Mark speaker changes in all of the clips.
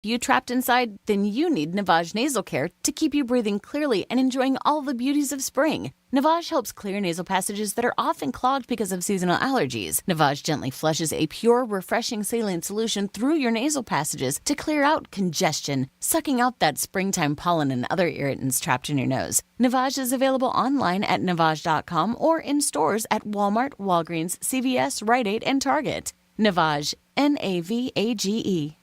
Speaker 1: You trapped inside? Then you need Navage Nasal Care to keep you breathing clearly and enjoying all the beauties of spring. Navage helps clear nasal passages that are often clogged because of seasonal allergies. Navage gently flushes a pure, refreshing saline solution through your nasal passages to clear out congestion, sucking out that springtime pollen and other irritants trapped in your nose. Navage is available online at Navage.com or in stores at Walmart, Walgreens, CVS, Rite Aid, and Target. Navage, Navage.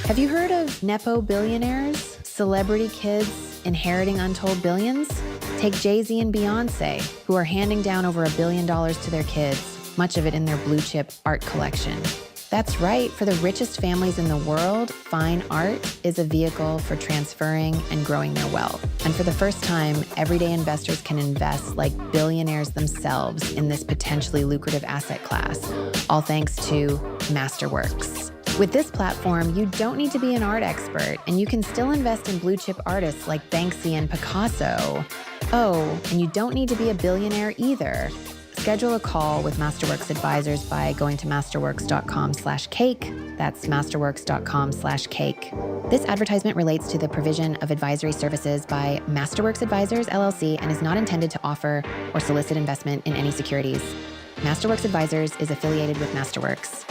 Speaker 2: Have you heard of Nepo billionaires? Celebrity kids inheriting untold billions? Take Jay-Z and Beyonce, who are handing down over $1 billion to their kids, much of it in their blue-chip art collection. That's right, for the richest families in the world, fine art is a vehicle for transferring and growing their wealth. And for the first time, everyday investors can invest like billionaires themselves in this potentially lucrative asset class, all thanks to Masterworks. With this platform, you don't need to be an art expert, and you can still invest in blue-chip artists like Banksy and Picasso. Oh, and you don't need to be a billionaire either. Schedule a call with Masterworks advisors by going to masterworks.com/cake. That's masterworks.com/cake. This advertisement relates to the provision of advisory services by Masterworks Advisors, LLC, and is not intended to offer or solicit investment in any securities. Masterworks Advisors is affiliated with Masterworks.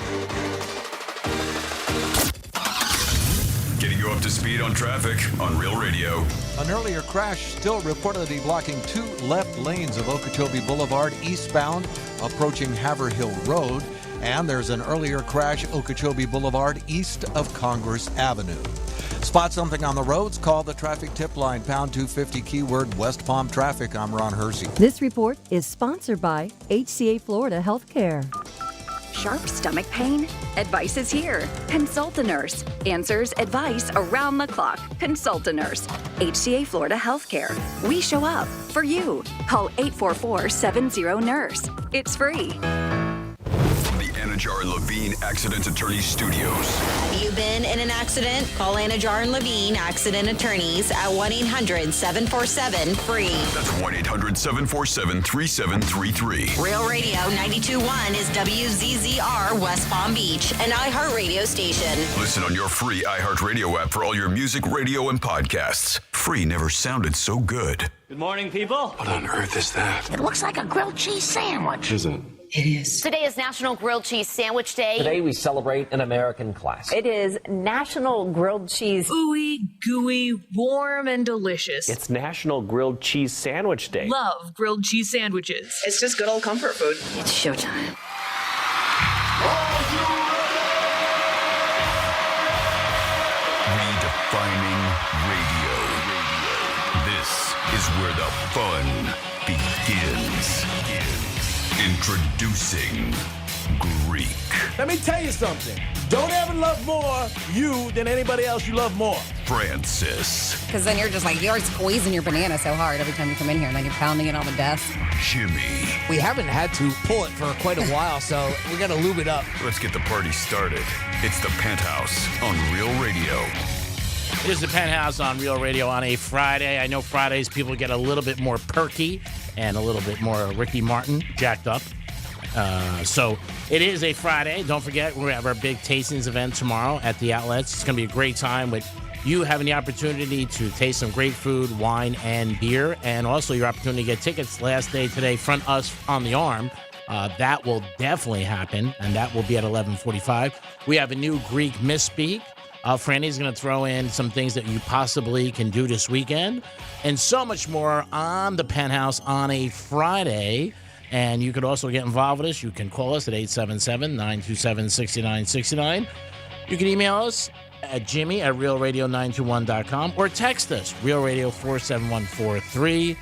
Speaker 3: Getting you up to speed on traffic on Real Radio.
Speaker 4: An earlier crash still reportedly blocking 2 left lanes of Okeechobee Boulevard eastbound approaching Haverhill Road. And there's an earlier crash Okeechobee Boulevard east of Congress Avenue. Spot something on the roads? Call the traffic tip line, pound 250 keyword West Palm Traffic. I'm Ron Hersey.
Speaker 5: This report is sponsored by HCA Florida Healthcare.
Speaker 6: Sharp stomach pain? Advice is here. Consult a nurse. Answers, advice around the clock. Consult a nurse. HCA Florida Healthcare. We show up for you. Call 844-70-NURSE. It's free.
Speaker 3: From the Anajar and Levine Accident Attorneys Studios.
Speaker 7: Have you been in an accident? Call Anajar and Levine Accident Attorneys at 1-800-747-FREE.
Speaker 3: That's 1-800-747-3733.
Speaker 7: Real Radio 92.1 is WZZR West Palm Beach, an iHeartRadio station.
Speaker 3: Listen on your free iHeartRadio app for all your music, radio, and podcasts. Free never sounded so good.
Speaker 8: Good morning, people.
Speaker 3: What on earth is that?
Speaker 9: It looks like a grilled cheese sandwich.
Speaker 3: Is it?
Speaker 9: It is. Today is National Grilled Cheese Sandwich Day.
Speaker 8: Today we celebrate an American classic.
Speaker 10: It is National Grilled Cheese.
Speaker 11: Ooey, gooey, warm, and delicious.
Speaker 8: It's National Grilled Cheese Sandwich Day.
Speaker 11: Love grilled cheese sandwiches.
Speaker 12: It's just good old comfort food.
Speaker 9: It's showtime.
Speaker 3: Redefining radio. This is where the fun begins. Introducing Greek.
Speaker 13: Let me tell you something. Don't ever love more you than anybody else you love more.
Speaker 3: Francis.
Speaker 14: Because then you're squeezing your banana so hard every time you come in here, and then you're pounding it on the desk.
Speaker 3: Jimmy.
Speaker 13: We haven't had to pull it for quite a while, so we got to lube it up.
Speaker 3: Let's get the party started. It's the Penthouse on Real Radio.
Speaker 15: It is the Penthouse on Real Radio on a Friday. I know Fridays people get a little bit more perky and a little bit more Ricky Martin jacked up. So it is a Friday. Don't forget, we have our big tastings event tomorrow at the Outlets. It's going to be a great time with you having the opportunity to taste some great food, wine, and beer, and also your opportunity to get tickets last day today, front us on the arm. That will definitely happen, and that will be at 11:45. We have a new Greek misspeak. Franny's going to throw in some things that you possibly can do this weekend and so much more on the Penthouse on a Friday. And you could also get involved with us. You can call us at 877-927-6969. You can email us at jimmy@realradio921.com or text us, realradio47143.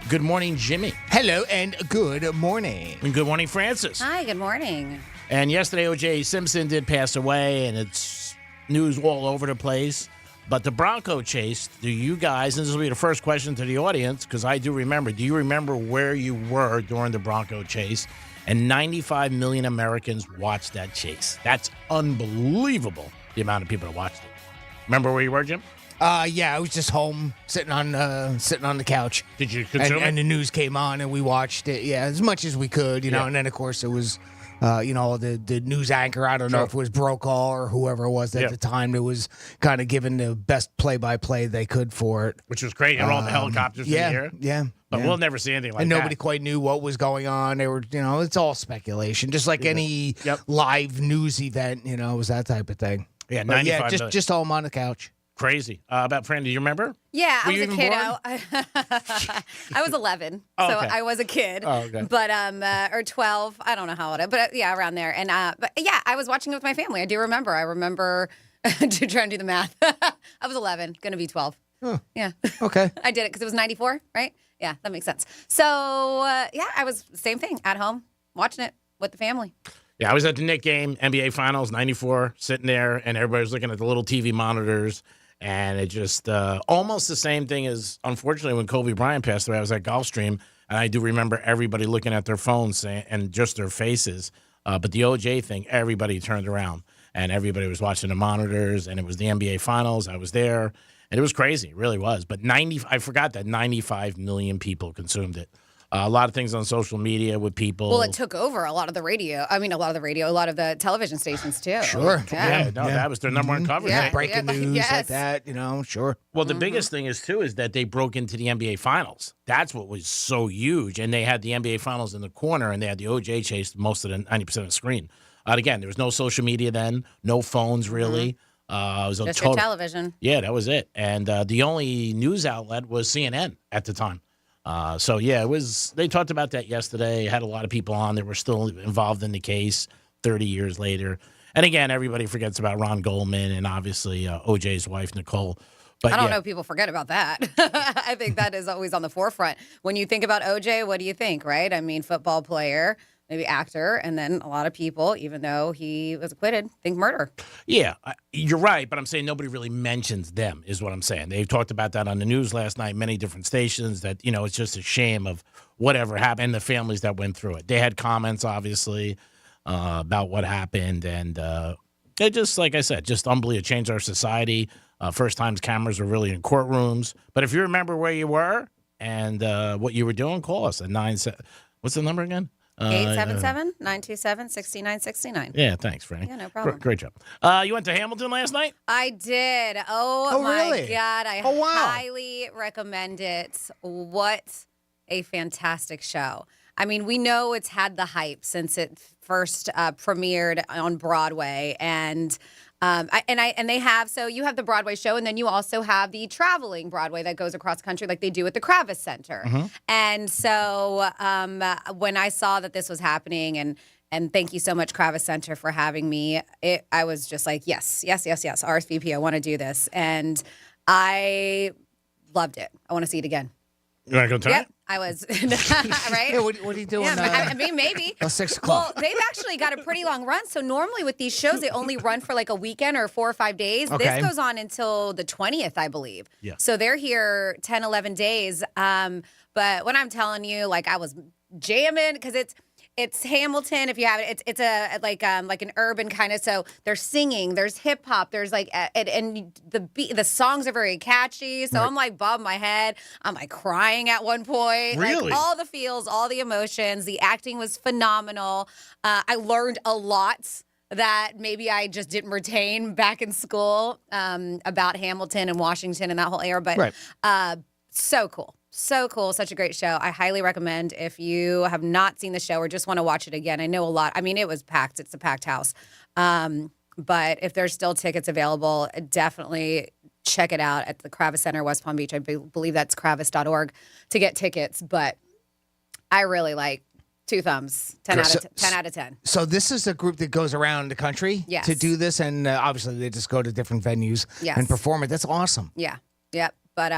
Speaker 15: Good morning, Jimmy.
Speaker 16: Hello, and good morning.
Speaker 15: And good morning, Francis.
Speaker 14: Hi, good morning.
Speaker 15: And yesterday, O.J. Simpson did pass away, and it's news all over the place. But the Bronco chase, do you guys, and this will be the first question to the audience, because I do remember, do you remember where you were during the Bronco chase? And 95 million Americans watched that chase. That's unbelievable, the amount of people that watched it. Remember where you were, Jim?
Speaker 16: Yeah, I was just home, sitting on the couch.
Speaker 15: Did you consume it?
Speaker 16: And the news came on, and we watched it, yeah, as much as we could, you know. And then, of course, it was the news anchor. I don't know if it was Brokaw or whoever it was at the time that was kind of giving the best play-by-play they could for it.
Speaker 15: Which was great. And all the helicopters in the air.
Speaker 16: Yeah.
Speaker 15: But we'll never see anything like
Speaker 16: and
Speaker 15: that.
Speaker 16: nobody quite knew what was going on. They were, it's all speculation. Just like any live news event, it was that type of thing.
Speaker 15: Yeah, 95 million.
Speaker 16: Just home on the couch.
Speaker 15: Crazy. About Fran, do you remember?
Speaker 10: Yeah, I
Speaker 15: Were
Speaker 10: was
Speaker 15: you
Speaker 10: a
Speaker 15: even
Speaker 10: kiddo. I was 11, so I was a kid.
Speaker 15: Oh, okay.
Speaker 10: But or 12, I don't know how old, but yeah, around there. And but yeah, I was watching it with my family. I do remember. I remember trying to do the math. I was 11, going to be 12.
Speaker 16: Huh.
Speaker 10: Yeah.
Speaker 16: Okay.
Speaker 10: I did it because it was 94, right? Yeah, that makes sense. So yeah, I was same thing at home watching it with the family.
Speaker 15: Yeah, I was at the Knicks game, NBA Finals, 94, sitting there, and everybody was looking at the little TV monitors. And it just almost the same thing as, unfortunately, when Kobe Bryant passed away. I was at Gulfstream, and I do remember everybody looking at their phones and just their faces. But the OJ thing, everybody turned around, and everybody was watching the monitors, and it was the NBA Finals. I was there, and it was crazy. It really was. But I forgot that 95 million people consumed it. A lot of things on social media with people.
Speaker 10: Well, it took over a lot of the radio. I mean, a lot of the television stations, too.
Speaker 16: Sure.
Speaker 15: That was their number one coverage.
Speaker 10: Yeah.
Speaker 16: Breaking news like that, sure.
Speaker 15: Well, the biggest thing is, too, is that they broke into the NBA Finals. That's what was so huge. And they had the NBA Finals in the corner, and they had the OJ chase most of the 90% of the screen. Again, there was no social media then, no phones, really. It was a
Speaker 10: just your television.
Speaker 15: Yeah, that was it. And the only news outlet was CNN at the time. So, yeah, it was. They talked about that yesterday. Had a lot of people on that were still involved in the case 30 years later. And, again, everybody forgets about Ron Goldman and, obviously, OJ's wife, Nicole. But
Speaker 10: I don't know if people forget about that. I think that is always on the forefront. When you think about OJ, what do you think, right? I mean, football player, maybe actor, and then a lot of people, even though he was acquitted, think murder.
Speaker 15: Yeah, you're right, but I'm saying nobody really mentions them is what I'm saying. They've talked about that on the news last night, many different stations, that, it's just a shame of whatever happened and the families that went through it. They had comments, obviously, about what happened, and they just, like I said, just unbelievable. It changed our society. First times cameras were really in courtrooms. But if you remember where you were and what you were doing, call us at 9. What's the number again?
Speaker 10: 877-927-6969.
Speaker 15: Yeah, thanks, Franny.
Speaker 10: Yeah, no problem.
Speaker 15: Great job. You went to Hamilton last night?
Speaker 10: I did. Oh my
Speaker 16: really?
Speaker 10: God. I
Speaker 16: wow.
Speaker 10: highly recommend it. What a fantastic show. I mean, we know it's had the hype since it first premiered on Broadway, and they have, so you have the Broadway show, and then you also have the traveling Broadway that goes across country like they do at the Kravis Center.
Speaker 16: Mm-hmm.
Speaker 10: And so when I saw that this was happening, and thank you so much, Kravis Center, for having me, I was just like, yes, RSVP, I want to do this. And I loved it. I want to see it again.
Speaker 15: You want to go tonight?
Speaker 10: Yep, I was. Right?
Speaker 16: Yeah, what are you doing?
Speaker 10: Yeah, I mean, maybe.
Speaker 16: 6
Speaker 10: Well,
Speaker 16: o'clock.
Speaker 10: they've actually got a pretty long run. So normally with these shows, they only run for like a weekend or 4 or 5 days.
Speaker 16: Okay.
Speaker 10: This goes on until the 20th, I believe.
Speaker 15: Yeah.
Speaker 10: So they're here 10, 11 days. But when I'm telling you, like, I was jamming because it's Hamilton. If you have it, it's a like an urban kind of. So there's singing, there's hip hop, there's like and the songs are very catchy. So I'm like bobbing my head. I'm like crying at one point.
Speaker 15: Really?
Speaker 10: Like all the feels, all the emotions. The acting was phenomenal. I learned a lot that maybe I just didn't retain back in school about Hamilton and Washington and that whole era. But so cool. So cool. Such a great show. I highly recommend if you have not seen the show or just want to watch it again. I know a lot. I mean, it was packed. It's a packed house. But if there's still tickets available, definitely check it out at the Kravis Center, West Palm Beach. I believe that's kravis.org to get tickets. But I really like 2 thumbs, 10 out of 10.
Speaker 16: So this is a group that goes around the country to do this, and obviously they just go to different venues and perform it. That's awesome.
Speaker 10: Yeah. Yep. But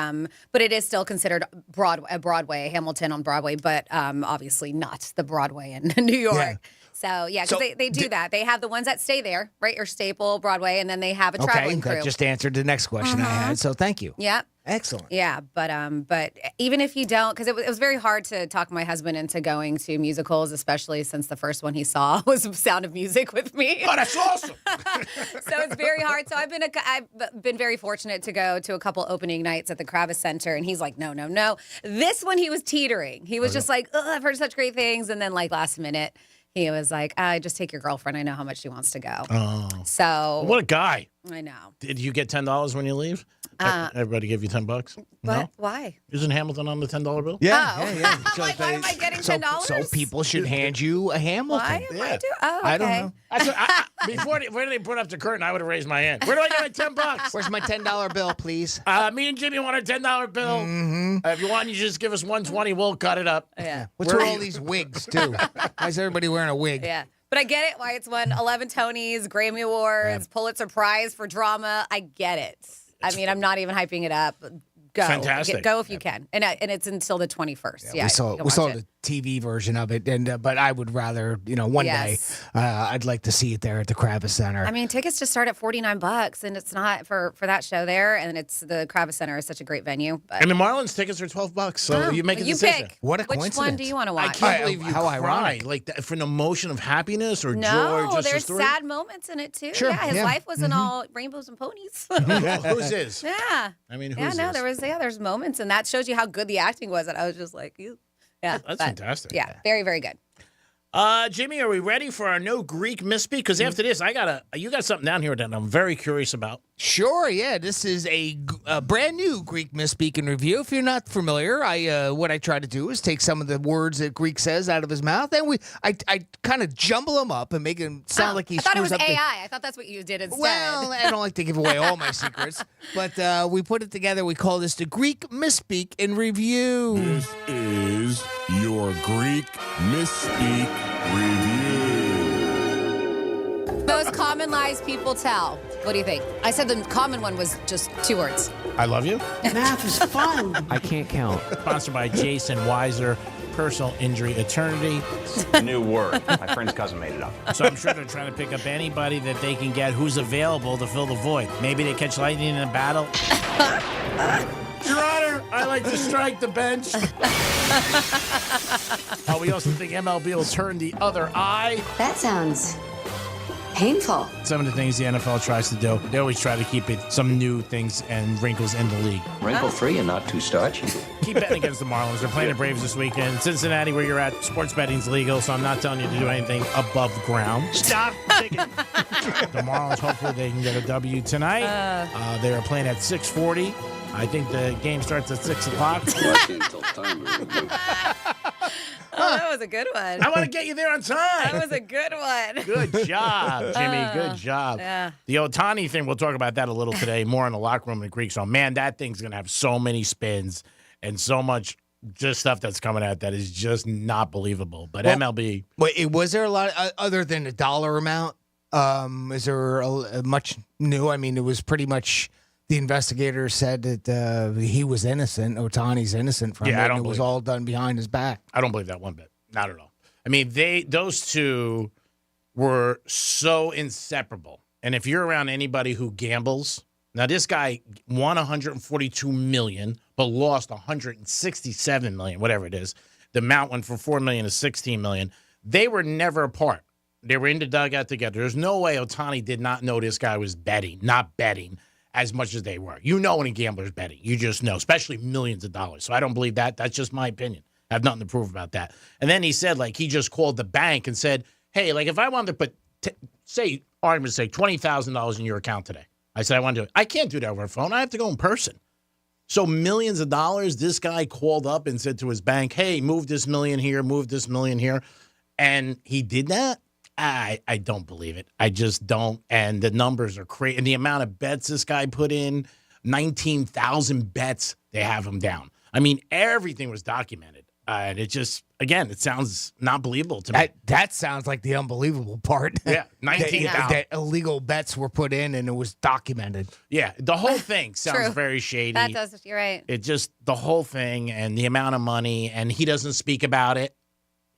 Speaker 10: it is still considered Broadway, Hamilton on Broadway, but obviously not the Broadway in New York.
Speaker 16: Yeah.
Speaker 10: So, yeah, because they do that. They have the ones that stay there, right, or Staple, Broadway, and then they have a traveling crew.
Speaker 16: That just answered the next question I had, so thank you.
Speaker 10: Yep.
Speaker 16: Excellent.
Speaker 10: Yeah, but even if you don't, because it was very hard to talk my husband into going to musicals, especially since the first one he saw was Sound of Music with me.
Speaker 15: Oh, that's awesome.
Speaker 10: So it's very hard. So I've been very fortunate to go to a couple opening nights at the Kravis Center, and he's like, no. This one he was teetering. He was just like, I've heard such great things, and then like last minute, He was like, just take your girlfriend. I know how much she wants to go.
Speaker 15: Oh.
Speaker 10: So.
Speaker 15: What a guy.
Speaker 10: I know.
Speaker 15: Did you get $10 when you leave? Everybody give you $10?
Speaker 10: What?
Speaker 15: No?
Speaker 10: Why?
Speaker 15: Isn't Hamilton on the $10 bill?
Speaker 16: Yeah.
Speaker 10: I'm like, why am I getting $10?
Speaker 16: So people should hand you a Hamilton.
Speaker 10: Why am I doing? Oh, okay.
Speaker 16: I don't know.
Speaker 15: Before they put up the curtain, I would have raised my hand. Where do I get my $10?
Speaker 16: Where's my $10 bill, please?
Speaker 15: Me and Jimmy want a $10 bill.
Speaker 16: Mm-hmm.
Speaker 15: If you want, you just give us $120. We'll cut it up.
Speaker 10: Yeah.
Speaker 16: What's with all these wigs, too? Why is everybody wearing a wig?
Speaker 10: Yeah. But I get it, why it's won 11 Tonys, Grammy Awards, Pulitzer Prize for drama. I get it. I mean, I'm not even hyping it up. Go.
Speaker 15: Fantastic.
Speaker 10: Go if you can. And it's until the 21st. Yeah,
Speaker 16: we saw
Speaker 10: it.
Speaker 16: the TV version of it, and but I would rather, one day, I'd like to see it there at the Kravis Center.
Speaker 10: I mean, tickets just start at $49, and it's not for that show there, and it's the Kravis Center is such a great venue. But
Speaker 15: And the Marlins tickets are $12, so you make a decision.
Speaker 10: Pick.
Speaker 16: What a
Speaker 10: Which
Speaker 16: coincidence.
Speaker 10: one do you want to watch?
Speaker 15: I can't believe you
Speaker 16: How
Speaker 15: cried.
Speaker 16: ironic.
Speaker 15: Like that, for an emotion of happiness or joy.
Speaker 10: No,
Speaker 15: Just
Speaker 10: there's
Speaker 15: a story?
Speaker 10: sad moments in it, too.
Speaker 16: Sure,
Speaker 10: Yeah, his
Speaker 16: yeah.
Speaker 10: life wasn't all rainbows and ponies.
Speaker 15: Who's this?
Speaker 10: Yeah.
Speaker 15: I mean,
Speaker 10: Yeah,
Speaker 15: who's
Speaker 10: no,
Speaker 15: this?
Speaker 10: there's moments, and that shows you how good the acting was. And I was just like, ew. Yeah,
Speaker 15: That's fantastic.
Speaker 10: Yeah, very, very good.
Speaker 15: Jimmy, are we ready for our no Greek misspeak? Because after this, you got something down here that I'm very curious about.
Speaker 16: Sure, yeah. This is a brand new Greek misspeak and review. If you're not familiar, what I try to do is take some of the words that Greek says out of his mouth, and I kind of jumble them up and make him sound like he
Speaker 10: I thought it
Speaker 16: screws
Speaker 10: was
Speaker 16: up.
Speaker 10: AI. I thought that's what you did instead.
Speaker 16: Well, I don't like to give away all my secrets, but we put it together. We call this the Greek misspeak and review.
Speaker 12: This is your Greek misspeak review.
Speaker 10: Most common lies people tell. What do you think? I said the common one was just 2 words.
Speaker 15: I love you.
Speaker 9: Math is fun.
Speaker 8: I can't count.
Speaker 15: Sponsored by Jason Weiser, Personal Injury Eternity.
Speaker 17: A new word. My friend's cousin made it up.
Speaker 15: So I'm sure they're trying to pick up anybody that they can get who's available to fill the void. Maybe they catch lightning in a battle. Your Honor, I like to strike the bench. We also think MLB will turn the other eye.
Speaker 18: That sounds painful.
Speaker 15: Some of the things the NFL tries to do, they always try to keep it some new things and wrinkles in the league.
Speaker 17: Wrinkle-free and not too starchy.
Speaker 15: Keep betting against the Marlins. They're playing the Braves this weekend. Cincinnati, where you're at, sports betting's legal, so I'm not telling you to do anything above ground. Stop thinking. The Marlins, hopefully they can get a W tonight. They are playing at 6:40. I think the game starts at 6 o'clock.
Speaker 10: Oh, that was a good one.
Speaker 15: I want to get you there on time.
Speaker 10: That was a good one.
Speaker 15: Good job, Jimmy. Good job.
Speaker 10: Yeah.
Speaker 15: The Ohtani thing, we'll talk about that a little today, more in the locker room in the Greek zone. Man, that thing's going to have so many spins and so much just stuff that's coming out that is just not believable. But MLB.
Speaker 16: Wait, was there a lot other than the dollar amount? Is there much new? I mean, it was pretty much the investigator said that he was innocent. Ohtani's innocent from it.
Speaker 15: I don't
Speaker 16: and it was all done behind his back.
Speaker 15: I don't believe that one bit. Not at all. I mean, those two were so inseparable. And if you're around anybody who gambles, now this guy won $142 million, but lost $167 million, whatever it is. The amount went from $4 million to $16 million. They were never apart. They were in the dugout together. There's no way Ohtani did not know this guy was not betting as much as they were. You know when a gambler's betting. You just know, especially millions of dollars. So I don't believe that. That's just my opinion. I have nothing to prove about that. And then he said, he just called the bank and said, hey, if I wanted to put, argument's sake, $20,000 in your account today. I said, I want to do it. I can't do that over the phone. I have to go in person. So millions of dollars, this guy called up and said to his bank, hey, move this million here, move this million here. And he did that? I don't believe it. I just don't. And the numbers are crazy. And the amount of bets this guy put in, 19,000 bets, they have him down. I mean, everything was documented. And it just, again, it sounds not believable to me.
Speaker 16: That sounds like the unbelievable part.
Speaker 15: Yeah, 19,000.
Speaker 16: that illegal bets were put in and it was documented.
Speaker 15: Yeah, the whole thing sounds very shady.
Speaker 10: That does, you're right.
Speaker 15: It just, the whole thing and the amount of money, and he doesn't speak about it.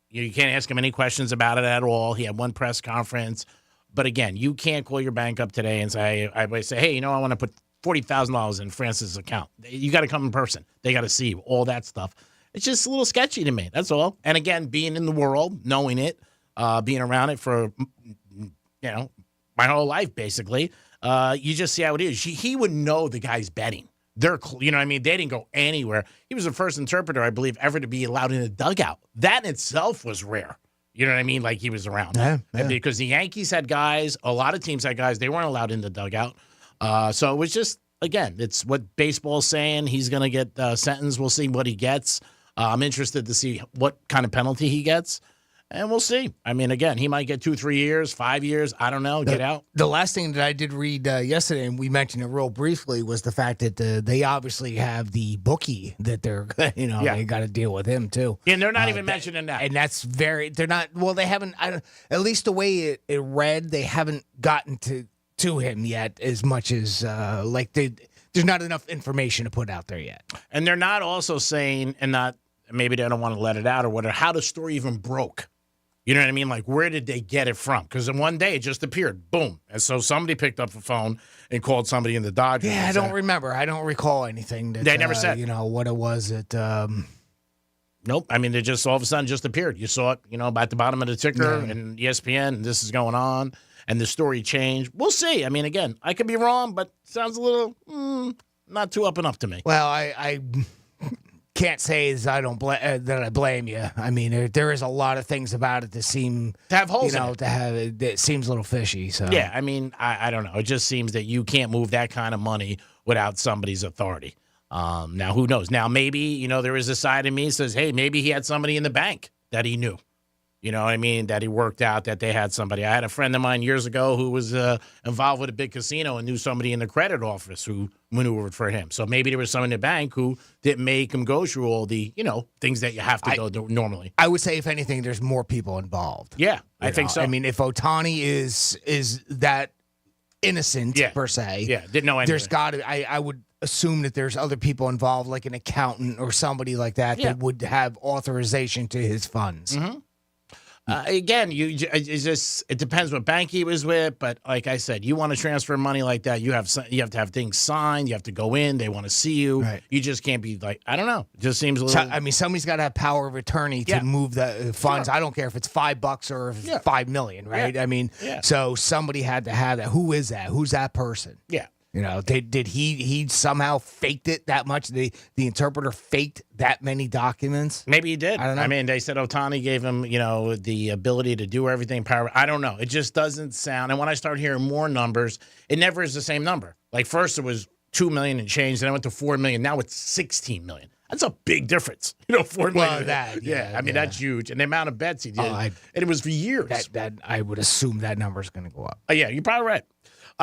Speaker 15: You can't ask him any questions about it at all. He had one press conference. But again, you can't call your bank up today and say, I hey, I want to put $40,000 in Francis' account. You got to come in person. They got to see you, all that stuff. It's just a little sketchy to me. That's all. And again, being in the world, knowing it, being around it for, my whole life, basically, you just see how it is. He would know the guy's betting. They're, They didn't go anywhere. He was the first interpreter, I believe, ever to be allowed in a dugout. That in itself was rare. You know what I mean? Like he was around.
Speaker 16: Yeah.
Speaker 15: And because the Yankees had guys, a lot of teams had guys, they weren't allowed in the dugout. So it was just, again, it's what baseball's saying. He's going to get sentenced. We'll see what he gets. I'm interested to see what kind of penalty he gets. And we'll see. I mean, again, he might get 2-3 years, 5 years. I don't know. Get out.
Speaker 16: The last thing that I did read yesterday, and we mentioned it real briefly, was the fact that they obviously have the bookie that they're, they got to deal with him too.
Speaker 15: And they're not even mentioning that.
Speaker 16: And that's they're not, well, they haven't, at least the way it read, they haven't gotten to him yet as much as, there's not enough information to put out there yet.
Speaker 15: And they're not also saying, maybe they don't want to let it out or whatever, how the story even broke. You know what I mean? Like, where did they get it from? Because in one day, it just appeared. Boom. And so somebody picked up the phone and called somebody in the Dodgers.
Speaker 16: Yeah, I don't remember. I don't recall anything.
Speaker 15: They never said.
Speaker 16: What it was.
Speaker 15: Nope. I mean, it just all of a sudden just appeared. You saw it, at the bottom of the ticker and ESPN, and this is going on, and the story changed. We'll see. I mean, again, I could be wrong, but sounds a little not too up and up to me.
Speaker 16: Well, I can't say that I blame you. I mean, there is a lot of things about it that seem
Speaker 15: to have holes in it.
Speaker 16: It seems a little fishy. So
Speaker 15: yeah, I mean, I don't know. It just seems that you can't move that kind of money without somebody's authority. Now, who knows? Now, maybe there is a side of me that says, hey, maybe he had somebody in the bank that he knew. You know what I mean? That he worked out, that they had somebody. I had a friend of mine years ago who was involved with a big casino and knew somebody in the credit office who maneuvered for him. So maybe there was someone in the bank who didn't make him go through all the, things that you have to go do normally.
Speaker 16: I would say, if anything, there's more people involved.
Speaker 15: Yeah, I think so.
Speaker 16: I mean, if Ohtani is that innocent, per se.
Speaker 15: Yeah, didn't know anything.
Speaker 16: There's got to, I would assume that there's other people involved, like an accountant or somebody like that, that would have authorization to his funds.
Speaker 15: Mm-hmm. Again, it depends what bank he was with, but like I said, you want to transfer money like that, you have to have things signed, you have to go in, they want to see you. Right. You just can't be like, I don't know. It just seems a little.
Speaker 16: I mean, somebody's got to have power of attorney to move the funds. Sure. I don't care if it's $5 or $5 million, right? Yeah. I mean, so somebody had to have that. Who is that? Who's that person?
Speaker 15: Yeah.
Speaker 16: Did he somehow faked it that much? The interpreter faked that many documents?
Speaker 15: Maybe he did.
Speaker 16: I don't know.
Speaker 15: I mean, they said Ohtani gave him, the ability to do everything. Power. I don't know. It just doesn't sound. And when I start hearing more numbers, it never is the same number. Like first it was 2 million and change, then it went to 4 million. Now it's 16 million. That's a big difference. 4 million.
Speaker 16: Well, that.
Speaker 15: I mean, that's huge. And the amount of bets he did, and it was for years.
Speaker 16: That I would assume that number is going to go up.
Speaker 15: Yeah, you're probably right.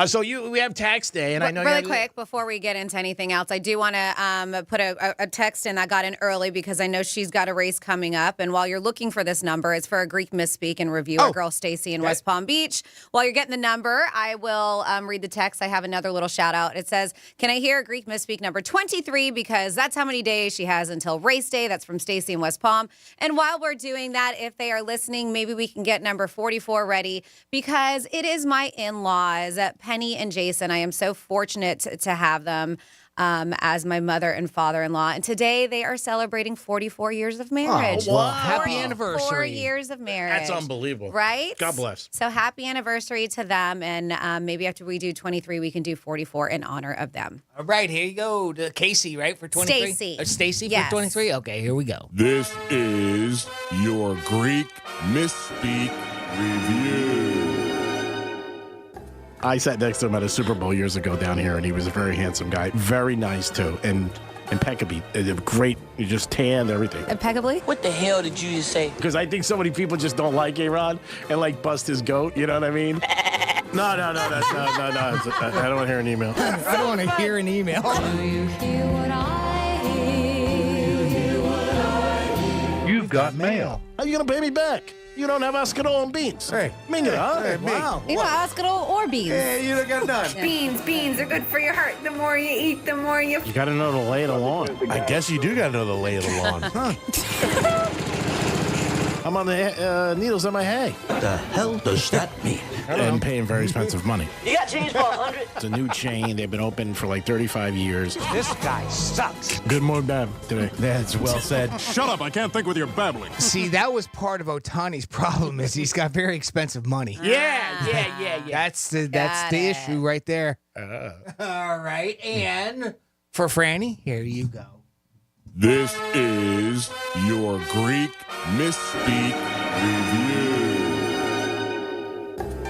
Speaker 15: So we have tax day, and I know
Speaker 10: really quick before we get into anything else, I do want to put a text in that got in early because I know she's got a race coming up. And while you're looking for this number, it's for a Greek misspeak and review. Our girl Stacy in West Palm Beach. While you're getting the number, I will read the text. I have another little shout out. It says, "Can I hear a Greek misspeak number 23 because that's how many days she has until race day." That's from Stacy in West Palm. And while we're doing that, if they are listening, maybe we can get number 44 ready because it is my in-laws. Penny and Jason. I am so fortunate to have them as my mother and father-in-law. And today they are celebrating 44 years of marriage.
Speaker 16: Oh, wow. Happy anniversary.
Speaker 10: 4 years of marriage.
Speaker 15: That's unbelievable.
Speaker 10: Right?
Speaker 15: God bless.
Speaker 10: So happy anniversary to them. And maybe after we do 23, we can do 44 in honor of them.
Speaker 16: All right, here you go. To Casey, right, for 23?
Speaker 10: Stacy.
Speaker 16: Stacy
Speaker 10: Yes.
Speaker 16: for 23? Okay, here we go.
Speaker 12: This is your Greek Misspeak Review.
Speaker 19: I sat next to him at a Super Bowl years ago down here, and he was a very handsome guy. Very nice, too. And impeccably. Great. You just tanned everything.
Speaker 10: Impeccably?
Speaker 20: What the hell did you just say?
Speaker 19: Because I think so many people just don't like A-Rod and, bust his goat. You know what I mean? No. I don't want to hear an email.
Speaker 16: I don't want to hear an email.
Speaker 19: You've got mail. How are you going to pay me back? You don't have escargot and beans. Hey. Minga, huh?
Speaker 16: Hey, wow.
Speaker 10: You know, escargot or beans.
Speaker 13: Hey, you don't got none.
Speaker 21: Beans are good for your heart. The more you eat, the more you...
Speaker 19: You got to know the lay of the lawn.
Speaker 13: I guess you do got to know the lay of the lawn. Huh?
Speaker 19: I'm on the needles on my hay.
Speaker 20: What the hell does that mean?
Speaker 19: And paying very expensive money.
Speaker 9: You got change for 100?
Speaker 19: It's a new chain. They've been open for 35 years.
Speaker 20: This guy sucks.
Speaker 19: Good morning, Bab, today.
Speaker 13: That's well said.
Speaker 12: Shut up, I can't think with your babbling.
Speaker 16: See, that was part of Ohtani's problem is he's got very expensive money.
Speaker 15: Yeah.
Speaker 16: That's the issue right there. All right, and for Franny, here you go.
Speaker 12: This is your Greek Misspeak Review.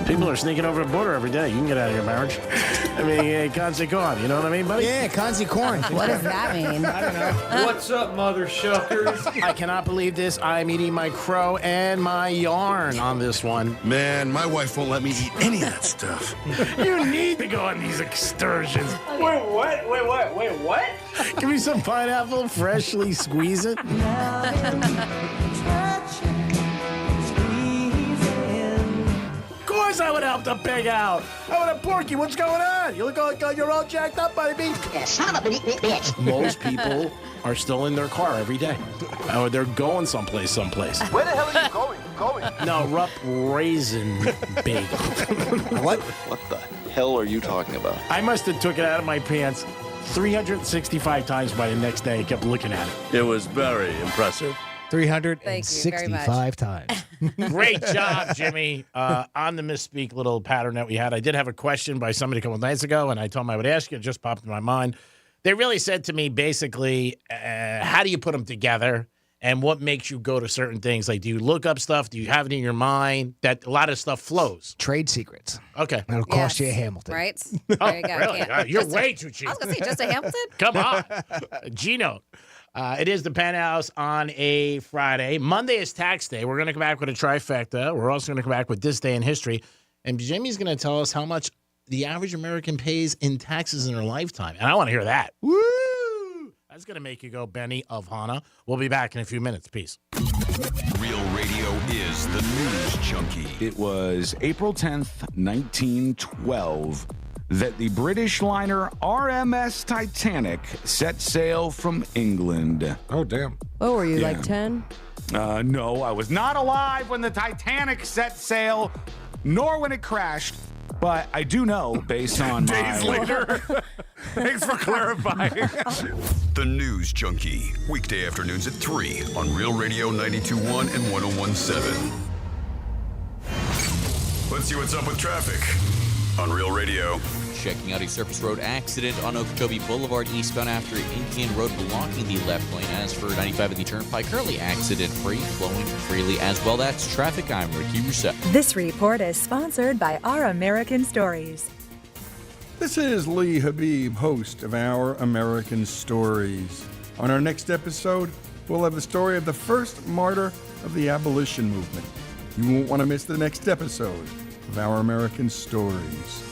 Speaker 19: People are sneaking over the border every day. You can get out of your marriage. I mean, Kanzi Corn. You know what I mean, buddy?
Speaker 16: Yeah, Kanzi Corn.
Speaker 10: What does that mean?
Speaker 19: I don't know.
Speaker 8: What's up, mother shuckers?
Speaker 19: I cannot believe this. I'm eating my crow and my yarn on this one.
Speaker 12: Man, my wife won't let me eat any of that stuff.
Speaker 19: You need to go on these excursions.
Speaker 8: Wait, what? Wait, what?
Speaker 19: Give me some pineapple, freshly squeeze it. Of course I would help the pig out. I would have Porky. What's going on? You look like you're all jacked up, buddy.
Speaker 9: Yeah, son of a bitch.
Speaker 19: Most people are still in their car every day. Or they're going someplace.
Speaker 20: Where the hell are you going?
Speaker 19: No, Rupp Raisin Bagel.
Speaker 1: What the hell are you talking about?
Speaker 19: I must have took it out of my pants 365 times by the next day. I kept looking at it.
Speaker 13: It was very impressive.
Speaker 16: 365 times.
Speaker 15: Great job, Jimmy. On the misspeak little pattern that we had, I did have a question by somebody a couple of nights ago, and I told them I would ask you. It just popped in my mind. They really said to me, basically, how do you put them together, and what makes you go to certain things? Like, do you look up stuff? Do you have it in your mind? That a lot of stuff flows.
Speaker 16: Trade secrets.
Speaker 15: Okay.
Speaker 16: That'll cost you a Hamilton.
Speaker 10: Right?
Speaker 15: Oh,
Speaker 10: There you go.
Speaker 15: really?
Speaker 10: Can't-
Speaker 15: You're
Speaker 10: just
Speaker 15: way too cheap.
Speaker 10: I was going to say, just a Hamilton?
Speaker 15: Come on. G-Note. It is the Penthouse on a Friday. Monday is tax day. We're going to come back with a trifecta. We're also going to come back with this day in history. And Jimmy's going to tell us how much the average American pays in taxes in their lifetime. And I want to hear that. Woo! That's going to make you go, Benny of Hana. We'll be back in a few minutes. Peace.
Speaker 3: Real Radio is the News Junkie.
Speaker 22: It was April 10th, 1912, that the British liner RMS Titanic set sail from England.
Speaker 1: Oh, damn.
Speaker 5: Oh, were you
Speaker 22: Yeah.
Speaker 5: like 10?
Speaker 22: No, I was not alive when the Titanic set sail, nor when it crashed. But I do know, based on
Speaker 12: Days later.
Speaker 22: Thanks for clarifying.
Speaker 3: The News Junkie. Weekday afternoons at 3 on Real Radio 92.1 and 101.7. Let's see what's up with traffic on Real Radio.
Speaker 23: Checking out a surface road accident on Okeechobee Boulevard eastbound after Indian Road blocking the left lane. As for 95 in the Turnpike, currently accident-free, flowing freely as well. That's traffic. I'm Ricky Rousseau.
Speaker 24: This report is sponsored by Our American Stories.
Speaker 25: This is Lee Habib, host of Our American Stories. On our next episode, we'll have the story of the first martyr of the abolition movement. You won't want to miss the next episode of Our American Stories.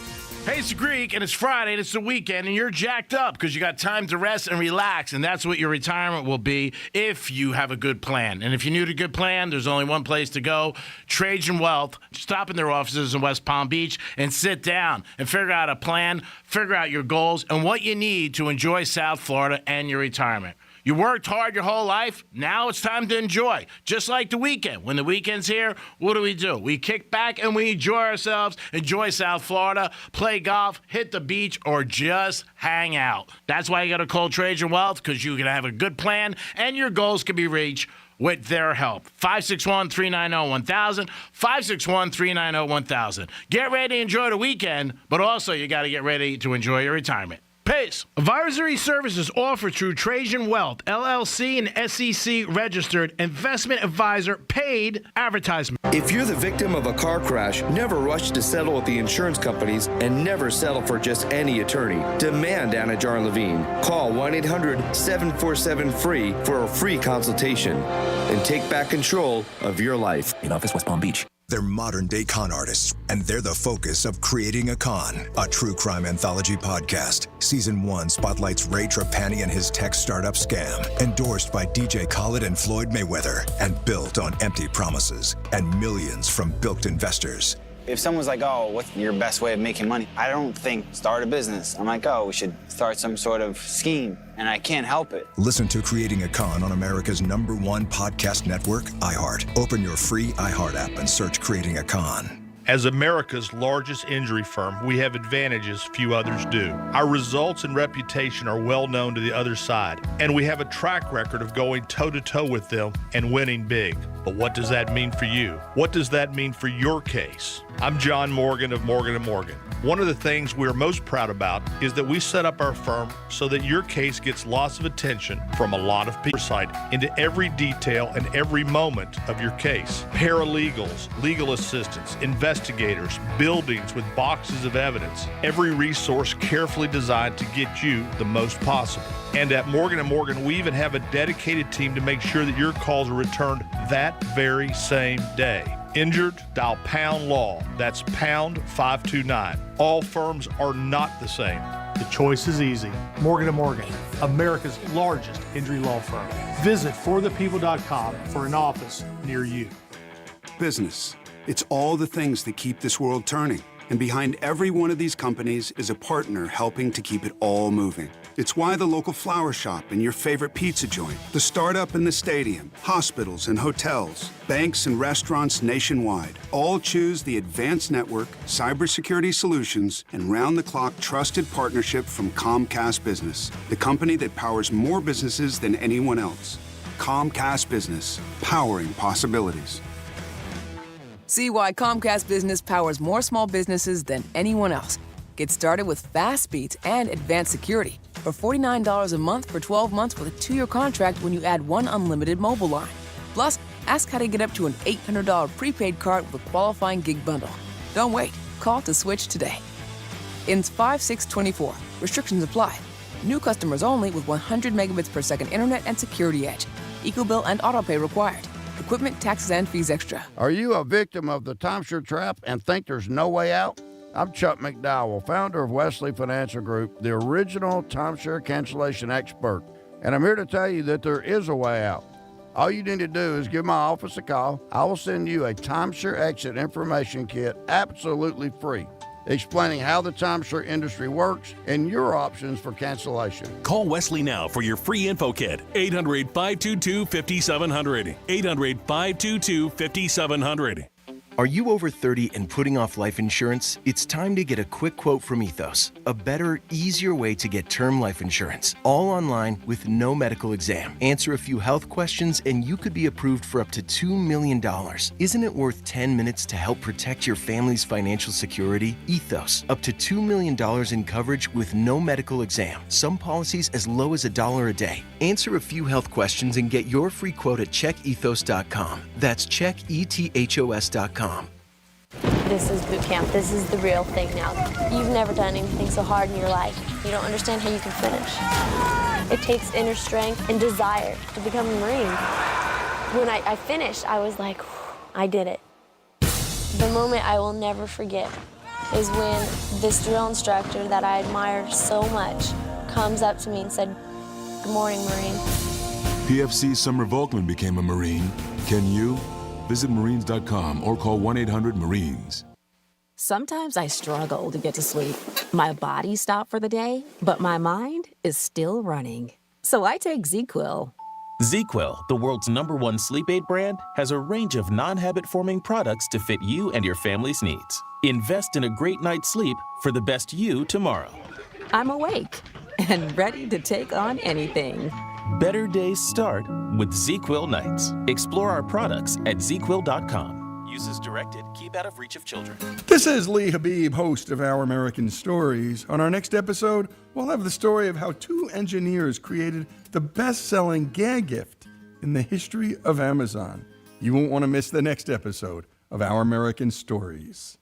Speaker 15: Hey, it's Greek, and it's Friday, and it's the weekend, and you're jacked up because you got time to rest and relax, and that's what your retirement will be if you have a good plan. And if you need a good plan, there's only one place to go, Trajan Wealth. Stop in their offices in West Palm Beach and sit down and figure out a plan, figure out your goals, and what you need to enjoy South Florida and your retirement. You worked hard your whole life. Now it's time to enjoy. Just like the weekend. When the weekend's here, what do? We kick back and we enjoy ourselves, enjoy South Florida, play golf, hit the beach, or just hang out. That's why you got to call Trajan Wealth, because you can have a good plan and your goals can be reached with their help. 561-390-1000, 561-390-1000. Get ready to enjoy the weekend, but also you got to get ready to enjoy your retirement. Peace. Advisory services offered through Trajan Wealth, LLC, and SEC registered investment advisor, paid advertisement.
Speaker 26: If you're the victim of a car crash, never rush to settle with the insurance companies and never settle for just any attorney. Demand Anajar Levine. Call 1-800-747-FREE for a free consultation and take back control of your life.
Speaker 27: In office, West Palm Beach. They're modern-day con artists, and they're the focus of Creating a Con, a true crime anthology podcast. Season 1 spotlights Ray Trapani and his tech startup scam, endorsed by DJ Khaled and Floyd Mayweather, and built on empty promises and millions from bilked investors.
Speaker 28: If someone's like, oh, what's your best way of making money? I don't think start a business. I'm like, oh, we should start some sort of scheme, and I can't help it.
Speaker 27: Listen to Creating a Con on America's #1 podcast network, iHeart. Open your free iHeart app and search Creating a Con.
Speaker 29: As America's largest injury firm, we have advantages few others do. Our results and reputation are well known to the other side, and we have a track record of going toe-to-toe with them and winning big. But what does that mean for you? What does that mean for your case? I'm John Morgan of Morgan & Morgan. One of the things we're most proud about is that we set up our firm so that your case gets lots of attention from a lot of people. Insight into every detail and every moment of your case. Paralegals, legal assistants, investigators, buildings with boxes of evidence. Every resource carefully designed to get you the most possible. And at Morgan & Morgan, we even have a dedicated team to make sure that your calls are returned that very same day. Injured? Dial pound law. That's pound 529. All firms are not the same.
Speaker 2: The choice is easy. Morgan & Morgan, America's largest injury law firm. Visit forthepeople.com for an office near you.
Speaker 4: Business. It's all the things that keep this world turning. And behind every one of these companies is a partner helping to keep it all moving. It's why the local flower shop and your favorite pizza joint, the startup in the stadium, hospitals and hotels, banks and restaurants nationwide all choose the advanced network, cybersecurity solutions, and round-the-clock trusted partnership from Comcast Business, the company that powers more businesses than anyone else. Comcast Business, powering possibilities.
Speaker 6: See why Comcast Business powers more small businesses than anyone else. Get started with fast speeds and advanced security for $49 a month for 12 months with a 2-year contract when you add one unlimited mobile line. Plus, ask how to get up to an $800 prepaid card with a qualifying gig bundle. Don't wait. Call to switch today. Ends 5/6/24. Restrictions apply. New customers only with 100 megabits per second internet and security edge. EcoBill and autopay required. Equipment, taxes, and fees extra.
Speaker 7: Are you a victim of the timeshare trap and think there's no way out? I'm Chuck McDowell, founder of Wesley Financial Group, the original timeshare cancellation expert. And I'm here to tell you that there is a way out. All you need to do is give my office a call. I will send you a timeshare exit information kit absolutely free, explaining how the timeshare industry works and your options for cancellation.
Speaker 11: Call Wesley now for your free info kit. 800-522-5700. 800-522-5700.
Speaker 14: Are you over 30 and putting off life insurance? It's time to get a quick quote from Ethos, a better, easier way to get term life insurance, all online with no medical exam. Answer a few health questions and you could be approved for up to $2 million. Isn't it worth 10 minutes to help protect your family's financial security? Ethos, up to $2 million in coverage with no medical exam. Some policies as low as $1 a day. Answer a few health questions and get your free quote at checkethos.com. That's checkethos.com.
Speaker 17: This is boot camp. This is the real thing now. You've never done anything so hard in your life. You don't understand how you can finish. It takes inner strength and desire to become a Marine. When I finished, I was like, I did it. The moment I will never forget is when this drill instructor that I admire so much comes up to me and said, "Good morning, Marine."
Speaker 18: PFC Summer Volkman became a Marine. Can you? Visit Marines.com or call 1-800-MARINES.
Speaker 21: Sometimes I struggle to get to sleep. My body stopped for the day, but my mind is still running. So I take ZQuil.
Speaker 30: ZQuil, the world's #1 sleep aid brand, has a range of non-habit-forming products to fit you and your family's needs. Invest in a great night's sleep for the best you tomorrow.
Speaker 21: I'm awake and ready to take on anything.
Speaker 30: Better days start with ZQuil nights. Explore our products at ZQuil.com. Use as directed. Keep out of reach of children.
Speaker 25: This is Lee Habib, host of Our American Stories. On our next episode, we'll have the story of how 2 engineers created the best-selling gag gift in the history of Amazon. You won't want to miss the next episode of Our American Stories.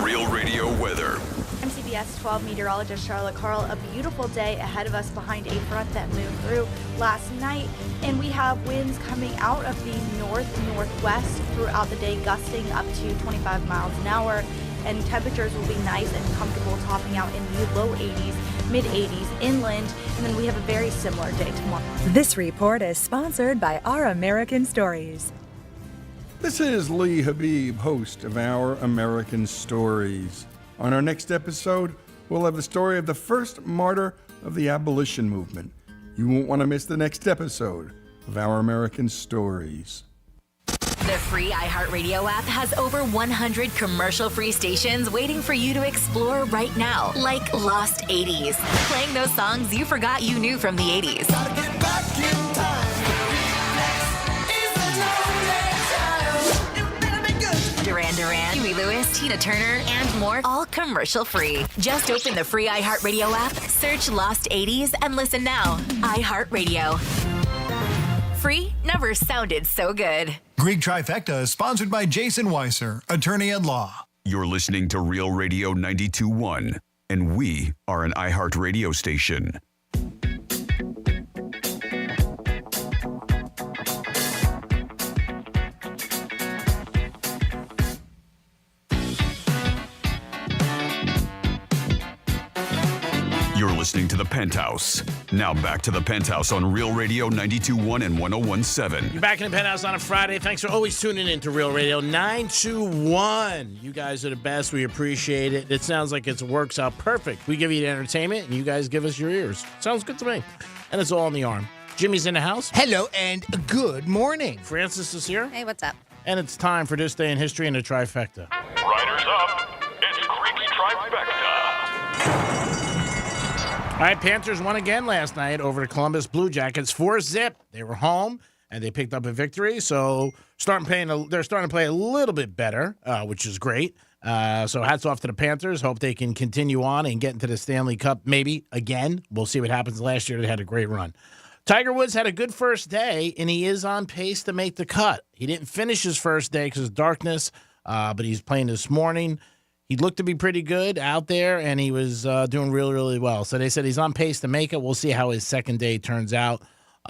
Speaker 3: Real Radio weather.
Speaker 31: I'm CBS 12 meteorologist Charlotte Carl. A beautiful day ahead of us behind a front that moved through last night, and we have winds coming out of the north-northwest throughout the day, gusting up to 25 miles an hour, and temperatures will be nice and comfortable, topping out in the low 80s, mid-80s inland, and then we have a very similar day tomorrow.
Speaker 24: This report is sponsored by Our American Stories.
Speaker 25: This is Lee Habib, host of Our American Stories. On our next episode, we'll have the story of the first martyr of the abolition movement. You won't want to miss the next episode of Our American Stories.
Speaker 32: The free iHeartRadio app has over 100 commercial-free stations waiting for you to explore right now, like Lost 80s, playing those songs you forgot you knew from the 80s. Lewis, Tina Turner, and more, all commercial-free. Just open the free iHeartRadio app, search Lost 80s, and listen now. iHeartRadio. Free never sounded so good.
Speaker 1: Greek Trifecta is sponsored by Jason Weiser, attorney at law.
Speaker 3: You're listening to Real Radio 92.1, and we are an iHeart radio station. You're listening to The Penthouse. Now back to The Penthouse on Real Radio 92.1 and 101.7.
Speaker 15: You're back in The Penthouse on a Friday. Thanks for always tuning in to Real Radio 921. You guys are the best. We appreciate it. It sounds like it works out perfect. We give you the entertainment, and you guys give us your ears. Sounds good to me. And it's all in the arm. Jimmy's in the house.
Speaker 5: Hello, and good morning.
Speaker 15: Francis is here.
Speaker 8: Hey, what's up?
Speaker 15: And it's time for This Day in History and the Trifecta.
Speaker 9: Riders up. It's Greek's Trifecta.
Speaker 15: All right, Panthers won again last night over the Columbus Blue Jackets, 4-0. They were home, and they picked up a victory. So they're starting to play a little bit better, which is great. So hats off to the Panthers. Hope they can continue on and get into the Stanley Cup maybe again. We'll see what happens. Last year they had a great run. Tiger Woods had a good first day, and he is on pace to make the cut. He didn't finish his first day because of darkness, but he's playing this morning. He looked to be pretty good out there, and he was doing really, really well. So they said he's on pace to make it. We'll see how his second day turns out.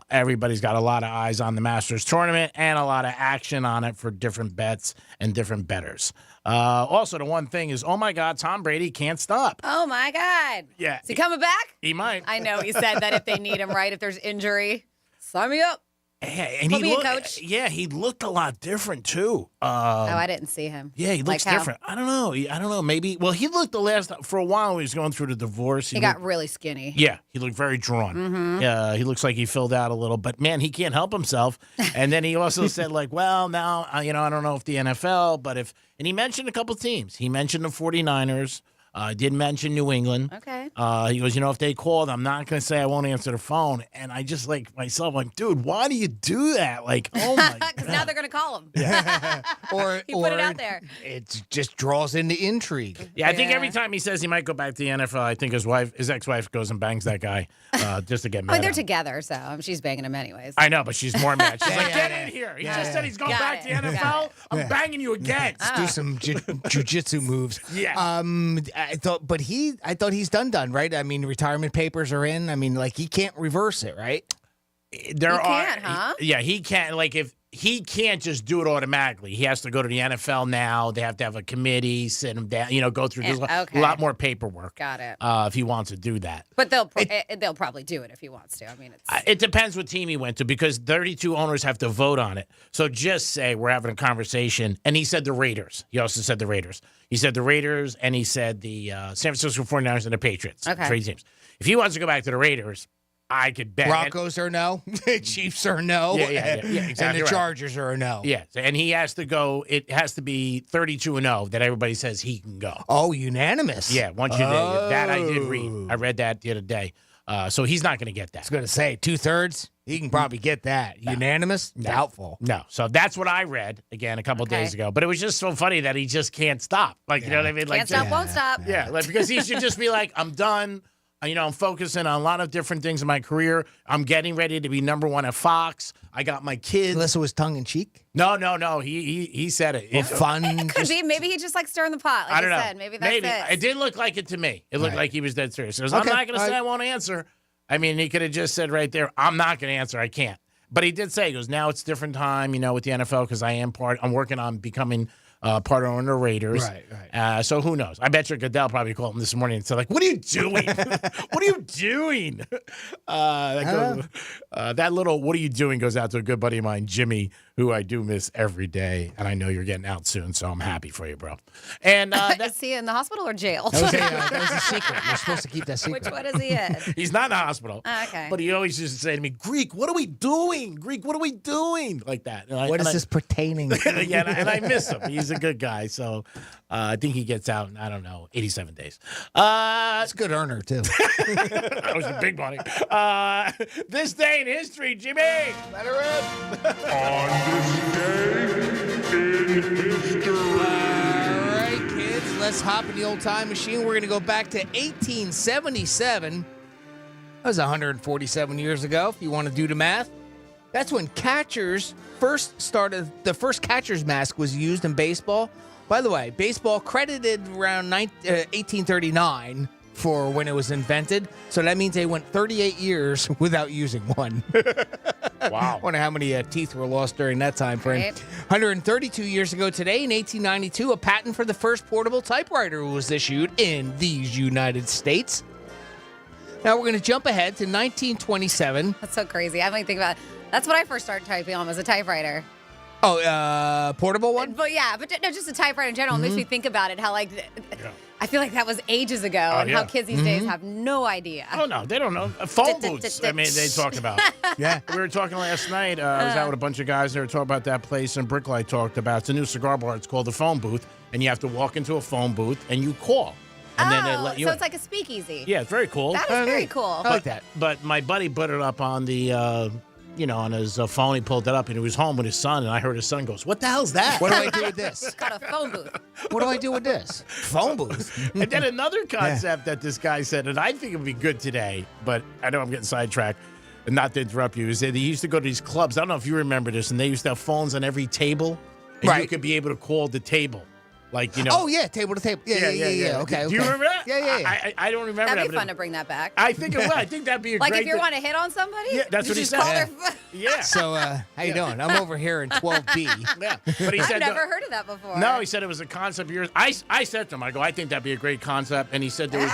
Speaker 15: Everybody's got a lot of eyes on the Masters tournament and a lot of action on it for different bets and different bettors. Also, the one thing is, oh, my God, Tom Brady can't stop.
Speaker 8: Oh, my God.
Speaker 15: Yeah.
Speaker 8: Is he coming back?
Speaker 15: He might.
Speaker 8: I know he said that if they need him, right? If there's injury, sign me up.
Speaker 15: Yeah, and
Speaker 8: Put me in, coach.
Speaker 15: Yeah, he looked a lot different, too.
Speaker 8: I didn't see him.
Speaker 15: Yeah, he looks different. I don't know. Maybe. Well, he looked for a while when he was going through the divorce.
Speaker 8: He got really skinny.
Speaker 15: Yeah, he looked very drawn.
Speaker 8: Mm-hmm.
Speaker 15: He looks like he filled out a little, but man, he can't help himself. And then he also said, like, well, now, I don't know if the NFL, but and he mentioned a couple teams. He mentioned the 49ers. Did mention New England.
Speaker 8: Okay.
Speaker 15: He goes, if they called, I'm not going to say I won't answer the phone. And I just, like, dude, why do you do that? Like, oh, my God.
Speaker 8: Because now they're going to call him.
Speaker 5: Or
Speaker 8: he put it out there.
Speaker 5: It just draws into intrigue.
Speaker 15: Yeah, I think every time he says he might go back to the NFL, I think his ex-wife goes and bangs that guy just to get mad.
Speaker 8: They're together, so she's banging him anyways.
Speaker 15: I know, but she's more mad. She's like, get in here. He just said he's going back to the NFL. I'm banging you again.
Speaker 5: Let's do some jujitsu moves.
Speaker 15: Yeah.
Speaker 5: I thought he's done, right? I mean, retirement papers are in. I mean, like, he can't reverse it, right?
Speaker 8: He can't, huh?
Speaker 15: Yeah, he can't. Like, if he can't just do it automatically, he has to go to the NFL now. They have to have a committee, sit him down, go through a lot more paperwork.
Speaker 8: Got it.
Speaker 15: If he wants to do that.
Speaker 8: But they'll probably do it if he wants to. I mean,
Speaker 15: it depends what team he went to because 32 owners have to vote on it. So just say we're having a conversation, and he said the Raiders. He also said the Raiders. He said the Raiders, and he said the San Francisco 49ers and the Patriots.
Speaker 8: Okay.
Speaker 15: 3 teams. If he wants to go back to the Raiders, I could bet.
Speaker 5: Broncos are no. Chiefs are no.
Speaker 15: Yeah, exactly.
Speaker 5: And the Chargers are a no.
Speaker 15: Yeah, and he has to go. It has to be 32-0 that everybody says he can go.
Speaker 5: Oh, unanimous.
Speaker 15: Yeah, once you did that, I did read. I read that the other day. So he's not going to get that.
Speaker 5: I was going to say 2/3. He can probably get that. No. Unanimous? Doubtful.
Speaker 15: No. So that's what I read again a couple of days ago. But it was just so funny that he just can't stop. Like, you know what I mean? Like,
Speaker 8: can't stop, won't stop.
Speaker 15: Yeah, like because he should just be like, I'm done. I'm focusing on a lot of different things in my career. I'm getting ready to be #1 at Fox. I got my kids.
Speaker 5: Unless it was tongue in cheek.
Speaker 15: No. He said it.
Speaker 5: Fun.
Speaker 8: It could be. Maybe he just likes stirring the pot. Like
Speaker 15: I don't know.
Speaker 8: Said. Maybe that's it.
Speaker 15: It didn't look like it to me. It looked like he was dead serious. He goes, I'm not going to say I won't answer. I mean, he could have just said right there, I'm not going to answer. I can't. But he did say, he goes, now it's a different time, with the NFL because I'm working on becoming part owner of the Raiders.
Speaker 5: Right.
Speaker 15: So who knows? I bet you Goodell probably called him this morning and said, like, what are you doing? What are you doing? That little what are you doing goes out to a good buddy of mine, Jimmy, who I do miss every day. And I know you're getting out soon, so I'm happy for you, bro. And
Speaker 8: is he in the hospital or jail?
Speaker 5: That was a secret. You're supposed to keep that secret.
Speaker 8: Which one is he in?
Speaker 15: He's not in the hospital.
Speaker 8: Okay.
Speaker 15: But he always used to say to me, Greek, what are we doing? Greek, what are we doing? Like that.
Speaker 5: What is this pertaining to?
Speaker 15: Yeah, and I miss him. He's a good guy. So I think he gets out in, 87 days.
Speaker 5: That's a good earner, too.
Speaker 15: That was a big money. This day in history, Jimmy. Let her in.
Speaker 9: On this day in history.
Speaker 5: let's hop in the old time machine. We're going to go back to 1877. That was 147 years ago, if you want to do the math. That's when catchers first started. The first catcher's mask was used in baseball. By the way, baseball credited around 1839 for when it was invented. So that means they went 38 years without using one.
Speaker 15: Wow.
Speaker 5: Wonder how many teeth were lost during that time frame.
Speaker 8: Right.
Speaker 5: 132 years ago today, in 1892, a patent for the first portable typewriter was issued in these United States. Now we're going to jump ahead to 1927.
Speaker 8: That's so crazy. I'm like thinking about it. That's what I first started typing on, was a typewriter.
Speaker 5: Oh, portable one?
Speaker 8: But yeah, but no, just a typewriter in general. It makes me think about it, how like, I feel like that was ages ago, and how kids these days have no idea.
Speaker 15: Oh, no, they don't know. Phone booths, I mean, they talk about.
Speaker 5: Yeah.
Speaker 15: We were talking last night. I was out with a bunch of guys, and they were talking about that place in Bricklight talked about. It's a new cigar bar. It's called the Phone Booth, and you have to walk into a phone booth, and you call. And then they let you
Speaker 8: so
Speaker 15: in.
Speaker 8: it's like a speakeasy.
Speaker 15: Yeah, it's very cool.
Speaker 8: That is very cool.
Speaker 5: I like that.
Speaker 15: But my buddy put it up on the, on his phone. He pulled it up, and he was home with his son, and I heard his son goes, "What the hell's that?"
Speaker 5: What do I do with this?
Speaker 8: It's called a phone booth.
Speaker 5: What do I do with this? Phone booth.
Speaker 15: And then another concept that this guy said, and I think it would be good today, but I know I'm getting sidetracked, and not to interrupt you, is that he used to go to these clubs. I don't know if you remember this, and they used to have phones on every table, and you could be able to call the table. Like,
Speaker 5: Oh, yeah, table to table. Yeah. Okay.
Speaker 15: Do you remember that?
Speaker 5: Yeah.
Speaker 15: I don't remember that.
Speaker 8: That'd be fun to bring that back.
Speaker 15: I think it would. I think that'd be a
Speaker 8: like
Speaker 15: great
Speaker 8: if you want to hit on somebody?
Speaker 15: Yeah, that's what he
Speaker 8: just
Speaker 15: said.
Speaker 8: call
Speaker 15: Yeah.
Speaker 8: their
Speaker 15: Yeah.
Speaker 5: So, how you doing? I'm over here in 12B.
Speaker 15: Yeah. But he
Speaker 8: I've
Speaker 15: said
Speaker 8: never heard of that before.
Speaker 15: No, he said it was a concept of yours. I said to him, I go, I think that'd be a great concept. And he said there was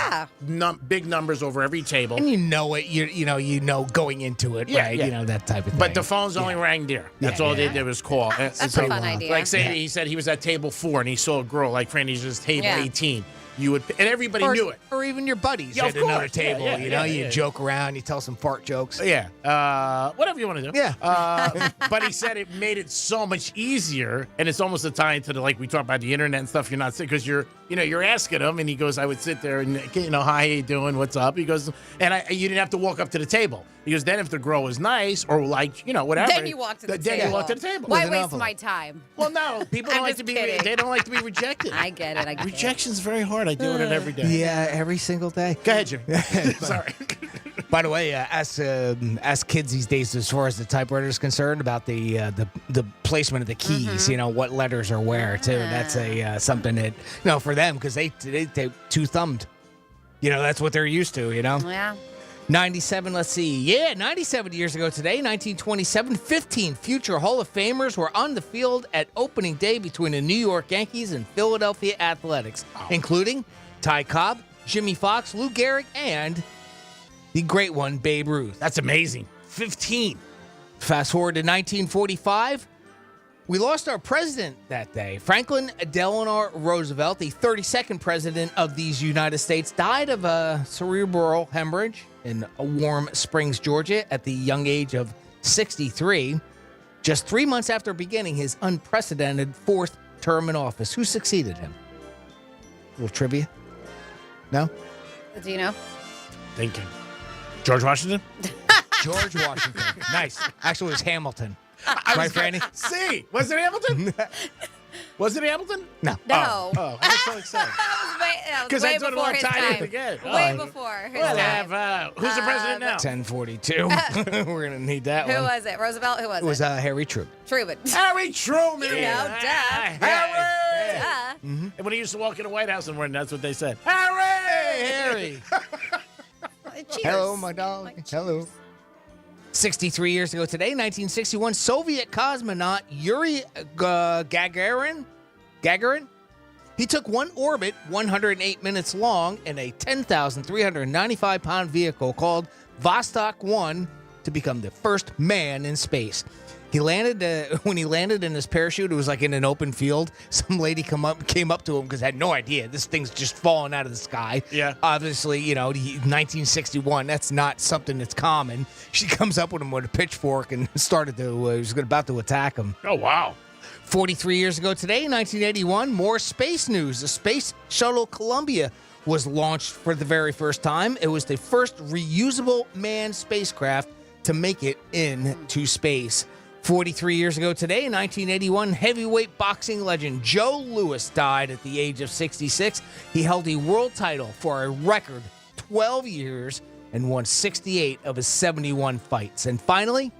Speaker 15: big numbers over every table.
Speaker 5: And you know it. You know going into it, right?
Speaker 15: Yeah.
Speaker 5: You know, that type of thing.
Speaker 15: But the phones only rang there. That's all they did was call.
Speaker 8: That's a fun idea.
Speaker 15: Like, say he said he was at table 4 and he saw a girl, like Franny's just table 18. You would, and everybody knew it.
Speaker 5: Or even your buddies
Speaker 15: Yeah,
Speaker 5: at
Speaker 15: of course.
Speaker 5: another table.
Speaker 15: Yeah,
Speaker 5: you joke around, you tell some fart jokes.
Speaker 15: Yeah. Whatever you want to do.
Speaker 5: Yeah.
Speaker 15: But he said it made it so much easier, and it's almost a tie into like we talk about the internet and stuff. You're not sick because you're asking him, and he goes, I would sit there and hi, how you doing? What's up? He goes, and you didn't have to walk up to the table. He goes, then if the girl was nice or like whatever,
Speaker 8: then you walk to the table.
Speaker 15: Then you walk to the table.
Speaker 8: Why waste my time?
Speaker 15: Well, no, people don't like to be.
Speaker 8: kidding.
Speaker 15: They don't like to be rejected.
Speaker 8: I get it.
Speaker 15: Rejection's very hard. I deal with it every day.
Speaker 5: Yeah, every single day.
Speaker 15: Go ahead, Jim. Sorry.
Speaker 5: By the way, ask kids these days as far as the typewriter is concerned about the placement of the keys. What letters are where too. That's something that for them because they two-thumbed. That's what they're used to.
Speaker 8: Yeah.
Speaker 5: 97, let's see. Yeah, 97 years ago today, 1927, 15 future Hall of Famers were on the field at opening day between the New York Yankees and Philadelphia Athletics, including Ty Cobb, Jimmy Fox, Lou Gehrig, and the great one, Babe Ruth.
Speaker 15: That's amazing. 15.
Speaker 5: Fast forward to 1945. We lost our president that day. Franklin Delano Roosevelt, the 32nd president of these United States, died of a cerebral hemorrhage in Warm Springs, Georgia, at the young age of 63, just 3 months after beginning his unprecedented fourth term in office. Who succeeded him? A little trivia? No?
Speaker 8: Do you know?
Speaker 15: Thinking. George Washington?
Speaker 5: George Washington. Nice. Actually, it was Hamilton.
Speaker 15: Right,
Speaker 5: Franny?
Speaker 15: See, was it Hamilton? Was it Hamilton?
Speaker 5: No.
Speaker 8: No.
Speaker 15: Oh, I was so excited.
Speaker 8: That was
Speaker 15: Because
Speaker 8: way
Speaker 15: I thought it
Speaker 8: before
Speaker 15: all
Speaker 8: his
Speaker 15: tied in
Speaker 8: time.
Speaker 15: again.
Speaker 8: Way before his time.
Speaker 15: Who's the president now?
Speaker 5: 1042. We're going to need that
Speaker 8: Who
Speaker 5: one.
Speaker 8: was it? Roosevelt? Who was it?
Speaker 5: It was Harry Truman.
Speaker 8: Truman.
Speaker 15: Harry Truman.
Speaker 8: You know, duh.
Speaker 15: Harry.
Speaker 8: Duh.
Speaker 15: And when he used to walk in the White House and when that's what they said. Harry.
Speaker 5: Harry.
Speaker 8: Cheers.
Speaker 5: Hello, my dog. Hello. 63 years ago today, 1961, Soviet cosmonaut Yuri Gagarin. He took one orbit, 108 minutes long, in a 10,395-pound vehicle called Vostok 1 to become the first man in space. He landed, when he landed in his parachute, it was like in an open field. Some lady came up to him because I had no idea. This thing's just falling out of the sky.
Speaker 15: Yeah.
Speaker 5: Obviously, 1961, that's not something that's common. She comes up with him with a pitchfork and started to, was about to attack him.
Speaker 15: Oh, wow.
Speaker 5: 43 years ago today, 1981, more space news. The Space Shuttle Columbia was launched for the very first time. It was the first reusable manned spacecraft to make it into space. 43 years ago today, in 1981, heavyweight boxing legend Joe Louis died at the age of 66. He held a world title for a record 12 years and won 68 of his 71 fights. And finally,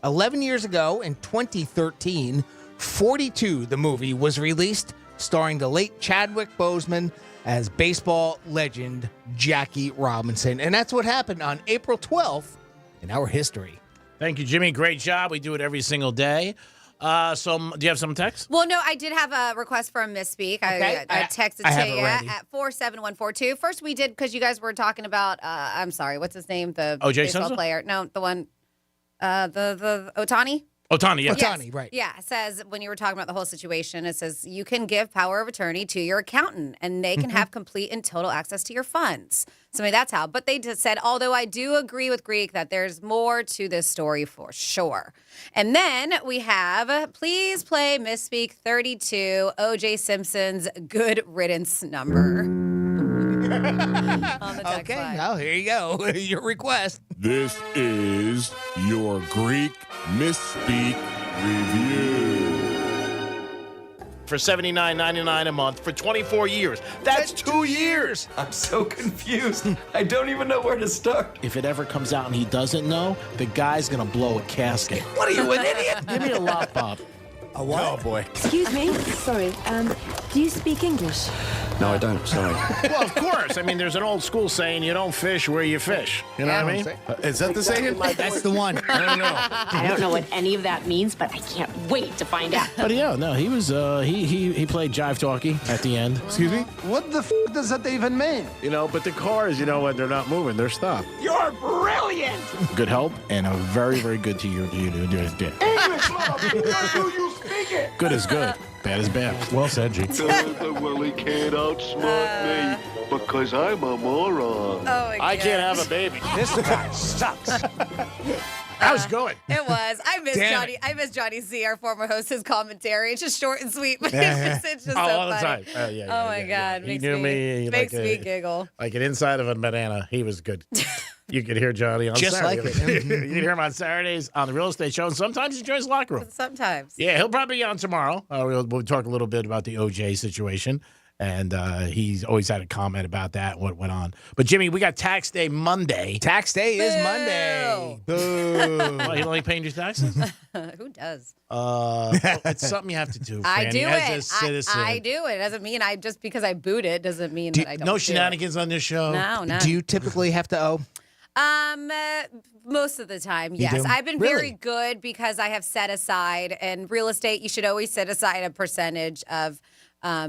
Speaker 5: 11 years ago, in 2013, 42, the movie, was released, starring the late Chadwick Boseman as baseball legend Jackie Robinson. And that's what happened on April 12th in our history.
Speaker 15: Thank you, Jimmy. Great job. We do it every single day. So, do you have some text?
Speaker 8: Well, no, I did have a request for a misspeak.
Speaker 5: Okay.
Speaker 8: I texted
Speaker 5: I
Speaker 8: to
Speaker 5: have
Speaker 8: you
Speaker 5: it ready.
Speaker 8: at 47142. First, we did, because you guys were talking about, I'm sorry, what's his name? The
Speaker 15: O.J.
Speaker 8: baseball
Speaker 15: Simpson?
Speaker 8: player. No, the one, the Ohtani?
Speaker 15: Ohtani, yeah.
Speaker 5: Ohtani, right.
Speaker 8: Yeah, it says, when you were talking about the whole situation, it says you can give power of attorney to your accountant and they can have complete and total access to your funds. So maybe that's how. But they just said, although I do agree with Greek that there's more to this story for sure. And then we have, please play Misspeak 32, O.J. Simpson's Good Riddance number. On the text
Speaker 5: Okay,
Speaker 8: line.
Speaker 5: now here you go. Your request.
Speaker 18: This is your Greek Misspeak Review.
Speaker 15: For $79.99 a month for 24 years. That's 2 years.
Speaker 10: I'm so confused. I don't even know where to start.
Speaker 12: If it ever comes out and he doesn't know, the guy's gonna blow a casket.
Speaker 10: What are you, an idiot?
Speaker 12: Give me a lollipop.
Speaker 5: A what?
Speaker 12: Oh, boy.
Speaker 24: Excuse me? Sorry, do you speak English?
Speaker 10: No, I don't. Sorry.
Speaker 15: Well, of course. I mean, there's an old school saying, you don't fish where you fish. You know what I mean?
Speaker 7: Is that the saying?
Speaker 5: That's the one.
Speaker 15: I don't know.
Speaker 21: I don't know what any of that means, but I can't wait to find out.
Speaker 12: But yeah, no, he was, he played jive talkie at the end.
Speaker 7: Excuse me?
Speaker 13: What the f does that even mean?
Speaker 12: You know, but the cars, you know, when they're not moving, they're stopped.
Speaker 13: You're brilliant!
Speaker 12: Good help and a very, very good to you.
Speaker 13: English, love. You speak it!
Speaker 12: Good is good. Bad is bad. Well said, G.
Speaker 9: Well, he can't outsmart me because I'm a moron.
Speaker 8: Oh, my
Speaker 15: I can't
Speaker 8: gosh.
Speaker 15: have a baby.
Speaker 13: This guy sucks.
Speaker 15: That was good.
Speaker 8: It was. I miss
Speaker 5: Damn
Speaker 8: Johnny. I miss Johnny C, our former host, his commentary. It's just short and sweet, but
Speaker 5: Yeah,
Speaker 8: it's just
Speaker 15: Oh,
Speaker 8: so
Speaker 15: all the
Speaker 8: funny.
Speaker 15: time. Yeah,
Speaker 8: Oh my God,
Speaker 15: He
Speaker 8: makes
Speaker 15: knew me
Speaker 8: makes
Speaker 15: like
Speaker 8: me
Speaker 15: a-
Speaker 8: giggle.
Speaker 15: Like an inside of a banana. He was good. You could hear Johnny on
Speaker 5: Just
Speaker 15: Saturday.
Speaker 5: like it.
Speaker 15: You could hear him on Saturdays on the real estate show, and sometimes he joins the locker room.
Speaker 8: Sometimes.
Speaker 15: Yeah, he'll probably be on tomorrow. We'll talk a little bit about the OJ situation, and he's always had a comment about that, what went on. But, Jimmy, we got tax day Monday.
Speaker 5: Tax day is Monday. Boo.
Speaker 15: Well, you only paying your taxes?
Speaker 8: Who does?
Speaker 15: It's something you have to do,
Speaker 8: I
Speaker 15: Franny,
Speaker 8: do
Speaker 15: as a
Speaker 8: it.
Speaker 15: citizen.
Speaker 8: I do it. It doesn't mean I just because I boot it doesn't mean that I don't.
Speaker 15: No
Speaker 8: do
Speaker 15: shenanigans on this show?
Speaker 8: It. No.
Speaker 5: Do you typically have to owe?
Speaker 8: Most of the time,
Speaker 5: You
Speaker 8: yes.
Speaker 5: do?
Speaker 8: I've been
Speaker 5: Really?
Speaker 8: very good because I have set aside, and real estate, you should always set aside a percentage of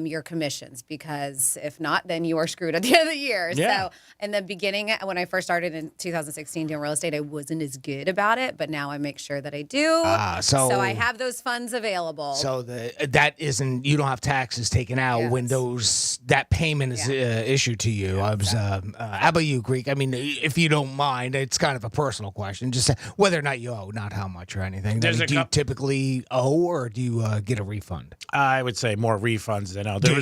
Speaker 8: your commissions, because if not, then you are screwed at the end of the year.
Speaker 15: Yeah.
Speaker 8: So in the beginning, when I first started in 2016 doing real estate, I wasn't as good about it, but now I make sure that I do.
Speaker 5: So
Speaker 8: I have those funds available.
Speaker 5: So that isn't, you don't have taxes taken out when that payment is issued to you. I was, how about you, Greek? I mean, if you don't mind, it's kind of a personal question. Just whether or not you owe, not how much or anything.
Speaker 15: There's
Speaker 5: do you typically owe, or do you get a refund?
Speaker 15: I would say more refunds than owe. There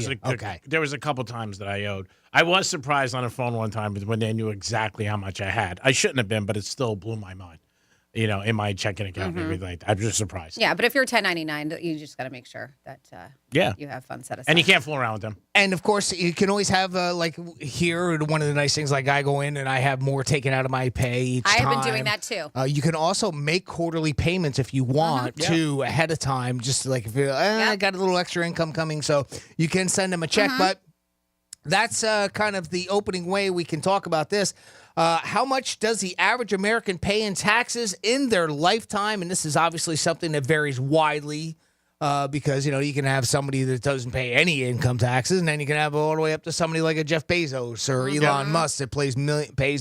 Speaker 15: was a couple times that I owed. I was surprised on the phone one time when they knew exactly how much I had. I shouldn't have been, but it still blew my mind. You know, in my checking account and everything like that. I was just surprised.
Speaker 8: Yeah, but if you're 1099, you just got to make sure that you have funds set aside.
Speaker 15: And you can't fool around with them.
Speaker 5: And of course, you can always have like here. One of the nice things, like I go in and I have more taken out of my pay each time.
Speaker 8: I have been doing that too.
Speaker 5: You can also make quarterly payments if you want to ahead of time. Just like if you're, I got a little extra income coming, so you can send them a check. But that's kind of the opening way we can talk about this. How much does the average American pay in taxes in their lifetime? And this is obviously something that varies widely because, you know, you can have somebody that doesn't pay any income taxes, and then you can have all the way up to somebody like a Jeff Bezos or Elon Musk that pays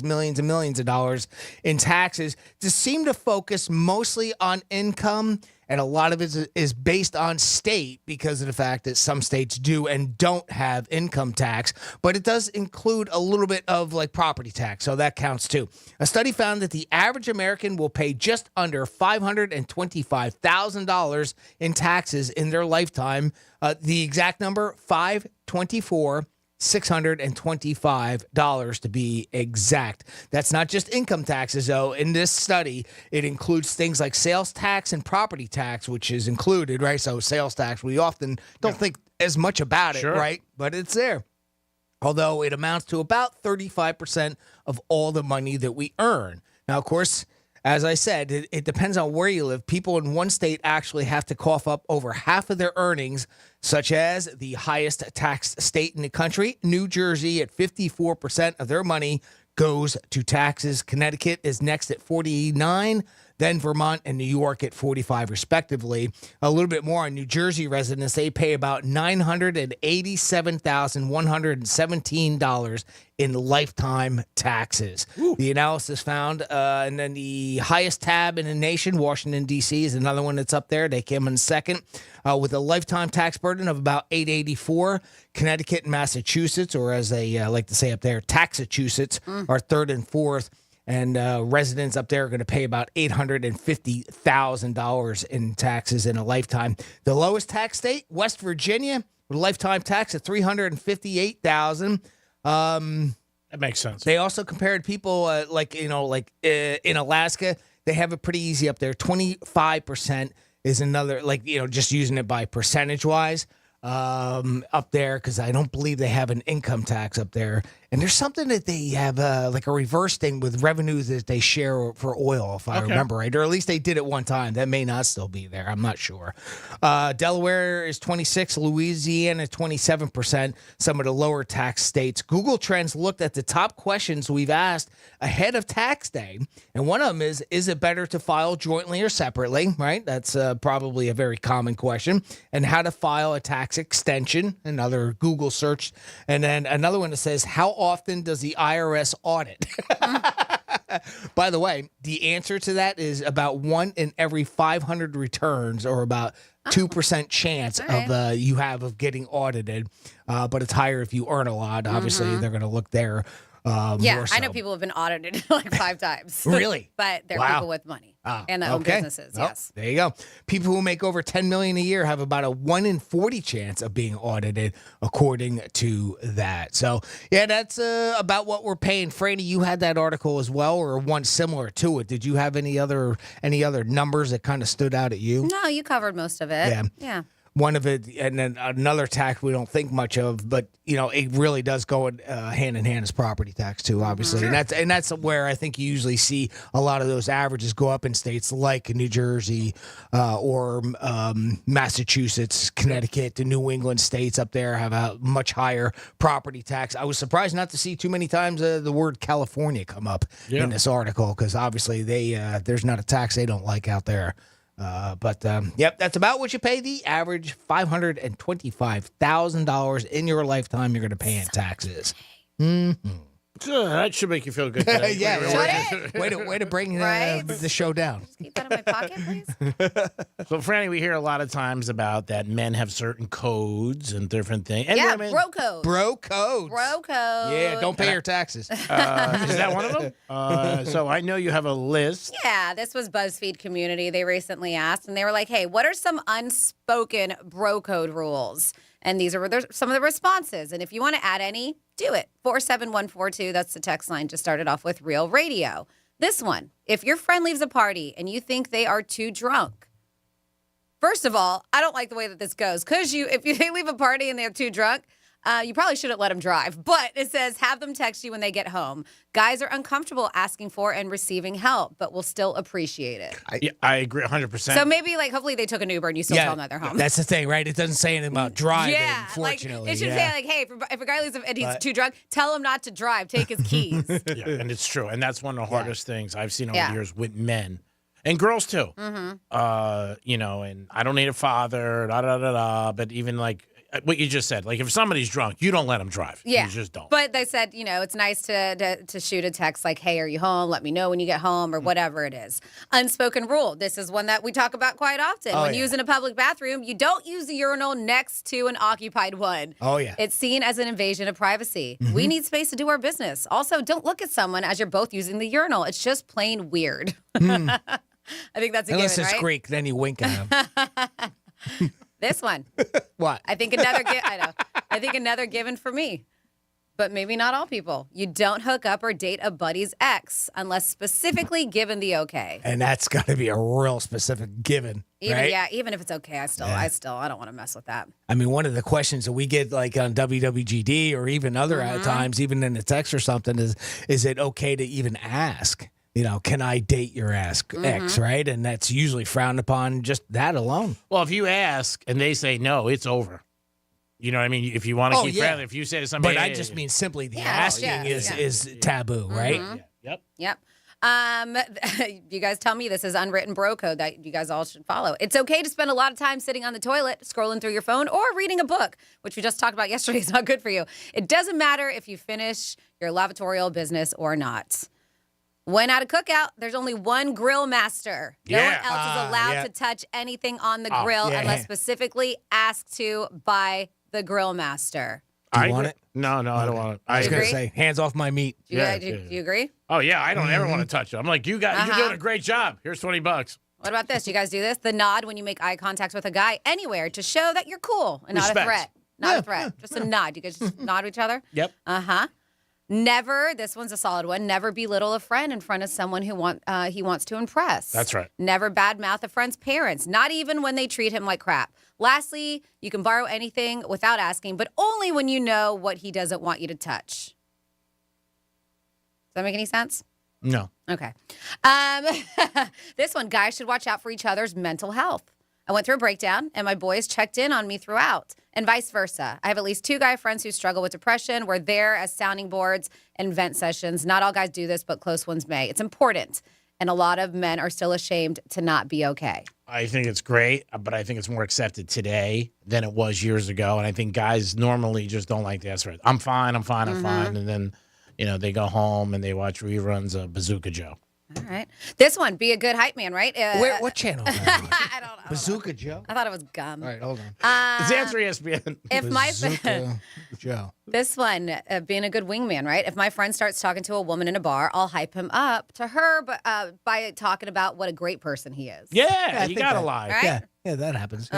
Speaker 5: millions and millions of dollars in taxes. To seem to focus mostly on income, and a lot of it is based on state because of the fact that some states do and don't have income tax, but it does include a little bit of like property tax, so that counts too. A study found that the average American will pay just under $525,000 in taxes in their lifetime. The exact number, $524,000. $625 to be exact. That's not just income taxes, though. In this study, it includes things like sales tax and property tax, which is included, right? So sales tax, we often don't think as much about it, right? But it's there. Although it amounts to about 35% of all the money that we earn. Now, of course, as I said, it depends on where you live. People in one state actually have to cough up over half of their earnings, such as the highest taxed state in the country, New Jersey, at 54% of their money goes to taxes. Connecticut is next at 49%. Then Vermont and New York at 45 respectively. A little bit more on New Jersey residents. They pay about $987,117 in lifetime taxes. The analysis found, and then the highest tab in the nation, Washington, D.C. is another one that's up there. They came in second with a lifetime tax burden of about $884. Connecticut and Massachusetts, or as they like to say up there, Taxachusetts, are third and fourth. And residents up there are going to pay about $850,000 in taxes in a lifetime. The lowest tax state, West Virginia, with a lifetime tax of $358,000.
Speaker 15: That makes sense.
Speaker 5: They also compared people in Alaska. They have it pretty easy up there. 25% is another, just using it by percentage wise. Up there, because I don't believe they have an income tax up there. And there's something that they have like a reverse thing with revenues that they share for oil, if I remember right. Or at least they did it one time. That may not still be there. I'm not sure. Delaware is 26%, Louisiana 27%, some of the lower tax states. Google Trends looked at the top questions we've asked ahead of tax day. And one of them is it better to file jointly or separately, right? That's probably a very common question. And how to file a tax extension, another Google search. And then another one that says, how often does the IRS audit? By the way, the answer to that is about 1 in every 500 returns, or about 2% chance of you have of getting audited. But it's higher if you earn a lot. Obviously, they're going to look there. More so.
Speaker 8: I know people have been audited like 5 times.
Speaker 5: Really?
Speaker 8: But they're people with money and that own businesses. Yes.
Speaker 5: There you go. People who make over $10 million a year have about a 1 in 40 chance of being audited, according to that. So, yeah, that's about what we're paying. Franny, you had that article as well, or one similar to it. Did you have any other numbers that kind of stood out at you?
Speaker 8: No, you covered most of it. Yeah.
Speaker 5: One of it, and then another tax we don't think much of, but it really does go hand in hand is property tax too, obviously, and that's where I think you usually see a lot of those averages go up in states like New Jersey or Massachusetts, Connecticut, the New England states up there have a much higher property tax. I was surprised not to see too many times the word California come up in this article, because obviously there's not a tax they don't like out there. But that's about what you pay. The average $525,000 in your lifetime you're going to pay in taxes.
Speaker 15: That should make you feel good.
Speaker 5: Way to bring the show down.
Speaker 8: Just keep that in my pocket, please.
Speaker 15: So, Franny, we hear a lot of times about that men have certain codes and different things. And women,
Speaker 8: bro codes.
Speaker 5: Bro codes. Yeah, don't pay your taxes.
Speaker 15: Is that one of them? So I know you have a list.
Speaker 8: Yeah, this was BuzzFeed Community. They recently asked, and they were like, hey, what are some unspoken bro code rules? And these are some of the responses. And if you want to add any, do it. 47142, that's the text line. Just started off with Real Radio. This one, if your friend leaves a party and you think they are too drunk, first of all, I don't like the way that this goes. Because if they leave a party and they're too drunk, you probably shouldn't let them drive. But it says, have them text you when they get home. Guys are uncomfortable asking for and receiving help, but will still appreciate it.
Speaker 15: I agree 100%.
Speaker 8: So maybe, hopefully they took an Uber and you still tell them that they're home.
Speaker 5: That's the thing, right? It doesn't say anything about driving, fortunately.
Speaker 8: It should say, hey, if a guy leaves and he's too drunk, tell him not to drive. Take his keys.
Speaker 15: Yeah, and it's true. And that's one of the hardest things I've seen over the years with men. And girls, too.
Speaker 8: Mm-hmm.
Speaker 15: And I don't need a father, but even what you just said, if somebody's drunk, you don't let them drive.
Speaker 8: Yeah.
Speaker 15: You just don't.
Speaker 8: But they said, it's nice to shoot a text like, hey, are you home? Let me know when you get home, or whatever it is. Unspoken rule. This is one that we talk about quite often. When using a public bathroom, you don't use the urinal next to an occupied one.
Speaker 5: Oh, yeah.
Speaker 8: It's seen as an invasion of privacy. Mm-hmm. We need space to do our business. Also, don't look at someone as you're both using the urinal. It's just plain weird. I think that's a given, right?
Speaker 5: Unless it's Greek, then you wink at him.
Speaker 8: This one.
Speaker 5: What?
Speaker 8: I think another given for me. but maybe not all people. You don't hook up or date a buddy's ex unless specifically given the okay.
Speaker 5: And that's got to be a real specific given,
Speaker 8: Even
Speaker 5: right?
Speaker 8: even if it's okay, I don't want to mess with that.
Speaker 5: I mean, one of the questions that we get like on WWGD or even other times, even in a text or something, is it okay to even ask? You know, can I date your ex, right? And that's usually frowned upon just that alone.
Speaker 15: Well, if you ask and they say no, it's over. You know what I mean? If you want to keep friendly, if you say to somebody...
Speaker 5: But I just mean simply the asking is taboo, right?
Speaker 8: Yep. You guys tell me this is unwritten bro code that you guys all should follow. It's okay to spend a lot of time sitting on the toilet, scrolling through your phone, or reading a book, which we just talked about yesterday is not good for you. It doesn't matter if you finish your lavatorial business or not. When at a cookout, there's only one grill master. No one else is allowed to touch anything on the grill unless specifically asked to by the grill master.
Speaker 5: Do you want it?
Speaker 15: No, I don't want it.
Speaker 5: I was going to say, hands off my meat.
Speaker 8: Do you agree?
Speaker 15: Oh, yeah, I don't ever want to touch it. I'm like, you're doing a great job. Here's $20.
Speaker 8: What about this? You guys do this? The nod when you make eye contact with a guy anywhere to show that you're cool and not a threat. Not a threat. Just a nod. You guys just nod to each other?
Speaker 15: Yep.
Speaker 8: Never, this one's a solid one, never belittle a friend in front of someone who he wants to impress.
Speaker 15: That's right.
Speaker 8: Never badmouth a friend's parents, not even when they treat him like crap. Lastly, you can borrow anything without asking, but only when you know what he doesn't want you to touch. Does that make any sense?
Speaker 15: No.
Speaker 8: Okay. This one, guys should watch out for each other's mental health. I went through a breakdown, and my boys checked in on me throughout, and vice versa. I have at least 2 guy friends who struggle with depression. We're there as sounding boards and vent sessions. Not all guys do this, but close ones may. It's important, and a lot of men are still ashamed to not be okay.
Speaker 15: I think it's great, but I think it's more accepted today than it was years ago, and I think guys normally just don't like to ask for it. I'm fine, I'm fine, and then, they go home and they watch reruns of Bazooka Joe.
Speaker 8: All right. This one, be a good hype man, right?
Speaker 5: What channel?
Speaker 8: I don't know.
Speaker 5: Bazooka Joe?
Speaker 8: I thought it was gum.
Speaker 5: All right, hold on.
Speaker 15: It's Answer ESPN.
Speaker 5: Bazooka Joe.
Speaker 8: This one, being a good wingman, right? If my friend starts talking to a woman in a bar, I'll hype him up to her by talking about what a great person he is.
Speaker 15: Yeah, you got to lie.
Speaker 8: Right?
Speaker 5: Yeah, that happens.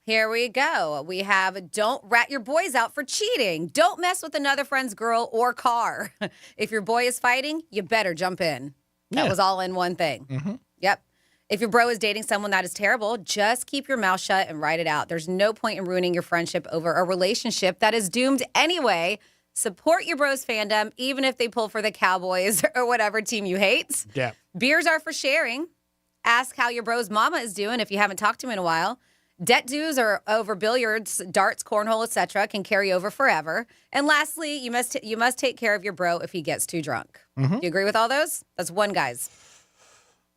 Speaker 8: Here we go. We have don't rat your boys out for cheating. Don't mess with another friend's girl or car. If your boy is fighting, you better jump in. That was all in one thing. Yep. If your bro is dating someone that is terrible, just keep your mouth shut and write it out. There's no point in ruining your friendship over a relationship that is doomed anyway. Support your bro's fandom, even if they pull for the Cowboys or whatever team you hate.
Speaker 15: Yeah.
Speaker 8: Beers are for sharing. Ask how your bro's mama is doing if you haven't talked to him in a while. Debt dues or over billiards, darts, cornhole, etc. can carry over forever. And lastly, you must take care of your bro if he gets too drunk. You agree with all those? That's one, guys.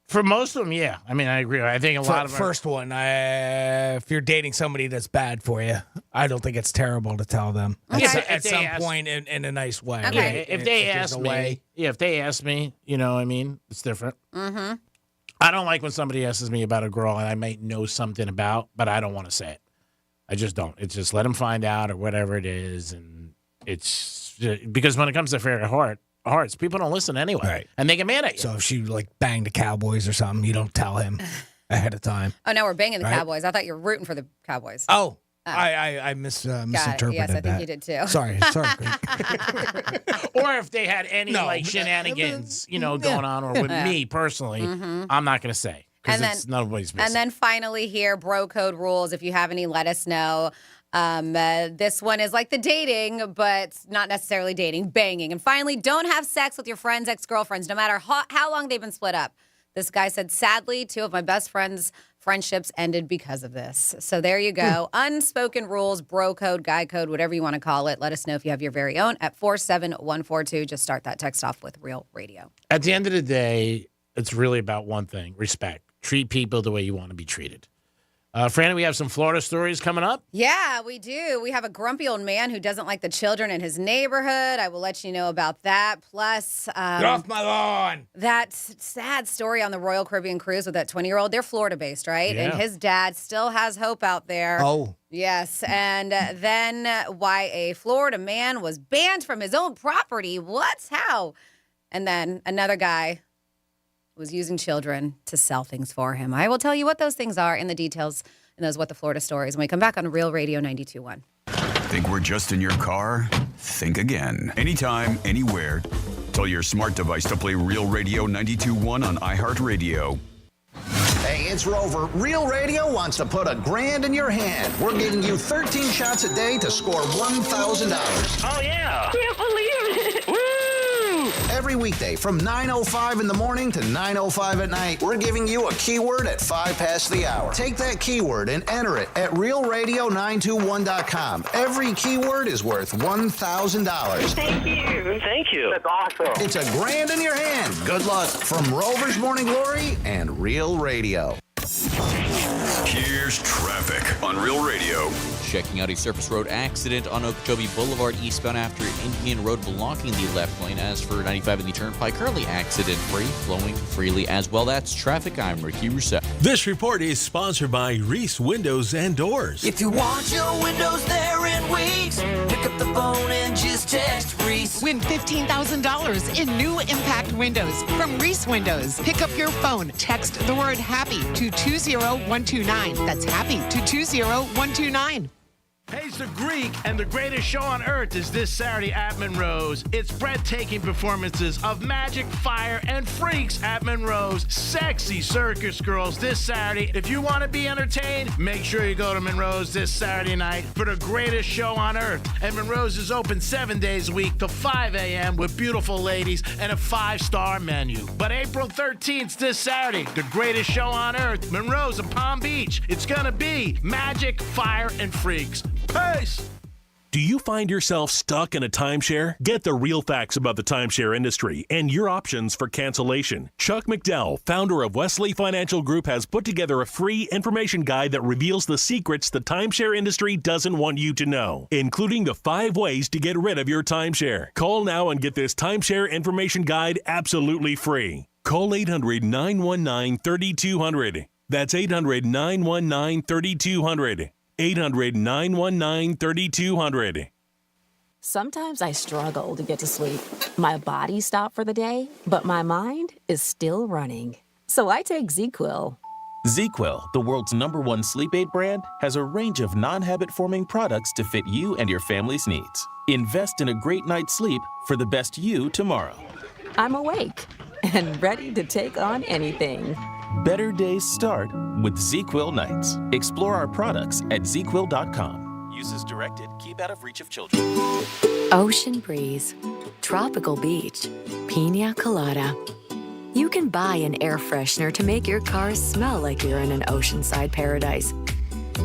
Speaker 15: For most of them, yeah. I mean, I agree. I think a lot of them.
Speaker 5: First one, if you're dating somebody that's bad for you, I don't think it's terrible to tell them at some point in a nice way.
Speaker 8: Okay.
Speaker 15: If they ask me, if they ask me, you know what I mean? It's different.
Speaker 8: Mm-hmm.
Speaker 15: I don't like when somebody asks me about a girl and I might know something about, but I don't want to say it. I just don't. It's just let them find out or whatever it is. And it's because when it comes to fair hearts, people don't listen anyway.
Speaker 5: Right.
Speaker 15: And they get mad at you.
Speaker 5: So if she banged the Cowboys or something, you don't tell him ahead of time.
Speaker 8: Oh, now we're banging the Cowboys. I thought you were rooting for the Cowboys.
Speaker 5: Oh. I misinterpreted
Speaker 8: yes, I think
Speaker 5: that.
Speaker 8: you did too.
Speaker 5: Sorry.
Speaker 15: Or if they had any shenanigans, going on, or with me personally, I'm not going to say because it's nobody's business.
Speaker 8: And then finally here, bro code rules. If you have any, let us know. This one is like the dating, but not necessarily dating, banging. And finally, don't have sex with your friends' ex-girlfriends, no matter how long they've been split up. This guy said, sadly, 2 of my best friends' friendships ended because of this. So there you go. Unspoken rules, bro code, guy code, whatever you want to call it. Let us know if you have your very own at 47142. Just start that text off with Real Radio.
Speaker 15: At the end of the day, it's really about one thing, respect. Treat people the way you want to be treated. Franny, we have some Florida stories coming up.
Speaker 8: Yeah, we do. We have a grumpy old man who doesn't like the children in his neighborhood. I will let you know about that. Plus,
Speaker 5: get off my lawn.
Speaker 8: That sad story on the Royal Caribbean cruise with that 20-year-old. They're Florida-based, right?
Speaker 15: Yeah.
Speaker 8: And his dad still has hope out there.
Speaker 5: Oh.
Speaker 8: Yes. And then why a Florida man was banned from his own property. What? How? And then another guy was using children to sell things for him. I will tell you what those things are and the details and those What the Florida Stories when we come back on Real Radio 92.1.
Speaker 3: Think we're just in your car? think again. Anytime, anywhere. Tell your smart device to play Real Radio 92.1 on iHeartRadio.
Speaker 2: Hey, it's Rover. Real Radio wants to put $1,000 in your hand. We're giving you 13 shots a day to score $1,000.
Speaker 4: Oh, yeah.
Speaker 2: Can't believe it. Woo! Every weekday from 9:05 in the morning to 9:05 at night, we're giving you a keyword at 5 past the hour. Take that keyword and enter it at realradio921.com. Every keyword is worth $1,000.
Speaker 4: Thank you. Thank you.
Speaker 2: That's awesome. It's $1,000 in your hand. Good luck from Rover's Morning Glory and Real Radio.
Speaker 3: Here's traffic on Real Radio.
Speaker 6: Checking out a surface road accident on Okeechobee Boulevard eastbound after Indian Road blocking the left lane. As for 95 in the Turnpike, currently accident-free, flowing freely as well. That's traffic. I'm Ricky Rousseau.
Speaker 16: This report is sponsored by Reese Windows and Doors.
Speaker 19: If you want your windows there in weeks, pick up the phone and just text Reese.
Speaker 20: Win $15,000 in new impact windows from Reese Windows. Pick up your phone, text the word HAPPY to 20129. That's HAPPY to 20129.
Speaker 15: Hayes the Greek and the greatest show on earth is this Saturday at Monroe's. It's breathtaking performances of magic, fire, and freaks at Monroe's. Sexy circus girls this Saturday. If you want to be entertained, make sure you go to Monroe's this Saturday night for the greatest show on earth. And Monroe's is open 7 days a week till 5 a.m. with beautiful ladies and a 5-star menu. But April 13th, this Saturday, the greatest show on earth, Monroe's in Palm Beach. It's gonna be magic, fire, and freaks. Peace!
Speaker 11: Do you find yourself stuck in a timeshare? Get the real facts about the timeshare industry and your options for cancellation. Chuck McDowell, founder of Wesley Financial Group, has put together a free information guide that reveals the secrets the timeshare industry doesn't want you to know, including the 5 ways to get rid of your timeshare. Call now and get this timeshare information guide absolutely free. Call 800-919-3200. That's 800-919-3200. 800-919-3200.
Speaker 21: Sometimes I struggle to get to sleep. My body stopped for the day, but my mind is still running. So I take ZzzQuil.
Speaker 30: ZzzQuil, the world's #1 sleep aid brand, has a range of non-habit-forming products to fit you and your family's needs. Invest in a great night's sleep for the best you tomorrow.
Speaker 21: I'm awake and ready to take on anything.
Speaker 30: Better days start with ZzzQuil nights. Explore our products at ZzzQuil.com. Use as directed. Keep out of reach of children.
Speaker 22: Ocean breeze, tropical beach, pina colada. You can buy an air freshener to make your car smell like you're in an oceanside paradise.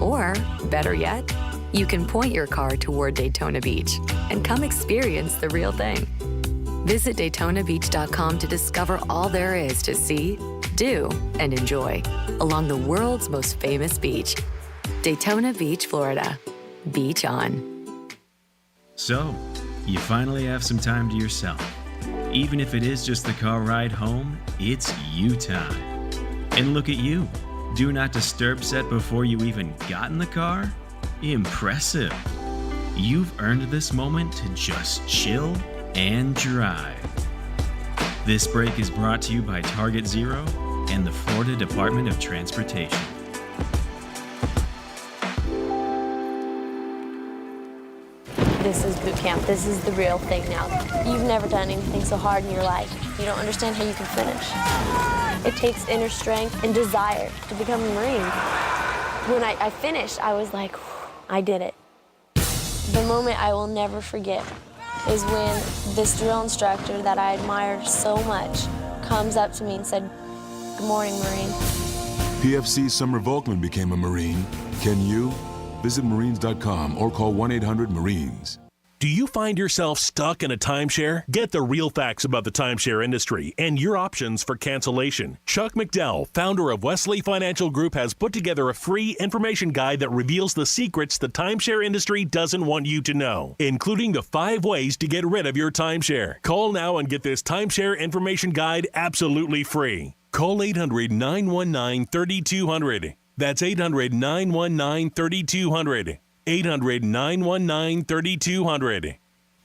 Speaker 22: Or, better yet, you can point your car toward Daytona Beach and come experience the real thing. Visit DaytonaBeach.com to discover all there is to see, do, and enjoy along the world's most famous beach. Daytona Beach, Florida. Beach on.
Speaker 23: So, you finally have some time to yourself. Even if it is just the car ride home, it's you time. And look at you. Do not disturb set before you even got in the car? Impressive. You've earned this moment to just chill and drive. This break is brought to you by Target Zero and the Florida Department of Transportation.
Speaker 17: This is boot camp. This is the real thing now. You've never done anything so hard in your life. You don't understand how you can finish. It takes inner strength and desire to become a Marine. When I finished, I was like, I did it. The moment I will never forget is when this drill instructor that I admired so much comes up to me and said, "Good morning, Marine."
Speaker 18: PFC Summer Volkman became a Marine. Can you? Visit Marines.com or call 1-800-MARINES.
Speaker 11: Do you find yourself stuck in a timeshare? Get the real facts about the timeshare industry and your options for cancellation. Chuck McDowell, founder of Wesley Financial Group, has put together a free information guide that reveals the secrets the timeshare industry doesn't want you to know, including the 5 ways to get rid of your timeshare. Call now and get this timeshare information guide absolutely free. Call 800-919-3200. That's 800-919-3200. 800-919-3200.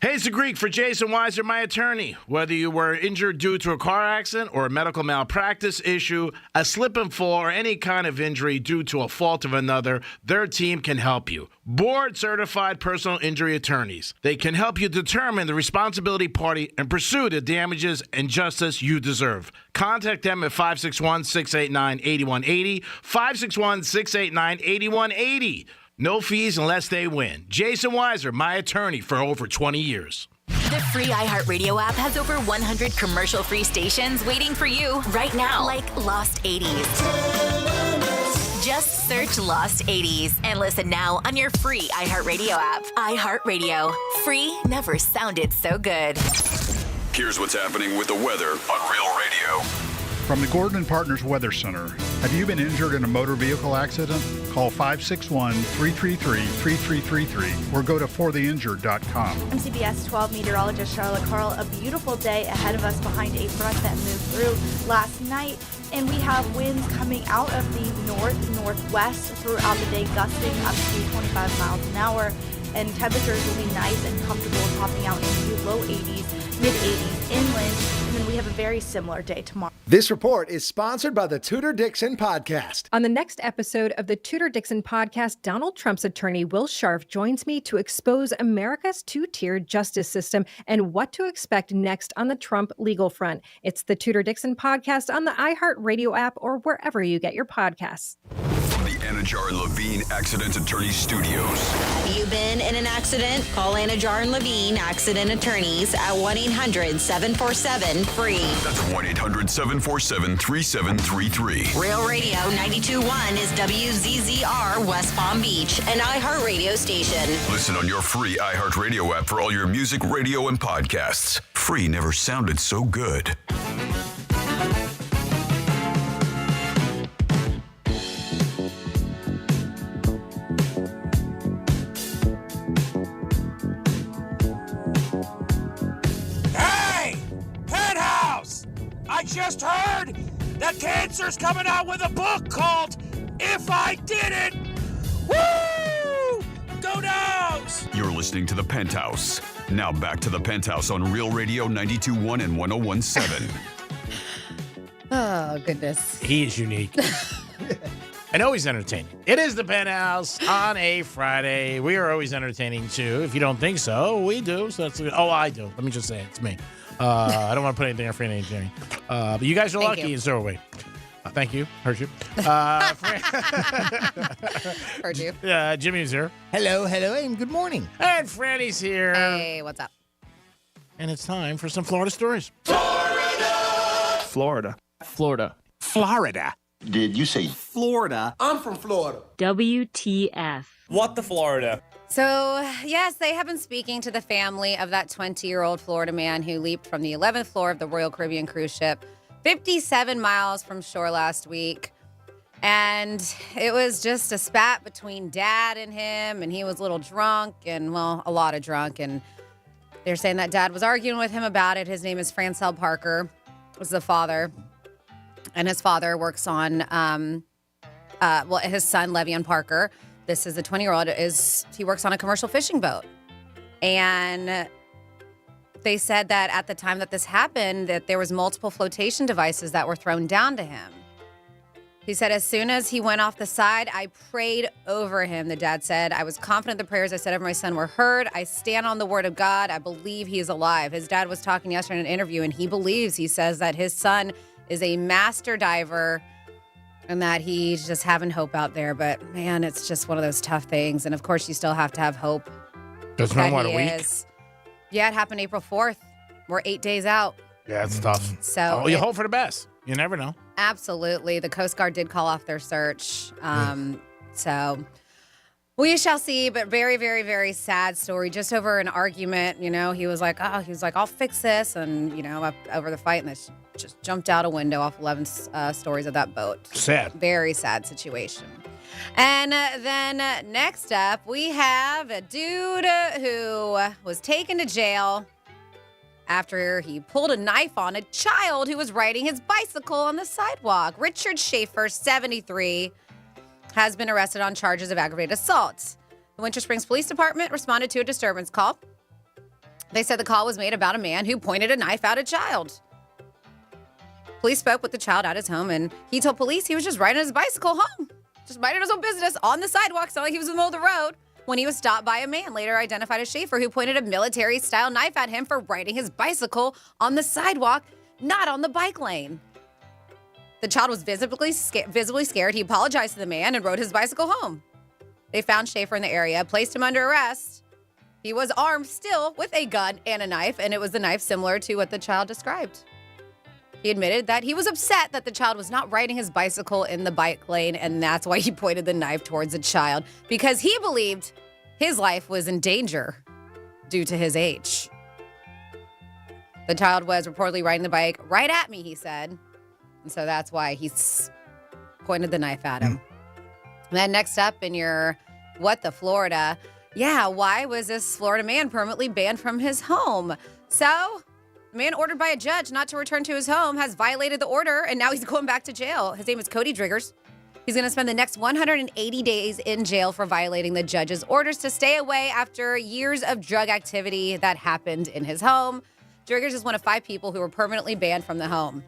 Speaker 15: Hey, it's the Greek for Jason Weiser, my attorney. Whether you were injured due to a car accident or a medical malpractice issue, a slip and fall, or any kind of injury due to a fault of another, their team can help you. Board-certified personal injury attorneys. They can help you determine the responsibility party and pursue the damages and justice you deserve. Contact them at 561-689-8180, 561-689-8180. No fees unless they win. Jason Weiser, my attorney for over 20 years.
Speaker 1: The free iHeartRadio app has over 100 commercial-free stations waiting for you right now, like Lost 80s. Just search Lost 80s and listen now on your free iHeartRadio app. iHeartRadio. Free never sounded so good.
Speaker 3: Here's what's happening with the weather on Real Radio.
Speaker 4: From the Gordon & Partners Weather Center, have you been injured in a motor vehicle accident? Call 561-333-3333 or go to fortheinjured.com.
Speaker 10: I'm CBS 12 meteorologist Charlotte Carl. A beautiful day ahead of us behind a front that moved through last night. And we have winds coming out of the northwest throughout the day, gusting up to 25 miles an hour. And temperatures will be nice and comfortable, topping out into low 80s, mid 80s inland. And then we have a very similar day tomorrow.
Speaker 14: This report is sponsored by the Tudor Dixon Podcast.
Speaker 24: On the next episode of the Tudor Dixon Podcast, Donald Trump's attorney Will Scharf joins me to expose America's two-tiered justice system and what to expect next on the Trump legal front. It's the Tudor Dixon Podcast on the iHeartRadio app or wherever you get your podcasts.
Speaker 3: From the Anajar and Levine Accident Attorney Studios.
Speaker 25: Have you been in an accident? Call Anajar and Levine Accident Attorneys at 1-800-747-FREE.
Speaker 3: That's 1-800-747-3733.
Speaker 25: Real Radio 92.1 is WZZR West Palm Beach, an iHeartRadio station.
Speaker 3: Listen on your free iHeartRadio app for all your music, radio, and podcasts. Free never sounded so good.
Speaker 26: Hey! Penthouse! I just heard that Cancer's coming out with a book called If I Did It! Woo! Go Dogs!
Speaker 3: You're listening to The Penthouse. Now back to The Penthouse on Real Radio 92.1 and 101.7.
Speaker 8: Oh, goodness.
Speaker 15: He is unique. And always entertaining. It is the Penthouse on a Friday. We are always entertaining, too. If you don't think so, we do. So that's I do. Let me just say it. It's me. I don't want to put anything in for anything. But you guys are
Speaker 8: Thank
Speaker 15: lucky,
Speaker 8: you.
Speaker 15: and so are we. Thank you. Heard you.
Speaker 8: Heard you.
Speaker 15: Jimmy's here.
Speaker 5: Hello, and good morning.
Speaker 15: And Franny's here.
Speaker 8: Hey, what's up?
Speaker 15: And it's time for some Florida stories.
Speaker 27: Florida.
Speaker 9: Did you say
Speaker 27: Florida?
Speaker 13: I'm from Florida.
Speaker 21: WTF.
Speaker 27: What the Florida?
Speaker 8: So, yes, they have been speaking to the family of that 20-year-old Florida man who leaped from the 11th floor of the Royal Caribbean cruise ship 57 miles from shore last week. And it was just a spat between dad and him, and he was a little drunk and, well, a lot of drunk. And they're saying that dad was arguing with him about it. His name is Francel Parker, was the father. And his father works on, his son, Le'Veon Parker. This is the 20-year-old, he works on a commercial fishing boat. And they said that at the time that this happened, that there was multiple flotation devices that were thrown down to him. He said, as soon as he went off the side, I prayed over him, the dad said. I was confident the prayers I said over my son were heard. I stand on the word of God. I believe he is alive. His dad was talking yesterday in an interview, and he says that his son is a master diver and that he's just having hope out there. But, man, it's just one of those tough things. And, of course, you still have to have hope.
Speaker 15: That's not what, a week?
Speaker 8: Yeah, it happened April 4th. We're 8 days out.
Speaker 15: Yeah, it's tough.
Speaker 8: So
Speaker 15: you hope for the best. You never know.
Speaker 8: Absolutely. The Coast Guard did call off their search. So we shall see, but very, very, very sad story. Just over an argument, he was like, I'll fix this. And, over the fight, and this just jumped out a window off 11 stories of that boat.
Speaker 15: Sad.
Speaker 8: Very sad situation. And then next up, we have a dude who was taken to jail after he pulled a knife on a child who was riding his bicycle on the sidewalk. Richard Schaefer, 73, has been arrested on charges of aggravated assault. The Winter Springs Police Department responded to a disturbance call. They said the call was made about a man who pointed a knife at a child. Police spoke with the child at his home, and he told police he was just riding his bicycle home, just minding his own business on the sidewalk, so like he was in the middle of the road, when he was stopped by a man, later identified as Schaefer, who pointed a military-style knife at him for riding his bicycle on the sidewalk, not on the bike lane. The child was visibly scared. He apologized to the man and rode his bicycle home. They found Schaefer in the area, placed him under arrest. He was armed still with a gun and a knife, and it was the knife similar to what the child described. He admitted that he was upset that the child was not riding his bicycle in the bike lane, and that's why he pointed the knife towards the child, because he believed his life was in danger due to his age. The child was reportedly riding the bike right at me, he said. And so that's why he pointed the knife at him. And then next up in your Florida. Yeah, why was this Florida man permanently banned from his home? So, a man ordered by a judge not to return to his home has violated the order, and now he's going back to jail. His name is Cody Driggers. He's going to spend the next 180 days in jail for violating the judge's orders to stay away after years of drug activity that happened in his home. Driggers is one of 5 people who were permanently banned from the home.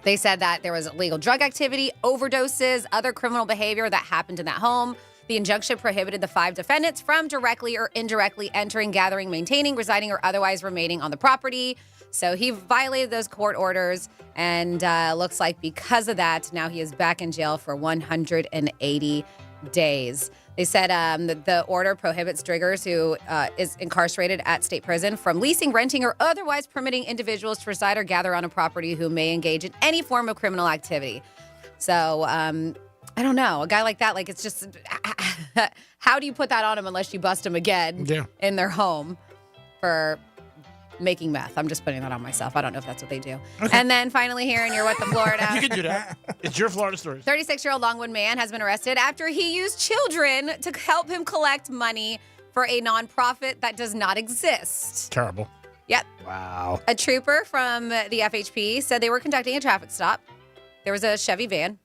Speaker 8: They said that there was illegal drug activity, overdoses, other criminal behavior that happened in that home. The injunction prohibited the 5 defendants from directly or indirectly entering, gathering, maintaining, residing, or otherwise remaining on the property. So he violated those court orders, and looks like because of that, now he is back in jail for 180 days. They said that the order prohibits Driggers, who is incarcerated at state prison, from leasing, renting, or otherwise permitting individuals to reside or gather on a property who may engage in any form of criminal activity. So, I don't know. A guy like that, like, it's just, how do you put that on him unless you bust him again in their home for making meth? I'm just putting that on myself. I don't know if that's what they do. Okay. And then finally here in your Florida.
Speaker 15: You can do that. It's your Florida story.
Speaker 8: 36-year-old Longwood man has been arrested after he used children to help him collect money for a nonprofit that does not exist.
Speaker 15: Terrible.
Speaker 8: Yep.
Speaker 5: Wow.
Speaker 8: A trooper from the FHP said they were conducting a traffic stop. There was a Chevy van.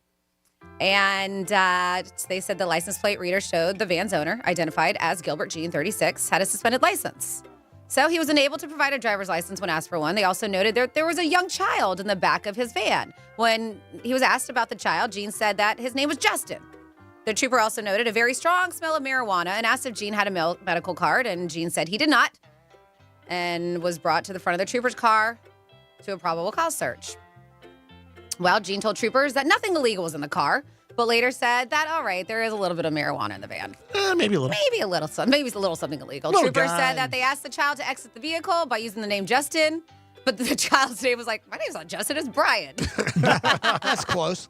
Speaker 8: And they said the license plate reader showed the van's owner, identified as Gilbert Jean, 36, had a suspended license. So he was unable to provide a driver's license when asked for one. They also noted there was a young child in the back of his van. When he was asked about the child, Jean said that his name was Justin. The trooper also noted a very strong smell of marijuana and asked if Jean had a medical card, and Jean said he did not, and was brought to the front of the trooper's car to a probable cause search. Well, Jean told troopers that nothing illegal was in the car, but later said that, all right, there is a little bit of marijuana in the van.
Speaker 15: Maybe a little.
Speaker 8: Maybe a little something illegal.
Speaker 15: Little
Speaker 8: Troopers
Speaker 15: guy.
Speaker 8: said that they asked the child to exit the vehicle by using the name Justin, but the child's name was like, my name's not Justin, it's Brian.
Speaker 5: That's close.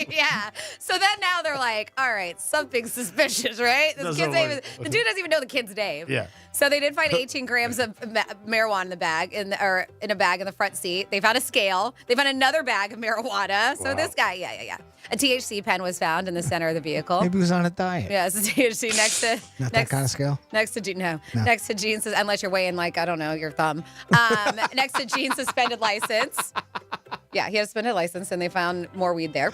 Speaker 8: Yeah. So then now they're like, all right, something's suspicious, right? This kid's name is, the dude doesn't even know the kid's name.
Speaker 15: Yeah.
Speaker 8: So they did find 18 grams of marijuana in the bag, in a bag in the front seat. They found a scale. They found another bag of marijuana. So this guy, yeah. A THC pen was found in the center of the vehicle.
Speaker 5: Maybe he was on a diet.
Speaker 8: Yeah, it's a THC next to
Speaker 5: that kind of scale.
Speaker 8: Next to next to Jean's, unless you're weighing like, I don't know, your thumb. Next to Jean's suspended license. Yeah, he had a suspended license, and they found more weed there.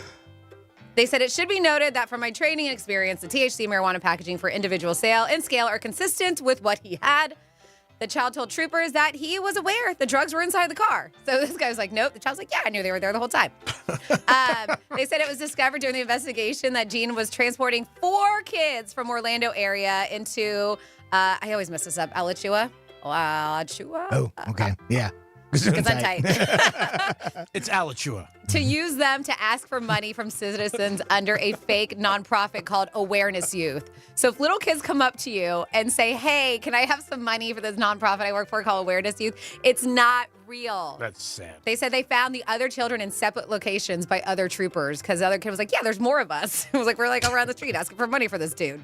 Speaker 8: They said it should be noted that from my training and experience, the THC marijuana packaging for individual sale and scale are consistent with what he had. The child told troopers that he was aware the drugs were inside the car. So this guy was like, nope. The child's like, yeah, I knew they were there the whole time. They said it was discovered during the investigation that Jean was transporting 4 kids from Orlando area into, I always mess this up, Alachua.
Speaker 5: Oh, okay. Yeah.
Speaker 8: Because I'm tight.
Speaker 15: It's Alachua.
Speaker 8: To use them to ask for money from citizens under a fake nonprofit called Awareness Youth. So if little kids come up to you and say, hey, can I have some money for this nonprofit I work for called Awareness Youth? It's not real.
Speaker 15: That's sad.
Speaker 8: They said they found the other children in separate locations by other troopers because the other kid was like, yeah, there's more of us. It was like, we're like around the street asking for money for this dude.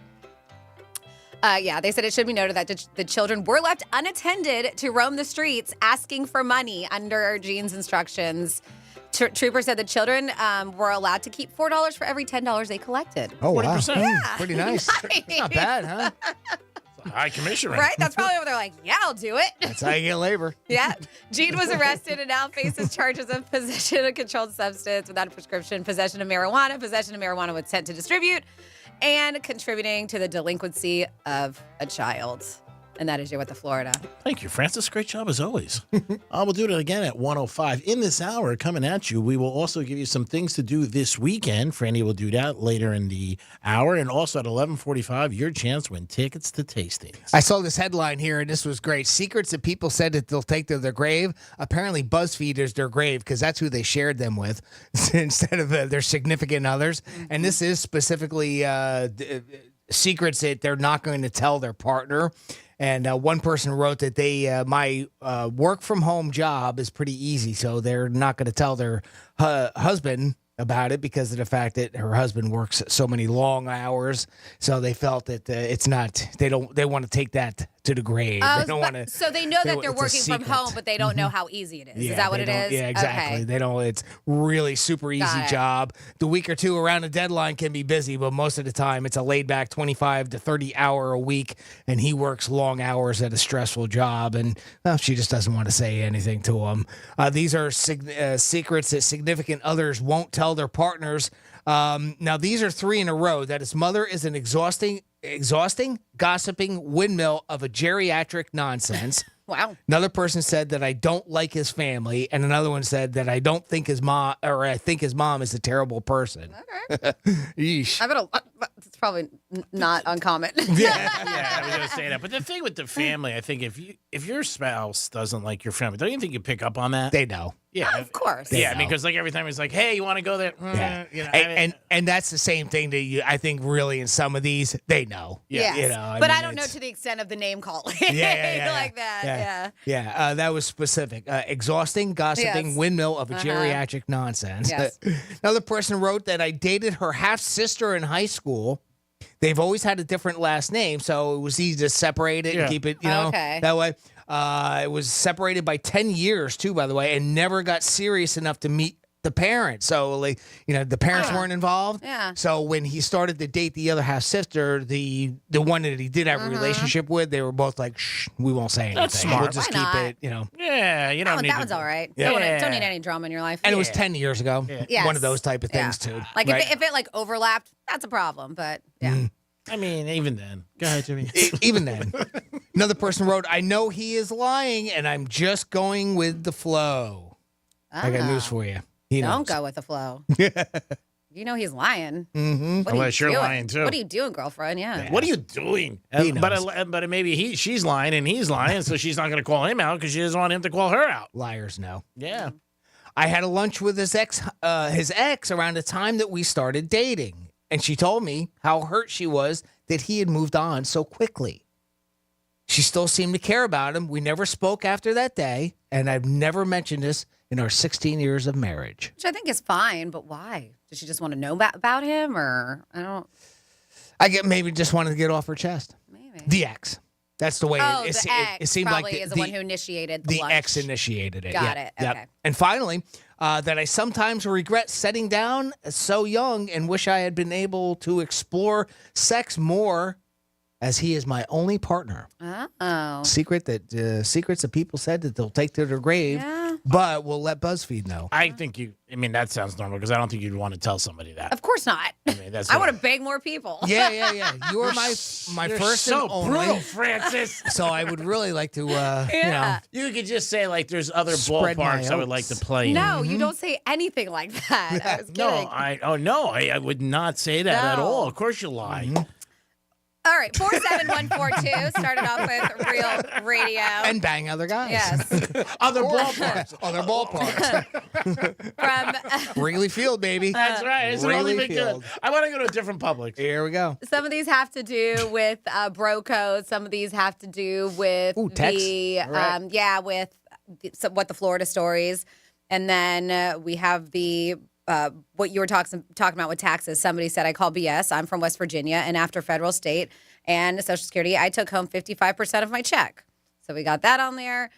Speaker 8: They said it should be noted that the children were left unattended to roam the streets asking for money under Jean's instructions. Trooper said the children were allowed to keep $4 for every $10 they collected.
Speaker 5: Oh, wow.
Speaker 15: 40%.
Speaker 8: Yeah.
Speaker 5: Pretty nice. Not bad, huh?
Speaker 15: High commission rate.
Speaker 8: Right? That's probably what they're like, yeah, I'll do it.
Speaker 5: That's how you get labor.
Speaker 8: Yeah. Jean was arrested and now faces charges of possession of a controlled substance without a prescription, possession of marijuana with intent to distribute, and contributing to the delinquency of a child. And that is your What the Florida.
Speaker 15: Thank you, Francis. Great job as always. We'll do it again at 1:05. In this hour, coming at you, we will also give you some things to do this weekend. Franny will do that later in the hour. And also at 11:45, your chance to win tickets to tastings.
Speaker 5: I saw this headline here, and this was great. Secrets that people said that they'll take to their grave. Apparently, BuzzFeed is their grave because that's who they shared them with instead of their significant others. And this is specifically secrets that they're not going to tell their partner. And one person wrote that my work from home job is pretty easy, so they're not going to tell their husband about it because of the fact that her husband works so many long hours. So they felt that it's not. They want to take that to the grave. They don't want to.
Speaker 8: So they know that they're working from home, but they don't know how easy it is.
Speaker 5: Yeah,
Speaker 8: is that what it is?
Speaker 5: Yeah, exactly.
Speaker 8: Okay.
Speaker 5: They don't. It's really super easy job. The week or two around the deadline can be busy, but most of the time it's a laid back 25 to 30 hour a week, and he works long hours at a stressful job, and she just doesn't want to say anything to him. These are secrets that significant others won't tell their partners. Now these are 3 in a row. That his mother is an exhausting, gossiping windmill of a geriatric nonsense.
Speaker 8: Wow.
Speaker 5: Another person said that I don't like his family, and another one said that I don't think his mom, or I think his mom is a terrible person.
Speaker 8: Okay.
Speaker 5: Yeesh.
Speaker 8: It's probably not uncommon.
Speaker 15: Yeah, I was going to say that. But the thing with the family, I think if your spouse doesn't like your family, don't you think you pick up on that?
Speaker 5: They know.
Speaker 15: Yeah,
Speaker 8: of course.
Speaker 15: Yeah, because like every time he's like, "Hey, you want to go there?"
Speaker 5: Yeah.
Speaker 15: You know,
Speaker 5: and that's the same thing that you. I think really in some of these they know.
Speaker 8: Yes.
Speaker 5: You know,
Speaker 8: but I don't know to the extent of the name calling. Like that.
Speaker 5: Yeah. That was specific. Exhausting, gossiping windmill of a geriatric nonsense.
Speaker 8: Yes.
Speaker 5: Another person wrote that I dated her half sister in high school. They've always had a different last name, so it was easy to separate it and keep it, that way. It was separated by 10 years, too, by the way, and never got serious enough to meet the parents. So, the parents weren't involved.
Speaker 8: Yeah.
Speaker 5: So when he started to date the other half sister, the one that he did have a relationship with, they were both like, "Shh, we won't say anything.
Speaker 15: That's smart.
Speaker 5: We'll just
Speaker 8: Why
Speaker 5: keep
Speaker 8: not?
Speaker 5: it,
Speaker 15: Yeah, you don't need
Speaker 8: that one's all right.
Speaker 5: Yeah.
Speaker 8: Don't need any drama in your life.
Speaker 5: And it was 10 years ago.
Speaker 8: Yes.
Speaker 5: One of those type of things, too.
Speaker 8: Like
Speaker 5: right?
Speaker 8: if it like overlapped, that's a problem. But yeah.
Speaker 15: I mean, even then. Go ahead, Jimmy.
Speaker 5: Even then. Another person wrote, I know he is lying, and I'm just going with the flow. I got news for you.
Speaker 8: Don't go with the flow. You know he's lying.
Speaker 5: Mm-hmm.
Speaker 8: What are you
Speaker 15: you're
Speaker 8: doing?
Speaker 15: lying, too.
Speaker 8: What are you doing, girlfriend? Yeah.
Speaker 15: What are you doing? But maybe she's lying and he's lying, so she's not going to call him out because she doesn't want him to call her out.
Speaker 5: Liars know.
Speaker 15: Yeah.
Speaker 5: I had a lunch with his ex around the time that we started dating, and she told me how hurt she was that he had moved on so quickly. She still seemed to care about him. We never spoke after that day, and I've never mentioned this in our 16 years of marriage.
Speaker 8: Which I think is fine, but why? Does she just want to know about him, or I don't?
Speaker 5: I get maybe just wanted to get off her chest. Maybe the ex. That's the way it seemed
Speaker 8: probably
Speaker 5: like
Speaker 8: is the one who initiated
Speaker 5: the
Speaker 8: lunch.
Speaker 5: ex initiated it.
Speaker 8: Got it. Okay.
Speaker 5: Yep. And finally, that I sometimes regret setting down so young and wish I had been able to explore sex more, as he is my only partner.
Speaker 8: Oh.
Speaker 5: Secrets that people said that they'll take to their grave, but we'll let BuzzFeed know.
Speaker 15: I think that sounds normal because I don't think you'd want to tell somebody that.
Speaker 8: Of course not. I want to beg more people.
Speaker 5: Yeah. You're my
Speaker 15: You're
Speaker 5: first
Speaker 15: so
Speaker 5: and only.
Speaker 15: brutal, Francis.
Speaker 5: So I would really like to,
Speaker 15: You could just say, like, there's other
Speaker 5: Spread my
Speaker 15: ballparks I would like to
Speaker 5: oats.
Speaker 15: play in.
Speaker 8: No, you don't say anything like that. I was kidding.
Speaker 15: I would not say that at all. Of course you lie.
Speaker 8: All right, 47142 started off with Real Radio.
Speaker 5: And bang other guys.
Speaker 8: Yes.
Speaker 15: Other ballparks.
Speaker 5: Other ballparks.
Speaker 8: From
Speaker 5: Wrigley Field, baby.
Speaker 15: That's right. It's only been
Speaker 5: Field.
Speaker 15: good. I want to go to a different Publix.
Speaker 5: Here we go.
Speaker 8: some of these have to do with bro code. Some of these have to do with
Speaker 5: text.
Speaker 8: with what the Florida stories. And then we have the what you were talking about with taxes. Somebody said, I call BS. I'm from West Virginia, and after federal, state, and Social Security, I took home 55% of my check. So we got that on there.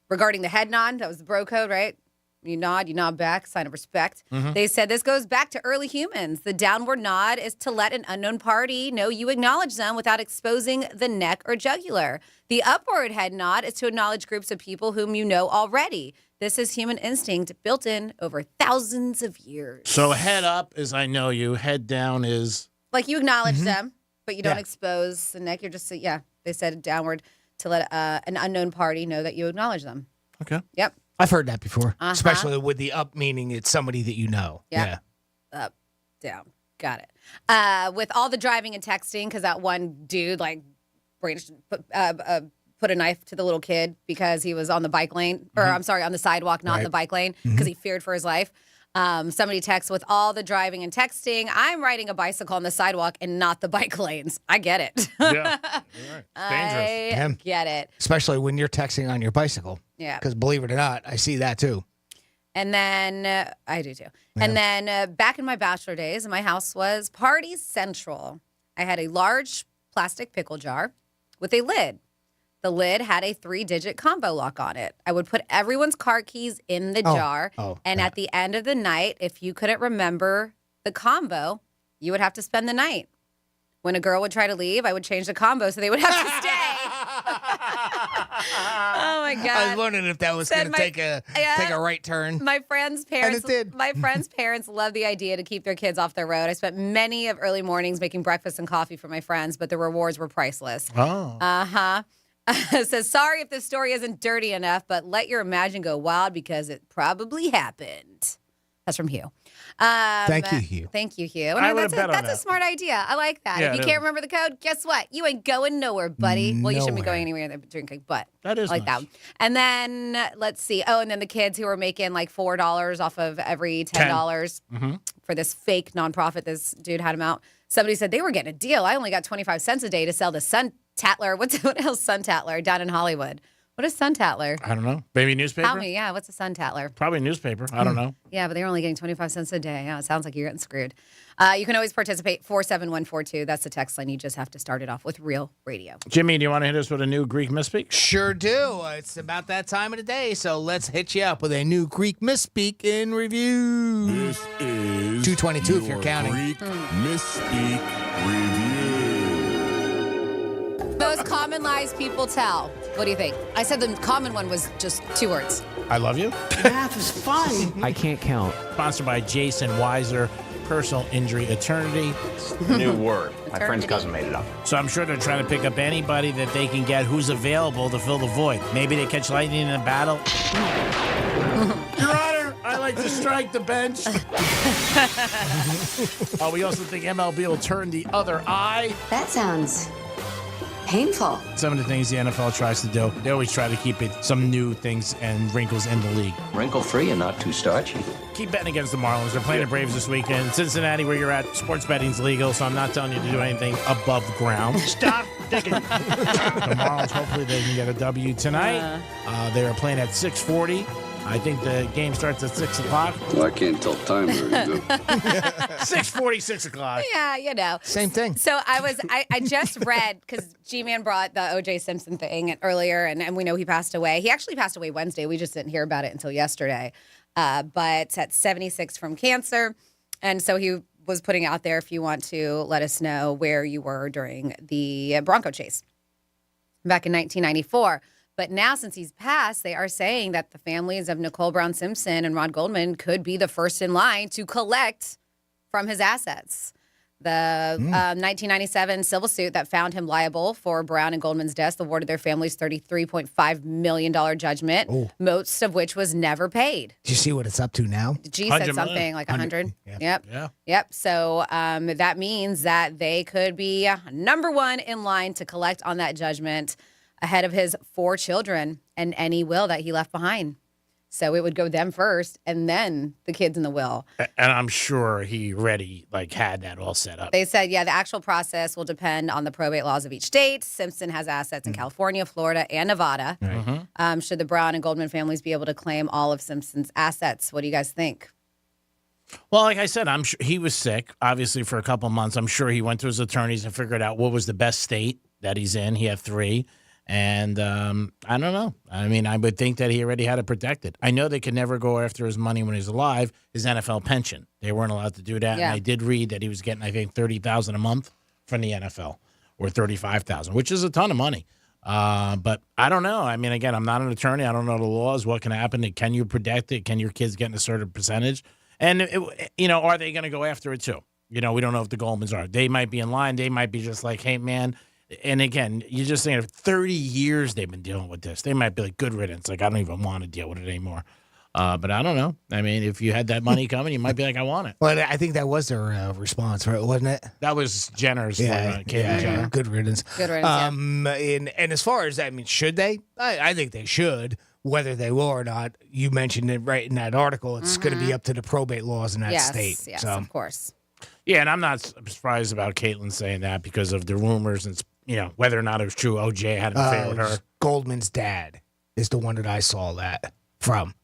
Speaker 8: Regarding the head nod, that was the bro code, right? You nod back, sign of respect.
Speaker 15: Mm-hmm.
Speaker 8: They said this goes back to early humans. The downward nod is to let an unknown party know you acknowledge them without exposing the neck or jugular. The upward head nod is to acknowledge groups of people whom you know already. This is human instinct built in over thousands of years.
Speaker 15: So head up is I know you. Head down is
Speaker 8: like you acknowledge them, but you don't expose the neck. You're just, They said downward to let an unknown party know that you acknowledge them.
Speaker 15: Okay.
Speaker 8: Yep.
Speaker 5: I've heard that before,
Speaker 8: Uh-huh.
Speaker 5: especially with the up meaning it's somebody that you know.
Speaker 8: Yep.
Speaker 5: Yeah.
Speaker 8: Up, down. Got it. With all the driving and texting, because that one dude put a knife to the little kid because he was on the bike lane, or I'm sorry, on the sidewalk, not in the bike lane, because he feared for his life. Somebody texts, with all the driving and texting, I'm riding a bicycle on the sidewalk and not the bike lanes. I get it.
Speaker 15: Yeah. You're right. It's dangerous.
Speaker 8: I get it.
Speaker 5: Especially when you're texting on your bicycle.
Speaker 8: Yeah.
Speaker 5: Because believe it or not, I see that too.
Speaker 8: And then I do too. Yeah. And then back in my bachelor days, my house was party central. I had a large plastic pickle jar with a lid. The lid had a 3-digit combo lock on it. I would put everyone's car keys in the jar. And at the end of the night, if you couldn't remember the combo, you would have to spend the night. When a girl would try to leave, I would change the combo so they would have to stay. Oh my God!
Speaker 5: I was wondering if that was going to take a right turn.
Speaker 8: My friends' parents,
Speaker 5: And it did.
Speaker 8: My friends' parents love the idea to keep their kids off the road. I spent many of early mornings making breakfast and coffee for my friends, but the rewards were priceless.
Speaker 15: Oh.
Speaker 8: It says, sorry if this story isn't dirty enough, but let your imagination go wild because it probably happened. That's from Hugh.
Speaker 5: Thank you, Hugh.
Speaker 8: Thank you, Hugh.
Speaker 15: I would've bet on
Speaker 8: that's a
Speaker 15: that.
Speaker 8: smart idea. I like that.
Speaker 15: Yeah,
Speaker 8: if you
Speaker 15: it
Speaker 8: can't
Speaker 15: is.
Speaker 8: remember the code, guess what? You ain't going nowhere, buddy. Well, you shouldn't be
Speaker 5: Nowhere.
Speaker 8: going anywhere they're drinking, but
Speaker 15: That is
Speaker 8: I like
Speaker 15: nice.
Speaker 8: that. And then let's see. Oh, and then the kids who were making like $4 off of every $10 for this fake nonprofit. This dude had them out. Somebody said they were getting a deal. I only got 25 cents a day to sell the Sun Tatler. What else Sun Tatler down in Hollywood? What is Sun Tatler?
Speaker 15: I don't know. Baby newspaper?
Speaker 8: Tell me, yeah. What's a Sun Tatler?
Speaker 15: Probably newspaper. I don't know.
Speaker 8: Yeah, but they're only getting 25 cents a day. Yeah, it sounds like you're getting screwed. You can always participate, 47142. That's the text line. You just have to start it off with Real Radio.
Speaker 15: Jimmy, do you want to hit us with a new Greek misspeak?
Speaker 5: Sure do. It's about that time of the day, so let's hit you up with a new Greek misspeak in review.
Speaker 18: This is
Speaker 5: 222 if you're
Speaker 18: your
Speaker 5: counting.
Speaker 18: Greek Misspeak Review.
Speaker 8: Most common lies people tell. What do you think? I said the common one was just 2 words.
Speaker 15: I love you.
Speaker 13: Math is fun.
Speaker 2: I can't count.
Speaker 15: Sponsored by Jason Weiser, Personal Injury Eternity.
Speaker 2: New word. My friend's cousin made it up.
Speaker 15: So I'm sure they're trying to pick up anybody that they can get who's available to fill the void. Maybe they catch lightning in a battle. Your Honor, I like to strike the bench. We also think MLB will turn the other eye.
Speaker 22: That sounds painful.
Speaker 15: Some of the things the NFL tries to do, they always try to keep it some new things and wrinkles in the league.
Speaker 2: Wrinkle-free and not too starchy.
Speaker 15: Keep betting against the Marlins. They're playing the Braves this weekend. Cincinnati, where you're at, sports betting's legal, so I'm not telling you to do anything above ground.
Speaker 13: Stop digging.
Speaker 15: The Marlins, hopefully they can get a W tonight. They are playing at 6:40. I think the game starts at 6 o'clock.
Speaker 9: Well, I can't tell time very good.
Speaker 15: 6:40, 6 o'clock.
Speaker 8: Yeah, you know.
Speaker 5: Same thing.
Speaker 8: So I just read, because G-Man brought the O.J. Simpson thing earlier, and we know he passed away. He actually passed away Wednesday. We just didn't hear about it until yesterday. But at 76 from cancer. And so he was putting out there, if you want to let us know where you were during the Bronco chase back in 1994. But now, since he's passed, they are saying that the families of Nicole Brown Simpson and Ron Goldman could be the first in line to collect from his assets. The 1997 civil suit that found him liable for Brown and Goldman's deaths awarded their families $33.5 million judgment, most of which was never paid.
Speaker 5: Do you see what it's up to now?
Speaker 8: G said something like 100. Yep.
Speaker 15: Yeah.
Speaker 8: Yep. So that means that they could be number one in line to collect on that judgment ahead of his 4 children and any will that he left behind. So it would go them first and then the kids in the will.
Speaker 15: And I'm sure he already had that all set up.
Speaker 8: They said, the actual process will depend on the probate laws of each state. Simpson has assets in California, Florida, and Nevada. Should the Brown and Goldman families be able to claim all of Simpson's assets? What do you guys think?
Speaker 15: Well, like I said, I'm sure he was sick, obviously, for a couple of months. I'm sure he went to his attorneys and figured out what was the best state that he's in. He had 3. And I don't know. I mean, I would think that he already had it protected. I know they could never go after his money when he was alive, his NFL pension. They weren't allowed to do that.
Speaker 8: Yeah.
Speaker 15: And I did read that he was getting, I think, $30,000 a month from the NFL, or $35,000, which is a ton of money. But I don't know. I mean, again, I'm not an attorney. I don't know the laws. What can happen? Can you protect it? Can your kids get a certain percentage? And, are they going to go after it too? We don't know if the Goldmans are. They might be in line. They might be just like, hey, man, And again, you're just saying 30 years they've been dealing with this. They might be like, good riddance. Like, I don't even want to deal with it anymore. But I don't know. I mean, if you had that money coming, you might be like, I want it.
Speaker 5: Well, I think that was their response, right? Wasn't it?
Speaker 15: That was Jenner's. Caitlyn Jenner.
Speaker 5: Good riddance.
Speaker 8: Good riddance,
Speaker 5: and as far as, should they? I think they should. Whether they will or not, you mentioned it right in that article. It's going to be up to the probate laws in that state.
Speaker 8: Yes,
Speaker 5: so.
Speaker 8: of course.
Speaker 15: Yeah, and I'm not surprised about Caitlyn saying that because of the rumors and, whether or not it was true. OJ had an affair with her.
Speaker 5: Goldman's dad is the one that I saw that from.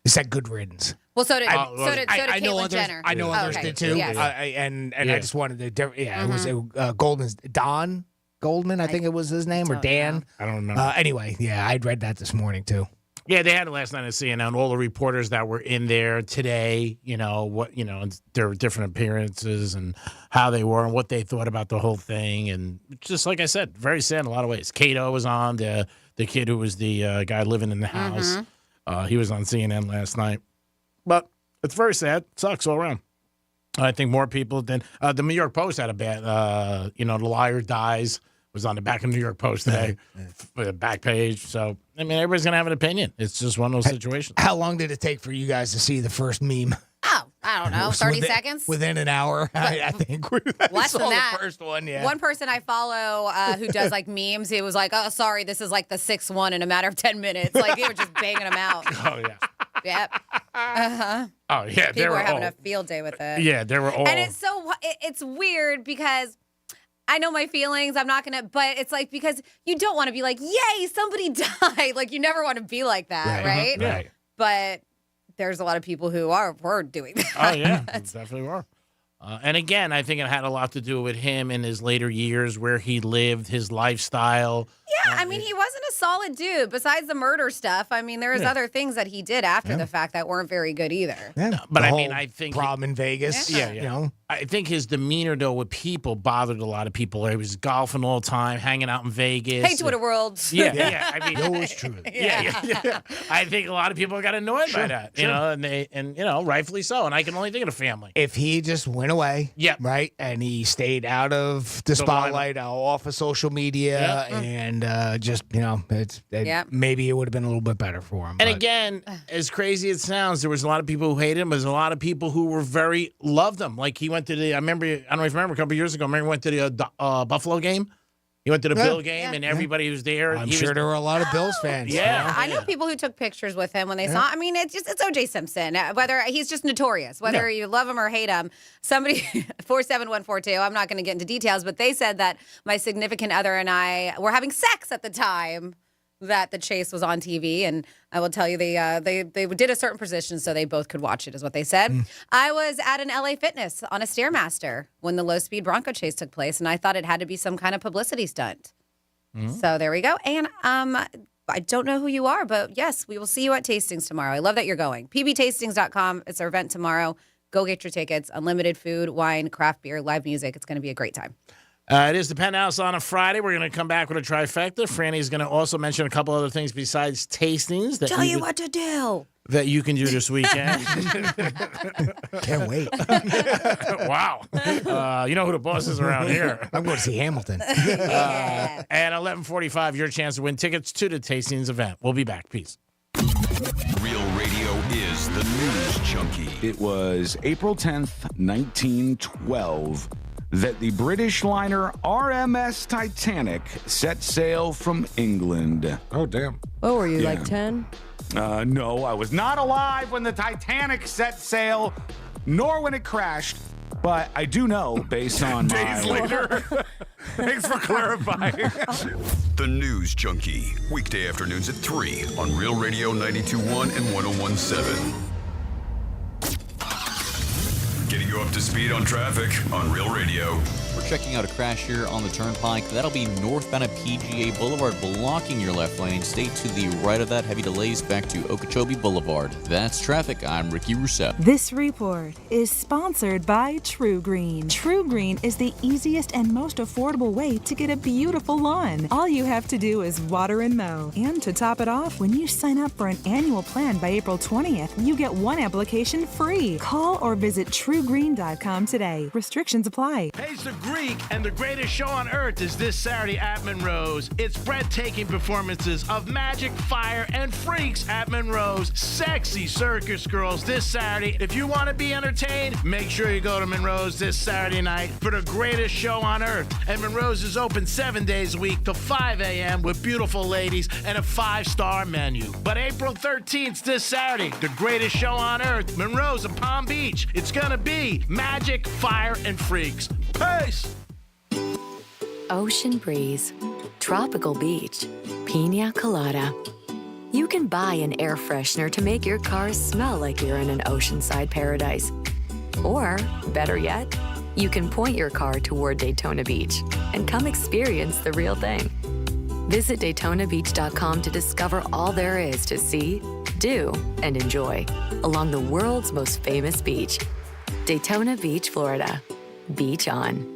Speaker 5: It said good riddance.
Speaker 8: Well, so did Caitlyn Jenner.
Speaker 5: I know others did too.
Speaker 8: Yes.
Speaker 5: I just wanted to. It was Goldman's Don Goldman. I think it was his name, or Dan.
Speaker 15: I don't remember.
Speaker 5: Anyway, I'd read that this morning too.
Speaker 15: Yeah, they had it last night at CNN. All the reporters that were in there today, their different appearances and how they were and what they thought about the whole thing. And just like I said, very sad in a lot of ways. Kato was on, the kid who was the guy living in the house. He was on CNN last night. But it's very sad. Sucks all around. I think more people than the New York Post had a bad, the liar dies. Was on the back of the New York Post today, the back page. So, everybody's going to have an opinion. It's just one of those situations.
Speaker 5: How long did it take for you guys to see the first meme?
Speaker 8: Oh, I don't know, 30 seconds?
Speaker 5: Within an hour, I think.
Speaker 8: Less than that.
Speaker 5: The first one, yeah.
Speaker 8: One person I follow who does memes, he was like, oh, sorry, this is the sixth one in a matter of 10 minutes. They were just banging them out.
Speaker 15: Oh, yeah.
Speaker 8: Yep. Uh-huh.
Speaker 15: Oh, yeah.
Speaker 8: People were having a field day with it.
Speaker 15: Yeah, they were all.
Speaker 8: And it's weird because I know my feelings. I'm not going to, but it's because you don't want to be like, yay, somebody died. You never want to be like that, right?
Speaker 15: Right.
Speaker 8: But there's a lot of people who were doing that.
Speaker 15: Oh, yeah, definitely were. And again, I think it had a lot to do with him in his later years, where he lived, his lifestyle.
Speaker 8: Yeah, he wasn't a solid dude. Besides the murder stuff, there was other things that he did after the fact that weren't very good either.
Speaker 5: Yeah,
Speaker 15: but I think
Speaker 5: problem in Vegas.
Speaker 15: Yeah. I think his demeanor though with people bothered a lot of people. He was golfing all the time, hanging out in Vegas.
Speaker 8: Hey, Twitter world.
Speaker 15: Yeah.
Speaker 5: Always true.
Speaker 15: Yeah. I think a lot of people got annoyed by that. And rightfully so. And I can only think of the family.
Speaker 5: If he just went away, right, and he stayed out of the spotlight, off of social media, and maybe it would have been a little bit better for him.
Speaker 15: And again, as crazy as it sounds, there was a lot of people who hated him. There's a lot of people who were loved him. He went to I don't know if you remember a couple of years ago, he went to the Buffalo game. He went to the Bill game, and everybody was there.
Speaker 5: I'm sure there were a lot of Bills fans.
Speaker 8: Yeah. I know people who took pictures with him when they saw. It's O.J. Simpson. Whether he's just notorious, whether you love him or hate him. Somebody 47142. I'm not going to get into details, but they said that my significant other and I were having sex at the time that the chase was on TV, and I will tell you they did a certain position so they both could watch it, is what they said. I was at an LA Fitness on a Stairmaster when the low-speed Bronco chase took place, and I thought it had to be some kind of publicity stunt. So there we go. And I don't know who you are, but yes, we will see you at Tastings tomorrow. I love that you're going. pbtastings.com. It's our event tomorrow. Go get your tickets. Unlimited food, wine, craft beer, live music. It's going to be a great time.
Speaker 15: It is the Penthouse on a Friday. We're going to come back with a trifecta. Franny's going to also mention a couple other things besides tastings.
Speaker 8: Tell you what to do.
Speaker 15: That you can do this weekend.
Speaker 5: Can't wait.
Speaker 15: Wow. You know who the boss is around here.
Speaker 5: I'm going to see Hamilton.
Speaker 15: At 11:45, your chance to win tickets to the Tastings event. We'll be back. Peace.
Speaker 3: Real Radio is the News Junkie.
Speaker 6: It was April 10th, 1912. That the British liner RMS Titanic set sail from England.
Speaker 7: Oh, damn.
Speaker 12: Oh, were you like 10?
Speaker 6: No, I was not alive when the Titanic set sail, nor when it crashed. But I do know, based on
Speaker 3: Days later.
Speaker 6: Thanks for clarifying.
Speaker 3: The News Junkie. Weekday afternoons at 3 on Real Radio 92.1 and 101.7. Getting you up to speed on traffic on Real Radio.
Speaker 16: We're checking out a crash here on the Turnpike. That'll be northbound at PGA Boulevard, blocking your left lane. Stay to the right of that. Heavy delays back to Okeechobee Boulevard. That's traffic. I'm Ricky Rousseau.
Speaker 19: This report is sponsored by True Green. True Green is the easiest and most affordable way to get a beautiful lawn. All you have to do is water and mow. And to top it off, when you sign up for an annual plan by April 20th, you get one application free. Call or visit truegreen.com today. Restrictions apply.
Speaker 20: Hey, so
Speaker 7: Greek, and the greatest show on earth is this Saturday at Monroe's. It's breathtaking performances of magic, fire, and freaks at Monroe's. Sexy circus girls this Saturday. If you want to be entertained, make sure you go to Monroe's this Saturday night for the greatest show on earth. And Monroe's is open 7 days a week till 5 a.m. with beautiful ladies and a 5-star menu. But April 13th, this Saturday, the greatest show on earth, Monroe's of Palm Beach. It's gonna be magic, fire, and freaks. Peace!
Speaker 22: Ocean breeze, tropical beach, pina colada. You can buy an air freshener to make your car smell like you're in an oceanside paradise. Or, better yet, you can point your car toward Daytona Beach and come experience the real thing. Visit DaytonaBeach.com to discover all there is to see, do, and enjoy along the world's most famous beach. Daytona Beach, Florida. Beach on.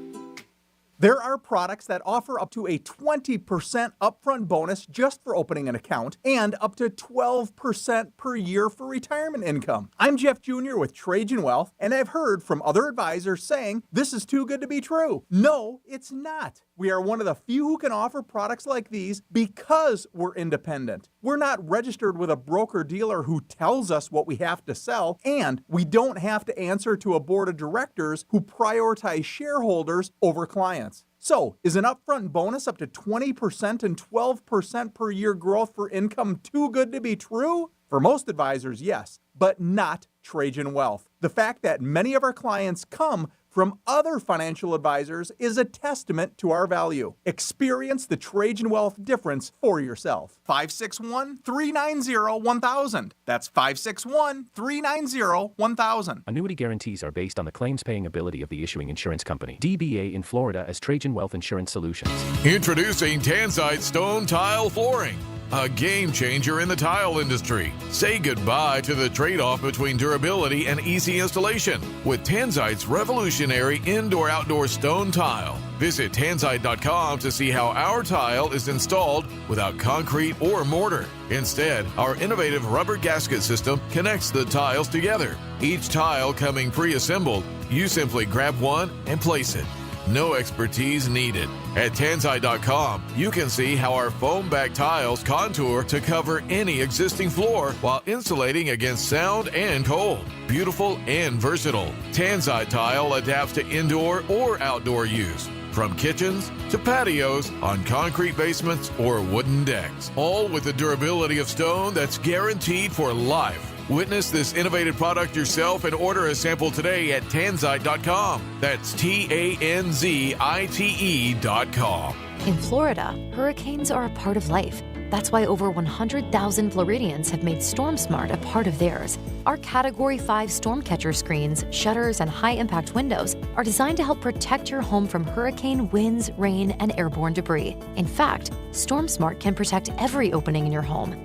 Speaker 11: There are products that offer up to a 20% upfront bonus just for opening an account and up to 12% per year for retirement income. I'm Jeff Jr. with Trajan Wealth, and I've heard from other advisors saying this is too good to be true. No, it's not. We are one of the few who can offer products like these because we're independent. We're not registered with a broker-dealer who tells us what we have to sell, and we don't have to answer to a board of directors who prioritize shareholders over clients. So, is an upfront bonus up to 20% and 12% per year growth for income too good to be true? For most advisors, yes, but not Trajan Wealth. The fact that many of our clients come from other financial advisors is a testament to our value. Experience the Trajan Wealth difference for yourself. 561-390-1000. That's 561-390-1000.
Speaker 12: Annuity guarantees are based on the claims-paying ability of the issuing insurance company. DBA in Florida as Trajan Wealth Insurance Solutions.
Speaker 17: Introducing Tanside Stone Tile Flooring, a game changer in the tile industry. Say goodbye to the trade-off between durability and easy installation with Tanside's revolutionary indoor-outdoor stone tile. Visit Tanside.com to see how our tile is installed without concrete or mortar. Instead, our innovative rubber gasket system connects the tiles together. Each tile coming pre-assembled, you simply grab one and place it. No expertise needed. At Tanside.com, you can see how our foam back tiles contour to cover any existing floor while insulating against sound and cold. Beautiful and versatile. Tanside tile adapts to indoor or outdoor use, from kitchens to patios, on concrete basements or wooden decks. All with the durability of stone that's guaranteed for life. Witness this innovative product yourself and order a sample today at Tanzite.com. That's TANZITE.com.
Speaker 20: In Florida, hurricanes are a part of life. That's why over 100,000 Floridians have made Storm Smart a part of theirs. Our Category 5 storm catcher screens, shutters, and high-impact windows are designed to help protect your home from hurricane winds, rain, and airborne debris. In fact, Storm Smart can protect every opening in your home.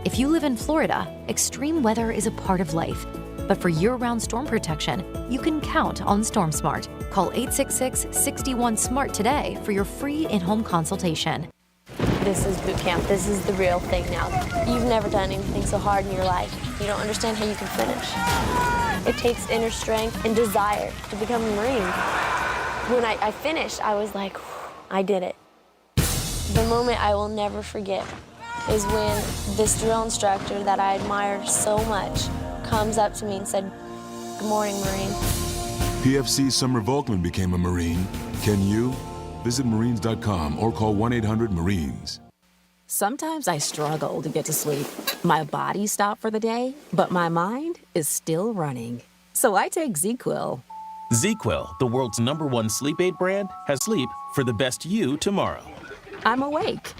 Speaker 20: If you live in Florida, extreme weather is a part of life. But for year-round storm protection, you can count on Storm Smart. Call 866-61-SMART today for your free in-home consultation.
Speaker 23: This is boot camp. This is the real thing now. You've never done anything so hard in your life. You don't understand how you can finish. It takes inner strength and desire to become a Marine. When I finished, I was like, I did it. The moment I will never forget is when this drill instructor that I admire so much comes up to me and said, "Good morning, Marine."
Speaker 18: PFC Summer Volkman became a Marine. Can you? Visit Marines.com or call 1-800-MARINES.
Speaker 21: Sometimes I struggle to get to sleep. My body stopped for the day, but my mind is still running. So I take ZQuil.
Speaker 27: ZQuil, the world's #1 sleep aid brand, has sleep for the best you tomorrow.
Speaker 21: I'm awake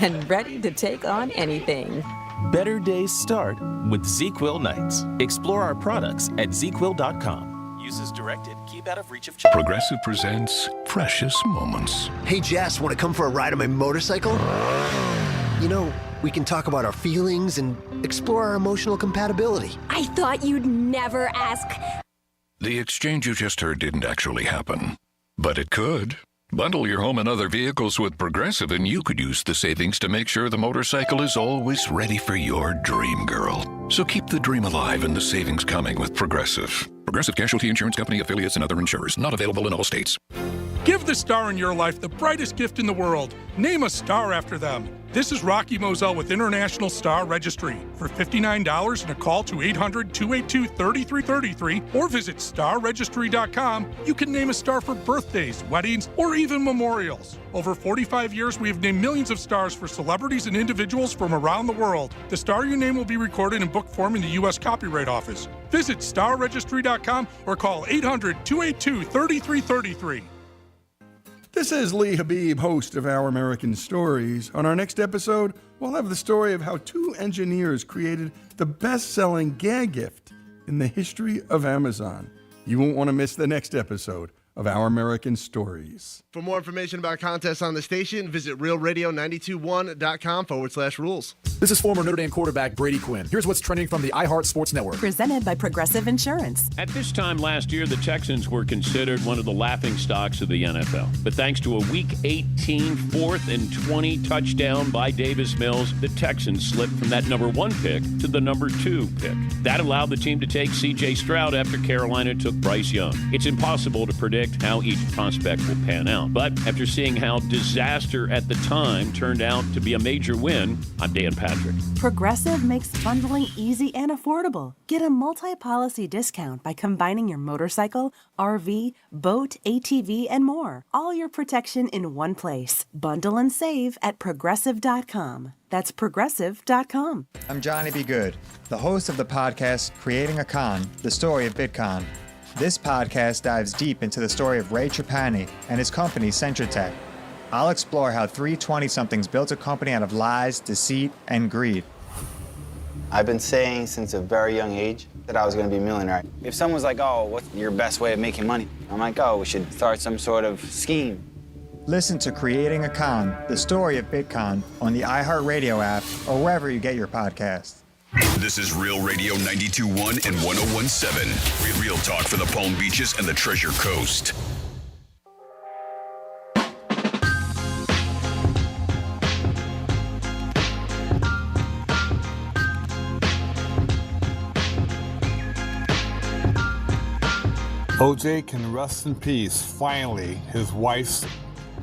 Speaker 21: and ready to take on anything.
Speaker 27: Better days start with ZQuil nights. Explore our products at ZQuil.com. Uses directed. Keep out of reach of children.
Speaker 28: Progressive presents Precious Moments.
Speaker 29: Hey, Jess, want to come for a ride on my motorcycle? You know, we can talk about our feelings and explore our emotional compatibility.
Speaker 30: I thought you'd never ask.
Speaker 28: The exchange you just heard didn't actually happen, but it could. Bundle your home and other vehicles with Progressive and you could use the savings to make sure the motorcycle is always ready for your dream girl. So keep the dream alive and the savings coming with Progressive. Progressive Casualty Insurance Company, affiliates, and other insurers. Not available in all states.
Speaker 1: Give the star in your life the brightest gift in the world. Name a star after them. This is Rocky Moselle with International Star Registry. For $59 and a call to 800-282-3333 or visit starregistry.com, you can name a star for birthdays, weddings, or even memorials. Over 45 years, we have named millions of stars for celebrities and individuals from around the world. The star you name will be recorded in book form in the U.S. Copyright Office. Visit starregistry.com or call 800-282-3333.
Speaker 2: This is Lee Habib, host of Our American Stories. On our next episode, we'll have the story of how two engineers created the best-selling gag gift in the history of Amazon. You won't want to miss the next episode of Our American Stories.
Speaker 4: For more information about contests on the station, visit realradio921.com/rules.
Speaker 9: This is former Notre Dame quarterback Brady Quinn. Here's what's trending from the iHeart Sports Network.
Speaker 10: Presented by Progressive Insurance.
Speaker 13: At this time last year, the Texans were considered one of the laughingstocks of the NFL. But thanks to a Week 18 4th and 20 touchdown by Davis Mills, the Texans slipped from that number 1 pick to the number 2 pick. That allowed the team to take C.J. Stroud after Carolina took Bryce Young. It's impossible to predict how each prospect will pan out. But after seeing how disaster at the time turned out to be a major win, I'm Dan Patrick.
Speaker 10: Progressive makes bundling easy and affordable. Get a multi-policy discount by combining your motorcycle, RV, boat, ATV, and more. All your protection in one place. Bundle and save at Progressive.com. That's Progressive.com.
Speaker 14: I'm Johnny B. Good, the host of the podcast Creating a Con, the story of Bitcoin. This podcast dives deep into the story of Ray Trapani and his company, Centratech. I'll explore how three 20-somethings built a company out of lies, deceit, and greed.
Speaker 24: I've been saying since a very young age that I was going to be a millionaire. If someone's like, oh, what's your best way of making money? I'm like, oh, we should start some sort of scheme.
Speaker 14: Listen to Creating a Con, the story of Bitcoin, on the iHeartRadio app or wherever you get your podcasts.
Speaker 3: This is Real Radio 92.1 and 101.7. Real talk for the Palm Beaches and the Treasure Coast.
Speaker 25: OJ can rest in peace. Finally, his wife's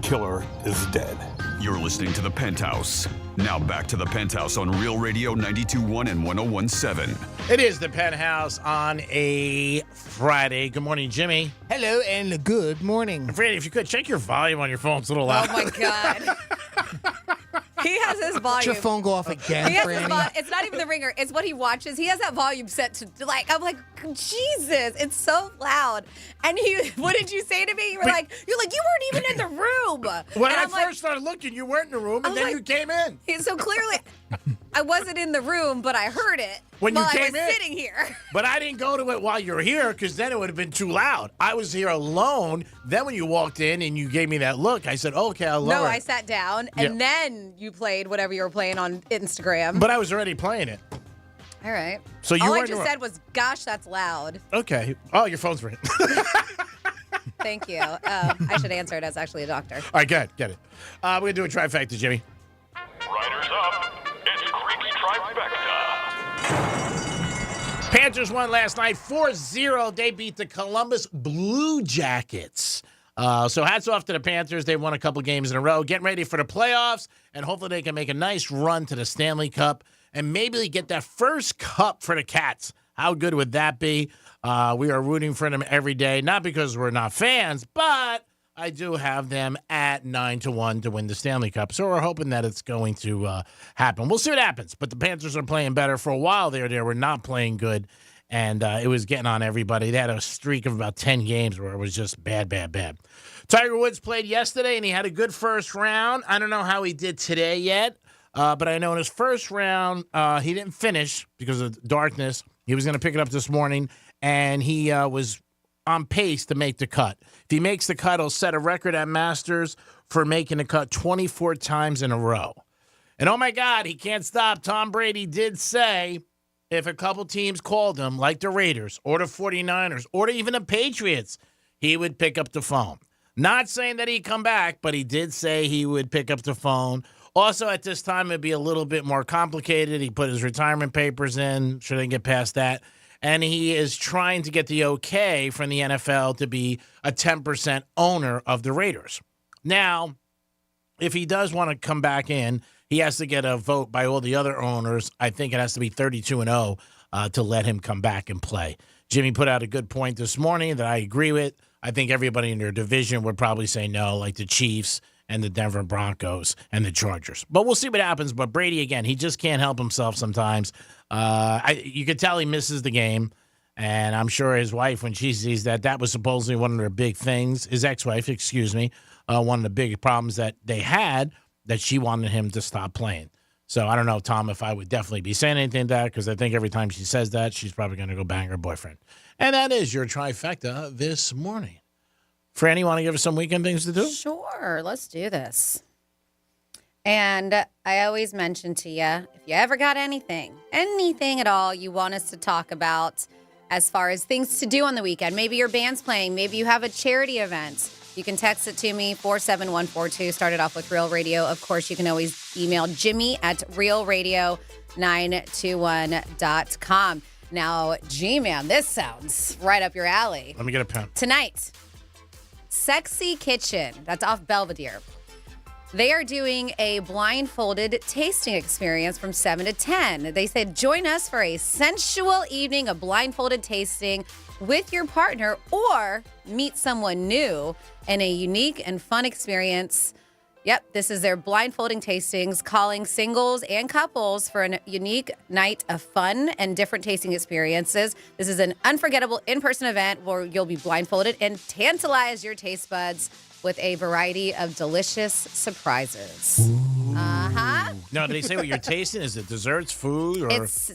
Speaker 25: killer is dead.
Speaker 3: You're listening to The Penthouse. Now back to The Penthouse on Real Radio 92.1 and 101.7.
Speaker 15: It is The Penthouse on a Friday. Good morning, Jimmy.
Speaker 5: Hello and good morning.
Speaker 15: Brady, if you could, check your volume on your phone. It's a little loud.
Speaker 8: Oh, my God. He has his volume.
Speaker 5: Did your phone go off again,
Speaker 8: He has
Speaker 5: Franny?
Speaker 8: it's not even the ringer. It's what he watches. He has that volume set to, like, I'm like, Jesus, it's so loud. And what did you say to me? You weren't even in the room.
Speaker 15: When
Speaker 8: and
Speaker 15: I
Speaker 8: I'm
Speaker 15: first started looking, you weren't in the room, and then you came in.
Speaker 8: So clearly, I wasn't in the room, but I heard it
Speaker 15: When you
Speaker 8: while
Speaker 15: came
Speaker 8: I was
Speaker 15: in.
Speaker 8: sitting here.
Speaker 15: But I didn't go to it while you were here, because then it would have been too loud. I was here alone. Then when you walked in and you gave me that look, I said, okay, I'll lower
Speaker 8: No,
Speaker 15: it.
Speaker 8: I sat down, and then you played whatever you were playing on Instagram.
Speaker 15: But I was already playing it.
Speaker 8: All right.
Speaker 15: So you
Speaker 8: All I
Speaker 15: weren't
Speaker 8: just
Speaker 15: in the
Speaker 8: said was, gosh, that's loud.
Speaker 15: Okay. Oh, your phone's ringing.
Speaker 8: Thank you. I should answer it as actually a doctor.
Speaker 15: All right, get it. We're going to do a trifecta, Jimmy.
Speaker 26: Riders up. It's Creek's Trifecta.
Speaker 15: Panthers won last night 4-0. They beat the Columbus Blue Jackets. So hats off to the Panthers. They won a couple games in a row, getting ready for the playoffs, and hopefully they can make a nice run to the Stanley Cup and maybe get that first cup for the Cats. How good would that be? We are rooting for them every day, not because we're not fans, but I do have them at 9-1 to win the Stanley Cup. So we're hoping that it's going to happen. We'll see what happens. But the Panthers are playing better. For a while there. They were not playing good, and it was getting on everybody. They had a streak of about 10 games where it was just bad. Tiger Woods played yesterday, and he had a good first round. I don't know how he did today yet, but I know in his first round, he didn't finish because of darkness. He was going to pick it up this morning, and he was on pace to make the cut. If he makes the cut, he'll set a record at Masters for making the cut 24 times in a row. And oh my God, he can't stop. Tom Brady did say if a couple teams called him, like the Raiders or the 49ers or even the Patriots, he would pick up the phone. Not saying that he'd come back, but he did say he would pick up the phone. Also, at this time, it'd be a little bit more complicated. He put his retirement papers in. Sure, they can get past that. and he is trying to get the okay from the NFL to be a 10% owner of the Raiders. Now, if he does want to come back in, he has to get a vote by all the other owners. I think it has to be 32-0 to let him come back and play. Jimmy put out a good point this morning that I agree with. I think everybody in their division would probably say no, like the Chiefs and the Denver Broncos and the Chargers. But we'll see what happens. But Brady, again, he just can't help himself sometimes. You could tell he misses the game. And I'm sure his wife, when she sees that was supposedly one of their big things, his ex-wife, one of the big problems that they had, that she wanted him to stop playing. So I don't know, Tom, if I would definitely be saying anything to that, because I think every time she says that, she's probably going to go bang her boyfriend. And that is your trifecta this morning. Franny, want to give us some weekend things to do?
Speaker 8: Sure, let's do this. And I always mention to you, if you ever got anything at all you want us to talk about as far as things to do on the weekend, maybe your band's playing, maybe you have a charity event, you can text it to me, 47142. Start it off with Real Radio. Of course, you can always email Jimmy at realradio921.com. Now, G-Man, this sounds right up your alley.
Speaker 15: Let me get a pen.
Speaker 8: Tonight, Sexy Kitchen, that's off Belvedere. They are doing a blindfolded tasting experience from 7 to 10. They said, join us for a sensual evening of blindfolded tasting with your partner, or meet someone new in a unique and fun experience. Yep, this is their blindfolding tastings, calling singles and couples for a unique night of fun and different tasting experiences. This is an unforgettable in-person event where you'll be blindfolded and tantalize your taste buds with a variety of delicious surprises. Uh-huh.
Speaker 15: Now, did they say what you're tasting? Is it desserts, food, or
Speaker 8: it's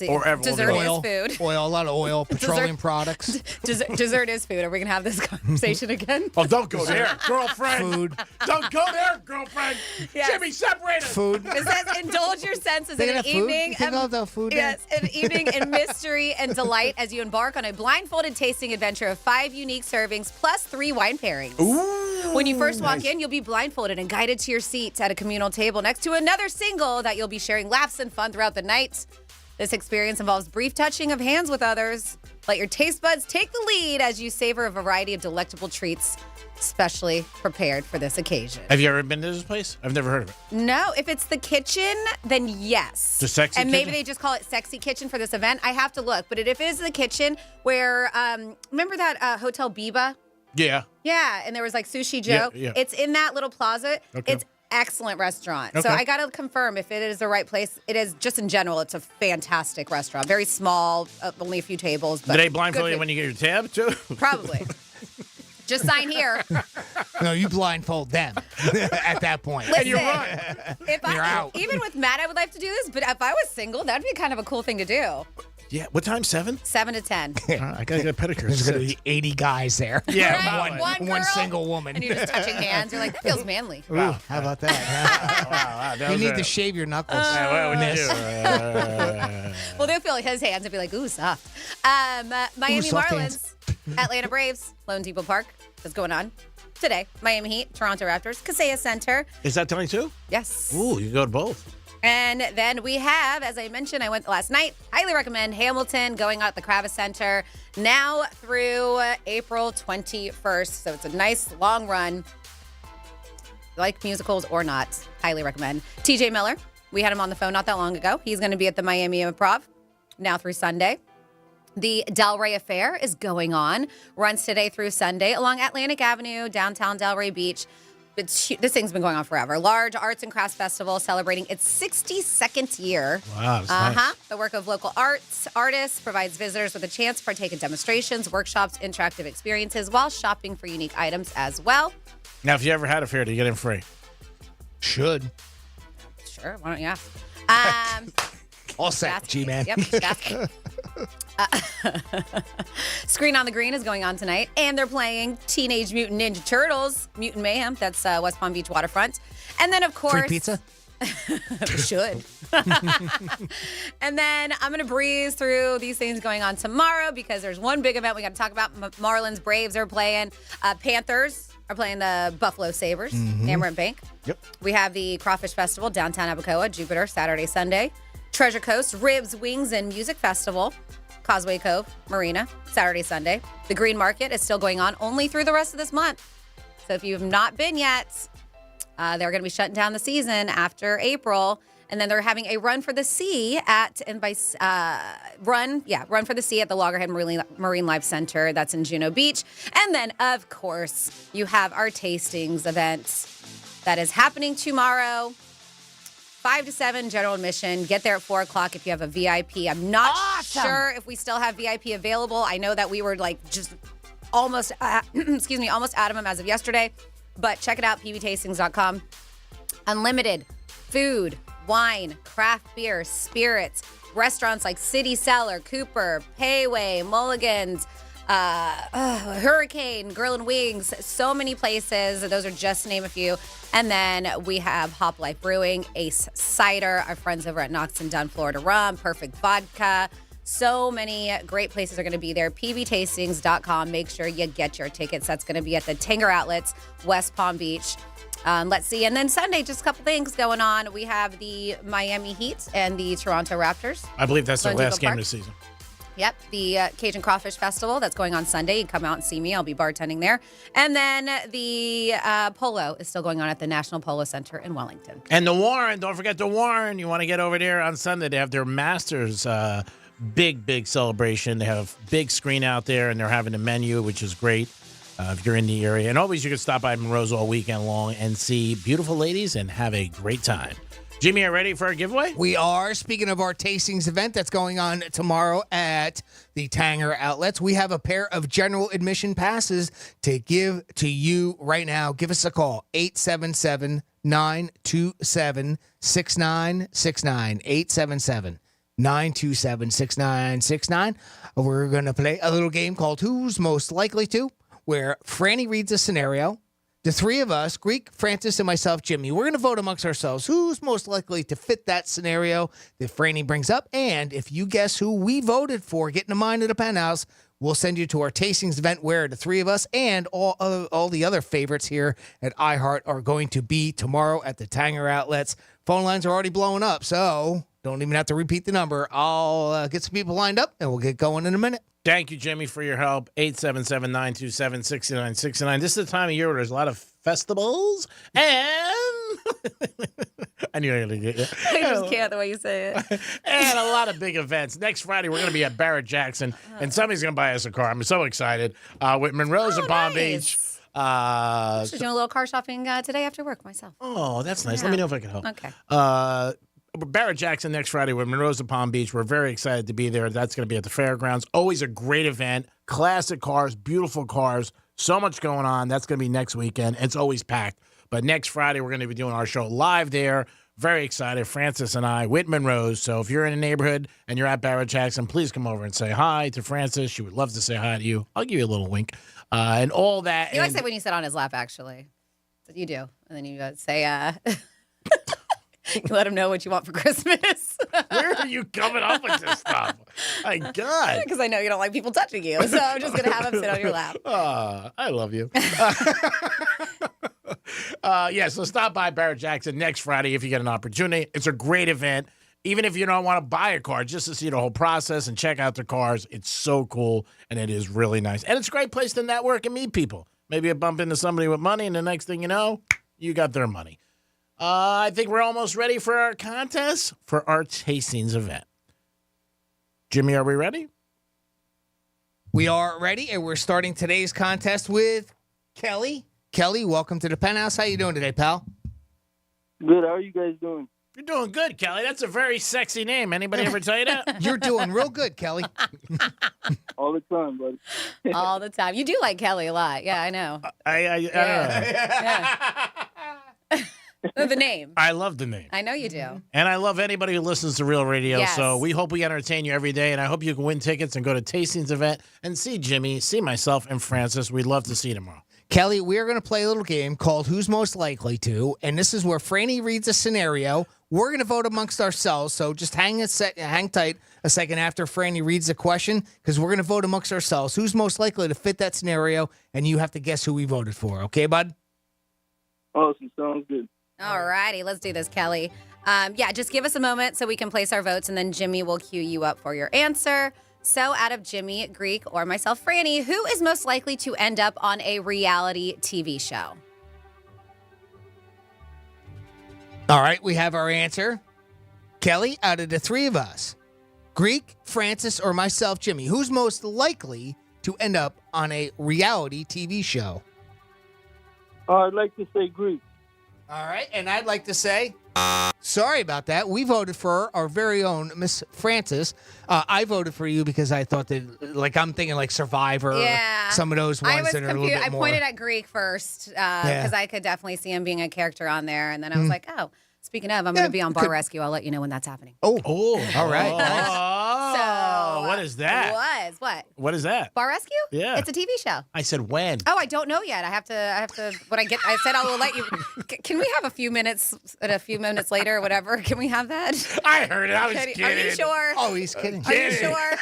Speaker 15: or
Speaker 8: dessert
Speaker 15: oil?
Speaker 8: is food.
Speaker 6: Oil, a lot of oil, petroleum products.
Speaker 8: Dessert is food. Are we gonna have this conversation again?
Speaker 15: Oh, don't go there, girlfriend.
Speaker 6: Food.
Speaker 15: Don't go there, girlfriend.
Speaker 8: Yes.
Speaker 15: Jimmy, separate us.
Speaker 6: Food.
Speaker 8: It says indulge your senses in an evening. Yes, an evening in mystery and delight as you embark on a blindfolded tasting adventure of 5 unique servings plus 3 wine pairings.
Speaker 15: Ooh.
Speaker 8: When you first walk in, you'll be blindfolded and guided to your seats at a communal table next to another single that you'll be sharing laughs and fun throughout the night. This experience involves brief touching of hands with others. Let your taste buds take the lead as you savor a variety of delectable treats, specially prepared for this occasion.
Speaker 15: Have you ever been to this place? I've never heard of it.
Speaker 8: No, if it's the kitchen, then yes.
Speaker 15: The Sexy
Speaker 8: And maybe
Speaker 15: Kitchen?
Speaker 8: they just call it Sexy Kitchen for this event. I have to look. But if it is the kitchen where, remember that Hotel Biba?
Speaker 15: Yeah.
Speaker 8: Yeah, and there was like Sushi Joe.
Speaker 15: Yeah.
Speaker 8: It's in that little plaza.
Speaker 15: Okay.
Speaker 8: It's excellent restaurant.
Speaker 15: Okay.
Speaker 8: So I got to confirm if it is the right place. It is, just in general, it's a fantastic restaurant. Very small, only a few tables. But
Speaker 15: Do they blindfold
Speaker 8: good
Speaker 15: you
Speaker 8: food.
Speaker 15: when you get your tab, too?
Speaker 8: Probably. Just sign here.
Speaker 6: No, you blindfold them at that point.
Speaker 8: Listen,
Speaker 15: you're right.
Speaker 8: If
Speaker 6: You're out.
Speaker 8: Even with Matt, I would like to do this. But if I was single, that'd be kind of a cool thing to do.
Speaker 15: Yeah. What time? 7?
Speaker 8: 7 to 10.
Speaker 15: I got to get a pedicure.
Speaker 6: There's going to be 80 guys there.
Speaker 15: Yeah,
Speaker 8: Right? One
Speaker 6: one
Speaker 8: girl,
Speaker 6: single woman.
Speaker 8: And you're just touching hands. You're like, that feels manly.
Speaker 6: Ooh, how about that?
Speaker 15: Wow, that
Speaker 6: You
Speaker 15: was
Speaker 6: need
Speaker 15: a-
Speaker 6: to shave your knuckles.
Speaker 15: What would you
Speaker 6: miss.
Speaker 15: do?
Speaker 8: Well, they'll feel his hands and be like, ooh, soft. Miami
Speaker 6: soft
Speaker 8: Marlins, Atlanta Braves, Lone Depot Park. What's going on today? Miami Heat, Toronto Raptors, Kaseya Center.
Speaker 15: Is that tonight, too?
Speaker 8: Yes.
Speaker 15: Ooh, you go to both.
Speaker 8: And then we have, as I mentioned, I went last night. Highly recommend Hamilton going out at the Kravis Center now through April 21st. So it's a nice long run. Like musicals or not, highly recommend. TJ Miller, we had him on the phone not that long ago. He's going to be at the Miami Improv now through Sunday. The Delray Affair is going on. Runs today through Sunday along Atlantic Avenue, downtown Delray Beach. This thing's been going on forever. Large arts and crafts festival celebrating its 62nd year.
Speaker 15: Wow, that's nice.
Speaker 8: The work of local artists provides visitors with a chance to partake in demonstrations, workshops, interactive experiences while shopping for unique items as well.
Speaker 15: Now, if you ever had a fair, do you get in free?
Speaker 6: Should.
Speaker 8: Sure, why don't you ask?
Speaker 6: All set,
Speaker 8: Basket.
Speaker 6: G-Man.
Speaker 8: Yep, basket. Screen on the Green is going on tonight, and they're playing Teenage Mutant Ninja Turtles, Mutant Mayhem. That's West Palm Beach waterfront. And then, of course...
Speaker 6: Free pizza?
Speaker 8: They should. And then I'm going to breeze through these things going on tomorrow because there's one big event we got to talk about. Marlins, Braves are playing. Panthers are playing the Buffalo Sabres, Amerant Bank.
Speaker 15: Yep.
Speaker 8: We have the Crawfish Festival, downtown Abacoa, Jupiter, Saturday, Sunday. Treasure Coast, Ribs, Wings, and Music Festival. Causeway Cove Marina, Saturday, Sunday. The Green Market is still going on only through the rest of this month. So if you've not been yet, they're going to be shutting down the season after April. And then they're having a Run for the Sea Run for the Sea at the Loggerhead Marine Life Center. That's in Juno Beach. And then, of course, you have our Tastings event that is happening tomorrow. 5 to 7 general admission. Get there at 4 o'clock if you have a VIP. I'm not sure if we still have VIP available. I know that we were just almost, almost out of them as of yesterday. But check it out, pbtastings.com. Unlimited food, wine, craft beer, spirits, restaurants like City Cellar, Cooper, Payway, Mulligan's, Hurricane, Grill and Wings, so many places. Those are just to name a few. And then we have Hop Life Brewing, Ace Cider, our friends over at Knox and Dunn Florida Rum, Perfect Vodka. So many great places are going to be there. pbtastings.com. Make sure you get your tickets. That's going to be at the Tanger Outlets, West Palm Beach. Let's see. And then Sunday, just a couple things going on. We have the Miami Heat and the Toronto Raptors.
Speaker 15: I believe that's their last game of
Speaker 8: Park.
Speaker 15: the season.
Speaker 8: Yep, the Cajun Crawfish Festival that's going on Sunday. You can come out and see me. I'll be bartending there. And then the polo is still going on at the National Polo Center in Wellington.
Speaker 15: And the Warren, don't forget the Warren. You want to get over there on Sunday. They have their Masters big celebration. They have a big screen out there, and they're having a menu, which is great if you're in the area. And always you can stop by Monroe's all weekend long and see beautiful ladies and have a great time. Jimmy, are you ready for a giveaway?
Speaker 5: We are. Speaking of our Tastings event that's going on tomorrow at the Tanger Outlets, we have a pair of general admission passes to give to you right now. Give us a call, 877-927-6969, 877-927-6969. We're going to play a little game called Who's Most Likely To, where Franny reads a scenario. The three of us, Greek, Francis, and myself, Jimmy, we're going to vote amongst ourselves who's most likely to fit that scenario that Franny brings up. And if you guess who we voted for, get in the mind of the Penthouse, we'll send you to our Tastings event where the three of us and all the other favorites here at iHeart are going to be tomorrow at the Tanger Outlets. Phone lines are already blowing up, so don't even have to repeat the number. I'll get some people lined up, and we'll get going in a minute.
Speaker 15: Thank you, Jimmy, for your help. 877-927-6969. This is the time of year where there's a lot of festivals, and I knew I was going to get you.
Speaker 8: I just can't the way you say it.
Speaker 15: And a lot of big events. Next Friday, we're going to be at Barrett Jackson, and somebody's going to buy us a car. I'm so excited. With Monroe's in Palm Beach.
Speaker 8: I'm just doing a little car shopping today after work myself.
Speaker 15: Oh, that's nice. Let me know if I can help.
Speaker 8: Okay.
Speaker 15: Barrett Jackson next Friday with Monroe's of Palm Beach. We're very excited to be there. That's going to be at the fairgrounds. Always a great event. Classic cars, beautiful cars. So much going on. That's going to be next weekend. It's always packed. But next Friday, we're going to be doing our show live there. Very excited. Francis and I with Monroe's. So if you're in a neighborhood and you're at Barrett Jackson, please come over and say hi to Francis. She would love to say hi to you. I'll give you a little wink. And all that.
Speaker 8: You like say when you sit on his lap, actually. That's what you do. And then you say, you let him know what you want for Christmas.
Speaker 15: Where are you coming up with this stuff? My God.
Speaker 8: Because I know you don't like people touching you. So I'm just going to have him sit on your lap.
Speaker 15: I love you. So stop by Barrett Jackson next Friday if you get an opportunity. It's a great event. Even if you don't want to buy a car, just to see the whole process and check out the cars. It's so cool, and it is really nice. And it's a great place to network and meet people. Maybe you bump into somebody with money, and the next thing you know, you got their money. I think we're almost ready for our contest for our Tastings event. Jimmy, are we ready?
Speaker 5: We are ready, and we're starting today's contest with Kelly. Kelly, welcome to the Penthouse. How you doing today, pal?
Speaker 7: Good. How are you guys doing?
Speaker 15: You're doing good, Kelly. That's a very sexy name. Anybody ever tell you that?
Speaker 5: You're doing real good, Kelly.
Speaker 7: All the time, buddy.
Speaker 8: All the time. You do like Kelly a lot. Yeah, I know. The name.
Speaker 15: I love the name.
Speaker 8: I know you do.
Speaker 15: And I love anybody who listens to Real Radio.
Speaker 8: Yes.
Speaker 15: So we hope we entertain you every day. And I hope you can win tickets and go to Tastings event and see Jimmy, see myself, and Francis. We'd love to see you tomorrow.
Speaker 5: Kelly, we are going to play a little game called Who's Most Likely To. And this is where Franny reads a scenario. We're going to vote amongst ourselves. So just hang tight a second after Franny reads the question, because we're going to vote amongst ourselves. Who's most likely to fit that scenario? And you have to guess who we voted for. Okay, bud?
Speaker 7: Awesome. Sounds good.
Speaker 8: All righty, let's do this, Kelly. Just give us a moment so we can place our votes, and then Jimmy will cue you up for your answer. So out of Jimmy, Greek, or myself, Franny, who is most likely to end up on a reality TV show?
Speaker 5: All right, we have our answer. Kelly, out of the three of us, Greek, Francis, or myself, Jimmy, who's most likely to end up on a reality TV show?
Speaker 7: I'd like to say Greek.
Speaker 5: All right, and I'd like to say, sorry about that. We voted for our very own Miss Francis. I voted for you because I thought that, like, I'm thinking like Survivor, some of those ones that are a little bit more.
Speaker 8: I pointed at Greek first because I could definitely see him being a character on there, and then I was like, oh. Speaking of, I'm going to be on Bar Rescue. I'll let you know when that's happening.
Speaker 5: Oh, all right.
Speaker 15: So, what is that?
Speaker 8: What?
Speaker 15: What is that?
Speaker 8: Bar Rescue?
Speaker 15: Yeah.
Speaker 8: It's a TV show.
Speaker 15: I said when.
Speaker 8: Oh, I don't know yet. I have to, when I said I will let you. Can we have a few minutes later or whatever? Can we have that?
Speaker 15: I heard it. I was kidding.
Speaker 8: Are you sure?
Speaker 5: Oh, he's kidding.
Speaker 8: Are you sure?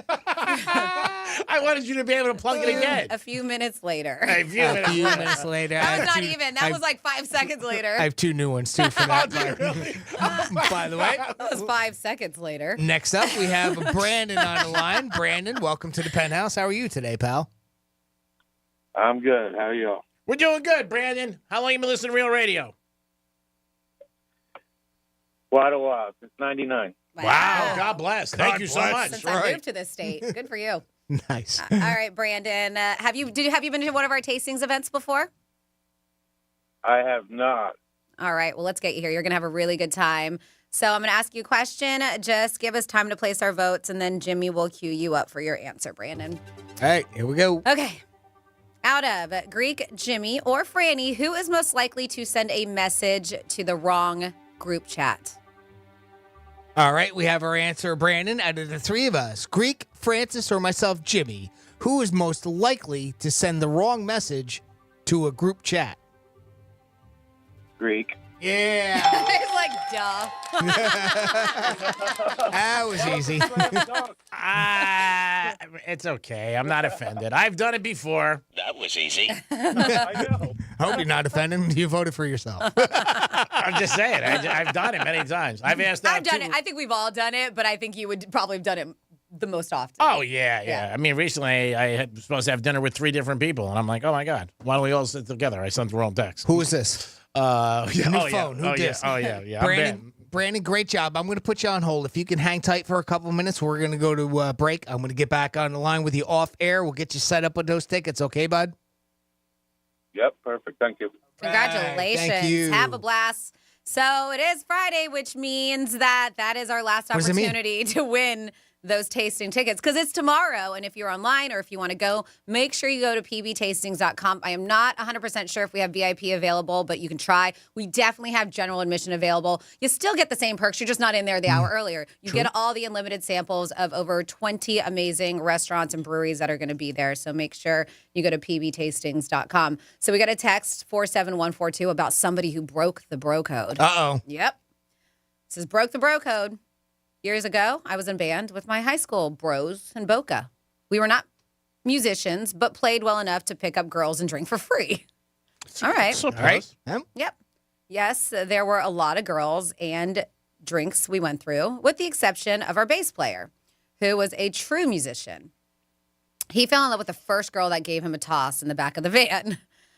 Speaker 15: I wanted you to be able to plug it again.
Speaker 8: A few minutes later.
Speaker 15: A few minutes
Speaker 5: later.
Speaker 8: That was not even. That was like 5 seconds later.
Speaker 5: I have two new ones, too, for that. By the way.
Speaker 8: That was 5 seconds later.
Speaker 5: Next up, we have Brandon on the line. Brandon, welcome to the Penthouse. How are you today, pal?
Speaker 7: I'm good. How are y'all?
Speaker 15: We're doing good, Brandon. How long you been listening to Real Radio?
Speaker 7: Quite a while. Since 99.
Speaker 15: Wow. God bless. Thank you so much.
Speaker 8: Since I moved to this state. Good for you.
Speaker 5: Nice.
Speaker 8: All right, Brandon. Have you been to one of our tastings events before?
Speaker 7: I have not.
Speaker 8: All right. Well, let's get you here. You're going to have a really good time. So I'm going to ask you a question. Just give us time to place our votes, and then Jimmy will cue you up for your answer, Brandon.
Speaker 5: All right. Here we go.
Speaker 8: Okay. Out of Greek, Jimmy, or Franny, who is most likely to send a message to the wrong group chat?
Speaker 5: All right. We have our answer, Brandon. Out of the three of us, Greek, Francis, or myself, Jimmy, who is most likely to send the wrong message to a group chat?
Speaker 7: Greek.
Speaker 5: Yeah.
Speaker 8: It's like, duh.
Speaker 5: That was easy.
Speaker 15: It's okay. I'm not offended. I've done it before.
Speaker 26: That was easy.
Speaker 7: I know.
Speaker 5: Hope you're not offended. You voted for yourself.
Speaker 15: I'm just saying. I've done it many times. I've asked out
Speaker 8: I've done it. I think we've all done it, but I think you would probably have done it the most often.
Speaker 15: Oh, yeah. I mean, recently I was supposed to have dinner with 3 different people, and I'm like, oh, my God. Why don't we all sit together? I sent the wrong text.
Speaker 5: Who is this?
Speaker 15: New
Speaker 5: phone. Who dis?
Speaker 15: Yeah.
Speaker 5: Brandon, great job. I'm going to put you on hold. If you can hang tight for a couple minutes, we're going to go to break. I'm going to get back on the line with you off air. We'll get you set up with those tickets. Okay, bud?
Speaker 7: Yep, perfect. Thank you.
Speaker 8: Congratulations.
Speaker 5: Thank you.
Speaker 8: Have a blast. So it is Friday, which means that is our last
Speaker 5: What does it mean?
Speaker 8: opportunity to win those tasting tickets because it's tomorrow. And if you're online or if you want to go, make sure you go to pbtastings.com. I am not 100% sure if we have VIP available, but you can try. We definitely have general admission available. You still get the same perks. You're just not in there the hour earlier. You get all the unlimited samples of over 20 amazing restaurants and breweries that are going to be there. So make sure you go to pbtastings.com. So we got a text 47142 about somebody who broke the bro code.
Speaker 5: Uh-oh.
Speaker 8: Yep. This is broke the bro code. Years ago, I was in band with my high school bros in Boca. We were not musicians, but played well enough to pick up girls and drink for free. All right.
Speaker 15: So close.
Speaker 8: Yep. Yes, there were a lot of girls and drinks we went through, with the exception of our bass player, who was a true musician. He fell in love with the first girl that gave him a toss in the back of the van.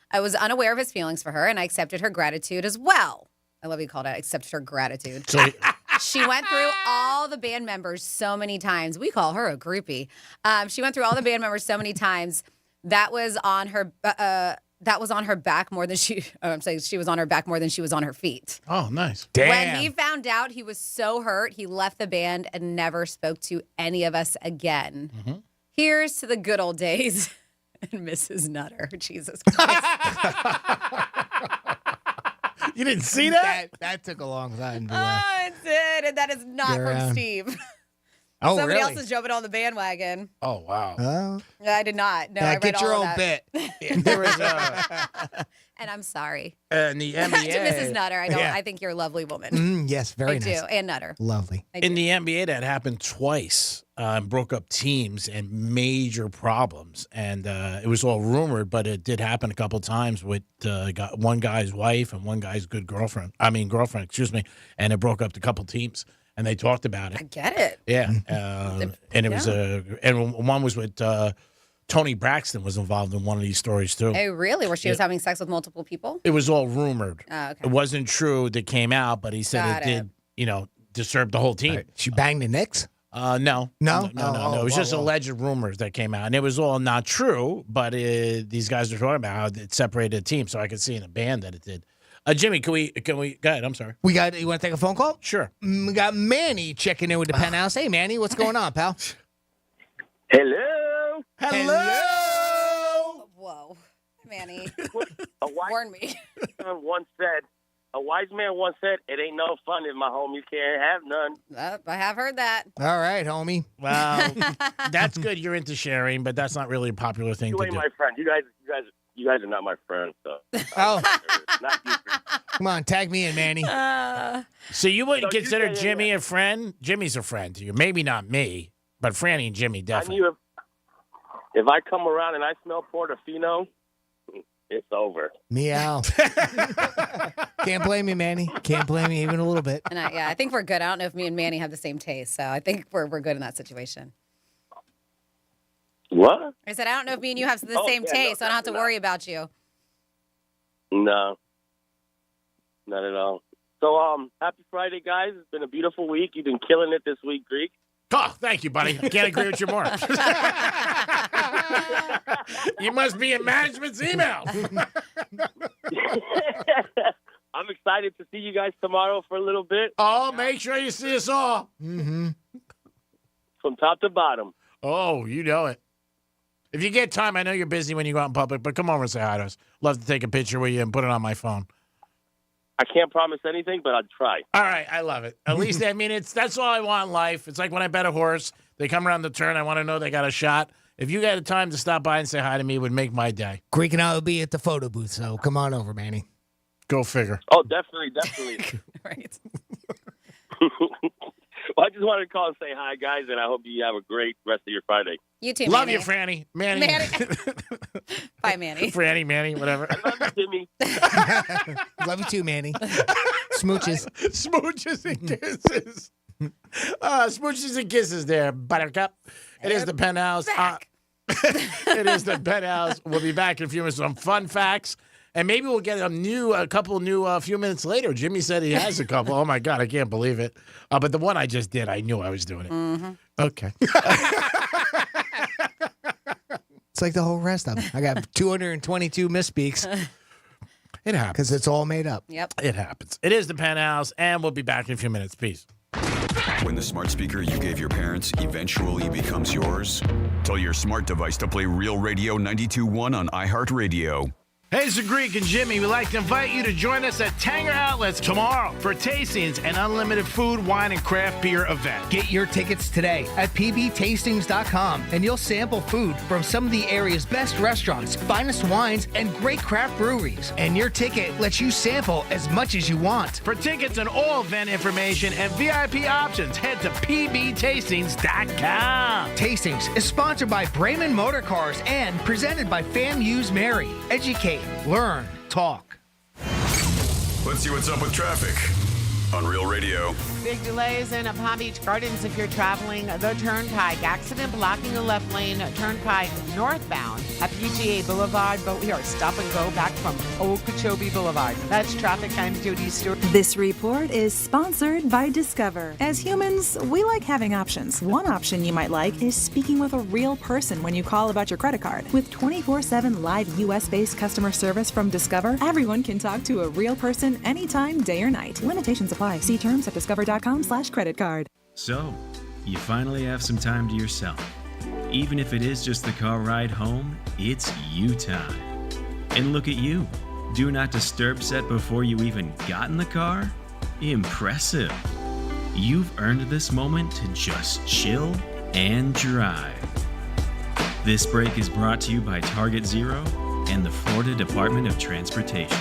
Speaker 8: I was unaware of his feelings for her, and I accepted her gratitude as well. I love you called it accepted her gratitude. She went through all the band members so many times. We call her a groupie. She went through all the band members so many times. That was on her. That was on her back more than she. I'm saying she was on her back more than she was on her feet.
Speaker 15: Oh, nice.
Speaker 5: Damn.
Speaker 8: When he found out, he was so hurt. He left the band and never spoke to any of us again.
Speaker 15: Mm-hmm.
Speaker 8: Here's to the good old days and Mrs. Nutter. Jesus Christ.
Speaker 15: You didn't see that?
Speaker 5: That took a long time.
Speaker 8: Oh, it did. And that is not from Steve.
Speaker 5: Oh,
Speaker 8: Somebody
Speaker 5: really?
Speaker 8: else is jumping on the bandwagon.
Speaker 15: Oh, wow.
Speaker 8: I did not. No, I read
Speaker 5: get your
Speaker 8: all
Speaker 5: own
Speaker 8: of that.
Speaker 5: bit.
Speaker 15: There was
Speaker 8: And I'm sorry.
Speaker 15: in the
Speaker 8: To
Speaker 15: NBA.
Speaker 8: Mrs. Nutter, I don't.
Speaker 5: Yeah.
Speaker 8: I think you're a lovely woman.
Speaker 5: Yes, very
Speaker 8: I
Speaker 5: nice.
Speaker 8: do. And Nutter.
Speaker 5: Lovely.
Speaker 15: In the NBA, that happened twice. Broke up teams and major problems. And it was all rumored, but it did happen a couple times with one guy's wife and one guy's girlfriend, excuse me. And it broke up a couple teams. and they talked about it.
Speaker 8: I get it.
Speaker 15: Yeah, and it was and one was with Tony Braxton was involved in one of these stories too.
Speaker 8: Oh, really? Where she was having sex with multiple people?
Speaker 15: It was all rumored.
Speaker 8: Oh, okay.
Speaker 15: It wasn't true that came out, but he said it did, disturb the whole team.
Speaker 6: Right. She banged the Knicks?
Speaker 15: No.
Speaker 6: No?
Speaker 15: It was just alleged rumors that came out, and it was all not true. But these guys are talking about how it separated the team, so I could see in the band that it did. Jimmy, can we go ahead? I'm sorry.
Speaker 6: You want to take a phone call?
Speaker 15: Sure.
Speaker 6: We got Manny checking in with the Penthouse. Hey, Manny, what's going on, pal?
Speaker 11: Hello.
Speaker 8: Hello. Whoa, Manny. Warn me.
Speaker 11: A wise man once said, "It ain't no fun if my homies can't have none."
Speaker 8: I have heard that.
Speaker 6: All right, homie.
Speaker 15: Well, that's good. You're into sharing, but that's not really a popular thing
Speaker 11: You
Speaker 15: to
Speaker 11: ain't
Speaker 15: do.
Speaker 11: my friend. You guys are not my friend. So.
Speaker 6: Oh.
Speaker 11: Not you.
Speaker 6: Come on, tag me in, Manny.
Speaker 15: So you wouldn't
Speaker 11: So you
Speaker 15: consider
Speaker 11: say-
Speaker 15: Jimmy a friend? Jimmy's a friend to you. Maybe not me, but Franny and Jimmy
Speaker 11: I
Speaker 15: definitely.
Speaker 11: knew if I come around and I smell Portofino, it's over.
Speaker 6: Meow. Can't blame me, Manny. Can't blame you even a little bit.
Speaker 8: And I think we're good. I don't know if me and Manny have the same taste, so I think we're good in that situation.
Speaker 11: What?
Speaker 8: I said I don't know if me and you have the same taste, so I don't have to worry about you.
Speaker 11: No, not at all. So, happy Friday, guys. It's been a beautiful week. You've been killing it this week, Greek.
Speaker 15: Oh, thank you, buddy. I can't agree with you more. You must be in management's email.
Speaker 11: I'm excited to see you guys tomorrow for a little bit.
Speaker 15: Oh, make sure you see us all.
Speaker 6: Mm-hmm.
Speaker 11: From top to bottom.
Speaker 15: Oh, you know it. If you get time, I know you're busy when you go out in public, but come over and say hi to us. Love to take a picture with you and put it on my phone.
Speaker 11: I can't promise anything, but I'll try.
Speaker 15: All right, I love it. At least, I mean, that's all I want in life. It's like when I bet a horse, they come around the turn, I want to know they got a shot. If you got the time to stop by and say hi to me, it would make my day.
Speaker 6: Greek and I will be at the photo booth, so come on over, Manny.
Speaker 15: Go figure.
Speaker 11: Oh, definitely.
Speaker 8: Right.
Speaker 11: Well, I just wanted to call and say hi, guys, and I hope you have a great rest of your Friday.
Speaker 8: You too,
Speaker 15: Love
Speaker 8: Manny.
Speaker 15: you, Franny. Manny.
Speaker 8: Bye, Manny.
Speaker 15: Franny, Manny, whatever.
Speaker 11: I love you, Jimmy.
Speaker 6: Love you too, Manny. Smooches.
Speaker 15: Smooches and kisses. Smooches and kisses there, Buttercup. It is the Penthouse. It is the Penthouse. We'll be back in a few minutes with some fun facts. And maybe we'll get a couple new few minutes later. Jimmy said he has a couple. Oh, my God, I can't believe it. But the one I just did, I knew I was doing it.
Speaker 8: Mm-hmm.
Speaker 15: Okay.
Speaker 6: It's like the whole rest of them. I got 222 misspeaks.
Speaker 15: It happens.
Speaker 6: Because it's all made up.
Speaker 8: Yep.
Speaker 15: It happens. It is the Penthouse, and we'll be back in a few minutes. Peace.
Speaker 3: When the smart speaker you gave your parents eventually becomes yours, tell your smart device to play Real Radio 92.1 on iHeartRadio.
Speaker 12: Hey, it's the Greek and Jimmy. We'd like to invite you to join us at Tanger Outlets tomorrow for tastings and unlimited food, wine, and craft beer event.
Speaker 6: Get your tickets today at pbtastings.com, and you'll sample food from some of the area's best restaurants, finest wines, and great craft breweries. And your ticket lets you sample as much as you want.
Speaker 12: For tickets and all event information and VIP options, head to pbtastings.com.
Speaker 6: Tastings is sponsored by Brayman Motor Cars and presented by FAMU's Mary. Educate, learn, talk.
Speaker 3: Let's see what's up with traffic on Real Radio.
Speaker 16: Big delays in Palm Beach Gardens if you're traveling the Turnpike. Accident blocking the left lane Turnpike northbound at PGA Boulevard, but we are stop and go back from Okeechobee Boulevard. That's traffic. I'm Judy Stewart.
Speaker 17: This report is sponsored by Discover. As humans, we like having options. One option you might like is speaking with a real person when you call about your credit card. With 24/7 live U.S.-based customer service from Discover, everyone can talk to a real person anytime, day or night. Limitations apply. See terms at discover.com/creditcard.
Speaker 18: So, you finally have some time to yourself. Even if it is just the car ride home, it's you time. And look at you. Do not disturb set before you even got in the car? Impressive. You've earned this moment to just chill and drive. This break is brought to you by Target Zero and the Florida Department of Transportation.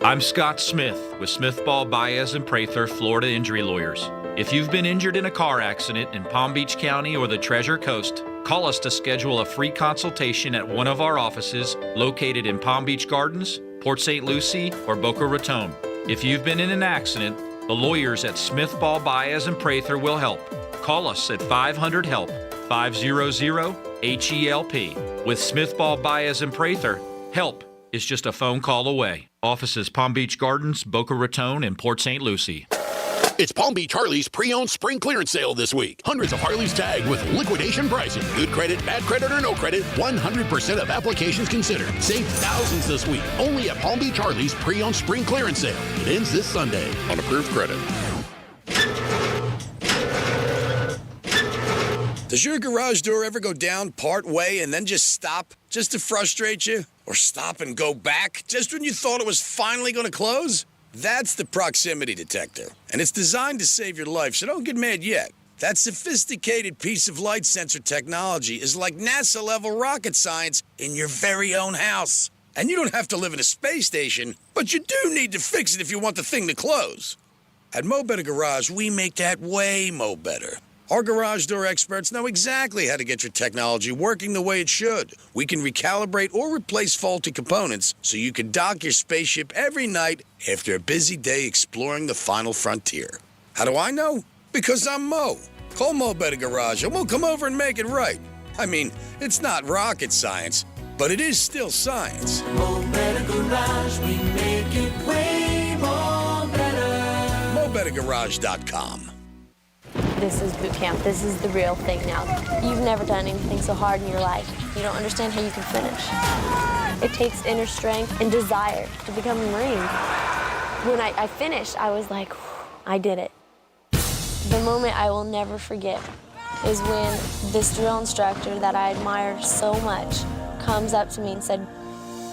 Speaker 19: I'm Scott Smith with Smith Ball Baez and Prather Florida Injury Lawyers. If you've been injured in a car accident in Palm Beach County or the Treasure Coast, call us to schedule a free consultation at one of our offices located in Palm Beach Gardens, Port St. Lucie, or Boca Raton. If you've been in an accident, the lawyers at Smith, Ball, Baez, and Prather will help. Call us at 500-HELP, 500-HELP. With Smith, Ball, Baez, and Prather, help is just a phone call away. Offices Palm Beach Gardens, Boca Raton, and Port St. Lucie.
Speaker 1: It's Palm Beach Harley's pre-owned spring clearance sale this week. Hundreds of Harleys tagged with liquidation pricing. Good credit, bad credit, or no credit, 100% of applications considered. Save thousands this week. Only at Palm Beach Harley's pre-owned spring clearance sale. It ends this Sunday on approved credit.
Speaker 2: Does your garage door ever go down part way and then just stop just to frustrate you? Or stop and go back just when you thought it was finally going to close? That's the proximity detector, and it's designed to save your life, so don't get mad yet. That sophisticated piece of light sensor technology is like NASA-level rocket science in your very own house. And you don't have to live in a space station, but you do need to fix it if you want the thing to close. At Mo Better Garage, we make that way mo better. Our garage door experts know exactly how to get your technology working the way it should. We can recalibrate or replace faulty components so you can dock your spaceship every night after a busy day exploring the final frontier. How do I know? Because I'm Mo. Call Mo Better Garage and we'll come over and make it right. I mean, it's not rocket science, but it is still science.
Speaker 20: Mo Better Garage, we make it way more better.
Speaker 2: MoBetterGarage.com.
Speaker 21: This is boot camp. This is the real thing now. You've never done anything so hard in your life. You don't understand how you can finish. It takes inner strength and desire to become a Marine. When I finished, I was like, I did it. The moment I will never forget is when this drill instructor that I admired so much comes up to me and said,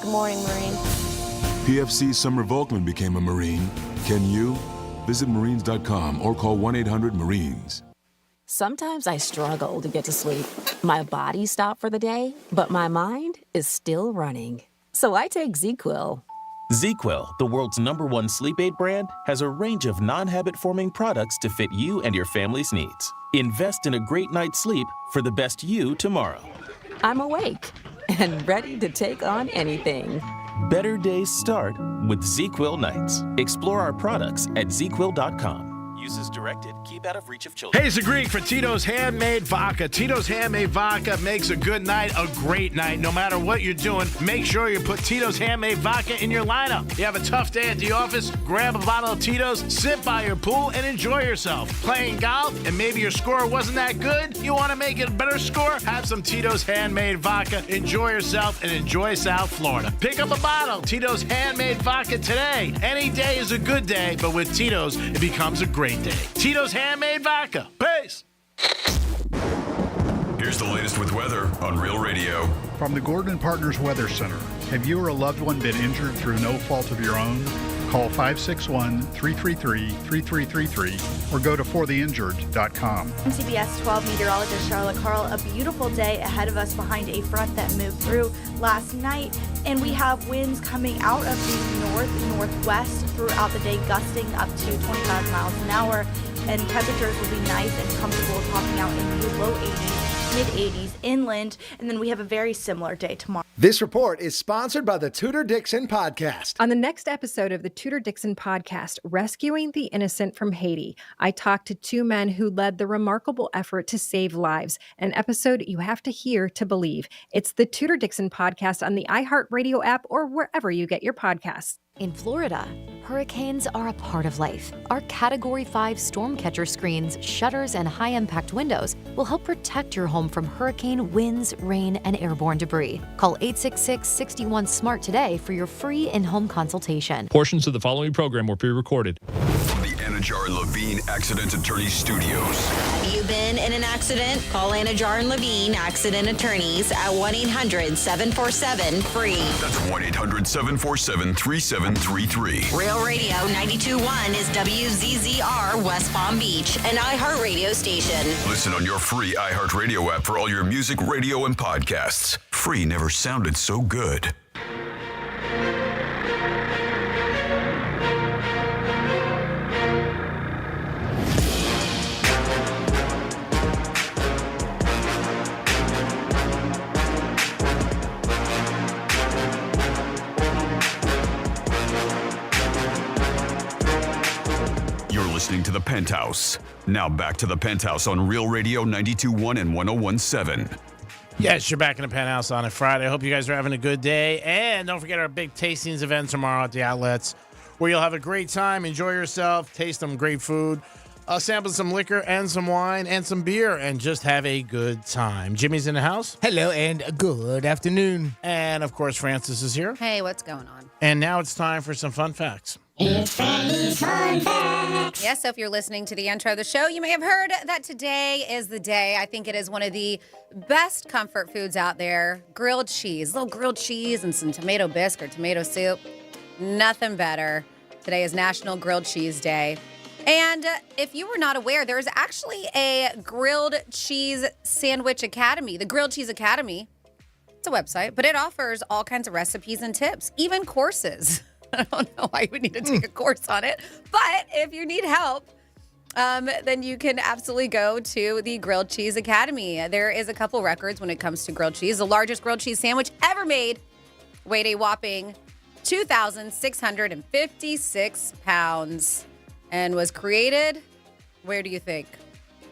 Speaker 21: "Good morning, Marine."
Speaker 22: PFC Summer Volkman became a Marine. Can you? Visit Marines.com or call 1-800-MARINES.
Speaker 23: Sometimes I struggle to get to sleep. My body stopped for the day, but my mind is still running. So I take ZQuil.
Speaker 27: ZQuil, the world's #1 sleep aid brand, has a range of non-habit-forming products to fit you and your family's needs. Invest in a great night's sleep for the best you tomorrow.
Speaker 23: I'm awake and ready to take on anything.
Speaker 27: Better days start with ZQuil nights. Explore our products at ZQuil.com. Uses directed. Keep out of reach of children.
Speaker 12: Hey, it's the Greek for Tito's Handmade Vodka. Tito's Handmade Vodka makes a good night a great night. No matter what you're doing, make sure you put Tito's Handmade Vodka in your lineup. You have a tough day at the office, grab a bottle of Tito's, sit by your pool, and enjoy yourself. Playing golf, and maybe your score wasn't that good? You want to make it a better score? Have some Tito's Handmade Vodka. Enjoy yourself and enjoy South Florida. Pick up a bottle. Tito's Handmade Vodka today. Any day is a good day, but with Tito's, it becomes a great day. Tito's Handmade Vodka. Peace.
Speaker 3: Here's the latest with weather on Real Radio.
Speaker 28: From the Gordon Partners Weather Center. Have you or a loved one been injured through no fault of your own? Call 561-333-3333 or go to fortheinjured.com.
Speaker 29: I'm CBS 12 meteorologist Charlotte Carl. A beautiful day ahead of us behind a front that moved through last night. And we have winds coming out of the north-northwest throughout the day, gusting up to 25 miles an hour. And temperatures will be nice and comfortable, topping out in the low 80s, mid-80s inland. And then we have a very similar day tomorrow.
Speaker 30: This report is sponsored by the Tudor Dixon Podcast.
Speaker 31: On the next episode of the Tudor Dixon Podcast, Rescuing the Innocent from Haiti, I talked to two men who led the remarkable effort to save lives, an episode you have to hear to believe. It's the Tudor Dixon Podcast on the iHeartRadio app or wherever you get your podcasts.
Speaker 32: In Florida, hurricanes are a part of life. Our Category 5 storm catcher screens, shutters, and high-impact windows will help protect your home from hurricane winds, rain, and airborne debris. Call 866-61-SMART today for your free in-home consultation.
Speaker 33: Portions of the following program were pre-recorded.
Speaker 3: From the Anajar and Levine Accident Attorney Studios.
Speaker 34: Have you been in an accident? Call Anajar and Levine Accident Attorneys at 1-800-747-FREE.
Speaker 3: That's 1-800-747-3733.
Speaker 34: Real Radio 92.1 is WZZR West Palm Beach, an iHeartRadio station.
Speaker 3: Listen on your free iHeartRadio app for all your music, radio, and podcasts. Free never sounded so good. listening to The Penthouse. Now back to The Penthouse on Real Radio 92.1 and 101.7.
Speaker 12: Yes, you're back in the Penthouse on a Friday. I hope you guys are having a good day. And don't forget our big tastings event tomorrow at the outlets, where you'll have a great time, enjoy yourself, taste some great food, sample some liquor and some wine and some beer, and just have a good time. Jimmy's in the house.
Speaker 4: Hello and good afternoon.
Speaker 12: And, of course, Francis is here.
Speaker 5: Hey, what's going on?
Speaker 12: And now it's time for some fun facts.
Speaker 5: It's Freddy's Fun Facts. Yes, so if you're listening to the intro of the show, you may have heard that today is the day. I think it is one of the best comfort foods out there. Grilled cheese. A little grilled cheese and some tomato bisque or tomato soup. Nothing better. Today is National Grilled Cheese Day. And if you were not aware, there is actually a Grilled Cheese Sandwich Academy. The Grilled Cheese Academy. It's a website, but it offers all kinds of recipes and tips, even courses. I don't know why you would need to take a course on it. But if you need help, then you can absolutely go to the Grilled Cheese Academy. There is a couple records when it comes to grilled cheese. The largest grilled cheese sandwich ever made weighed a whopping 2,656 pounds and was created, where do you think?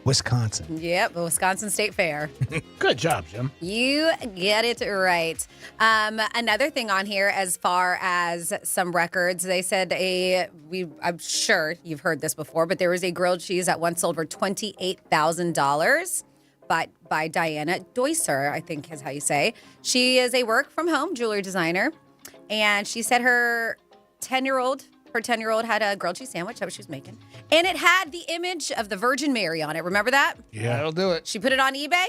Speaker 4: Wisconsin.
Speaker 5: Yep, the Wisconsin State Fair.
Speaker 12: Good job, Jim.
Speaker 5: You get it right. Another thing on here, as far as some records, they said I'm sure you've heard this before, but there was a grilled cheese that once sold for $28,000 by Diana Deusser, I think is how you say. She is a work-from-home jewelry designer, and she said her 10-year-old had a grilled cheese sandwich. That was what she was making. And it had the image of the Virgin Mary on it. Remember that?
Speaker 4: Yeah, that'll do it.
Speaker 5: She put it on eBay.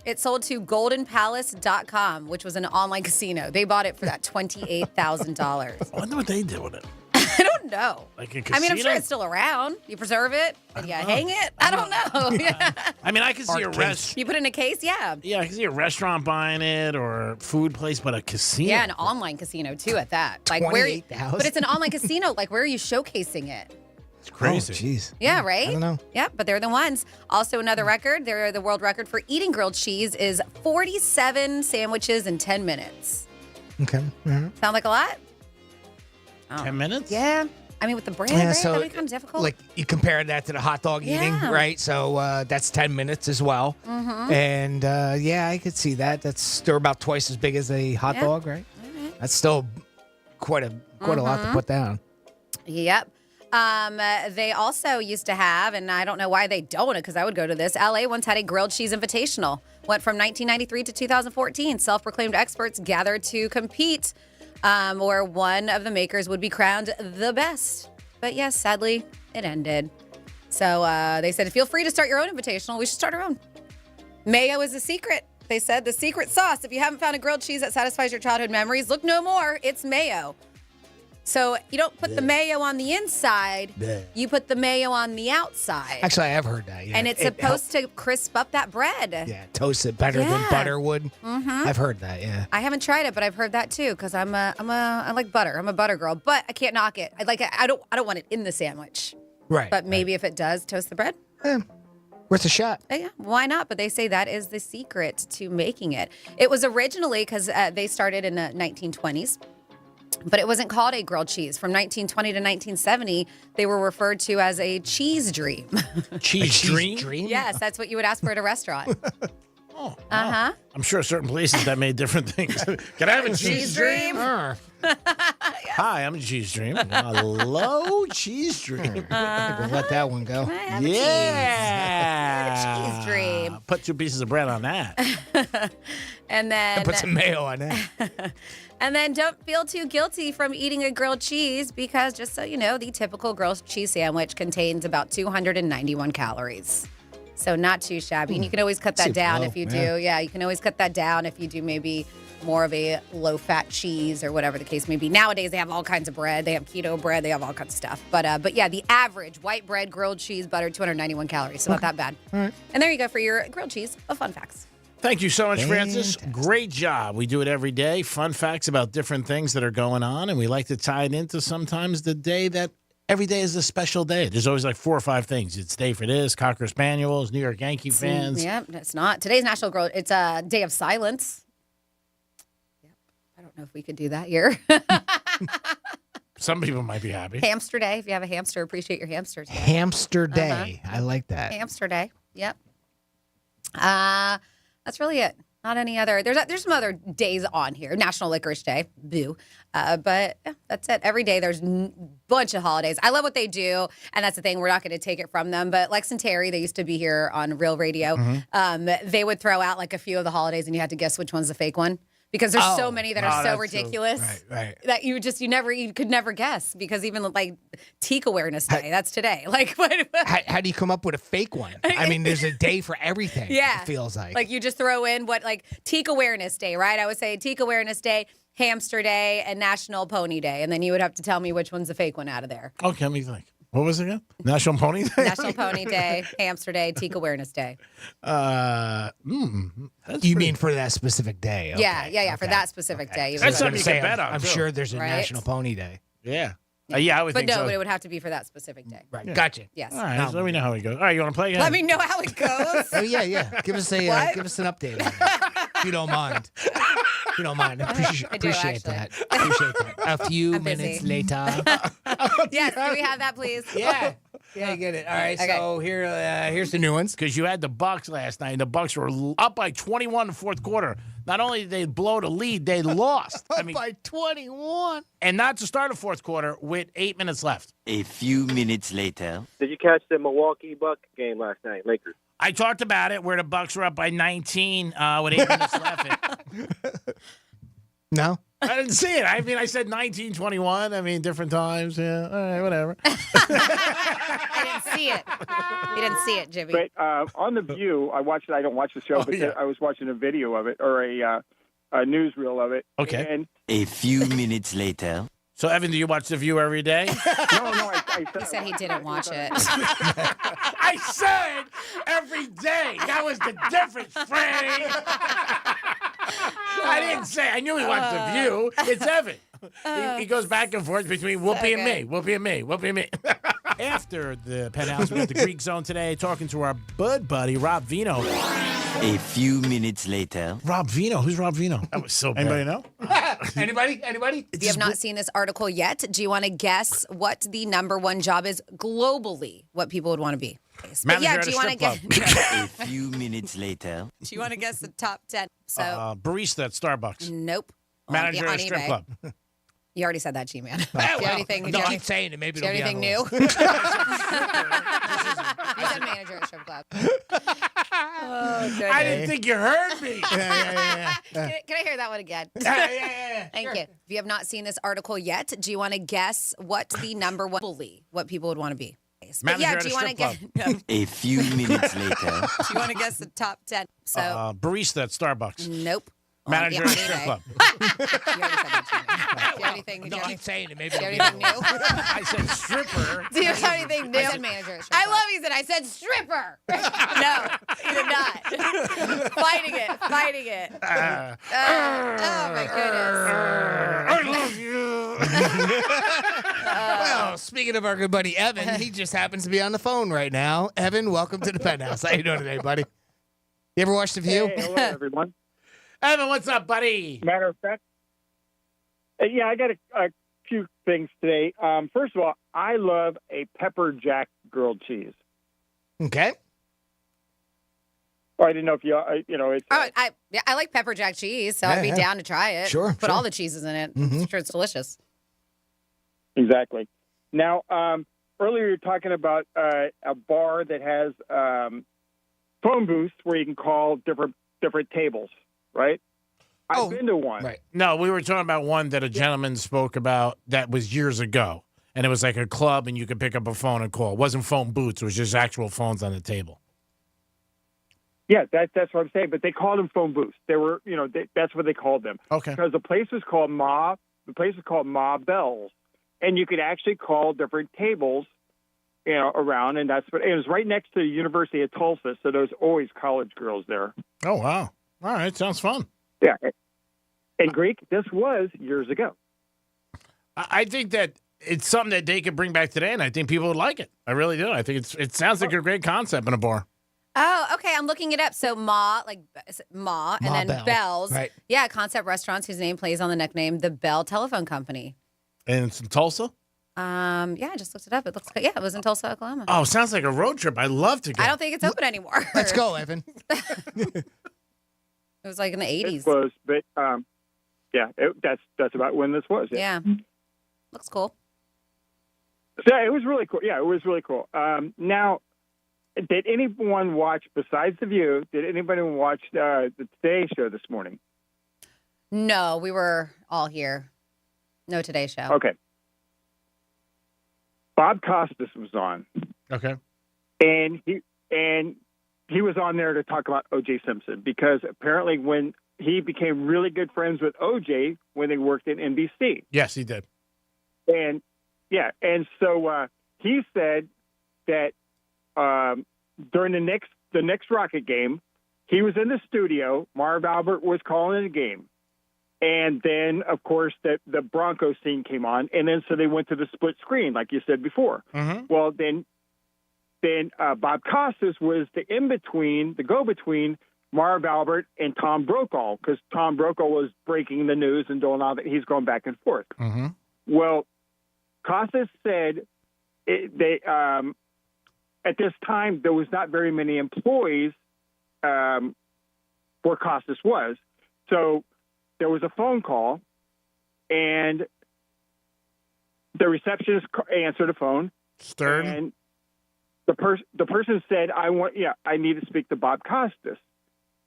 Speaker 5: It sold to goldenpalace.com, which was an online casino. They bought it for that $28,000.
Speaker 12: I wonder what they did with it.
Speaker 5: I don't know.
Speaker 12: Like a casino?
Speaker 5: I mean, I'm sure it's still around. You preserve it and you hang it. I don't know. Yeah.
Speaker 12: I mean, I can see a restaurant.
Speaker 5: You put it in a case, yeah.
Speaker 12: Yeah, I can see a restaurant buying it or a food place, but a casino.
Speaker 5: Yeah, an online casino too at that. Like
Speaker 4: $28,000?
Speaker 5: But it's an online casino. Like, where are you showcasing it?
Speaker 12: It's crazy.
Speaker 4: Oh, jeez.
Speaker 5: Yeah, right?
Speaker 4: I don't know.
Speaker 5: Yeah, but they're the ones. Also, another record. The world record for eating grilled cheese is 47 sandwiches in 10 minutes.
Speaker 4: Okay.
Speaker 5: Sound like a lot?
Speaker 12: 10 minutes?
Speaker 5: Yeah. I mean, with the bread,
Speaker 4: Yeah,
Speaker 5: right?
Speaker 4: so,
Speaker 5: That'd be kind of difficult.
Speaker 4: Like, you compare that to the hot dog eating,
Speaker 5: Yeah.
Speaker 4: right? So that's 10 minutes as well.
Speaker 5: Mhm.
Speaker 4: And, yeah, I could see that. They're about twice as big as a hot dog, right? That's still quite a lot to put down.
Speaker 5: Yep. They also used to have, and I don't know why they don't, because I would go to this. LA once had a grilled cheese invitational. Went from 1993 to 2014. Self-proclaimed experts gathered to compete, where one of the makers would be crowned the best. But yes, sadly, it ended. So they said, feel free to start your own invitational. We should start our own. Mayo is the secret. They said the secret sauce. If you haven't found a grilled cheese that satisfies your childhood memories, look no more. It's mayo. So you don't put the mayo on the inside. You put the mayo on the outside.
Speaker 4: Actually, I have heard that. Yeah.
Speaker 5: And it's supposed to crisp up that bread.
Speaker 4: Yeah, toast it better than butter would.
Speaker 5: Mm-hmm.
Speaker 4: I've heard that, yeah.
Speaker 5: I haven't tried it, but I've heard that too, because I like butter. I'm a butter girl, but I can't knock it. I don't want it in the sandwich.
Speaker 4: Right.
Speaker 5: But maybe if it does toast the bread.
Speaker 4: Worth a shot.
Speaker 5: Yeah, why not? But they say that is the secret to making it. It was originally, because they started in the 1920s, but it wasn't called a grilled cheese. From 1920 to 1970, they were referred to as a cheese dream.
Speaker 12: Cheese dream?
Speaker 5: Yes, that's what you would ask for at a restaurant.
Speaker 12: Oh,
Speaker 5: Uh-huh.
Speaker 12: I'm sure certain places that made different things. Can I have a cheese dream? Hi, I'm a cheese dream. Hello, cheese dream.
Speaker 4: We'll let that one go.
Speaker 12: Yeah.
Speaker 5: Cheese dream.
Speaker 12: Put 2 pieces of bread on that.
Speaker 5: And then
Speaker 4: put some mayo on that.
Speaker 5: And then don't feel too guilty from eating a grilled cheese, because just so you know, the typical grilled cheese sandwich contains about 291 calories. So not too shabby. And you can always cut that down if you do. Yeah, you can always cut that down if you do maybe more of a low-fat cheese or whatever the case may be. Nowadays, they have all kinds of bread. They have keto bread. They have all kinds of stuff. But yeah, the average white bread, grilled cheese, butter, 291 calories. So not that bad.
Speaker 4: All right.
Speaker 5: And there you go for your grilled cheese of fun facts.
Speaker 12: Thank you so much, Francis. Great job. We do it every day. Fun facts about different things that are going on, and we like to tie it into sometimes the day that every day is a special day. There's always like 4 or 5 things. It's day for this, Cocker Spaniels, New York Yankee fans.
Speaker 5: Yeah, it's not. Today's National Grilled. It's a day of silence. Yep. I don't know if we could do that here.
Speaker 12: Some people might be happy.
Speaker 5: Hamster Day. If you have a hamster, appreciate your hamsters.
Speaker 4: Hamster Day. I like that.
Speaker 5: Hamster Day. Yep. That's really it. Not any other. There's some other days on here. National Licorice Day. Boo. But yeah, that's it. Every day there's a bunch of holidays. I love what they do, and that's the thing. We're not going to take it from them. But Lex and Terry, they used to be here on Real Radio. They would throw out like a few of the holidays, and you had to guess which one's the fake one. Because there's so many that are so ridiculous that you could never guess. Because even like Teak Awareness Day, that's today. Like,
Speaker 4: how do you come up with a fake one? I mean, there's a day for everything.
Speaker 5: Yeah,
Speaker 4: it feels like
Speaker 5: you just throw in Teak Awareness Day, right? I would say Teak Awareness Day, Hamster Day, and National Pony Day, and then you would have to tell me which one's the fake one out of there.
Speaker 12: Okay, let me think. What was it again? National Pony Day?
Speaker 5: National Pony Day, Hamster Day, Teak Awareness Day.
Speaker 4: You mean for that specific day? Okay.
Speaker 5: Yeah, for that specific day.
Speaker 12: That's something you can bet on,
Speaker 4: I'm
Speaker 12: too.
Speaker 4: sure there's a National Pony Day.
Speaker 12: Yeah. I would think so.
Speaker 5: But it would have to be for that specic day.
Speaker 4: Right. Yeah. Gotcha.
Speaker 5: Yes.
Speaker 12: All right, so let me know how it goes. All right, you want to play again?
Speaker 5: Let me know how it goes.
Speaker 4: Oh, yeah. Give us an update on it, if you don't mind. If you don't mind. Appreciate that. A few minutes later.
Speaker 5: Yes, can we have that, please?
Speaker 4: Yeah. Yeah, I get it. All right, so here's the new ones.
Speaker 12: Because you had the Bucks last night, and the Bucks were up by 21 in the fourth quarter. Not only did they blow the lead, they lost.
Speaker 4: By 21.
Speaker 12: And not to start the fourth quarter with 8 minutes left.
Speaker 6: A few minutes later.
Speaker 7: Did you catch the Milwaukee Bucks game last night, Lakers?
Speaker 12: I talked about it where the Bucks were up by 19 with 8 minutes left.
Speaker 4: No?
Speaker 12: I didn't see it. I mean, I said 19-21. I mean, different times. Yeah, all right, whatever.
Speaker 5: I didn't see it. You didn't see it, Jimmy.
Speaker 7: But on The View, I watched it. I don't watch the show, but I was watching a video of it or a newsreel of it.
Speaker 12: Okay.
Speaker 7: And
Speaker 6: a few minutes later.
Speaker 12: So, Evan, do you watch The View every day?
Speaker 7: No.
Speaker 5: He said he didn't watch it.
Speaker 12: I said every day. That was the difference, Frank. I didn't say. I knew he watched The View. It's Evan. He goes back and forth between Whoopi and me. Whoopi and me. Whoopi and me. After the Penthouse, we got the Greek Zone today, talking to our bud buddy, Rob Vino.
Speaker 6: A few minutes later.
Speaker 12: Rob Vino? Who's Rob Vino? That was so bad.
Speaker 7: Anybody know?
Speaker 4: Anybody?
Speaker 5: If you have not seen this article yet, do you want to guess what the number one job is globally, what people would want to be? But
Speaker 12: Manager
Speaker 5: do you want to
Speaker 12: club.
Speaker 6: A few minutes later.
Speaker 5: Do you want to guess the top 10? So
Speaker 12: barista at Starbucks.
Speaker 5: Nope.
Speaker 12: Manager
Speaker 5: on
Speaker 12: at a strip
Speaker 5: eBay.
Speaker 12: club.
Speaker 5: You already said that, G-Man. Do you
Speaker 4: Well,
Speaker 5: have anything?
Speaker 4: no, keep saying it. Maybe
Speaker 5: do you have
Speaker 4: it'll be
Speaker 5: anything
Speaker 4: on the
Speaker 5: new?
Speaker 4: list.
Speaker 5: You said manager at strip club.
Speaker 12: I didn't think you heard me.
Speaker 4: Yeah.
Speaker 5: Can I hear that one again?
Speaker 12: Yeah.
Speaker 5: Thank you. If you have not seen this article yet, do you want to guess what the number one what people would want to be? But
Speaker 12: Manager
Speaker 5: do you
Speaker 12: at
Speaker 5: want to
Speaker 12: strip
Speaker 5: guess?
Speaker 6: A few minutes later.
Speaker 5: Do you want to guess the top 10? So
Speaker 12: barista at Starbucks.
Speaker 5: nope.
Speaker 12: Manager
Speaker 5: on
Speaker 12: at a strip
Speaker 5: eBay.
Speaker 12: club.
Speaker 5: You already said that, G-Man. Do you have anything?
Speaker 4: No, keep saying it. Maybe
Speaker 5: Do you
Speaker 4: it'll
Speaker 5: have
Speaker 4: be
Speaker 5: anything
Speaker 4: on the
Speaker 5: new?
Speaker 4: list.
Speaker 12: I said stripper.
Speaker 5: Do you have anything new? I said manager at strip club. I said stripper. No, you did not. Fighting it. Oh my goodness.
Speaker 12: I love you.
Speaker 4: Well, speaking of our good buddy Evan, he just happens to be on the phone right now. Evan, welcome to the Penthouse. How you doing today, buddy? You ever watch The View?
Speaker 7: Hey, hello, everyone.
Speaker 12: Evan, what's up, buddy?
Speaker 7: Matter of fact, yeah, I got a few things today. First of all, I love a pepper jack grilled cheese.
Speaker 4: Okay.
Speaker 7: Oh, I didn't know if it's.
Speaker 5: I like pepper jack cheese, so I'd be down to try it.
Speaker 4: Sure.
Speaker 5: Put all the cheeses in it. I'm sure it's delicious.
Speaker 7: Exactly. Now, earlier you were talking about a bar that has phone booths where you can call different tables, right? I've been to one.
Speaker 12: Right. No, we were talking about one that a gentleman spoke about that was years ago. And it was like a club, and you could pick up a phone and call. It wasn't phone booths. It was just actual phones on the table.
Speaker 7: Yeah, that's what I'm saying. But they called them phone booths. They were, that's what they called them.
Speaker 12: Okay.
Speaker 7: Because the place was called Ma Bells, and you could actually call different tables, around, and it was right next to the University of Tulsa. So there's always college girls there.
Speaker 12: Oh wow! All right, sounds fun.
Speaker 7: Yeah, and Greek, this was years ago.
Speaker 12: I think that it's something that they could bring back today, and I think people would like it. I really do. I think it sounds like a great concept in a bar.
Speaker 5: Oh, okay. I'm looking it up. So Ma, and then
Speaker 4: Bell.
Speaker 5: Bells.
Speaker 4: Right.
Speaker 5: Yeah, Concept Restaurants, whose name plays on the nickname, the Bell Telephone Company.
Speaker 12: And it's in Tulsa?
Speaker 5: Yeah, I just looked it up. It looks good. Yeah, it was in Tulsa, Oklahoma.
Speaker 12: Oh, sounds like a road trip. I'd love to go.
Speaker 5: I don't think it's open anymore.
Speaker 4: Let's go, Evan.
Speaker 5: It was like in the 80s.
Speaker 7: It was, but yeah, that's about when this was.
Speaker 5: Yeah. Looks cool.
Speaker 7: So it was really cool. Yeah, it was really cool. Now, did anyone watch, besides The View, did anybody watch the Today Show this morning?
Speaker 5: No, we were all here. No Today Show.
Speaker 7: Okay. Bob Costas was on.
Speaker 12: Okay.
Speaker 7: And he was on there to talk about O.J. Simpson because apparently when he became really good friends with O.J. when they worked at NBC.
Speaker 12: Yes, he did.
Speaker 7: And yeah, and so he said that during the next Rocket game, he was in the studio. Marv Albert was calling the game. And then, of course, the Broncos scene came on, and then so they went to the split screen, like you said before.
Speaker 12: Mm-hmm.
Speaker 7: Well, then Bob Costas was the in-between, the go-between Marv Albert and Tom Brokaw, because Tom Brokaw was breaking the news and doing all that. He's going back and forth.
Speaker 12: Mm-hmm.
Speaker 7: Well, Costas said at this time there was not very many employees where Costas was. So there was a phone call, and the receptionist answered the phone.
Speaker 12: Stern.
Speaker 7: And the person said, I need to speak to Bob Costas.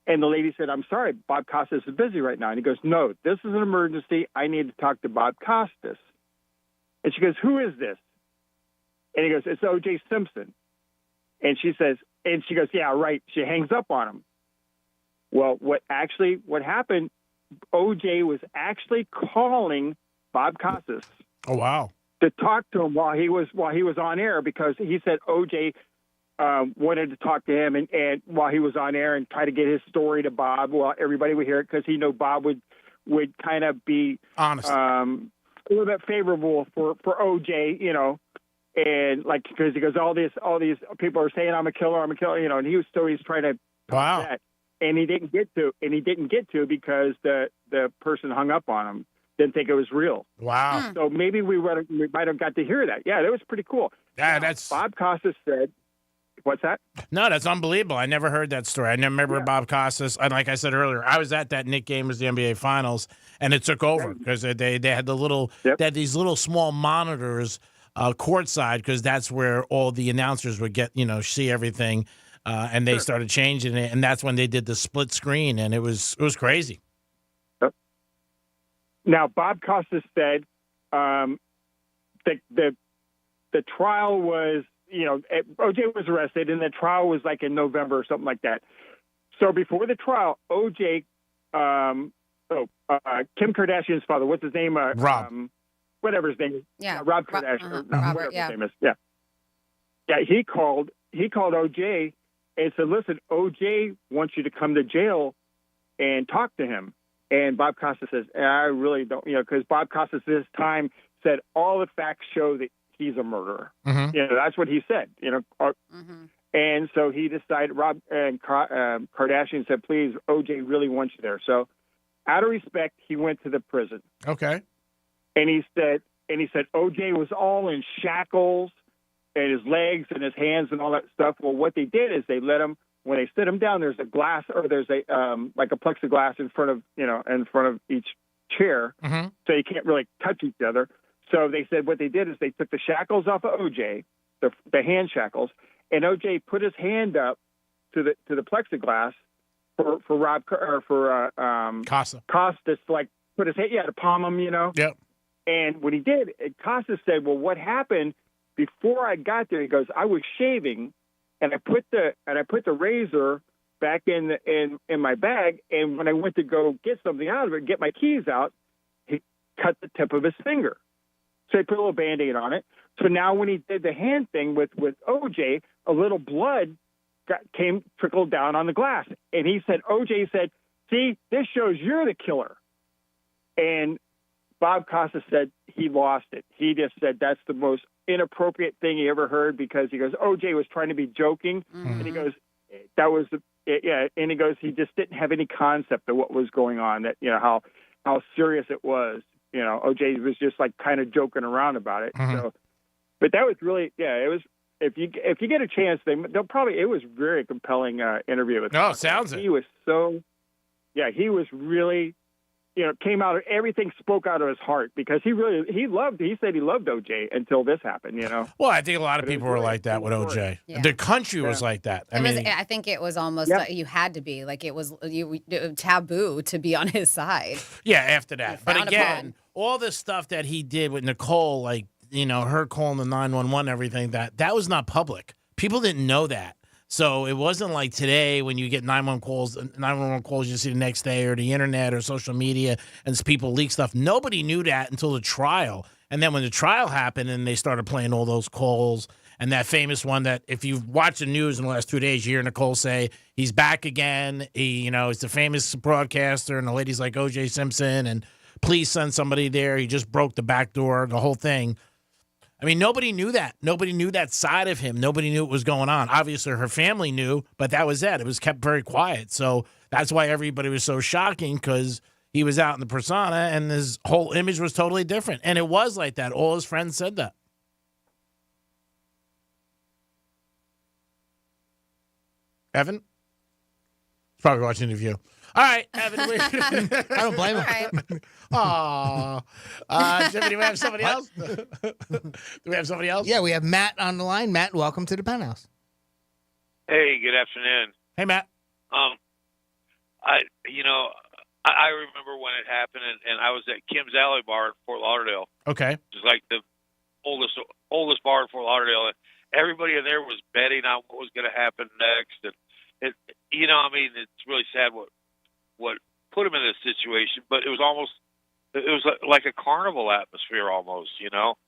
Speaker 7: And the lady said, I'm sorry, Bob Costas is busy right now. And he goes, no, this is an emergency. I need to talk to Bob Costas. And she goes, who is this? And he goes, it's O.J. Simpson. And she goes, yeah, right. She hangs up on him. Well, what happened, O.J. was actually calling Bob Costas.
Speaker 12: Oh, wow.
Speaker 7: To talk to him while he was on air, because he said O.J. Wanted to talk to him and while he was on air and try to get his story to Bob. Well, everybody would hear it because he knew Bob would kind of be
Speaker 12: honest,
Speaker 7: a little bit favorable for OJ, and like because he goes all these people are saying I'm a killer, and he was trying to
Speaker 12: wow
Speaker 7: that, and he didn't get to because the person hung up on him, didn't think it was real.
Speaker 12: Wow.
Speaker 7: So maybe we might have got to hear that. Yeah, that was pretty cool.
Speaker 12: Yeah, that's
Speaker 7: Bob Costas said. What's that?
Speaker 12: No, that's unbelievable. I never heard that story. I never remember Bob Costas. And like I said earlier, I was at that Knick game as the NBA Finals, and it took over because they had they had these little small monitors courtside because that's where all the announcers would get see everything, and they started changing it, and that's when they did the split screen, and it was crazy.
Speaker 7: Yep. Now Bob Costas said the trial was. OJ was arrested, and the trial was like in November or something like that. So before the trial, OJ, Kim Kardashian's father, what's his name?
Speaker 12: Rob.
Speaker 7: Whatever his name is.
Speaker 5: Yeah.
Speaker 7: Rob Kardashian.
Speaker 5: Robert,
Speaker 7: his name is. Yeah. Yeah, he called OJ and said, listen, OJ wants you to come to jail and talk to him. And Bob Costas says, I really don't, because Bob Costas this time said all the facts show that he's a murderer.
Speaker 12: Mm-hmm.
Speaker 7: That's what he said. And so he decided. Rob and Kardashian said, "Please, OJ really wants you there." So, out of respect, he went to the prison.
Speaker 12: Okay.
Speaker 7: And he said, OJ was all in shackles, and his legs and his hands and all that stuff. Well, what they did is they let him. When they sit him down, there's a glass or there's a like a plexiglass in front of each chair,
Speaker 12: mm-hmm.
Speaker 7: so you can't really touch each other. So they said what they did is they took the shackles off of OJ, the hand shackles, and OJ put his hand up to the plexiglass for Rob or for Costas to like put his hand to palm him,
Speaker 12: Yep.
Speaker 7: And when he did, Costas said, "Well, what happened before I got there?" He goes, "I was shaving, and I put the razor back in my bag, and when I went to go get something out of it, get my keys out, he cut the tip of his finger." So he put a little Band-Aid on it. So now when he did the hand thing with OJ, a little blood trickled down on the glass. And OJ said, see, this shows you're the killer. And Bob Costas said he lost it. He just said that's the most inappropriate thing he ever heard because he goes, OJ was trying to be joking.
Speaker 5: Mm-hmm.
Speaker 7: And he goes, and he goes, he just didn't have any concept of what was going on, that, how serious it was. OJ was just like kind of joking around about it. So, but that was really, it was. If you get a chance, they'll probably. It was a very compelling interview with.
Speaker 12: Oh, sounds it.
Speaker 7: He was he was really, came out. Everything spoke out of his heart because he said he loved OJ until this happened.
Speaker 12: Well, I think a lot of people were like that with OJ.
Speaker 5: Yeah.
Speaker 12: The country was like that.
Speaker 5: I think it was almost like you had to be like it was taboo to be on his side.
Speaker 12: Yeah, after that. But again,
Speaker 5: upon.
Speaker 12: all the stuff that he did with Nicole, like. Her calling the 911, everything, that was not public. People didn't know that. So it wasn't like today when you get 911 calls you see the next day or the internet or social media and people leak stuff. Nobody knew that until the trial. And then when the trial happened and they started playing all those calls and that famous one that if you've watched the news in the last 2 days, you hear Nicole say, he's back again. He's the famous broadcaster and the lady's like O.J. Simpson and please send somebody there. He just broke the back door, the whole thing. I mean, nobody knew that. Nobody knew that side of him. Nobody knew what was going on. Obviously, her family knew, but that was it. It was kept very quiet. So that's why everybody was so shocking because he was out in the persona and his whole image was totally different. And it was like that. All his friends said that. Evan? He's probably watching the View. All right, Evan.
Speaker 4: I don't blame him.
Speaker 12: Aw. Jimmy, do we have somebody else? Do we have somebody else?
Speaker 4: Yeah, we have Matt on the line. Matt, welcome to the Penthouse.
Speaker 8: Hey, good afternoon.
Speaker 12: Hey, Matt.
Speaker 8: I remember when it happened, and I was at Kim's Alley Bar in Fort Lauderdale.
Speaker 12: Okay.
Speaker 8: It's like the oldest bar in Fort Lauderdale. And everybody in there was betting on what was going to happen next, and it's really sad what put him in this situation, but it was like a carnival atmosphere almost,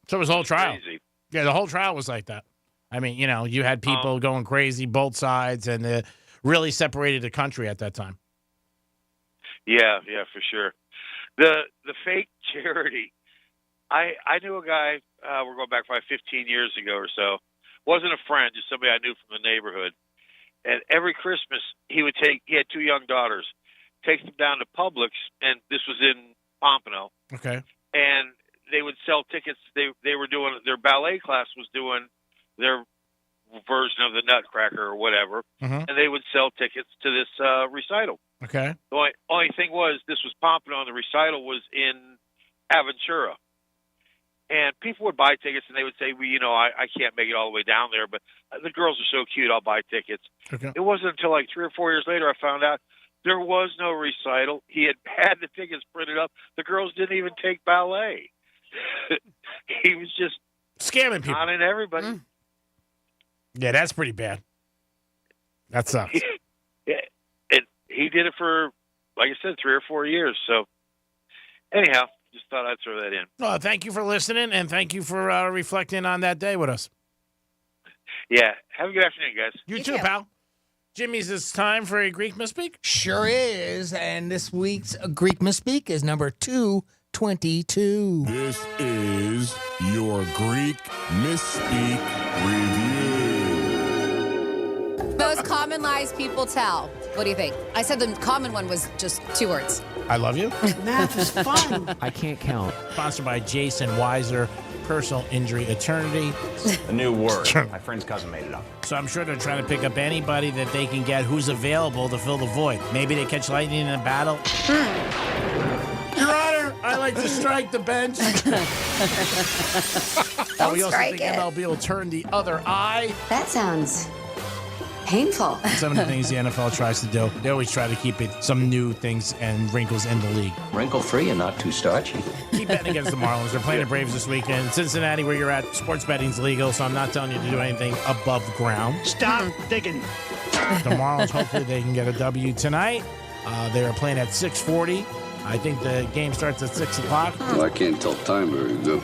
Speaker 12: So it was the whole trial.
Speaker 8: Crazy.
Speaker 12: Yeah, the whole trial was like that. I mean, you had people going crazy, both sides, and it really separated the country at that time.
Speaker 8: Yeah, for sure. The fake charity. I knew a guy, we're going back probably 15 years ago or so. Wasn't a friend, just somebody I knew from the neighborhood. And every Christmas, he had 2 young daughters, take them down to Publix, and this was in Pompano.
Speaker 12: Okay.
Speaker 8: And they would sell tickets. They were doing, their ballet class was doing their version of the Nutcracker or whatever, and they would sell tickets to this recital.
Speaker 12: Okay.
Speaker 8: The only thing was, this was Pompano, and the recital was in Aventura. And people would buy tickets, and they would say, well, I can't make it all the way down there, but the girls are so cute, I'll buy tickets.
Speaker 12: Okay.
Speaker 8: It wasn't until like 3 or 4 years later I found out there was no recital. He had the tickets printed up. The girls didn't even take ballet. He was just
Speaker 12: scamming people.
Speaker 8: Conning everybody.
Speaker 12: Yeah, that's pretty bad. That sucks.
Speaker 8: And he did it for, like I said, 3 or 4 years. So anyhow, just thought I'd throw that in.
Speaker 12: Well, thank you for listening, and thank you for reflecting on that day with us.
Speaker 8: Yeah. Have a good afternoon, guys.
Speaker 12: You too, pal. Jimmy's, it's time for a Greek Misspeak?
Speaker 4: Sure is. And this week's Greek Misspeak is number 222.
Speaker 22: This is your Greek Misspeak Review.
Speaker 5: Most common lies people tell. What do you think? I said the common one was just 2 words.
Speaker 12: I love you.
Speaker 9: Math is fun.
Speaker 12: I can't count. Sponsored by Jason Weiser, Personal Injury Eternity.
Speaker 10: A new word. My friend's cousin made it up.
Speaker 12: So I'm sure they're trying to pick up anybody that they can get who's available to fill the void. Maybe they catch lightning in a battle. Your Honor, I like to strike the bench. We also think MLB will turn the other eye.
Speaker 11: That sounds painful.
Speaker 12: Some of the things the NFL tries to do, they always try to keep it some new things and wrinkles in the league.
Speaker 10: Wrinkle-free and not too starchy.
Speaker 12: Keep betting against the Marlins. They're playing the Braves this weekend. Cincinnati, where you're at, sports betting's legal, so I'm not telling you to do anything above ground.
Speaker 9: Stop digging.
Speaker 12: The Marlins, hopefully they can get a W tonight. They are playing at 6:40. I think the game starts at 6 o'clock.
Speaker 11: Well, I can't tell time very good.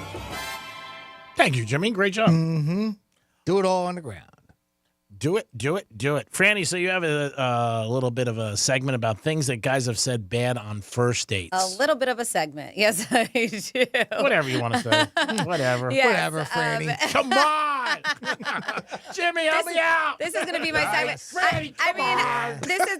Speaker 12: Thank you, Jimmy. Great job.
Speaker 4: Mm-hmm. Do it all on the ground.
Speaker 12: Do it. Franny, so you have a little bit of a segment about things that guys have said bad on first dates.
Speaker 5: A little bit of a segment. Yes, I do.
Speaker 12: Whatever you want to say. Whatever.
Speaker 5: Yes,
Speaker 4: Whatever, Franny.
Speaker 12: Come on. on. Jimmy, help me out.
Speaker 5: This is going to be my segment.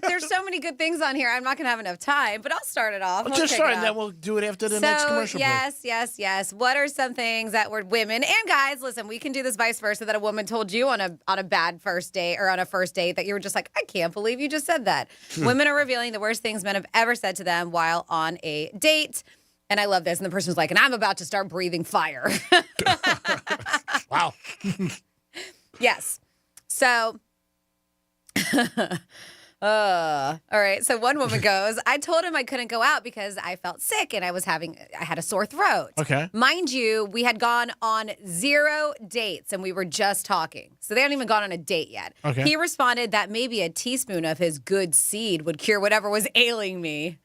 Speaker 5: There's so many good things on here. I'm not going to have enough time, but I'll start it off.
Speaker 12: Well, just start, and then we'll do it after the next commercial break.
Speaker 5: Yes. What are some things that were women and guys? Listen, we can do this vice versa. That a woman told you on a bad first date or on a first date that you were just like, I can't believe you just said that. Women are revealing the worst things men have ever said to them while on a date. And I love this. And the person was like, and I'm about to start breathing fire.
Speaker 12: Wow.
Speaker 5: Yes. So, all right. So one woman goes, I told him I couldn't go out because I felt sick and I had a sore throat.
Speaker 12: Okay.
Speaker 5: Mind you, we had gone on 0 dates and we were just talking. So they hadn't even gone on a date yet.
Speaker 12: Okay.
Speaker 5: He responded that maybe a teaspoon of his good seed would cure whatever was ailing me.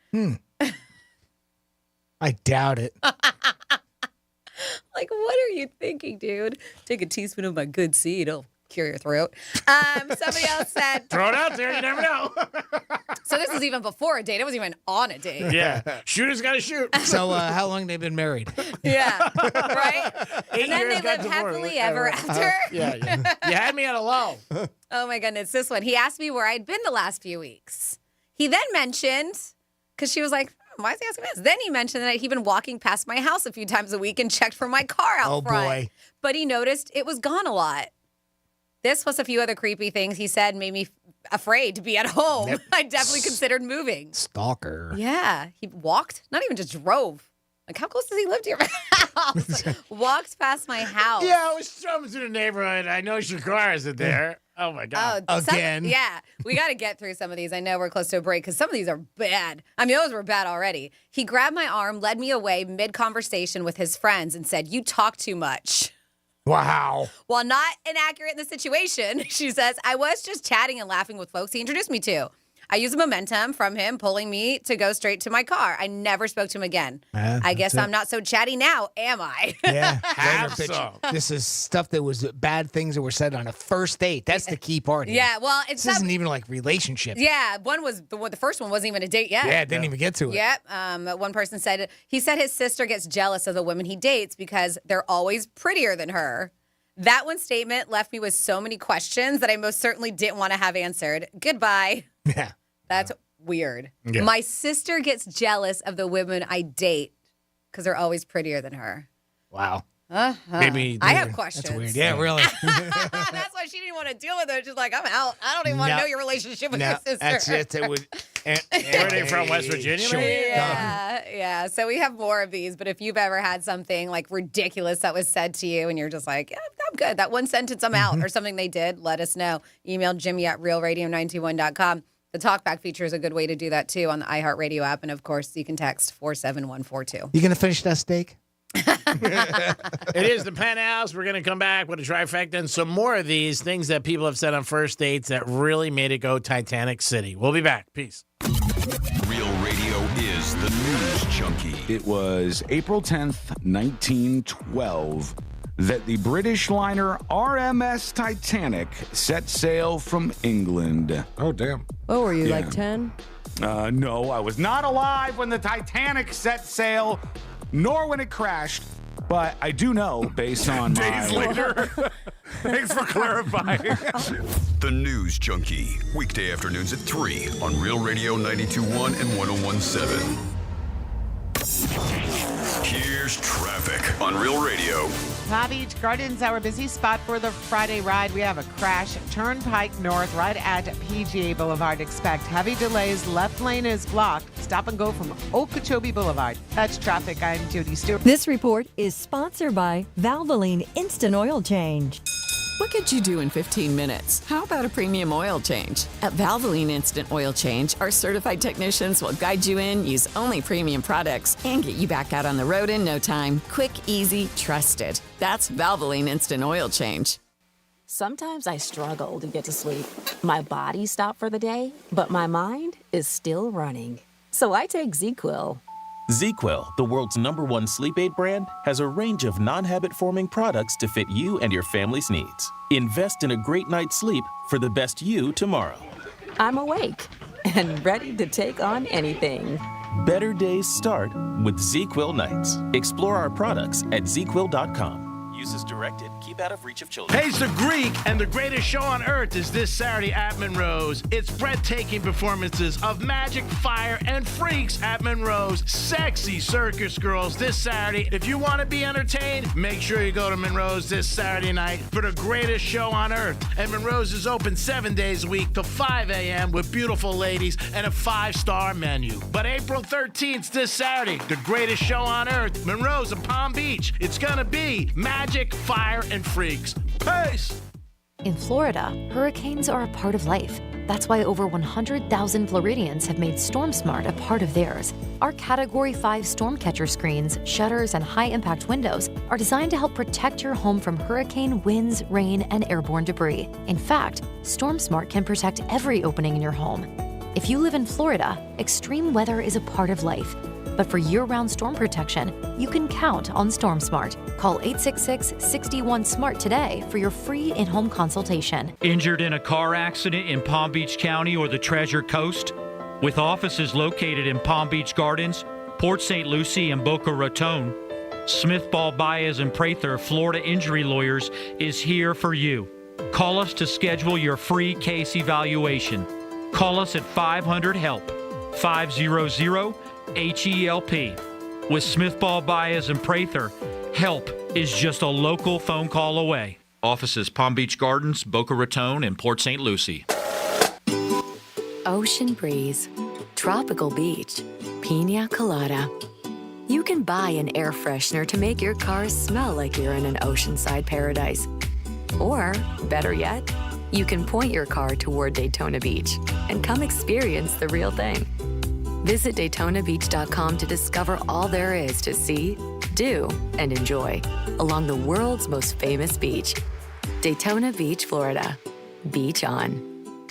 Speaker 4: I doubt it.
Speaker 5: Like, what are you thinking, dude? Take a teaspoon of my good seed. It'll cure your throat. Somebody else said...
Speaker 12: Throw it out there. You never know.
Speaker 5: So this was even before a date. It wasn't even on a date.
Speaker 12: Yeah. Shooters got to shoot.
Speaker 4: So how long they been married?
Speaker 5: Yeah. Right?
Speaker 12: 8
Speaker 5: And then
Speaker 12: years
Speaker 5: they
Speaker 12: got
Speaker 5: live
Speaker 12: divorced.
Speaker 5: happily ever after.
Speaker 12: Yeah. You had me at a low.
Speaker 5: Oh, my goodness. This one. He asked me where I'd been the last few weeks. He then mentioned, because she was like, why is he asking this? Then he mentioned that he'd been walking past my house a few times a week and checked for my car out front.
Speaker 4: Boy.
Speaker 5: But he noticed it was gone a lot. This plus a few other creepy things he said made me afraid to be at home. Yep. I definitely considered moving.
Speaker 4: Stalker.
Speaker 5: Yeah. He walked, not even just drove. Like, how close does he live to your house? Walked past my house.
Speaker 12: Yeah, I was strolling through the neighborhood. I know your car isn't there. Oh, my God.
Speaker 4: Again.
Speaker 5: We got to get through some of these. I know we're close to a break because some of these are bad. I mean, those were bad already. He grabbed my arm, led me away mid-conversation with his friends and said, you talk too much.
Speaker 4: Wow.
Speaker 5: While not inaccurate in the situation, she says, I was just chatting and laughing with folks he introduced me to. I used the momentum from him pulling me to go straight to my car. I never spoke to him again. I guess I'm not so chatty now, am I?
Speaker 4: Yeah.
Speaker 12: Have some.
Speaker 4: This is stuff that was bad things that were said on a first date. That's the key part here.
Speaker 5: Yeah, well,
Speaker 4: this isn't even like relationship.
Speaker 5: Yeah, the first one wasn't even a date yet.
Speaker 4: Yeah, didn't even get to it.
Speaker 5: Yep. One person said, he said his sister gets jealous of the women he dates because they're always prettier than her. That one statement left me with so many questions that I most certainly didn't want to have answered. Goodbye.
Speaker 4: Yeah.
Speaker 5: That's weird.
Speaker 12: Yeah.
Speaker 5: My sister gets jealous of the women I date because they're always prettier than her.
Speaker 4: Wow.
Speaker 12: Maybe
Speaker 5: I have questions.
Speaker 4: That's weird. Yeah, really.
Speaker 5: That's why she didn't want to deal with it. She's like, I'm out. I don't even want to know your relationship with your sister.
Speaker 4: That's it. It would.
Speaker 12: Where are they from, West Virginia?
Speaker 4: Sure.
Speaker 5: Yeah. So we have more of these, but if you've ever had something like ridiculous that was said to you and you're just like, yeah, I'm good. That one sentence, I'm out, or something they did, let us know. Email Jimmy at realradio921.com. The talkback feature is a good way to do that, too, on the iHeartRadio app. And, of course, you can text 47142.
Speaker 4: You going to finish that steak?
Speaker 12: It is the Penthouse. We're going to come back with a trifecta and some more of these things that people have said on first dates that really made it go Titanic City. We'll be back. Peace.
Speaker 3: Real Radio is the news junkie.
Speaker 1: It was April 10th, 1912, that the British liner RMS Titanic set sail from England.
Speaker 2: Oh, damn.
Speaker 13: Oh, were you like 10?
Speaker 1: No, I was not alive when the Titanic set sail, nor when it crashed. But I do know, based on
Speaker 3: Days later.
Speaker 1: Thanks for clarifying.
Speaker 3: The News Junkie, weekday afternoons at 3 on Real Radio 92.1 and 101.7. Here's traffic on Real Radio.
Speaker 14: Palm Beach Gardens, our busy spot for the Friday ride. We have a crash. Turnpike North right at PGA Boulevard. Expect heavy delays. Left lane is blocked. Stop and go from Okeechobee Boulevard. That's traffic. I'm Judy Stewart.
Speaker 15: This report is sponsored by Valvoline Instant Oil Change.
Speaker 16: What could you do in 15 minutes? How about a premium oil change? At Valvoline Instant Oil Change, our certified technicians will guide you in, use only premium products, and get you back out on the road in no time. Quick, easy, trusted. That's Valvoline Instant Oil Change.
Speaker 23: Sometimes I struggle to get to sleep. My body stopped for the day, but my mind is still running. So I take ZQuil.
Speaker 27: ZQuil, the world's #1 sleep aid brand, has a range of non-habit-forming products to fit you and your family's needs. Invest in a great night's sleep for the best you tomorrow.
Speaker 23: I'm awake and ready to take on anything.
Speaker 27: Better days start with ZQuil nights. Explore our products at ZQuil.com. Use as directed. Keep out of reach of children.
Speaker 12: Pays the Greek, and the greatest show on earth is this Saturday at Monroe's. It's breathtaking performances of magic, fire, and freaks at Monroe's. Sexy circus girls this Saturday. If you want to be entertained, make sure you go to Monroe's this Saturday night for the greatest show on earth. And Monroe's is open 7 days a week till 5 a.m. with beautiful ladies and a 5-star menu. But April 13th, this Saturday, the greatest show on earth, Monroe's in Palm Beach. It's gonna be magic, fire, and freaks. Peace!
Speaker 32: In Florida, hurricanes are a part of life. That's why over 100,000 Floridians have made StormSmart a part of theirs. Our Category 5 storm catcher screens, shutters, and high-impact windows are designed to help protect your home from hurricane winds, rain, and airborne debris. In fact, StormSmart can protect every opening in your home. If you live in Florida, extreme weather is a part of life. But for year-round storm protection, you can count on StormSmart. Call 866-61-SMART today for your free in-home consultation.
Speaker 2: Injured in a car accident in Palm Beach County or the Treasure Coast? With offices located in Palm Beach Gardens, Port St. Lucie, and Boca Raton, Smith, Ball, Baez, and Prather Florida Injury Lawyers is here for you. Call us to schedule your free case evaluation. Call us at 500-HELP, 500-HELP. With Smith, Ball, Baez, and Prather, help is just a local phone call away. Offices Palm Beach Gardens, Boca Raton, and Port St. Lucie.
Speaker 23: Ocean breeze, tropical beach, pina colada. You can buy an air freshener to make your car smell like you're in an oceanside paradise. Or, better yet, you can point your car toward Daytona Beach and come experience the real thing. Visit DaytonaBeach.com to discover all there is to see, do, and enjoy along the world's most famous beach. Daytona Beach, Florida. Beach on.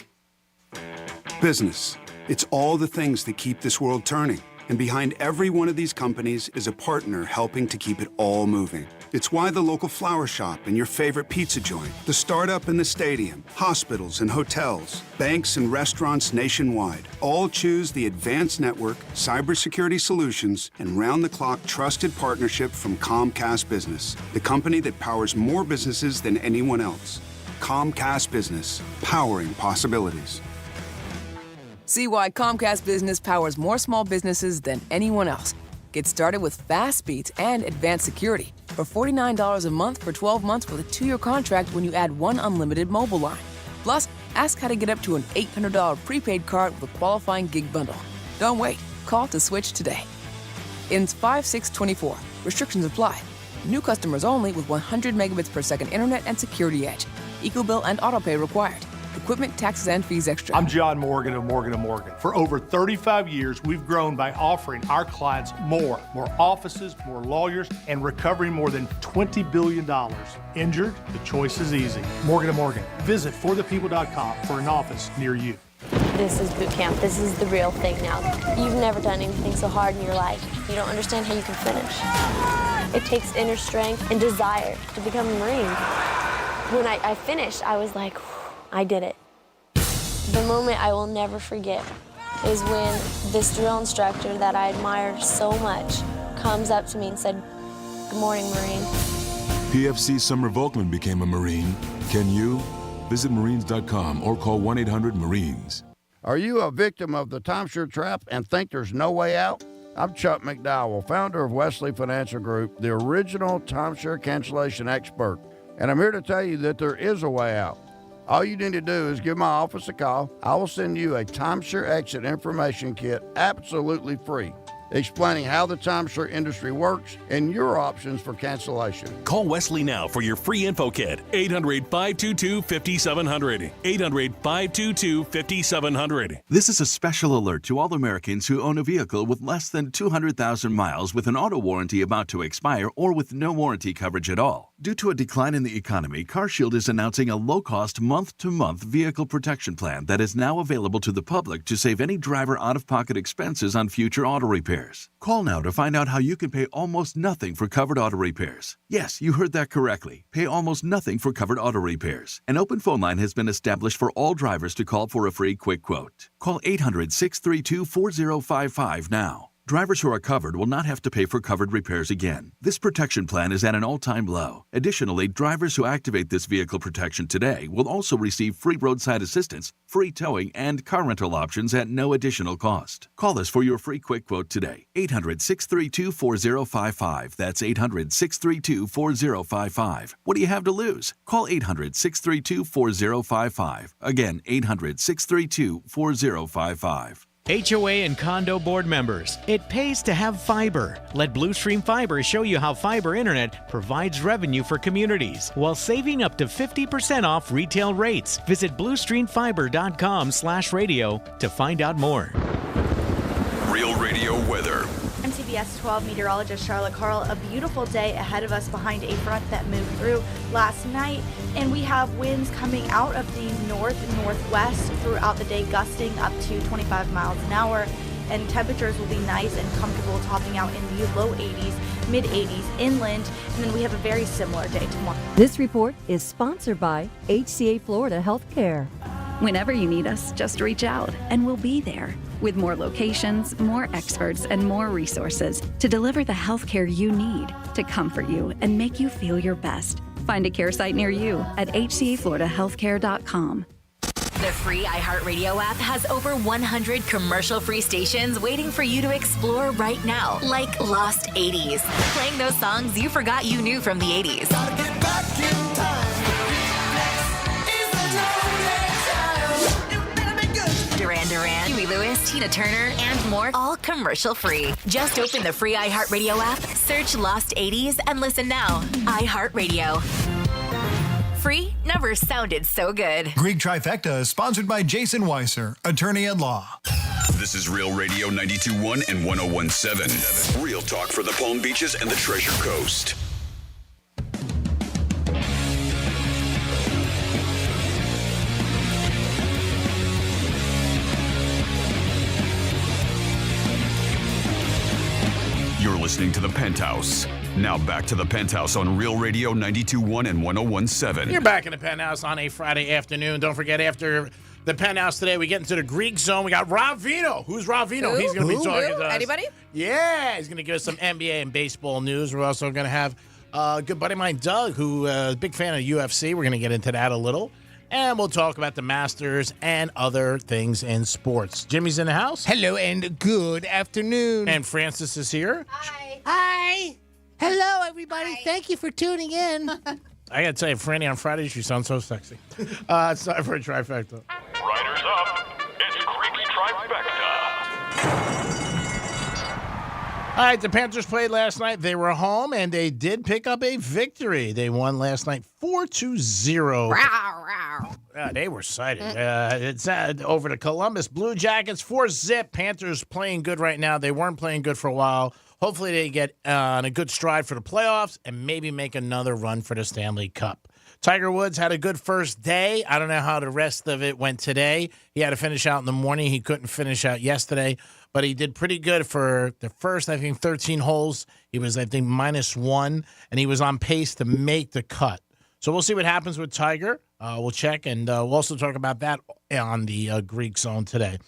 Speaker 13: Business. It's all the things that keep this world turning. And behind every one of these companies is a partner helping to keep it all moving. It's why the local flower shop and your favorite pizza joint, the startup and the stadium, hospitals and hotels, banks and restaurants nationwide all choose the advanced network, cybersecurity solutions, and round-the-clock trusted partnership from Comcast Business, the company that powers more businesses than anyone else. Comcast Business, powering possibilities.
Speaker 17: See why Comcast Business powers more small businesses than anyone else. Get started with fast speeds and advanced security for $49 a month for 12 months with a 2-year contract when you add one unlimited mobile line. Plus, ask how to get up to an $800 prepaid card with a qualifying gig bundle. Don't wait. Call to switch today. Ends 5/6/24. Restrictions apply. New customers only with 100 megabits per second internet and security edge. EcoBill and autopay required. Equipment, taxes, and fees extra.
Speaker 18: I'm John Morgan of Morgan & Morgan. For over 35 years, we've grown by offering our clients more offices, more lawyers, and recovering more than $20 billion. Injured? The choice is easy. Morgan & Morgan. Visit forthepeople.com for an office near you.
Speaker 19: This is boot camp. This is the real thing now. You've never done anything so hard in your life. You don't understand how you can finish. It takes inner strength and desire to become a Marine. When I finished, I was like, I did it. The moment I will never forget is when this drill instructor that I admire so much comes up to me and said, "Good morning, Marine."
Speaker 22: PFC Summer Volkman became a Marine. Can you? Visit Marines.com or call 1-800-MARINES.
Speaker 20: Are you a victim of the timeshare trap and think there's no way out? I'm Chuck McDowell, founder of Wesley Financial Group, the original timeshare cancellation expert. And I'm here to tell you that there is a way out. All you need to do is give my office a call. I will send you a timeshare exit information kit absolutely free, explaining how the timeshare industry works and your options for cancellation.
Speaker 21: Call Wesley now for your free info kit. 800-522-5700. 800-522-5700.
Speaker 24: This is a special alert to all Americans who own a vehicle with less than 200,000 miles with an auto warranty about to expire or with no warranty coverage at all. Due to a decline in the economy, CarShield is announcing a low-cost month-to-month vehicle protection plan that is now available to the public to save any driver out-of-pocket expenses on future auto repairs. Call now to find out how you can pay almost nothing for covered auto repairs. Yes, you heard that correctly. Pay almost nothing for covered auto repairs. An open phone line has been established for all drivers to call for a free quick quote. Call 800-632-4055 now. Drivers who are covered will not have to pay for covered repairs again. This protection plan is at an all-time low. Additionally, drivers who activate this vehicle protection today will also receive free roadside assistance, free towing, and car rental options at no additional cost. Call us for your free quick quote today. 800-632-4055. That's 800-632-4055. What do you have to lose? Call 800-632-4055. Again, 800-632-4055.
Speaker 6: HOA and condo board members, it pays to have fiber. Let Blue Stream Fiber show you how fiber internet provides revenue for communities while saving up to 50% off retail rates. Visit bluestreamfiber.com/radio to find out more.
Speaker 3: Real Radio weather.
Speaker 7: I'm CBS 12 meteorologist Charlotte Carl. A beautiful day ahead of us behind a front that moved through last night, and we have winds coming out of the north and northwest throughout the day, gusting up to 25 miles an hour, and temperatures will be nice and comfortable, topping out in the low 80s, mid 80s inland, and then we have a very similar day tomorrow.
Speaker 15: This report is sponsored by HCA Florida Healthcare.
Speaker 8: Whenever you need us, just reach out and we'll be there with more locations, more experts, and more resources to deliver the healthcare you need to comfort you and make you feel your best. Find a care site near you at hcafloridahealthcare.com.
Speaker 9: The free iHeartRadio app has over 100 commercial-free stations waiting for you to explore right now, like Lost 80s, playing those songs you forgot you knew from the 80s. Duran Duran, Huey Lewis, Tina Turner, and more, all commercial-free. Just open the free iHeartRadio app, search Lost 80s, and listen now. iHeartRadio. Free never sounded so good.
Speaker 10: Greek Trifecta is sponsored by Jason Weiser, attorney at law.
Speaker 3: This is Real Radio 92.1 and 101.7. Real talk for the Palm Beaches and the Treasure Coast. You're listening to the Penthouse. Now back to the Penthouse on Real Radio 92.1 and 101.7.
Speaker 12: You're back in the Penthouse on a Friday afternoon. Don't forget, after the Penthouse today, we get into the Greek zone. We got Rob Vino. Who's Rob Vino? He's going to be talking to us.
Speaker 5: Anybody?
Speaker 12: Yeah, he's going to give us some NBA and baseball news. We're also going to have a good buddy of mine, Doug, who is a big fan of UFC. We're going to get into that a little. And we'll talk about the Masters and other things in sports. Jimmy's in the house.
Speaker 4: Hello and good afternoon.
Speaker 12: And Francis is here.
Speaker 4: Hi. Hello, everybody. Thank you for tuning in.
Speaker 12: I got to tell you, Franny, on Fridays, you sound so sexy. It's time for a trifecta.
Speaker 11: Riders up. It's Creepy Trifecta.
Speaker 12: All right, the Panthers played last night. They were home, and they did pick up a victory. They won last night 4-0. They were excited. It's over the Columbus Blue Jackets, 4-0. Panthers playing good right now. They weren't playing good for a while. Hopefully they get on a good stride for the playoffs and maybe make another run for the Stanley Cup. Tiger Woods had a good first day. I don't know how the rest of it went today. He had to finish out in the morning. He couldn't finish out yesterday, but he did pretty good for the first, I think, 13 holes. He was, I think, -1, and he was on pace to make the cut. So we'll see what happens with Tiger. We'll check, and we'll also talk about that on the Greek zone today.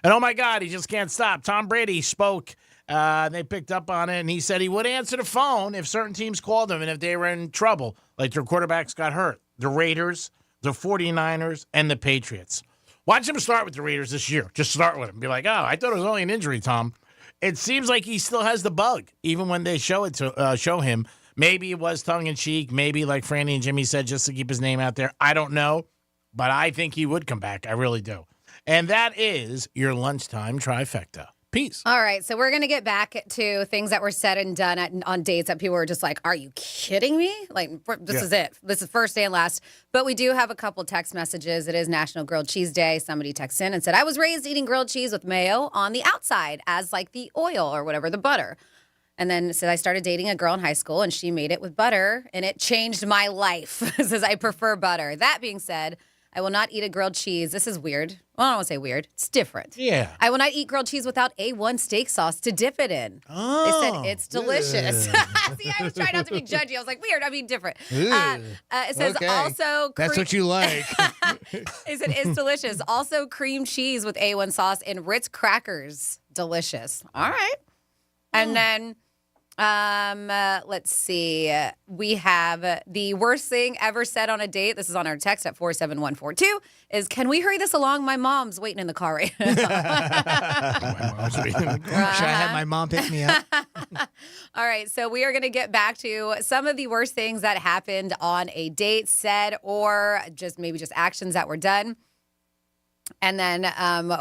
Speaker 12: And, oh, my God, he just can't stop. Tom Brady spoke. They picked up on it, and he said he would answer the phone if certain teams called him and if they were in trouble, like their quarterbacks got hurt. The Raiders, the 49ers, and the Patriots. Watch him start with the Raiders this year. Just start with him. Be like, oh, I thought it was only an injury, Tom. It seems like he still has the bug, even when they show him. Maybe it was tongue-in-cheek. Maybe, like Franny and Jimmy said, just to keep his name out there. I don't know, but I think he would come back. I really do. And that is your lunchtime trifecta. Peace.
Speaker 5: All right, so we're going to get back to things that were said and done on dates that people were just like, are you kidding me? Like, this is it. This is first day and last. But we do have a couple text messages. It is National Grilled Cheese Day. Somebody texted in and said, I was raised eating grilled cheese with mayo on the outside as like the oil or whatever, the butter. And then said I started dating a girl in high school and she made it with butter and it changed my life. Says I prefer butter. That being said, I will not eat a grilled cheese. This is weird. Well, I don't want to say weird. It's different.
Speaker 12: Yeah.
Speaker 5: I will not eat grilled cheese without A1 steak sauce to dip it in.
Speaker 12: Oh.
Speaker 5: They said it's delicious. See, I was trying not to be judgy. I was like, weird. I mean, different. It says also...
Speaker 4: That's what you like.
Speaker 5: It said it's delicious. Also cream cheese with A1 sauce and Ritz crackers. Delicious. All right. And then, let's see. We have the worst thing ever said on a date. This is on our text at 47142. Is, can we hurry this along? My mom's waiting in the car right now.
Speaker 4: Should I have my mom pick me up?
Speaker 5: All right, so we are going to get back to some of the worst things that happened on a date, said, or just maybe just actions that were done. And then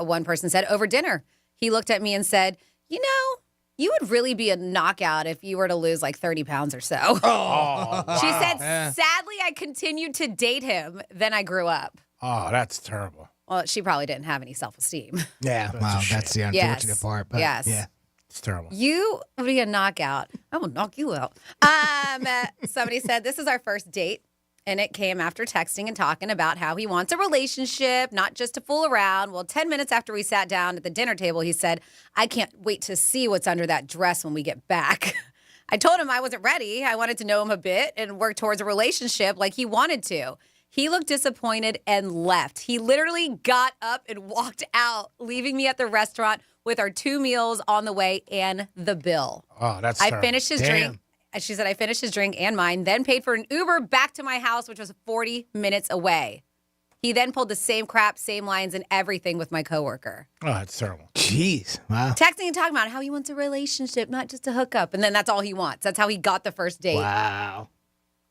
Speaker 5: one person said, over dinner, he looked at me and said, you know, you would really be a knockout if you were to lose like 30 pounds or so.
Speaker 12: Oh, wow.
Speaker 5: She said, sadly, I continued to date him. Then I grew up.
Speaker 12: Oh, that's terrible.
Speaker 5: Well, she probably didn't have any self-esteem.
Speaker 4: Yeah, that's the unfortunate part. But
Speaker 5: yes.
Speaker 4: Yeah.
Speaker 12: It's terrible.
Speaker 5: You would be a knockout. I will knock you out. Somebody said, this is our first date. And it came after texting and talking about how he wants a relationship, not just to fool around. Well, 10 minutes after we sat down at the dinner table, he said, I can't wait to see what's under that dress when we get back. I told him I wasn't ready. I wanted to know him a bit and work towards a relationship like he wanted to. He looked disappointed and left. He literally got up and walked out, leaving me at the restaurant with our 2 meals on the way and the bill.
Speaker 12: Oh, that's
Speaker 5: I
Speaker 12: terrible.
Speaker 5: finished his drink. She said, I finished his drink and mine, then paid for an Uber back to my house, which was 40 minutes away. He then pulled the same crap, same lines, and everything with my coworker.
Speaker 12: Oh, that's terrible.
Speaker 4: Jeez. Wow.
Speaker 5: Texting and talking about how he wants a relationship, not just a hookup. And then that's all he wants. That's how he got the first date.
Speaker 4: Wow.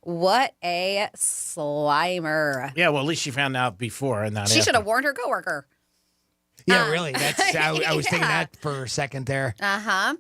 Speaker 5: What a slimer.
Speaker 12: Yeah, well, at least she found out before and not
Speaker 5: She
Speaker 12: after.
Speaker 5: should have warned her coworker.
Speaker 4: Yeah, really. That's I was thinking that for a second there.
Speaker 5: Uh-huh.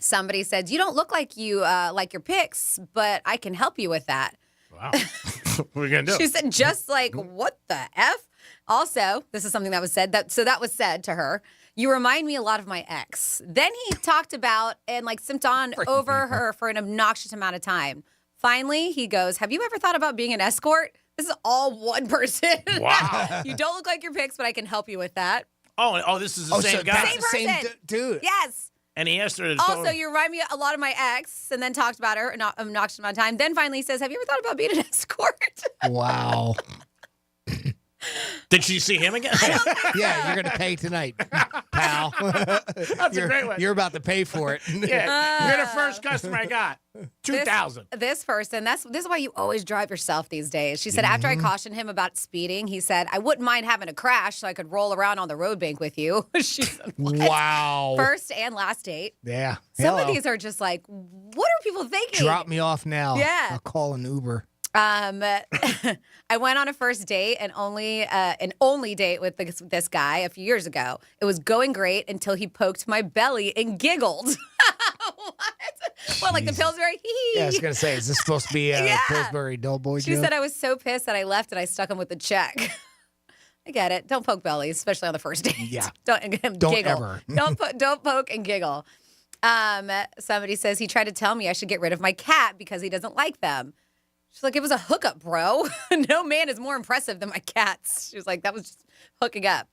Speaker 5: Somebody said, you don't look like you like your pics, but I can help you with that.
Speaker 12: Wow. What are we going to do?
Speaker 5: She said, just like, what the F? Also, this is something that was said. That was said to her. You remind me a lot of my ex. Then he talked about and like simped on over her for an obnoxious amount of time. Finally, he goes, have you ever thought about being an escort? This is all one person.
Speaker 12: Wow.
Speaker 5: You don't look like your pics, but I can help you with that.
Speaker 12: Oh, this is the same
Speaker 4: so
Speaker 12: guy.
Speaker 5: Same person.
Speaker 4: Same dude.
Speaker 5: Yes.
Speaker 12: And he asked her to
Speaker 5: Also, you remind me a lot of my ex, and then talked about her an obnoxious amount of time. Then finally says, have you ever thought about being an escort?
Speaker 4: Wow.
Speaker 12: Did she see him again?
Speaker 4: Yeah, you're going to pay tonight, pal.
Speaker 12: That's a great one.
Speaker 4: You're about to pay for it.
Speaker 12: Yeah, you're the first customer I got. 2,000.
Speaker 5: This person, this is why you always drive yourself these days. She said, after I cautioned him about speeding, he said, I wouldn't mind having a crash so I could roll around on the road bank with you. She said, what?
Speaker 4: Wow.
Speaker 5: First and last date.
Speaker 4: Yeah.
Speaker 5: Some of these are just like, what are people thinking?
Speaker 4: Drop me off now.
Speaker 5: Yeah.
Speaker 4: I'll call an Uber.
Speaker 5: I went on a first date and an only date with this guy a few years ago. It was going great until he poked my belly and giggled. What? What, like the Pillsbury?
Speaker 4: Yeah, I was going to say, is this supposed to be a Pillsbury Doughboy
Speaker 5: She
Speaker 4: joke?
Speaker 5: said I was so pissed that I left and I stuck him with a check. I get it. Don't poke bellies, especially on the first date.
Speaker 4: Yeah.
Speaker 5: Don't
Speaker 4: Don't
Speaker 5: giggle.
Speaker 4: ever.
Speaker 5: Don't poke and giggle. Somebody says he tried to tell me I should get rid of my cat because he doesn't like them. She's like, it was a hookup, bro. No man is more impressive than my cats. She was like, that was just hooking up.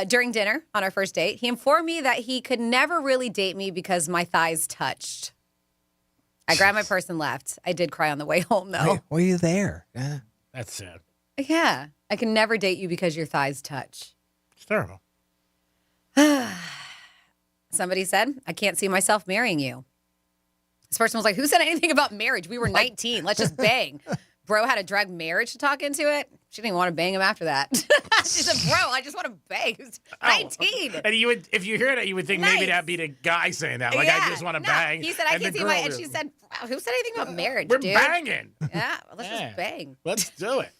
Speaker 5: During dinner on our first date, he informed me that he could never really date me because my thighs touched. I grabbed my purse and left. I did cry on the way home, though.
Speaker 4: Wait, were you there? Yeah.
Speaker 12: That's sad.
Speaker 5: Yeah. I can never date you because your thighs touch.
Speaker 12: It's terrible.
Speaker 5: Somebody said, I can't see myself marrying you. This person was like, who said anything about marriage? We were 19. Let's just bang. Bro had to drag marriage to talk into it. She didn't want to bang him after that. She said, bro, I just want to bang. He was 19.
Speaker 12: And you would, if you hear that, you would think maybe that'd be the guy saying that. Like, I just want to bang.
Speaker 5: He said, I
Speaker 12: And
Speaker 5: can't
Speaker 12: the
Speaker 5: see my,
Speaker 12: girl
Speaker 5: and
Speaker 12: is-
Speaker 5: she said, wow, who said anything about marriage,
Speaker 12: We're
Speaker 5: dude?
Speaker 12: banging.
Speaker 5: Yeah, let's just bang.
Speaker 12: Let's do it.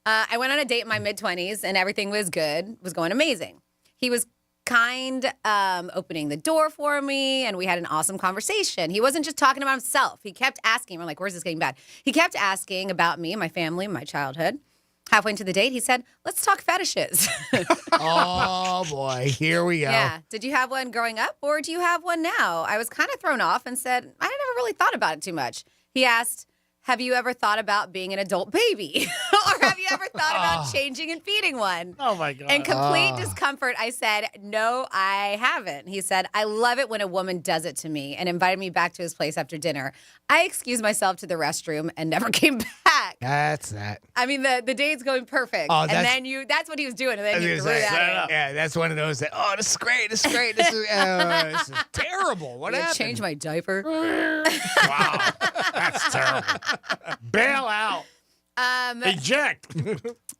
Speaker 5: I went on a date in my mid-20s, and everything was good. Was going amazing. He was kind, opening the door for me, and we had an awesome conversation. He wasn't just talking about himself. He kept asking. We're like, where's this getting bad? He kept asking about me, my family, my childhood. Halfway into the date, he said, let's talk fetishes.
Speaker 4: Oh, boy. Here we go.
Speaker 5: Yeah. Did you have one growing up, or do you have one now? I was kind of thrown off and said, I never really thought about it too much. He asked, have you ever thought about being an adult baby? Or have you ever thought about changing and feeding one?
Speaker 12: Oh, my God.
Speaker 5: In complete discomfort, I said, no, I haven't. He said, I love it when a woman does it to me, and invited me back to his place after dinner. I excused myself to the restroom and never came back.
Speaker 4: That's that.
Speaker 5: I mean, the date's going perfect.
Speaker 4: Oh,
Speaker 5: and then that's what he was doing. And then you threw that in.
Speaker 4: Yeah, that's one of those that, oh, this is great. This is great. This is terrible. What happened?
Speaker 5: Change my diaper.
Speaker 12: Wow. That's terrible. Bail out. Eject.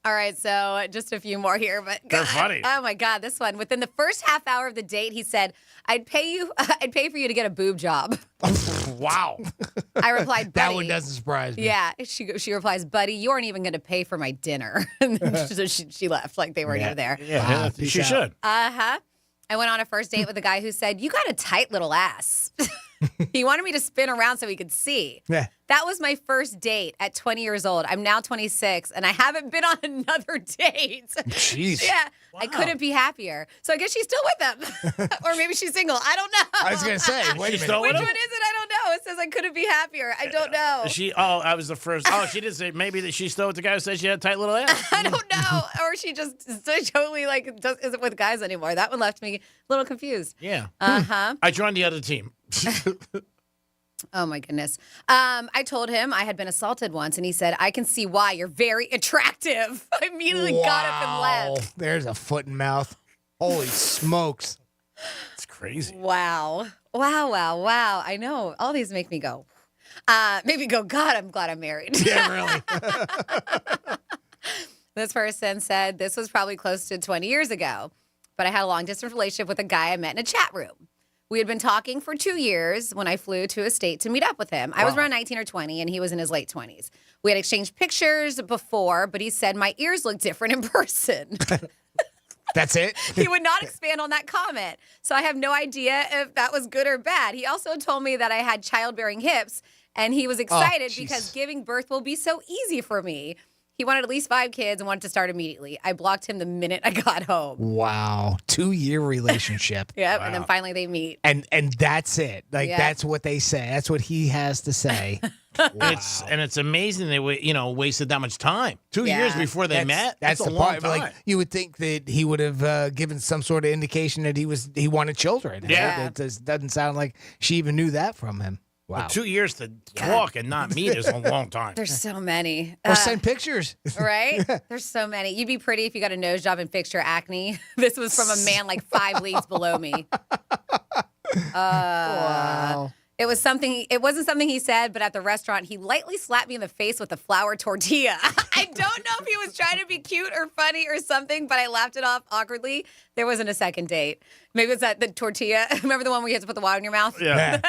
Speaker 5: All right, so just a few more here, but
Speaker 12: they're funny.
Speaker 5: Oh my God, this one. Within the first half hour of the date, he said, "I'd pay for you to get a boob job."
Speaker 12: Wow.
Speaker 5: I replied, "Buddy."
Speaker 4: That one doesn't surprise me.
Speaker 5: Yeah, she replies, "Buddy, you aren't even going to pay for my dinner." And then she left like they weren't even there.
Speaker 12: Yeah, she should.
Speaker 5: I went on a first date with a guy who said, "You got a tight little ass." He wanted me to spin around so he could see.
Speaker 4: Yeah.
Speaker 5: That was my first date at 20 years old. I'm now 26, and I haven't been on another date.
Speaker 4: Jeez.
Speaker 5: Yeah, wow. I couldn't be happier. So I guess she's still with him. Or maybe she's single. I don't know.
Speaker 4: I was going to say, wait a minute.
Speaker 5: Which one is it? I don't know. It says I couldn't be happier. I don't know.
Speaker 12: I was the first. Oh, she didn't say maybe that she's still with the guy who said she had a tight little ass.
Speaker 5: I don't know. Or she just totally isn't with guys anymore. That one left me a little confused.
Speaker 12: Yeah.
Speaker 5: Uh-huh.
Speaker 12: I joined the other team.
Speaker 5: Oh, my goodness. I told him I had been assaulted once, and he said, "I can see why. You're very attractive." I immediately got up and left.
Speaker 4: There's a foot and mouth. Holy smokes.
Speaker 12: It's crazy.
Speaker 5: Wow. I know. All these make me go, maybe go, God, I'm glad I'm married.
Speaker 4: Yeah, really.
Speaker 5: This person said this was probably close to 20 years ago, but I had a long-distance relationship with a guy I met in a chat room. We had been talking for 2 years when I flew to a state to meet up with him. I was around 19 or 20, and he was in his late 20s. We had exchanged pictures before, but he said my ears look different in person.
Speaker 4: That's it?
Speaker 5: He would not expand on that comment. So I have no idea if that was good or bad. He also told me that I had childbearing hips, and he was excited because giving birth will be so easy for me. He wanted at least 5 kids and wanted to start immediately. I blocked him the minute I got home.
Speaker 4: Wow. 2-year relationship.
Speaker 5: Yep,
Speaker 12: wow.
Speaker 5: And then finally they meet.
Speaker 4: And that's it. That's what they say. That's what he has to say. Wow.
Speaker 12: It's amazing they wasted that much time. 2 years before they met.
Speaker 4: That's
Speaker 12: a
Speaker 4: the
Speaker 12: long
Speaker 4: part.
Speaker 12: time.
Speaker 4: Like, you would think that he would have given some sort of indication that he wanted children.
Speaker 12: Yeah.
Speaker 4: It doesn't sound like she even knew that from him. Wow.
Speaker 12: Well, 2 years to talk and not meet is a long time.
Speaker 5: There's so many.
Speaker 4: Or send pictures.
Speaker 5: Right? There's so many. You'd be pretty if you got a nose job and fixed your acne. This was from a man like 5 leagues below me.
Speaker 4: Wow.
Speaker 5: It wasn't something he said, but at the restaurant, he lightly slapped me in the face with a flour tortilla. I don't know if he was trying to be cute or funny or something, but I laughed it off awkwardly. There wasn't a second date. Maybe it was the tortilla. Remember the one where you had to put the water in your mouth?
Speaker 12: Yeah.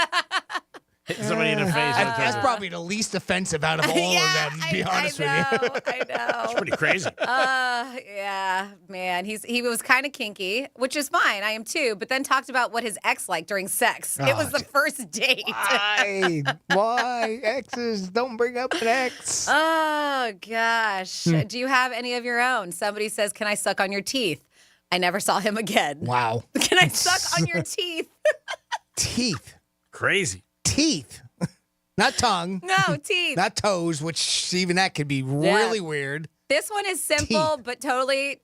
Speaker 12: Hit somebody in the face.
Speaker 4: That's probably the least offensive out of all of them, to be honest with you.
Speaker 5: I know.
Speaker 12: It's pretty crazy.
Speaker 5: Yeah, man. He was kind of kinky, which is fine. I am too. But then talked about what his ex liked during sex. It was the first date.
Speaker 4: Why? Exes, don't bring up an ex.
Speaker 5: Oh, gosh. Do you have any of your own? Somebody says, "Can I suck on your teeth?" I never saw him again.
Speaker 4: Wow.
Speaker 5: Can I suck on your teeth?
Speaker 4: Teeth.
Speaker 12: Crazy.
Speaker 4: Teeth. Not tongue.
Speaker 5: No, teeth.
Speaker 4: Not toes, which even that could be really weird.
Speaker 5: This one is simple, but totally,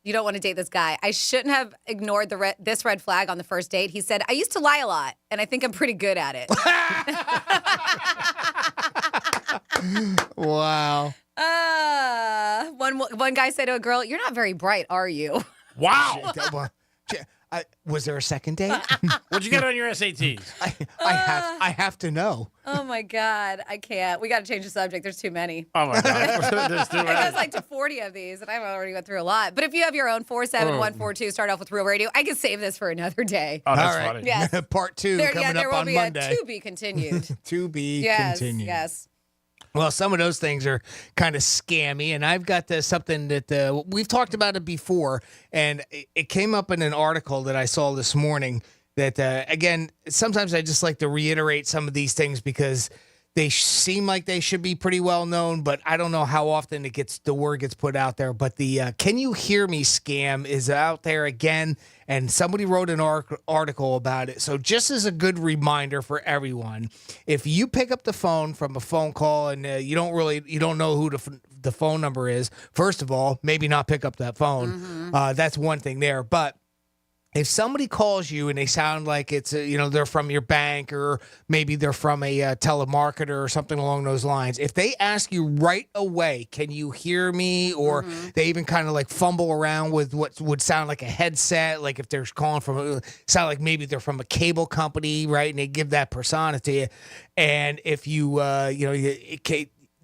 Speaker 5: you don't want to date this guy. I shouldn't have ignored this red flag on the first date. He said, "I used to lie a lot, and I think I'm pretty good at it."
Speaker 4: Wow.
Speaker 5: One guy said to a girl, "You're not very bright, are you?"
Speaker 12: Wow.
Speaker 4: Was there a second date?
Speaker 12: What'd you get on your SATs?
Speaker 4: I have to know.
Speaker 5: Oh my God, I can't. We got to change the subject. There's too many.
Speaker 12: Oh my God. There's too
Speaker 5: It
Speaker 12: many.
Speaker 5: goes like to 40 of these, and I've already went through a lot. But if you have your own 47142, start off with Real Radio. I can save this for another day.
Speaker 12: Oh, that's
Speaker 4: All right.
Speaker 12: funny.
Speaker 5: Yes.
Speaker 4: Part 2 coming
Speaker 5: there
Speaker 4: up
Speaker 5: will
Speaker 4: on
Speaker 5: be
Speaker 4: Monday.
Speaker 5: a to be continued.
Speaker 4: To be
Speaker 5: Yes,
Speaker 4: continued.
Speaker 5: yes.
Speaker 4: Well, some of those things are kind of scammy, and I've got something that we've talked about it before, and it came up in an article that I saw this morning that, again, sometimes I just like to reiterate some of these things because they seem like they should be pretty well known, but I don't know how often the word gets put out there. But the "Can you hear me" scam is out there again, and somebody wrote an article about it. So just as a good reminder for everyone, if you pick up the phone from a phone call and you don't know who the phone number is, first of all, maybe not pick up that phone. That's one thing there. But if somebody calls you and they sound like it's they're from your bank, or maybe they're from a telemarketer or something along those lines, if they ask you right away, can you hear me, or they even kind of like fumble around with what would sound like a headset, like if they're calling from sound like maybe they're from a cable company, right, and they give that persona to you, and if you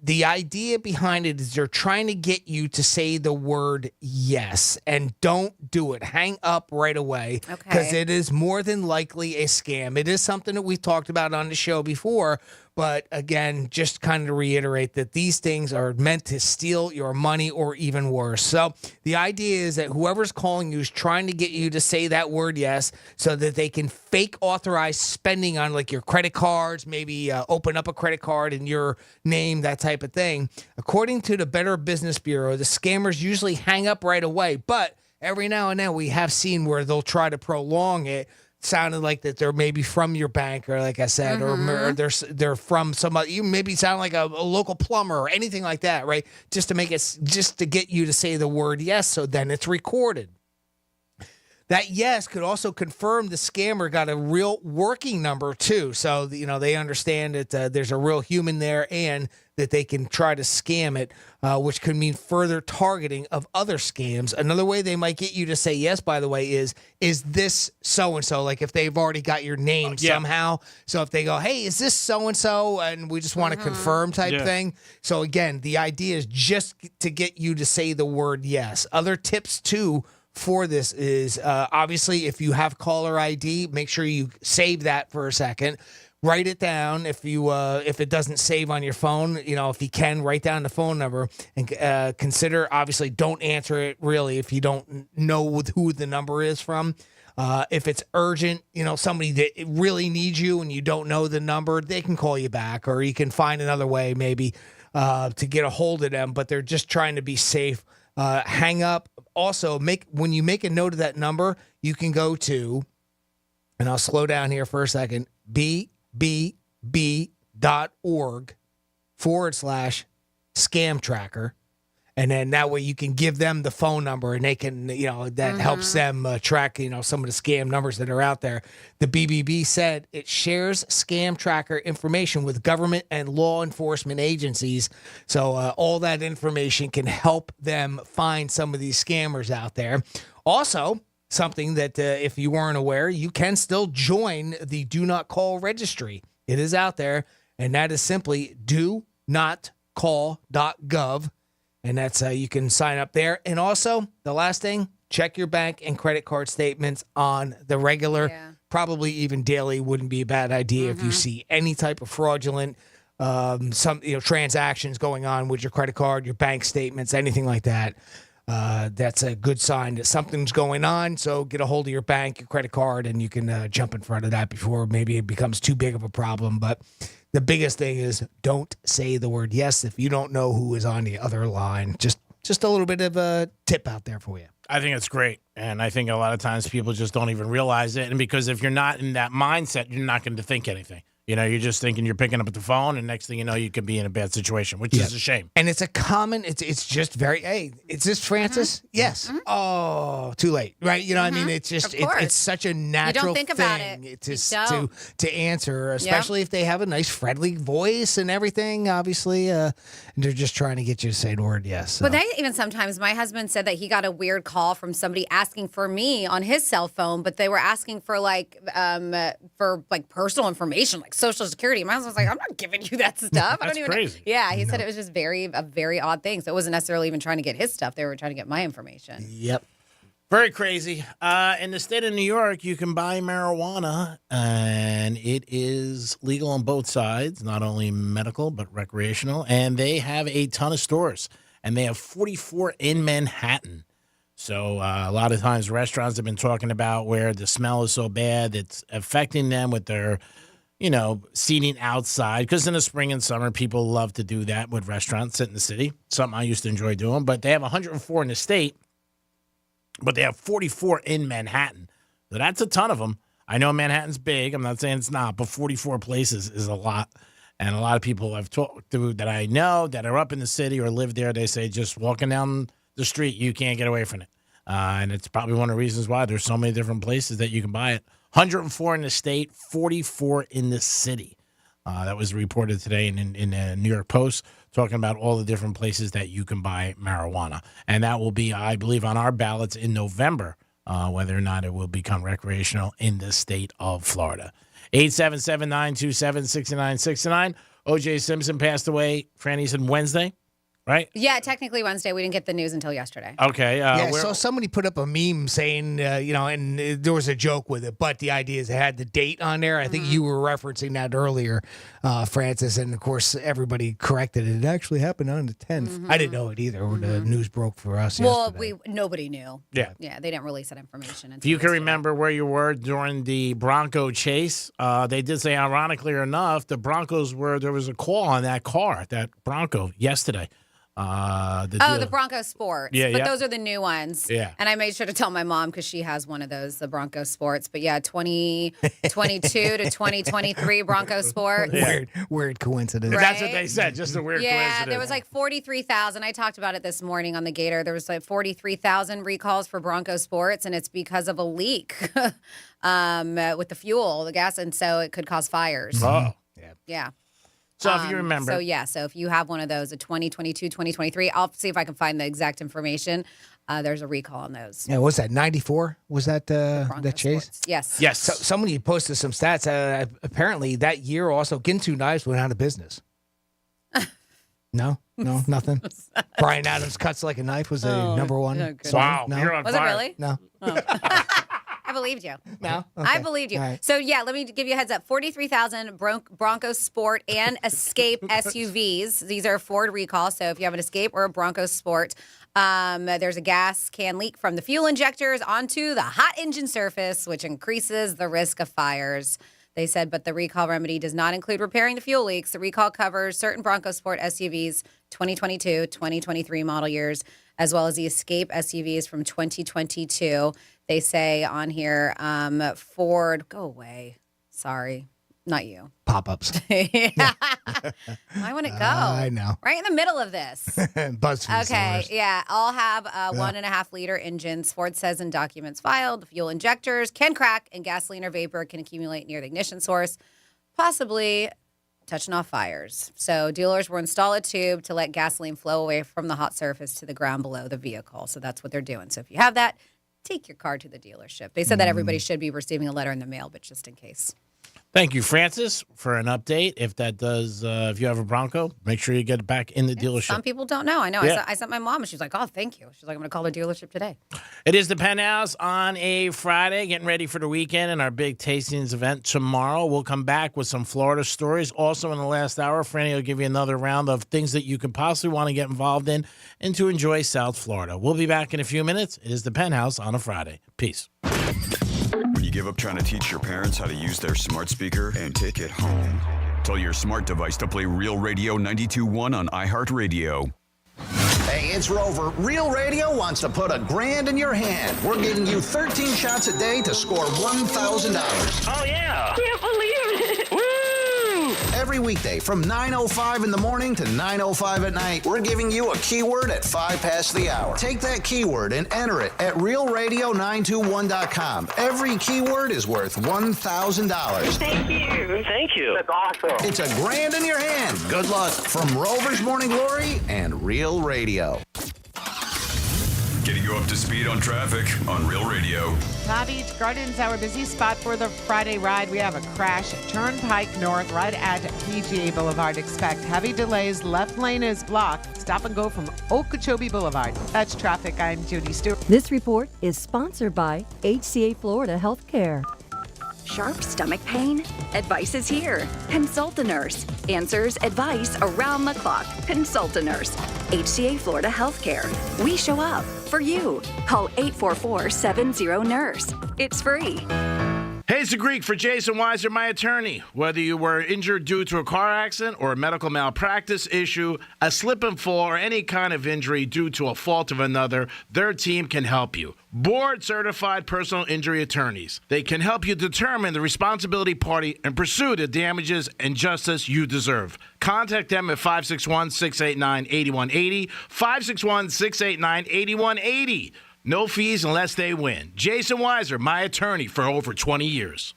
Speaker 4: the idea behind it is they're trying to get you to say the word yes, and don't do it. Hang up right away, because it is more than likely a scam. It is something that we've talked about on the show before, but again, just kind of to reiterate that these things are meant to steal your money or even worse. So the idea is that whoever's calling you is trying to get you to say that word yes, so that they can fake authorize spending on like your credit cards, maybe open up a credit card in your name, that type of thing. According to the Better Business Bureau, the scammers usually hang up right away, but every now and then we have seen where they'll try to prolong it, sounding like that they're maybe from your bank, or like I said, or they're from somebody. You maybe sound like a local plumber or anything like that, right? Just to get you to say the word yes, so then it's recorded. That yes could also confirm the scammer got a real working number too. So, they understand that there's a real human there, and that they can try to scam it, which could mean further targeting of other scams. Another way they might get you to say yes, by the way, is this so-and-so? Like if they've already got your name somehow. So if they go, hey, is this so-and-so? And we just want to confirm type thing. So again, the idea is just to get you to say the word yes. Other tips too for this is obviously if you have caller ID, make sure you save that for a second. Write it down. If it doesn't save on your phone, if you can, write down the phone number, and consider, obviously don't answer it really if you don't know who the number is from. If it's urgent, somebody that really needs you and you don't know the number, they can call you back, or you can find another way maybe to get a hold of them, but they're just trying to be safe. Hang up. Also, when you make a note of that number, you can go to, and I'll slow down here for a second, bbb.org/scam tracker. And then that way you can give them the phone number, and they can, that helps them track, some of the scam numbers that are out there. The BBB said it shares scam tracker information with government and law enforcement agencies. So all that information can help them find some of these scammers out there. Also, something that if you weren't aware, you can still join the Do Not Call registry. It is out there, and that is simply donotcall.gov. And that's you can sign up there. And also, the last thing, check your bank and credit card statements on the regular, probably even daily wouldn't be a bad idea if you see any type of fraudulent transactions going on with your credit card, your bank statements, anything like that. That's a good sign that something's going on. So get a hold of your bank, your credit card, and you can jump in front of that before maybe it becomes too big of a problem. But the biggest thing is don't say the word yes if you don't know who is on the other line. Just a little bit of a tip out there for you.
Speaker 12: I think it's great. And I think a lot of times people just don't even realize it. And because if you're not in that mindset, you're not going to think anything. You're just thinking you're picking up the phone, and next thing you know, you could be in a bad situation, which is a shame.
Speaker 4: And it's a common, it's just very, hey, is this Francis? Yes. Oh, too late, right? I mean, it's just, it's such a natural
Speaker 5: you don't think
Speaker 4: thing
Speaker 5: about it.
Speaker 4: To answer, especially if they have a nice, friendly voice and everything, obviously. And they're just trying to get you to say the word yes. So.
Speaker 5: But even sometimes, my husband said that he got a weird call from somebody asking for me on his cell phone, but they were asking for personal information, like Social Security. My husband was like, I'm not giving you that stuff. I don't even
Speaker 12: crazy.
Speaker 5: know. Yeah, he said it was just a very odd thing. So it wasn't necessarily even trying to get his stuff. They were trying to get my information.
Speaker 4: Yep.
Speaker 12: Very crazy. In the state of New York, you can buy marijuana, and it is legal on both sides, not only medical, but recreational. And they have a ton of stores, and they have 44 in Manhattan. So a lot of times restaurants have been talking about where the smell is so bad, it's affecting them with their seating outside, because in the spring and summer, people love to do that with restaurants in the city. Something I used to enjoy doing. But they have 104 in the state, but they have 44 in Manhattan. So that's a ton of them. I know Manhattan's big. I'm not saying it's not, but 44 places is a lot. And a lot of people I've talked to that I know that are up in the city or live there, they say just walking down the street, you can't get away from it.
Speaker 1: And it's probably one of the reasons why there's so many different places that you can buy it. 104 in the state, 44 in the city. That was reported today in the New York Post, talking about all the different places that you can buy marijuana. And that will be, I believe, on our ballots in November, whether or not it will become recreational in the state of Florida. 877-927-6969. O.J. Simpson passed away, Franny said Wednesday, right?
Speaker 5: Yeah, technically Wednesday. We didn't get the news until yesterday.
Speaker 1: Okay.
Speaker 4: So somebody put up a meme saying, and there was a joke with it, but the idea is it had the date on there. I think you were referencing that earlier, Francis, and of course everybody corrected it. It actually happened on the 10th. I didn't know it either when the news broke for us yesterday.
Speaker 5: Nobody knew.
Speaker 1: Yeah.
Speaker 5: Yeah, they didn't release that information.
Speaker 1: If you can remember where you were during the Bronco chase, they did say, ironically enough, the Broncos there was a call on that car, that Bronco, yesterday.
Speaker 5: The Bronco Sports.
Speaker 1: Yeah,
Speaker 5: but those are the new ones.
Speaker 1: Yeah.
Speaker 5: And I made sure to tell my mom because she has one of those, the Bronco Sports. But yeah, 2022 to 2023 Bronco Sports.
Speaker 4: Weird coincidence.
Speaker 5: Right?
Speaker 1: That's what they said, just a weird coincidence.
Speaker 5: Yeah, there was like 43,000. I talked about it this morning on the Gator. There was like 43,000 recalls for Bronco Sports, and it's because of a leak with the fuel, the gas, and so it could cause fires.
Speaker 1: Oh.
Speaker 5: Yeah.
Speaker 1: So if you remember.
Speaker 5: So if you have one of those, a 2022, 2023, I'll see if I can find the exact information. There's a recall on those.
Speaker 4: Yeah, what's that, 94? Was that that chase?
Speaker 5: Sports. Yes.
Speaker 1: Yes.
Speaker 4: So, somebody posted some stats. Apparently that year also, Ginsu Knives went out of business. No, nothing. Bryan Adams Cuts Like a Knife was a number one.
Speaker 1: Wow.
Speaker 4: No?
Speaker 1: You're on
Speaker 5: Was
Speaker 1: fire.
Speaker 5: it really?
Speaker 4: No.
Speaker 5: I believed you.
Speaker 4: No?
Speaker 5: I
Speaker 4: Okay.
Speaker 5: believed you.
Speaker 4: All right.
Speaker 5: So, yeah, let me give you a heads up. 43,000 Bronco Sport and Escape SUVs. These are Ford recalls. So if you have an Escape or a Bronco Sport, there's a gas can leak from the fuel injectors onto the hot engine surface, which increases the risk of fires. They said, but the recall remedy does not include repairing the fuel leaks. The recall covers certain Bronco Sport SUVs 2022, 2023 model years, as well as the Escape SUVs from 2022. They say on here, Ford, go away. Sorry, not you.
Speaker 4: Pop-ups.
Speaker 5: Yeah. Why wouldn't it go?
Speaker 4: I know.
Speaker 5: Right in the middle of this.
Speaker 4: BuzzFeed's the
Speaker 5: Okay,
Speaker 4: worst.
Speaker 5: yeah. All have 1.5 liter engines. Ford says in documents filed, the fuel injectors can crack and gasoline or vapor can accumulate near the ignition source, possibly touching off fires. So dealers will install a tube to let gasoline flow away from the hot surface to the ground below the vehicle. So that's what they're doing. So if you have that, take your car to the dealership. They said that everybody should be receiving a letter in the mail, but just in case.
Speaker 1: Thank you, Francis, for an update. If that does, if you have a Bronco, make sure you get it back in the dealership.
Speaker 5: Some people don't know. I know.
Speaker 1: Yeah.
Speaker 5: I sent my mom, and she's like, oh, thank you. She's like, I'm going to call the dealership today.
Speaker 1: It is the Penthouse on a Friday, getting ready for the weekend and our big tastings event tomorrow. We'll come back with some Florida stories. Also in the last hour, Franny will give you another round of things that you could possibly want to get involved in and to enjoy South Florida. We'll be back in a few minutes. It is the Penthouse on a Friday. Peace.
Speaker 3: When you give up trying to teach your parents how to use their smart speaker and take it home, tell your smart device to play Real Radio 92.1 on iHeartRadio.
Speaker 2: Hey, it's Rover. Real Radio wants to put $1,000 in your hand. We're giving you 13 shots a day to score $1,000.
Speaker 11: Oh, yeah.
Speaker 2: Can't believe it. Woo! Every weekday from 9:05 in the morning to 9:05 at night, we're giving you a keyword at 5 past the hour. Take that keyword and enter it at realradio921.com. Every keyword is worth $1,000.
Speaker 11: Thank you. Thank you. That's awesome.
Speaker 2: It's $1,000 in your hand. Good luck from Rover's Morning Glory and Real Radio.
Speaker 3: Getting you up to speed on traffic on Real Radio.
Speaker 14: Palm Beach Gardens, our busy spot for the Friday ride. We have a crash at Turnpike North right at PGA Boulevard. Expect heavy delays. Left lane is blocked. Stop and go from Okeechobee Boulevard. That's traffic. I'm Judy Stewart.
Speaker 15: This report is sponsored by HCA Florida Healthcare.
Speaker 8: Sharp stomach pain? Advice is here. Consult a nurse. Answers, advice around the clock. Consult a nurse. HCA Florida Healthcare. We show up for you. Call 844-70-NURSE. It's free.
Speaker 12: Hey, it's the Greek for Jason Weiser, my attorney. Whether you were injured due to a car accident or a medical malpractice issue, a slip and fall, or any kind of injury due to a fault of another, their team can help you. Board-certified personal injury attorneys. They can help you determine the responsibility party and pursue the damages and justice you deserve. Contact them at 561-689-8180, 561-689-8180. No fees unless they win. Jason Weiser, my attorney for over 20 years.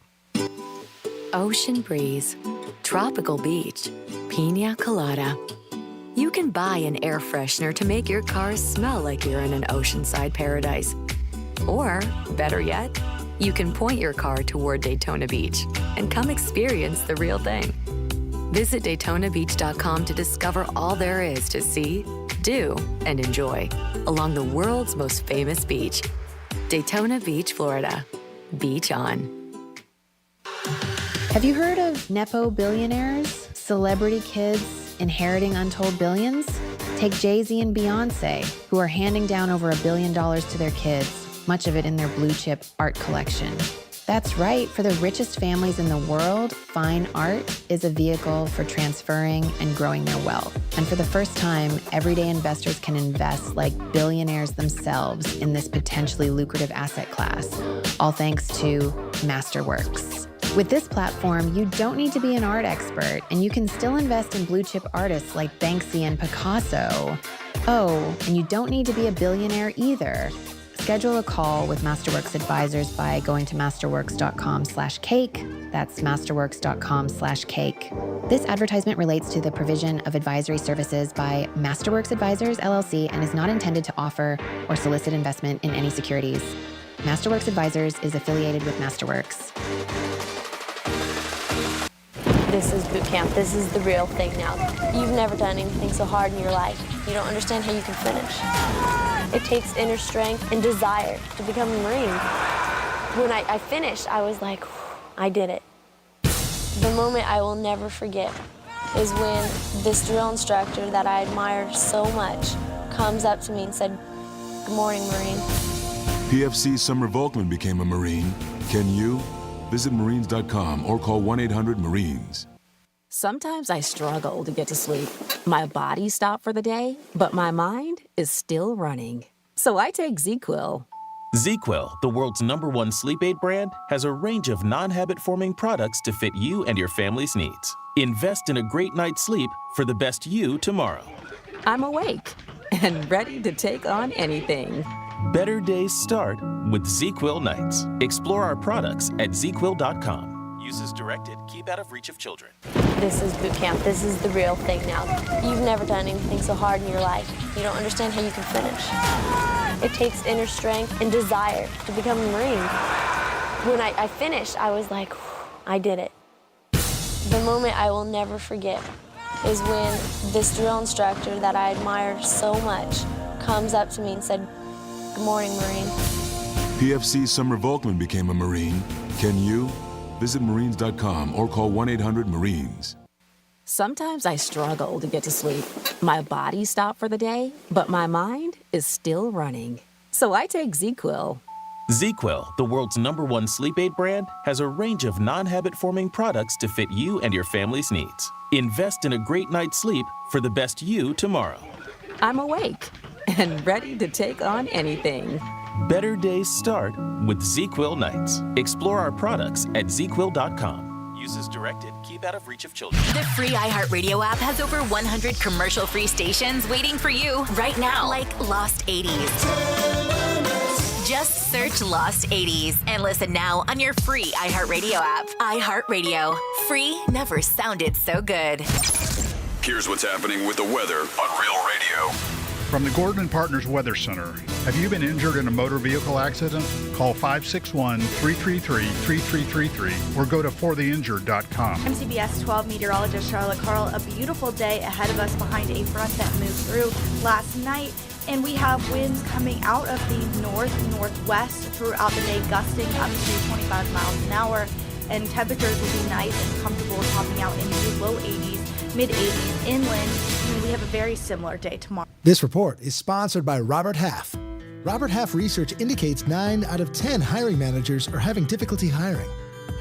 Speaker 13: Ocean breeze, tropical beach, pina colada. You can buy an air freshener to make your car smell like you're in an oceanside paradise. Or, better yet, you can point your car toward Daytona Beach and come experience the real thing. Visit DaytonaBeach.com to discover all there is to see, do, and enjoy along the world's most famous beach. Daytona Beach, Florida. Beach on.
Speaker 16: Have you heard of Nepo billionaires? Celebrity kids inheriting untold billions? Take Jay-Z and Beyonce, who are handing down over $1 billion to their kids, much of it in their blue chip art collection. That's right, for the richest families in the world, fine art is a vehicle for transferring and growing their wealth. And for the first time, everyday investors can invest like billionaires themselves in this potentially lucrative asset class, all thanks to Masterworks. With this platform, you don't need to be an art expert, and you can still invest in blue chip artists like Banksy and Picasso. Oh, and you don't need to be a billionaire either. Schedule a call with Masterworks advisors by going to masterworks.com/cake. That's masterworks.com/cake. This advertisement relates to the provision of advisory services by Masterworks Advisors, LLC, and is not intended to offer or solicit investment in any securities. Masterworks Advisors is affiliated with Masterworks.
Speaker 19: This is boot camp. This is the real thing now. You've never done anything so hard in your life. You don't understand how you can finish. It takes inner strength and desire to become a Marine. When I finished, I was like, I did it. The moment I will never forget is when this drill instructor that I admire so much comes up to me and said, "Good morning, Marine."
Speaker 22: PFC Summer Volkman became a Marine. Can you? Visit Marines.com or call 1-800-MARINES.
Speaker 13: Sometimes I struggle to get to sleep. My body stopped for the day, but my mind is still running. So I take ZQuil.
Speaker 17: ZQuil, the world's #1 sleep aid brand, has a range of non-habit-forming products to fit you and your family's needs. Invest in a great night's sleep for the best you tomorrow.
Speaker 13: I'm awake and ready to take on anything.
Speaker 17: Better days start with ZQuil nights. Explore our products at ZQuil.com. Use as directed. Keep out of reach of children.
Speaker 19: This is boot camp. This is the real thing now. You've never done anything so hard in your life. You don't understand how you can finish. It takes inner strength and desire to become a Marine. When I finished, I was like, I did it. The moment I will never forget is when this drill instructor that I admire so much comes up to me and said, "Good morning, Marine."
Speaker 22: PFC Summer Volkman became a Marine. Can you? Visit Marines.com or call 1-800-MARINES.
Speaker 13: Sometimes I struggle to get to sleep. My body stopped for the day, but my mind is still running. So I take ZQuil.
Speaker 17: ZQuil, the world's #1 sleep aid brand, has a range of non-habit-forming products to fit you and your family's needs. Invest in a great night's sleep for the best you tomorrow.
Speaker 13: I'm awake and ready to take on anything.
Speaker 17: Better days start with ZQuil nights. Explore our products at ZQuil.com. Use as directed. Keep out of reach of children.
Speaker 9: The free iHeartRadio app has over 100 commercial-free stations waiting for you right now, like Lost 80s. Just search Lost 80s and listen now on your free iHeartRadio app. iHeartRadio. Free never sounded so good.
Speaker 3: Here's what's happening with the weather on Real Radio.
Speaker 23: From the Gordon Partners Weather Center. Have you been injured in a motor vehicle accident? Call 561-333-3333 or go to fortheinjured.com.
Speaker 7: I'm CBS 12 meteorologist Charlotte Carl. A beautiful day ahead of us behind a front that moved through last night. And we have winds coming out of the north-northwest throughout the day, gusting up to 25 miles an hour. And temperatures will be nice and comfortable, topping out in the low 80s, mid-80s inland. And we have a very similar day tomorrow.
Speaker 25: This report is sponsored by Robert Half. Robert Half research indicates 9 out of 10 hiring managers are having difficulty hiring.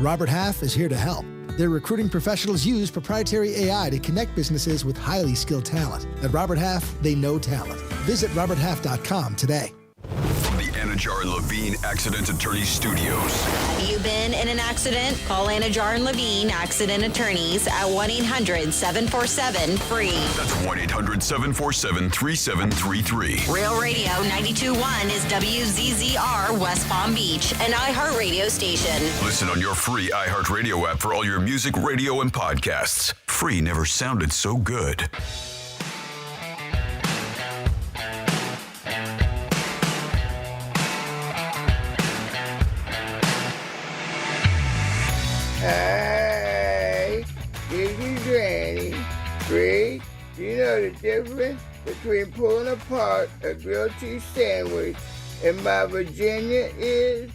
Speaker 25: Robert Half is here to help. Their recruiting professionals use proprietary AI to connect businesses with highly skilled talent. At Robert Half, they know talent. Visit roberthalf.com today.
Speaker 3: From the Anajar and Levine Accident Attorney Studios.
Speaker 6: Have you been in an accident? Call Anajar and Levine Accident Attorneys at 1-800-747-FREE.
Speaker 3: That's 1-800-747-3733.
Speaker 6: Real Radio 92.1 is WZZR West Palm Beach, an iHeartRadio station.
Speaker 3: Listen on your free iHeartRadio app for all your music, radio, and podcasts. Free never sounded so good.
Speaker 18: Hey, this is Granny. Greg, you know the difference between pulling apart a grilled cheese sandwich and my Virginia is?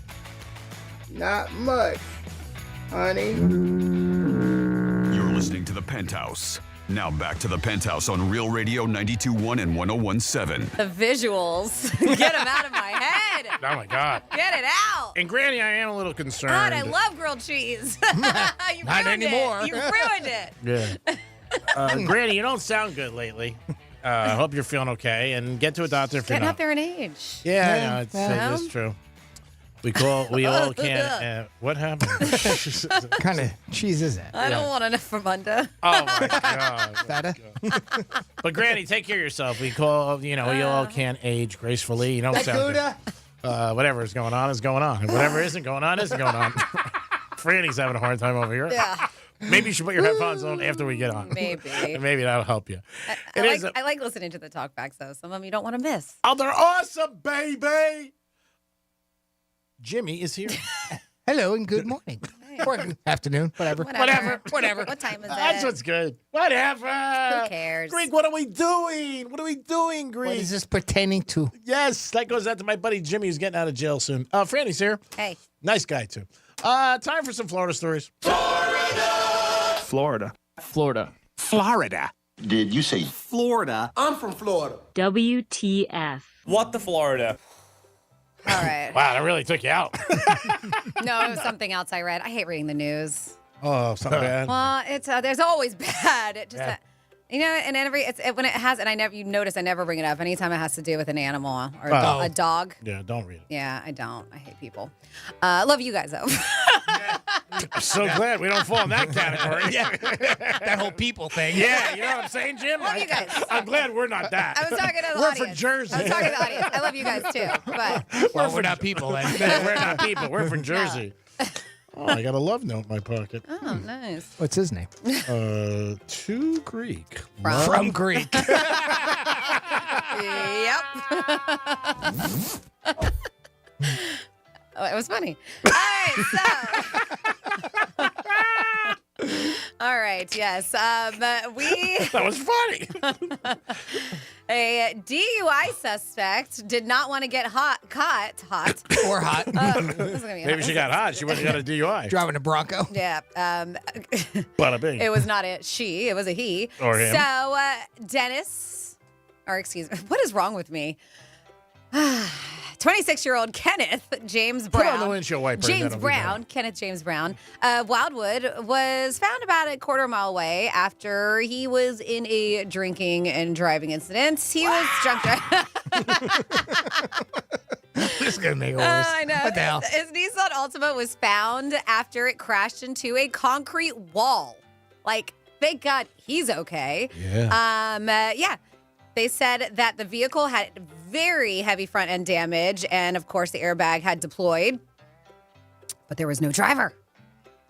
Speaker 18: Not much, honey.
Speaker 3: You're listening to The Penthouse. Now back to The Penthouse on Real Radio 92.1 and 101.7.
Speaker 5: The visuals. Get them out of my head.
Speaker 1: Oh, my God.
Speaker 5: Get it out.
Speaker 1: And Granny, I am a little concerned.
Speaker 5: God, I love grilled cheese. You
Speaker 1: Not
Speaker 5: ruined
Speaker 1: anymore.
Speaker 5: It. You ruined it.
Speaker 1: Yeah. Granny, you don't sound good lately. I hope you're feeling okay, and get to a doctor if you're
Speaker 5: Getting
Speaker 1: not.
Speaker 5: up there in age.
Speaker 1: Yeah, I know, it's
Speaker 5: Well.
Speaker 1: true. We all can't. What happened?
Speaker 4: kind of cheese is that?
Speaker 5: I don't want enough Ramunda.
Speaker 1: Oh my God.
Speaker 4: Feta?
Speaker 1: But Granny, take care of yourself. We all can't age gracefully. You don't sound good. Whatever is going on is going on. And whatever isn't going on isn't going on. Franny's having a hard time over here.
Speaker 5: Yeah.
Speaker 1: Maybe you should put your headphones on after we get on.
Speaker 5: Maybe.
Speaker 1: And maybe that'll help you.
Speaker 5: I like listening to the talkbacks, though. Some of them you don't want to miss.
Speaker 1: Oh, they're awesome, baby. Jimmy is here.
Speaker 4: Hello and good morning. Or afternoon, whatever.
Speaker 5: Whatever. What time is it?
Speaker 1: That's what's good. Whatever.
Speaker 5: Who cares?
Speaker 1: Greek, what are we doing? What are we doing, Greek?
Speaker 4: What is this pertaining to?
Speaker 1: Yes, that goes out to my buddy Jimmy, who's getting out of jail soon. Franny's here.
Speaker 5: Hey.
Speaker 1: Nice guy, too. Time for some Florida stories.
Speaker 20: Florida.
Speaker 21: Florida.
Speaker 20: Did you say
Speaker 21: Florida? I'm from Florida.
Speaker 24: WTF.
Speaker 21: What the Florida?
Speaker 5: All right.
Speaker 1: Wow, that really took you out.
Speaker 5: No, it was something else I read. I hate reading the news.
Speaker 1: Oh, something bad.
Speaker 5: Well, it's there's always bad. It just,
Speaker 1: Yeah.
Speaker 5: and when it has, and you notice I never bring it up anytime it has to do with an animal or
Speaker 1: Oh.
Speaker 5: a dog.
Speaker 1: Yeah, don't read it.
Speaker 5: Yeah, I don't. I hate people. Love you guys though.
Speaker 1: I'm so glad we don't fall in that category.
Speaker 4: That whole people thing.
Speaker 1: Yeah, you know what I'm saying, Jim?
Speaker 5: Love you guys.
Speaker 1: I'm glad we're not that.
Speaker 5: I was talking to the
Speaker 1: We're
Speaker 5: audience.
Speaker 1: from Jersey.
Speaker 5: I was talking to the audience. I love you guys too, but
Speaker 4: Well, we're not people then.
Speaker 1: We're not people. We're from Jersey. Oh, I got a love note in my pocket.
Speaker 5: oh, nice.
Speaker 4: What's his name?
Speaker 1: To Greek.
Speaker 4: From Greek.
Speaker 5: Yep. Oh, it was funny. All right, so. All right, yes.
Speaker 1: That was funny.
Speaker 5: A DUI suspect did not want to get caught.
Speaker 4: Or hot.
Speaker 1: Maybe she got hot. She wouldn't got a DUI.
Speaker 4: Driving a Bronco.
Speaker 5: Yeah.
Speaker 1: Bada bing.
Speaker 5: It was not a she. It was a he.
Speaker 1: Or him.
Speaker 5: So, excuse me, what is wrong with me? 26-year-old Kenneth James
Speaker 1: Put
Speaker 5: Brown.
Speaker 1: on the windshield wiper.
Speaker 5: Kenneth James Brown, Wildwood, was found about a quarter mile away after he was in a drinking and driving incident. He was drunk driving.
Speaker 4: This is going to make it worse.
Speaker 5: I know.
Speaker 4: What the hell?
Speaker 5: His Nissan Altima was found after it crashed into a concrete wall. Like, thank God he's okay.
Speaker 1: Yeah.
Speaker 5: They said that the vehicle had very heavy front end damage, and of course the airbag had deployed, but there was no driver.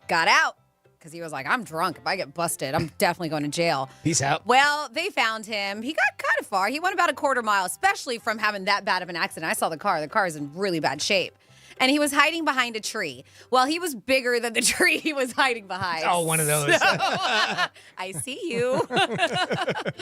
Speaker 5: Got out because he was like, I'm drunk. If I get busted, I'm definitely going to jail.
Speaker 4: Peace out.
Speaker 5: Well, they found him. He got kind of far. He went about a quarter mile, especially from having that bad of an accident. I saw the car. The car is in really bad shape. And he was hiding behind a tree. Well, he was bigger than the tree he was hiding behind.
Speaker 4: Oh, one of those.
Speaker 5: So, I see you.
Speaker 1: I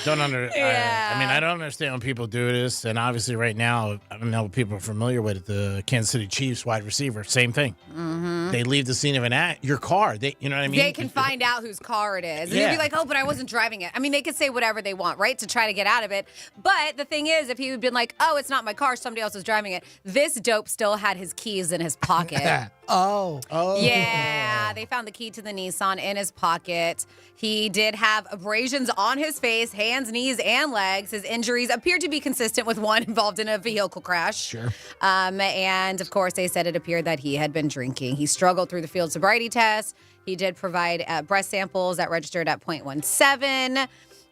Speaker 1: don't understand when people do this. And obviously right now, I don't know if people are familiar with it, the Kansas City Chiefs wide receiver, same thing.
Speaker 5: Mm-hmm.
Speaker 1: They leave the scene of your car. You know what I mean?
Speaker 5: They can find out whose car it is. And
Speaker 1: Yeah.
Speaker 5: you'd be like, oh, but I wasn't driving it. I mean, they could say whatever they want, right, to try to get out of it. But the thing is, if he had been like, oh, it's not my car, somebody else was driving it, this dope still had his keys is in his pocket.
Speaker 4: Oh.
Speaker 5: Yeah, they found the key to the Nissan in his pocket. He did have abrasions on his face, hands, knees, and legs. His injuries appeared to be consistent with one involved in a vehicle crash.
Speaker 4: Sure.
Speaker 5: And of course, they said it appeared that he had been drinking. He struggled through the field sobriety test. He did provide breath samples that registered at 0.17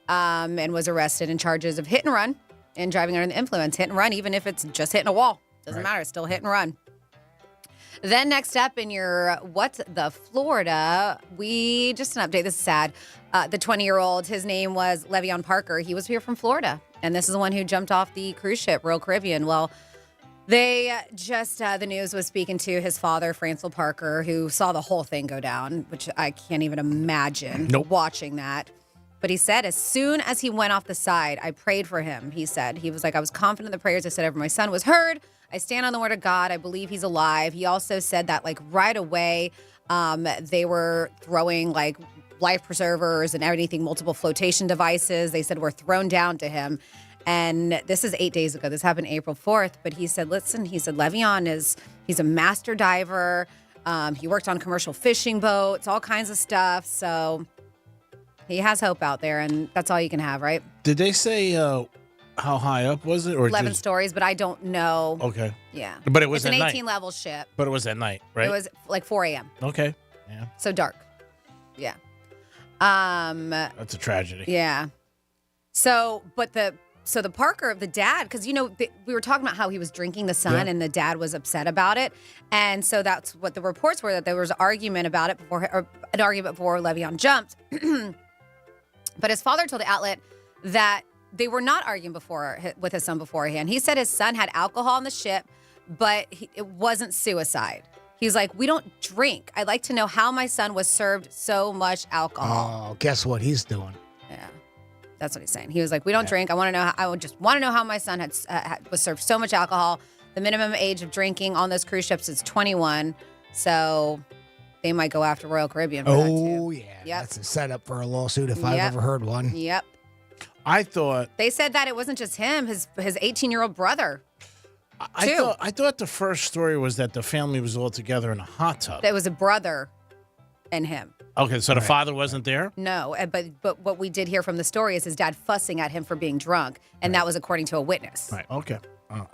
Speaker 5: and was arrested in charges of hit and run and driving under the influence. Hit and run, even if it's just hitting a wall. Doesn't matter. It's still hit and run. Then next up in your What the Florida, just an update. This is sad. The 20-year-old, his name was Le'Veon Parker. He was here from Florida. And this is the one who jumped off the cruise ship, Royal Caribbean. Well, they just, the news was speaking to his father, Francel Parker, who saw the whole thing go down, which I can't even imagine watching that. But he said as soon as he went off the side, I prayed for him. He said, he was like, I was confident the prayers I said over my son was heard. I stand on the word of God. I believe he's alive. He also said that like right away, they were throwing like life preservers and everything, multiple flotation devices. They said were thrown down to him. And this is 8 days ago. This happened April 4th. But he said, listen, he said, Le'Veon he's a master diver. He worked on commercial fishing boats, all kinds of stuff. So he has hope out there, and that's all you can have, right?
Speaker 1: Did they say how high up was it? Or
Speaker 5: 11 stories, but I don't know.
Speaker 1: Okay.
Speaker 5: Yeah.
Speaker 1: But it was
Speaker 5: it's
Speaker 1: at
Speaker 5: an
Speaker 1: night.
Speaker 5: 18-level ship.
Speaker 1: But it was at night, right?
Speaker 5: It was like 4 a.m.
Speaker 1: Okay. Yeah.
Speaker 5: So dark. Yeah.
Speaker 1: That's a tragedy.
Speaker 5: Yeah. So the Parker, the dad, because, we were talking about how he was drinking the son and the dad was upset about it. And so that's what the reports were, that there was an argument about it before Le'Veon jumped. But his father told the outlet that they were not arguing with his son beforehand. He said his son had alcohol on the ship, but it wasn't suicide. He's like, we don't drink. I'd like to know how my son was served so much alcohol.
Speaker 4: Oh, guess what he's doing?
Speaker 5: Yeah, that's what he's saying. He was like, we don't drink. I would just want to know how my son was served so much alcohol. The minimum age of drinking on those cruise ships is 21. So they might go after Royal Caribbean for that too.
Speaker 4: Yeah.
Speaker 5: Yep.
Speaker 4: That's a setup for a lawsuit if I've ever heard one.
Speaker 5: Yep.
Speaker 1: I thought
Speaker 5: They said that it wasn't just him, his 18-year-old brother.
Speaker 1: I thought the first story was that the family was all together in a hot tub.
Speaker 5: That was a brother and him.
Speaker 1: Okay, so the father wasn't there?
Speaker 5: No, but what we did hear from the story is his dad fussing at him for being drunk, and that was according to a witness.
Speaker 1: Right. Okay.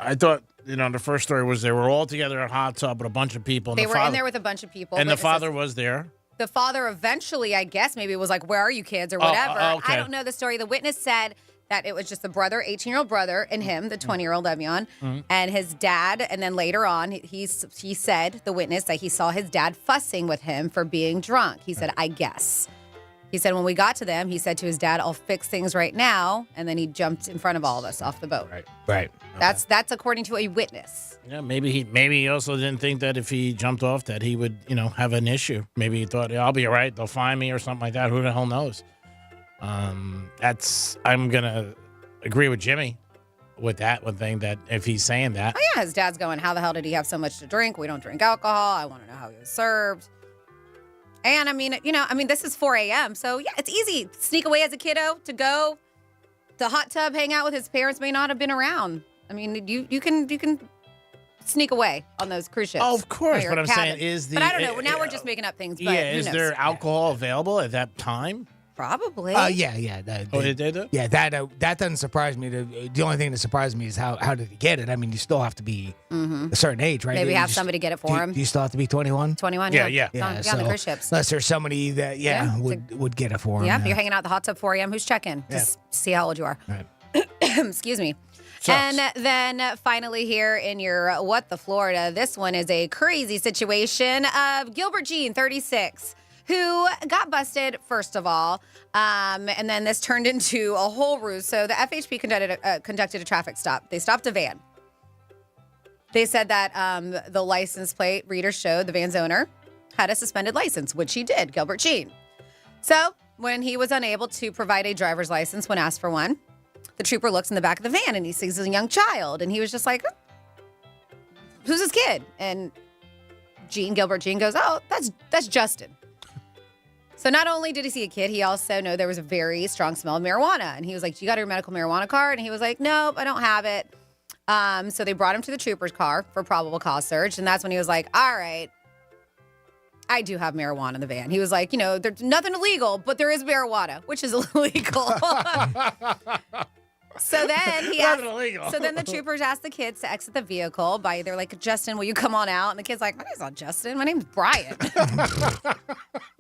Speaker 1: I thought, the first story was they were all together in a hot tub with a bunch of people.
Speaker 5: They were in there with a bunch of people.
Speaker 1: And the father was there.
Speaker 5: The father eventually, I guess, maybe was like, where are you kids or whatever.
Speaker 1: Okay.
Speaker 5: I don't know the story. The witness said that it was just the brother, 18-year-old brother, and him, the 20-year-old Le'Veon, and his dad. And then later on, he said, the witness, that he saw his dad fussing with him for being drunk. He said, I guess. He said, when we got to them, he said to his dad, I'll fix things right now. And then he jumped in front of all of us off the boat.
Speaker 4: Right.
Speaker 5: That's according to a witness.
Speaker 1: Yeah, maybe he also didn't think that if he jumped off that he would, have an issue. Maybe he thought, I'll be all right. They'll find me or something like that. Who the hell knows? I'm going to agree with Jimmy with that one thing, that if he's saying that.
Speaker 5: Oh, yeah, his dad's going, how the hell did he have so much to drink? We don't drink alcohol. I want to know how he was served. And this is 4 a.m. So, yeah, it's easy. Sneak away as a kiddo to go to hot tub, hang out with his parents, may not have been around. I mean, you can sneak away on those cruise ships.
Speaker 1: Oh, of course. But I'm
Speaker 5: cabin.
Speaker 1: saying
Speaker 5: But I don't know. Now we're just making up things. But
Speaker 1: is there alcohol available at that time?
Speaker 5: Probably.
Speaker 4: Yeah.
Speaker 1: Did they do?
Speaker 4: Yeah, that doesn't surprise me. The only thing that surprises me is how did he get it? I mean, you still have to be a certain age, right?
Speaker 5: Maybe have somebody get it for him.
Speaker 4: Do you still have to be 21?
Speaker 5: 21,
Speaker 1: yeah.
Speaker 5: On the cruise ships.
Speaker 4: Unless there's somebody that, would get it for him.
Speaker 5: Yeah, if you're hanging out at the hot tub 4 a.m., who's checking? Just see how old you are.
Speaker 4: Right.
Speaker 5: Excuse me.
Speaker 1: Sucks.
Speaker 5: And then finally here in your What the Florida, this one is a crazy situation of Gilbert Jean, 36, who got busted, first of all, and then this turned into a whole ruse. So the FHP conducted a traffic stop. They stopped a van. They said that the license plate reader showed the van's owner had a suspended license, which he did, Gilbert Jean. So when he was unable to provide a driver's license when asked for one, the trooper looks in the back of the van and he sees a young child. And he was just like, who's this kid? And Gilbert Jean goes, oh, that's Justin. So not only did he see a kid, he also knew there was a very strong smell of marijuana. And he was like, you got your medical marijuana card? And he was like, nope, I don't have it. So they brought him to the trooper's car for probable cause search. And that's when he was like, all right, I do have marijuana in the van. He was like, there's nothing illegal, but there is marijuana, which is illegal. So then so then the troopers asked the kids to exit the vehicle by they're like, Justin, will you come on out? And the kid's like, my name's not Justin. My name's Brian. They're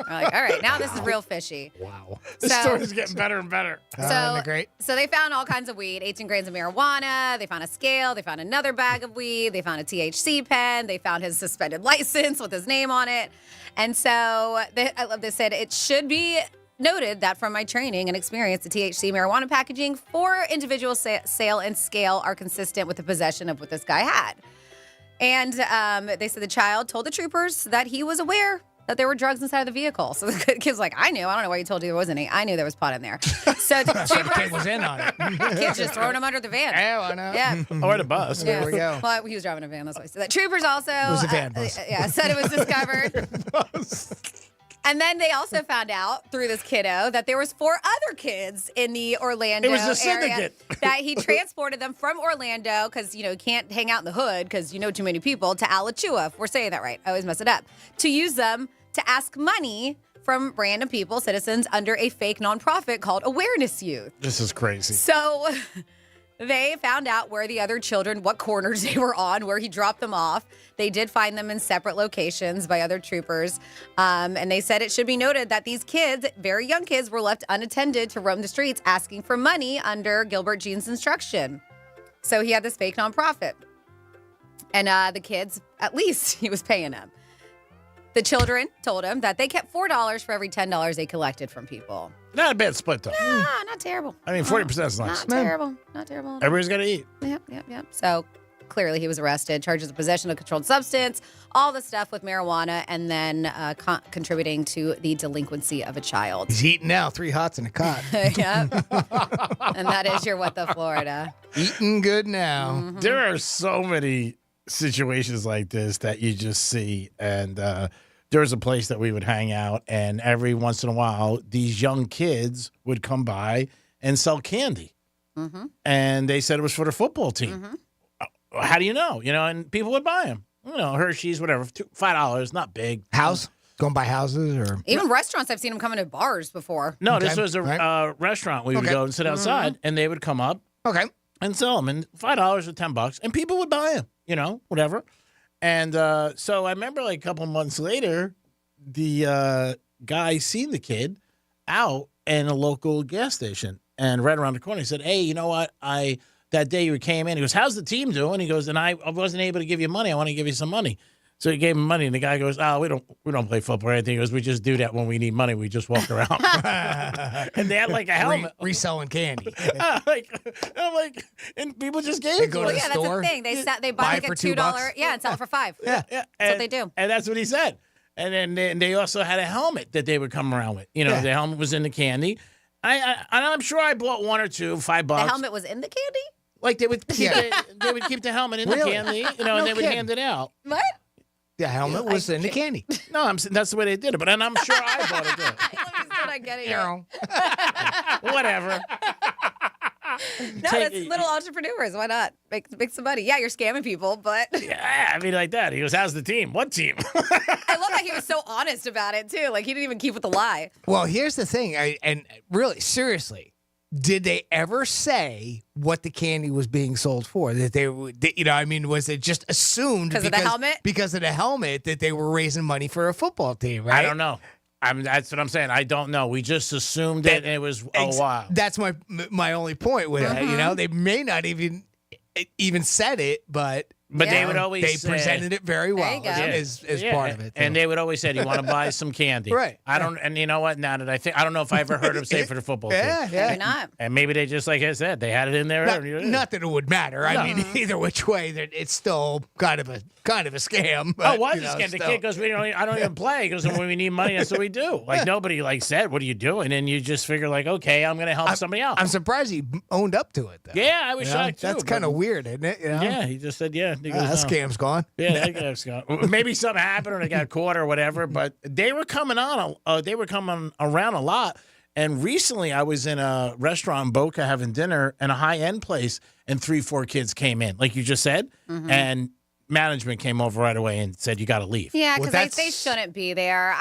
Speaker 5: like, all right, now this is real fishy.
Speaker 1: Wow. This story's getting better and better.
Speaker 5: So they found all kinds of weed, 18 grams of marijuana. They found a scale. They found another bag of weed. They found a THC pen. They found his suspended license with his name on it. And so I love this. Said it should be noted that from my training and experience, the THC marijuana packaging for individual sale and scale are consistent with the possession of what this guy had. And they said the child told the troopers that he was aware that there were drugs inside of the vehicle. So the kid's like, I knew. I don't know why you told you there wasn't any. I knew there was pot in there. So the
Speaker 4: kid was in on it.
Speaker 5: Kid's just throwing him under the van.
Speaker 4: Yeah, I know.
Speaker 5: Yeah.
Speaker 1: Or the bus.
Speaker 5: Yeah.
Speaker 4: There we go.
Speaker 5: Well, he was driving a van. That's why I said that. Troopers also.
Speaker 4: It was a van bus.
Speaker 5: Said it was discovered. And then they also found out through this kiddo that there was 4 other kids in the Orlando
Speaker 1: It was a
Speaker 5: area
Speaker 1: syndicate.
Speaker 5: that he transported them from Orlando because, you can't hang out in the hood because you know too many people to Alachua, if we're saying that right. I always mess it up. To use them to ask money from random people, citizens, under a fake nonprofit called Awareness Youth.
Speaker 1: This is crazy.
Speaker 5: So they found out where the other children, what corners they were on, where he dropped them off. They did find them in separate locations by other troopers. And they said it should be noted that these kids, very young kids, were left unattended to roam the streets asking for money under Gilbert Jean's instruction. So he had this fake nonprofit. And the kids, at least he was paying them. The children told him that they kept $4 for every $10 they collected from people.
Speaker 1: Not a bad split, though.
Speaker 5: No, not terrible.
Speaker 1: I mean, 40% is nice.
Speaker 5: Not terrible. Not terrible.
Speaker 1: Everybody's got to eat.
Speaker 5: Yep. So clearly he was arrested, charges of possession of controlled substance, all the stuff with marijuana, and then contributing to the delinquency of a child.
Speaker 4: He's eating now, 3 hots in a cot.
Speaker 5: Yep. And that is your What the Florida.
Speaker 4: Eating good now.
Speaker 5: Mm-hmm.
Speaker 1: There are so many situations like this that you just see. And there was a place that we would hang out, and every once in a while, these young kids would come by and sell candy.
Speaker 5: Mm-hmm.
Speaker 1: And they said it was for the football team.
Speaker 5: Mm-hmm.
Speaker 1: How do you know? And people would buy them. Hershey's, whatever, $5, not big.
Speaker 4: House? Going by houses or
Speaker 5: even restaurants? I've seen them come into bars before.
Speaker 1: No, this was a restaurant. We would go and sit outside, and they would come up, and sell them, and $5 or $10, and people would buy them. Whatever. And so I remember, like a couple months later, the guy seen the kid out in a local gas station, and right around the corner, he said, "Hey, you know what? That day you came in, he goes, how's the team doing?" He goes, "And I wasn't able to give you money. I want to give you some money." So he gave him money, and the guy goes, "Oh, we don't play football or anything." He goes, "We just do that when we need money. We just walk around." And they had like a helmet.
Speaker 4: Reselling candy.
Speaker 1: I'm like, and people just gave it to
Speaker 5: Well,
Speaker 1: us.
Speaker 5: yeah, that's the thing. They buy like a $2, and sell it for $5.
Speaker 1: Yeah,
Speaker 5: That's what they do.
Speaker 1: And that's what he said. And then they also had a helmet that they would come around with. The helmet was in the candy. I'm sure I bought 1 or 2, $5.
Speaker 5: The helmet was in the candy?
Speaker 1: Like they would keep the helmet in the candy, and they would hand it out.
Speaker 5: What?
Speaker 4: The helmet was in the candy.
Speaker 1: No, that's the way they did it. And I'm sure I bought it too.
Speaker 5: Still not getting it.
Speaker 1: Whatever.
Speaker 5: No, that's little entrepreneurs. Why not? Make some money. Yeah, you're scamming people, but
Speaker 1: yeah, I mean like that. He goes, "How's the team? What team?"
Speaker 5: I love that he was so honest about it too. Like he didn't even keep with the lie.
Speaker 4: Well, here's the thing, and really, seriously, did they ever say what the candy was being sold for? That they was it just assumed
Speaker 5: because of the helmet?
Speaker 4: Because of the helmet that they were raising money for a football team, right?
Speaker 1: I don't know. That's what I'm saying. I don't know. We just assumed that it was a while.
Speaker 4: That's my only point with it. They may not even said it, but
Speaker 1: they would always
Speaker 4: they
Speaker 1: say,
Speaker 4: presented it very well as part of it.
Speaker 1: And they would always say, "Do you want to buy some candy?"
Speaker 4: Right.
Speaker 1: I don't. And you know what? Now that I don't know if I ever heard them say for the football team.
Speaker 5: Maybe not.
Speaker 1: And maybe they just, like I said, they had it in there.
Speaker 4: Not that it would matter. I mean, either which way, that it's still kind of a scam. But,
Speaker 1: why is scam? The kid goes, I don't even play. He goes, when we need money, that's what we do. Like nobody said, "What are you doing?" And you just figure okay, I'm going to help somebody else.
Speaker 4: I'm surprised he owned up to it, though.
Speaker 1: Yeah, I was shocked too.
Speaker 4: That's kind of weird, isn't it?
Speaker 1: Yeah, he just said, yeah. He goes,
Speaker 4: that scam's gone.
Speaker 1: Yeah, that scam's gone. Maybe something happened or they got caught or whatever, but they were coming around a lot. And recently I was in a restaurant in Boca having dinner and a high-end place, and 3-4 kids came in, like you just said, and management came over right away and said, you got to leave.
Speaker 5: Yeah, because they shouldn't be there.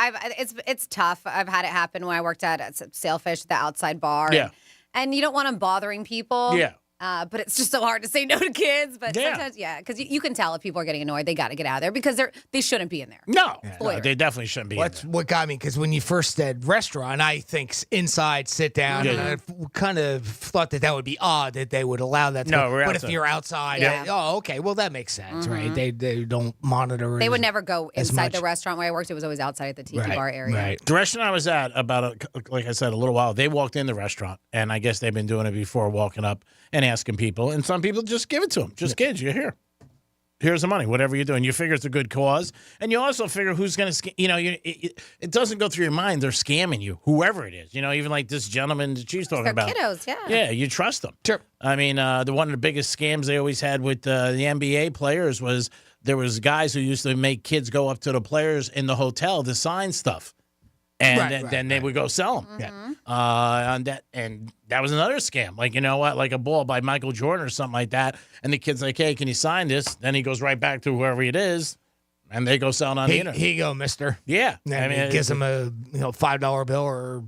Speaker 5: It's tough. I've had it happen when I worked at Sailfish, the outside bar.
Speaker 1: Yeah.
Speaker 5: And you don't want them bothering people.
Speaker 1: Yeah.
Speaker 5: But it's just so hard to say no to kids. But sometimes, because you can tell if people are getting annoyed, they got to get out of there because they shouldn't be in there.
Speaker 1: No, they definitely shouldn't be in
Speaker 4: That's what got me, because when you first said restaurant, I think inside, sit down.
Speaker 1: Yeah.
Speaker 4: And I kind of thought that would be odd that they would allow that.
Speaker 1: No, we're
Speaker 4: but
Speaker 1: outside.
Speaker 4: if you're outside, okay, well, that makes sense, right? They don't monitor.
Speaker 5: They would never go
Speaker 4: as
Speaker 5: inside
Speaker 4: much.
Speaker 5: the restaurant where I worked. It was always outside at the tiki bar area.
Speaker 4: Right.
Speaker 1: The restaurant I was at like I said, a little while, they walked in the restaurant, and I guess they've been doing it before, walking up and asking people, and some people just give it to them. Just kids, you're here. Here's the money, whatever you're doing. You figure it's a good cause, and you also figure who's going to, it doesn't go through your mind. They're scamming you, whoever it is. Even like this gentleman that she's talking about.
Speaker 5: Kiddos, yeah.
Speaker 1: Yeah, you trust them.
Speaker 4: Sure.
Speaker 1: I mean, one of the biggest scams they always had with the NBA players was there was guys who used to make kids go up to the players in the hotel to sign stuff. And then they would go sell them. And that was another scam. Like, you know what? Like a ball by Michael Jordan or something like that. And the kid's like, hey, can you sign this? Then he goes right back to whoever it is. And they go selling on the internet.
Speaker 4: Here you go, mister.
Speaker 1: Yeah.
Speaker 4: And he gives him a $5 bill or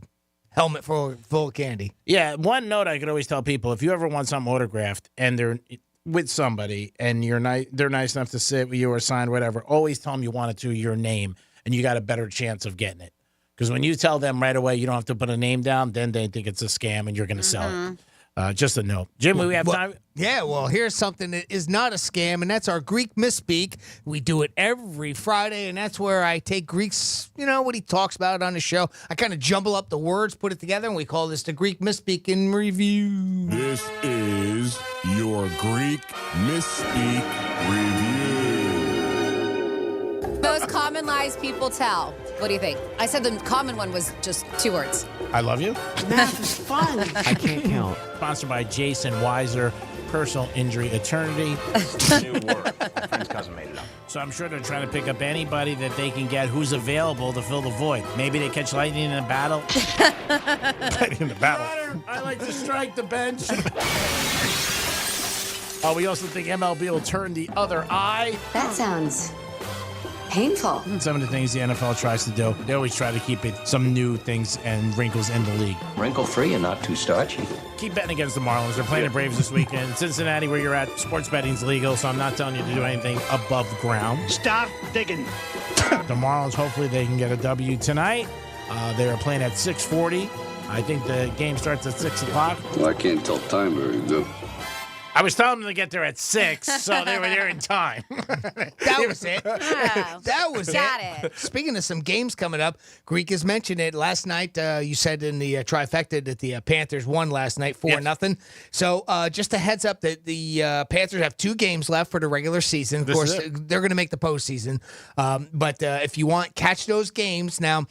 Speaker 4: helmet full of candy.
Speaker 1: Yeah. One note I could always tell people, if you ever want something autographed and they're with somebody and they're nice enough to sit with you or sign whatever, always tell them you want it to your name and you got a better chance of getting it. Because when you tell them right away you don't have to put a name down, then they think it's a scam and you're going to sell it. Just a note. Jim, we have time?
Speaker 4: Yeah, well, here's something that is not a scam, and that's our Greek Misspeak. We do it every Friday, and that's where I take Greek's, what he talks about on the show. I kind of jumble up the words, put it together, and we call this the Greek Misspeak in Review.
Speaker 22: This is your Greek Misspeak Review.
Speaker 5: Most common lies people tell. What do you think? I said the common one was just 2 words.
Speaker 1: I love you.
Speaker 21: Math is fun.
Speaker 1: I can't count. Sponsored by Jason Weiser, Personal Injury Eternity.
Speaker 21: New word. My friend's cousin made it up.
Speaker 1: So I'm sure they're trying to pick up anybody that they can get who's available to fill the void. Maybe they catch lightning in a battle. Lightning in the battle. I like to strike the bench. We also think MLB will turn the other eye.
Speaker 2: That sounds painful.
Speaker 1: Some of the things the NFL tries to do, they always try to keep it some new things and wrinkles in the league.
Speaker 21: Wrinkle-free and not too starchy.
Speaker 1: Keep betting against the Marlins. They're playing the Braves this weekend. Cincinnati, where you're at, sports betting's legal, so I'm not telling you to do anything above ground.
Speaker 21: Stop digging.
Speaker 1: The Marlins, hopefully they can get a W tonight. They are playing at 6:40. I think the game starts at 6 o'clock.
Speaker 10: Well, I can't tell time very good.
Speaker 1: I was telling them to get there at 6, so they were there in time.
Speaker 4: That was it. That was
Speaker 5: Got
Speaker 4: it. Speaking of some games coming up, Greek has mentioned it last night. You said in the trifecta that the Panthers won last night 4-0. So just a heads up that the Panthers have 2 games left for the regular season. Of course, they're going to make the postseason. But if you catch those games now.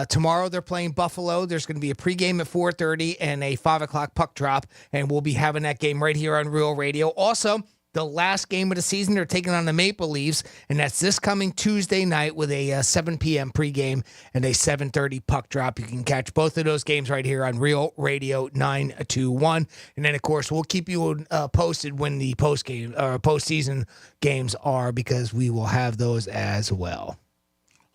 Speaker 4: Tomorrow they're playing Buffalo. There's going to be a pregame at 4:30 and a 5 o'clock puck drop, and we'll be having that game right here on Real Radio. Also, the last game of the season, they're taking on the Maple Leafs, and that's this coming Tuesday night with a 7 p.m. pregame and a 7:30 puck drop. You can catch both of those games right here on Real Radio 921. And then, of course, we'll keep you posted when the postseason games are, because we will have those as well.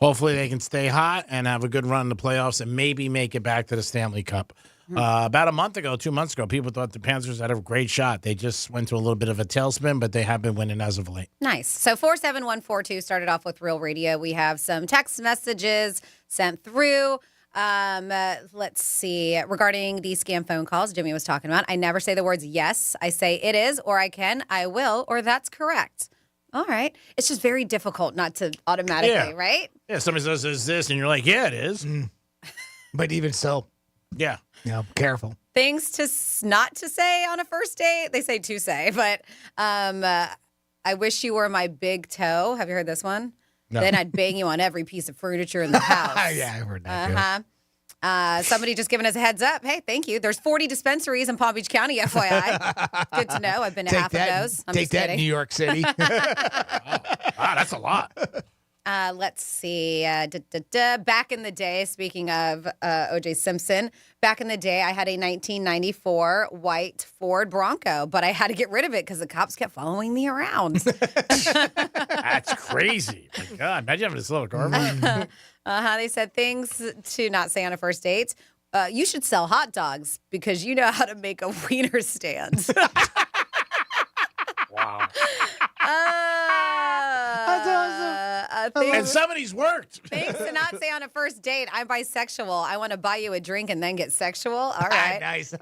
Speaker 1: Hopefully they can stay hot and have a good run in the playoffs and maybe make it back to the Stanley Cup. About a month ago, 2 months ago, people thought the Panthers had a great shot. They just went to a little bit of a tailspin, but they have been winning as of late.
Speaker 5: Nice. So 47142 started off with Real Radio. We have some text messages sent through. Let's see. Regarding the scam phone calls Jimmy was talking about, I never say the words yes. I say it is, or I can, I will, or that's correct. All right. It's just very difficult not to automatically, right?
Speaker 1: Yeah, somebody says, is this? And you're like, yeah, it is.
Speaker 4: But even so.
Speaker 1: Yeah.
Speaker 4: Careful.
Speaker 5: Things not to say on a first date. They say to say, but I wish you were my big toe. Have you heard this one? No. Then I'd bang you on every piece of furniture in the house.
Speaker 4: Yeah, I heard that.
Speaker 5: Somebody just giving us a heads up. Hey, thank you. There's 40 dispensaries in Palm Beach County, FYI. Good to know. I've been to half of those. I'm
Speaker 4: take
Speaker 5: just
Speaker 4: that,
Speaker 5: kidding.
Speaker 4: New York City.
Speaker 1: Wow, that's a lot.
Speaker 5: Let's see. Back in the day, speaking of O.J. Simpson, back in the day, I had a 1994 white Ford Bronco, but I had to get rid of it because the cops kept following me around.
Speaker 1: That's crazy. My God, imagine having this little garbage.
Speaker 5: They said things to not say on a first date. You should sell hot dogs because you know how to make a wiener stand.
Speaker 1: Wow.
Speaker 5: That's awesome.
Speaker 1: And some of these worked.
Speaker 5: Things to not say on a first date. I'm bisexual. I want to buy you a drink and then get sexual. All right.
Speaker 4: Nice.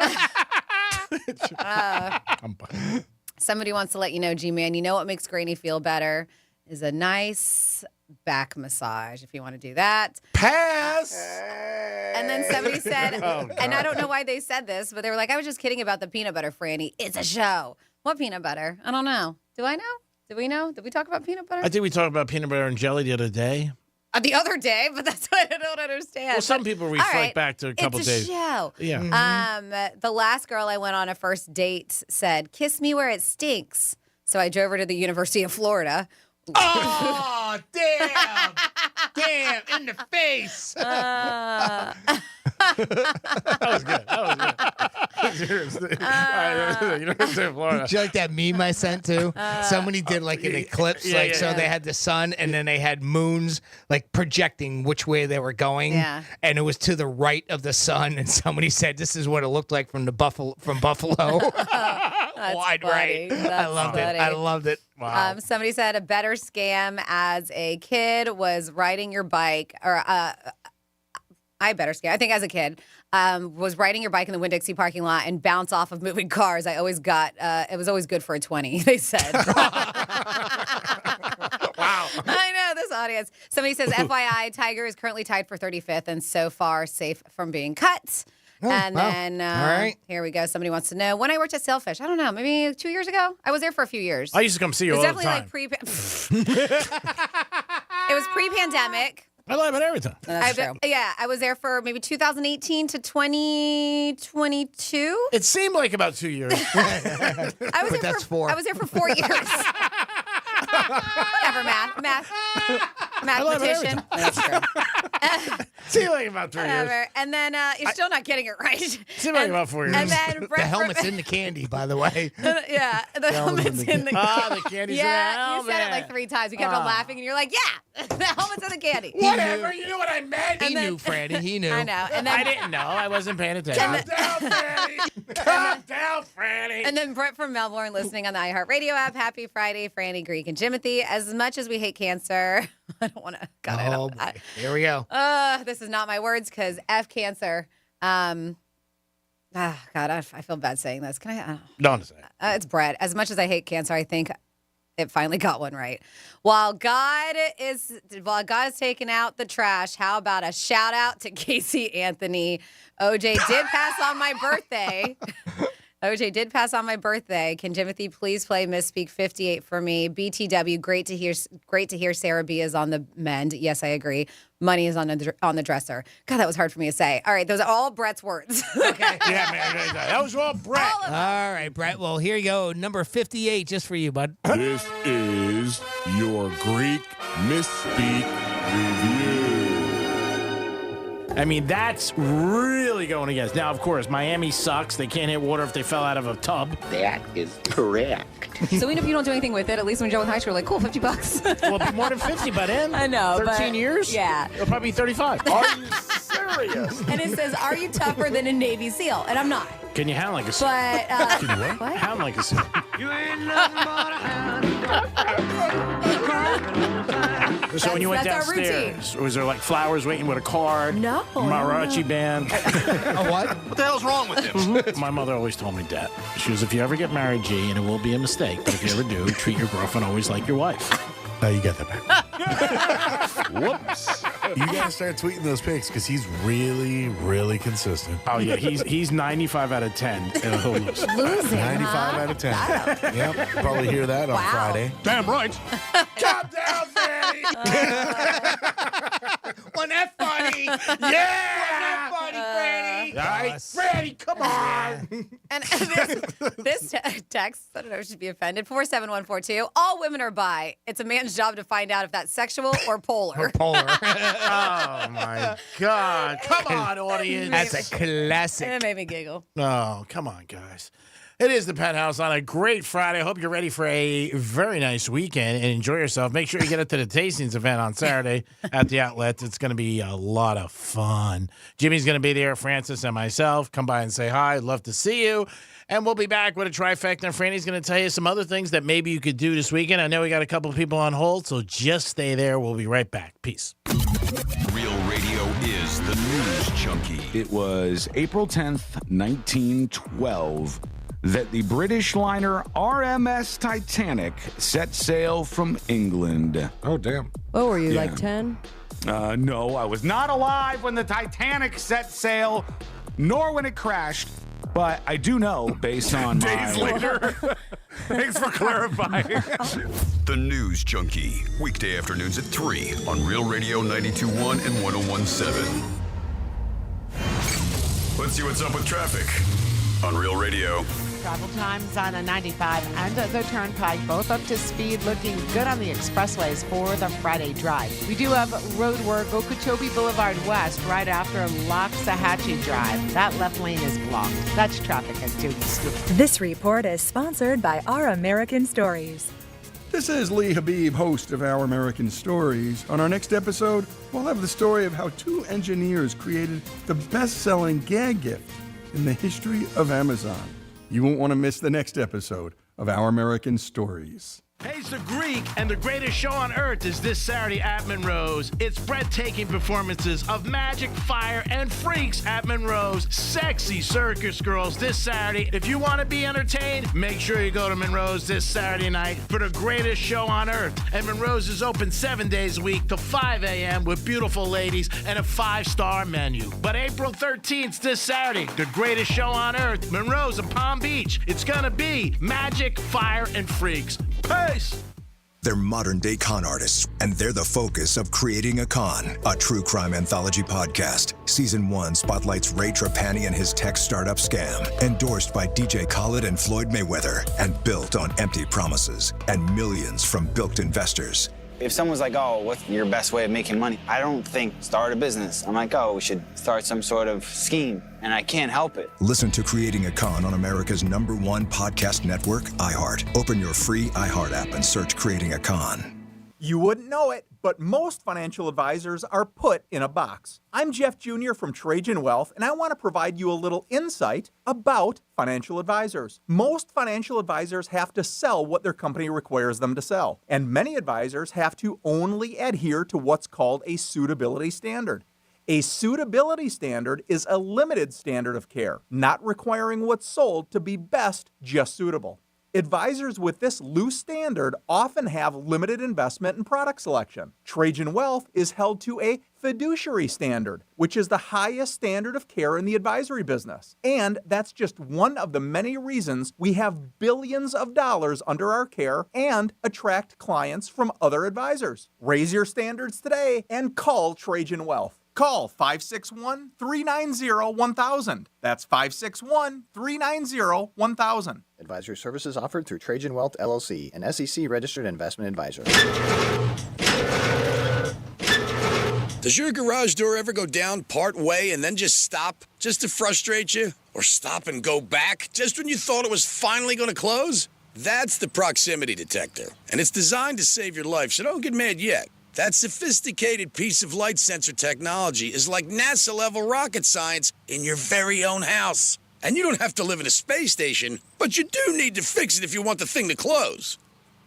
Speaker 5: Somebody wants to let you know, G-Man, you know what makes Granny feel better is a nice back massage, if you want to do that.
Speaker 1: Pass.
Speaker 5: And then somebody said, and I don't know why they said this, but they were like, I was just kidding about the peanut butter, Franny. It's a show. What peanut butter? I don't know. Do I know? Do we know? Did we talk about peanut butter?
Speaker 1: I think we talked about peanut butter and jelly the other day.
Speaker 5: The other day, but that's what I don't understand.
Speaker 1: Well, some people reflect back to a couple
Speaker 5: it's a
Speaker 1: days.
Speaker 5: Show.
Speaker 1: Yeah.
Speaker 5: The last girl I went on a first date said, "Kiss me where it stinks." So I drove her to the University of Florida.
Speaker 4: Oh, damn. Damn, in the face.
Speaker 1: That was good. Seriously. University of Florida.
Speaker 4: Did you like that meme I sent too? Somebody did like an eclipse, so they had the sun and then they had moons like projecting which way they were going.
Speaker 5: Yeah.
Speaker 4: And it was to the right of the sun, and somebody said this is what it looked like from Buffalo. Wide right. I loved it. I loved it.
Speaker 1: Wow.
Speaker 5: Somebody said a better scam as a kid was riding your bike, or I better scam. I think as a kid, was riding your bike in the Winn-Dixie parking lot and bounce off of moving cars. I always got, it was always good for a 20, they said.
Speaker 1: Wow.
Speaker 5: I know, this audience. Somebody says, FYI, Tiger is currently tied for 35th and so far safe from being cut. Then,
Speaker 4: all right.
Speaker 5: Here we go. Somebody wants to know when I worked at Sailfish. I don't know, maybe 2 years ago. I was there for a few years.
Speaker 1: I used to come see you all the time.
Speaker 5: It was definitely it was pre-pandemic.
Speaker 1: I lie about everything.
Speaker 5: That's true. Yeah, I was there for maybe 2018 to 2022.
Speaker 1: It seemed like about 2 years.
Speaker 5: I was there for 4 years. Whatever, mathematician. That's true.
Speaker 1: Seemed like about 3 years.
Speaker 5: And then you're still not getting it right.
Speaker 1: Seemed like about 4 years.
Speaker 5: And then
Speaker 4: The helmet's in the candy, by the way.
Speaker 5: Yeah, the helmet's in the
Speaker 1: the candy's in the
Speaker 5: Yeah, you
Speaker 1: helmet.
Speaker 5: said it like 3 times. You kept on laughing, and you're like, yeah, the helmet's in the candy.
Speaker 1: Whatever, you know what I meant.
Speaker 4: He knew, Franny. He knew.
Speaker 5: I know. And then
Speaker 1: I didn't know. I wasn't paying attention. Calm down, Franny. Calm down, Franny.
Speaker 5: And then Brett from Melbourne listening on the iHeartRadio app. Happy Friday, Franny, Greek, and Jimothy. As much as we hate cancer, I don't want to. God, I don't.
Speaker 4: Here we go.
Speaker 5: This is not my words because F cancer. God, I feel bad saying this. Can I?
Speaker 1: Don't say it.
Speaker 5: It's Brett. As much as I hate cancer, I think it finally got one right. While God is taking out the trash, how about a shout out to Casey Anthony? OJ did pass on my birthday. OJ did pass on my birthday. Can Jimothy please play Misspeak 58 for me? BTW, great to hear Sarah B is on the mend. Yes, I agree. Money is on the dresser. God, that was hard for me to say. All right, those are all Brett's words. Okay.
Speaker 1: Yeah, man, that was all Brett.
Speaker 4: All right, Brett. Well, here you go. Number 58 just for you, bud.
Speaker 22: This is your Greek Misspeak Review.
Speaker 1: I mean, that's really going against. Now, of course, Miami sucks. They can't hit water if they fell out of a tub.
Speaker 21: That is correct.
Speaker 5: So even if you don't do anything with it, at least when Joe in high school, like, cool, $50.
Speaker 1: Well, it'll be more than 50 by then.
Speaker 5: I know.
Speaker 1: 13 years?
Speaker 5: Yeah.
Speaker 1: It'll probably be 35.
Speaker 21: Are you serious?
Speaker 5: And it says, are you tougher than a Navy SEAL? And I'm not.
Speaker 1: Can you hound like a seal?
Speaker 5: But,
Speaker 1: Can you what? Hound like a seal.
Speaker 21: You ain't nothing but a hound.
Speaker 1: So when you went
Speaker 5: That's our
Speaker 1: downstairs, was there like flowers waiting with a card?
Speaker 5: No.
Speaker 1: Mariachi band?
Speaker 4: A what?
Speaker 21: What the hell's wrong with this?
Speaker 1: My mother always told me that. She was, if you ever get married, G, and it will be a mistake, but if you ever do, treat your girlfriend always like your wife.
Speaker 11: Oh, you got that back.
Speaker 21: Whoops.
Speaker 11: You gotta start tweeting those pics because he's really, really consistent.
Speaker 1: Oh, yeah, he's 95 out of 10. He'll lose.
Speaker 5: Losing,
Speaker 11: 95 out of 10. Yep, probably hear that on Friday.
Speaker 21: Damn right.
Speaker 1: Calm down, Fanny.
Speaker 4: Wasn't that funny?
Speaker 1: Yeah.
Speaker 4: Wasn't that funny, Franny?
Speaker 1: right? Randy, come on.
Speaker 5: And this text, I don't know if she'd be offended, 47142. All women are bi. It's a man's job to find out if that's sexual or polar.
Speaker 4: Polar.
Speaker 1: Oh, my God. Come on, audience.
Speaker 4: That's a classic.
Speaker 5: It made me giggle.
Speaker 1: Oh, come on, guys. It is the Penthouse on a great Friday. I hope you're ready for a very nice weekend and enjoy yourself. Make sure you get up to the Tastings event on Saturday at the Outlet. It's going to be a lot of fun. Jimmy's going to be there, Francis and myself. Come by and say hi. I'd love to see you. And we'll be back with a trifecta. And Franny's going to tell you some other things that maybe you could do this weekend. I know we got a couple of people on hold, so just stay there. We'll be right back. Peace.
Speaker 3: Real radio is the news junkie.
Speaker 8: It was April 10th, 1912, that the British liner RMS Titanic set sail from England.
Speaker 14: Oh, damn.
Speaker 15: What were you, like 10?
Speaker 8: No, I was not alive when the Titanic set sail, nor when it crashed. But I do know, based on
Speaker 3: Days later.
Speaker 8: Thanks for clarifying.
Speaker 3: The News Junkie, weekday afternoons at 3 on Real Radio 92.1 and 101.7. Let's see what's up with traffic on Real Radio.
Speaker 20: Travel times on a 95 and the Turnpike, both up to speed, looking good on the expressways for the Friday drive. We do have road work, Okeechobee Boulevard West, right after Loxahatchee Drive. That left lane is blocked. That's traffic at 2 East.
Speaker 24: This report is sponsored by Our American Stories.
Speaker 26: This is Lee Habib, host of Our American Stories. On our next episode, we'll have the story of how two engineers created the best-selling gag gift in the history of Amazon. You won't want to miss the next episode of Our American Stories.
Speaker 12: Hayes the Greek and the greatest show on earth is this Saturday at Monroe's. It's breathtaking performances of magic, fire, and freaks at Monroe's. Sexy circus girls this Saturday. If you want to be entertained, make sure you go to Monroe's this Saturday night for the greatest show on earth. And Monroe's is open 7 days a week till 5 a.m. with beautiful ladies and a 5-star menu. But April 13th, this Saturday, the greatest show on earth, Monroe's in Palm Beach. It's gonna be magic, fire, and freaks. Peace!
Speaker 27: They're modern-day con artists, and they're the focus of Creating a Con, a true crime anthology podcast. Season 1 spotlights Ray Trapani and his tech startup scam, endorsed by DJ Khaled and Floyd Mayweather, and built on empty promises and millions from bilked investors.
Speaker 28: If someone's like, oh, what's your best way of making money? I don't think start a business. I'm like, oh, we should start some sort of scheme, and I can't help it.
Speaker 27: Listen to Creating a Con on America's #1 podcast network, iHeart. Open your free iHeart app and search Creating a Con.
Speaker 29: You wouldn't know it, but most financial advisors are put in a box. I'm Jeff Jr. from Trajan Wealth, and I want to provide you a little insight about financial advisors. Most financial advisors have to sell what their company requires them to sell, and many advisors have to only adhere to what's called a suitability standard. A suitability standard is a limited standard of care, not requiring what's sold to be best just suitable. Advisors with this loose standard often have limited investment and product selection. Trajan Wealth is held to a fiduciary standard, which is the highest standard of care in the advisory business. And that's just one of the many reasons we have billions of dollars under our care and attract clients from other advisors. Raise your standards today and call Trajan Wealth. Call 561-390-1000. That's 561-390-1000.
Speaker 30: Advisory services offered through Trajan Wealth, LLC, an SEC-registered investment advisor.
Speaker 31: Does your garage door ever go down part way and then just stop, just to frustrate you? Or stop and go back, just when you thought it was finally going to close? That's the proximity detector, and it's designed to save your life, so don't get mad yet. That sophisticated piece of light sensor technology is like NASA-level rocket science in your very own house. And you don't have to live in a space station, but you do need to fix it if you want the thing to close.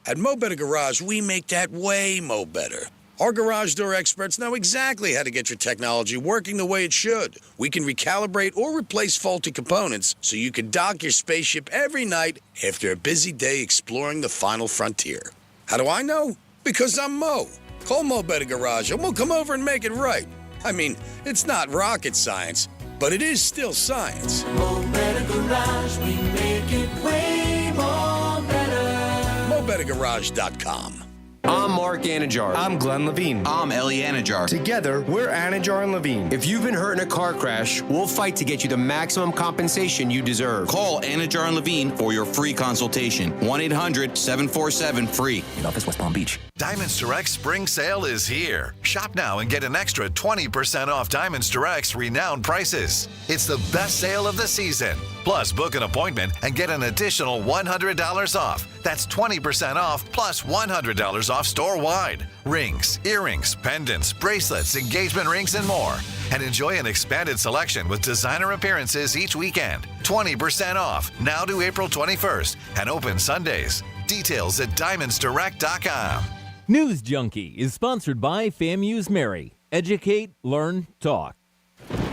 Speaker 31: At Mo Better Garage, we make that way mo better. Our garage door experts know exactly how to get your technology working the way it should. We can recalibrate or replace faulty components so you can dock your spaceship every night after a busy day exploring the final frontier. How do I know? Because I'm Mo. Call Mo Better Garage and we'll come over and make it right. I mean, it's not rocket science, but it is still science.
Speaker 21: Mo Better Garage, we make it way more better.
Speaker 31: MoBetterGarage.com.
Speaker 6: I'm Mark Anajar.
Speaker 7: I'm Glenn Levine.
Speaker 6: I'm Ellie Anajar.
Speaker 7: Together, we're Anajar and Levine.
Speaker 6: If you've been hurt in a car crash, we'll fight to get you the maximum compensation you deserve. Call Anajar and Levine for your free consultation. 1-800-747-FREE.
Speaker 7: In office, West Palm Beach.
Speaker 9: Diamonds Direct's spring sale is here. Shop now and get an extra 20% off Diamonds Direct's renowned prices. It's the best sale of the season. Plus, book an appointment and get an additional $100 off. That's 20% off plus $100 off store-wide. Rings, earrings, pendants, bracelets, engagement rings, and more. And enjoy an expanded selection with designer appearances each weekend. 20% off now to April 21st and open Sundays. Details at diamondsdirect.com.
Speaker 13: News Junkie is sponsored by FAMU's Mary. Educate, learn, talk.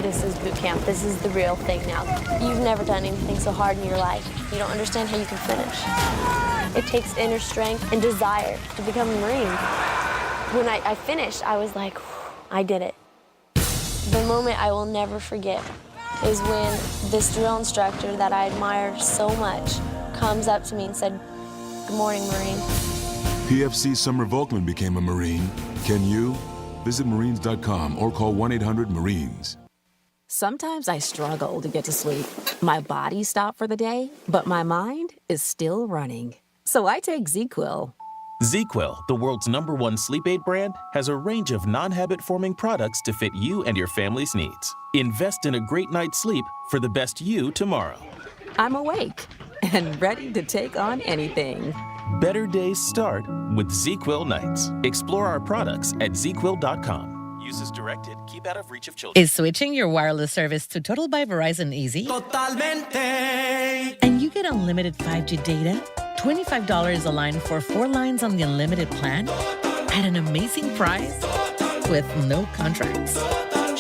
Speaker 14: This is boot camp. This is the real thing now. You've never done anything so hard in your life. You don't understand how you can finish. It takes inner strength and desire to become a Marine. When I finished, I was like, I did it. The moment I will never forget is when this drill instructor that I admire so much comes up to me and said, "Good morning, Marine."
Speaker 22: PFC Summer Volkman became a Marine. Can you? Visit Marines.com or call 1-800-MARINES.
Speaker 15: Sometimes I struggle to get to sleep. My body stopped for the day, but my mind is still running. So I take ZQuil.
Speaker 16: ZQuil, the world's #1 sleep aid brand, has a range of non-habit-forming products to fit you and your family's needs. Invest in a great night's sleep for the best you tomorrow.
Speaker 15: I'm awake and ready to take on anything.
Speaker 16: Better days start with ZQuil nights. Explore our products at ZQuil.com. Use as directed. Keep out of reach of children.
Speaker 17: Is switching your wireless service to Total by Verizon easy?
Speaker 21: Totalmente.
Speaker 17: And you get unlimited 5G data, $25 a line for 4 lines on the unlimited plan, at an amazing price with no contracts.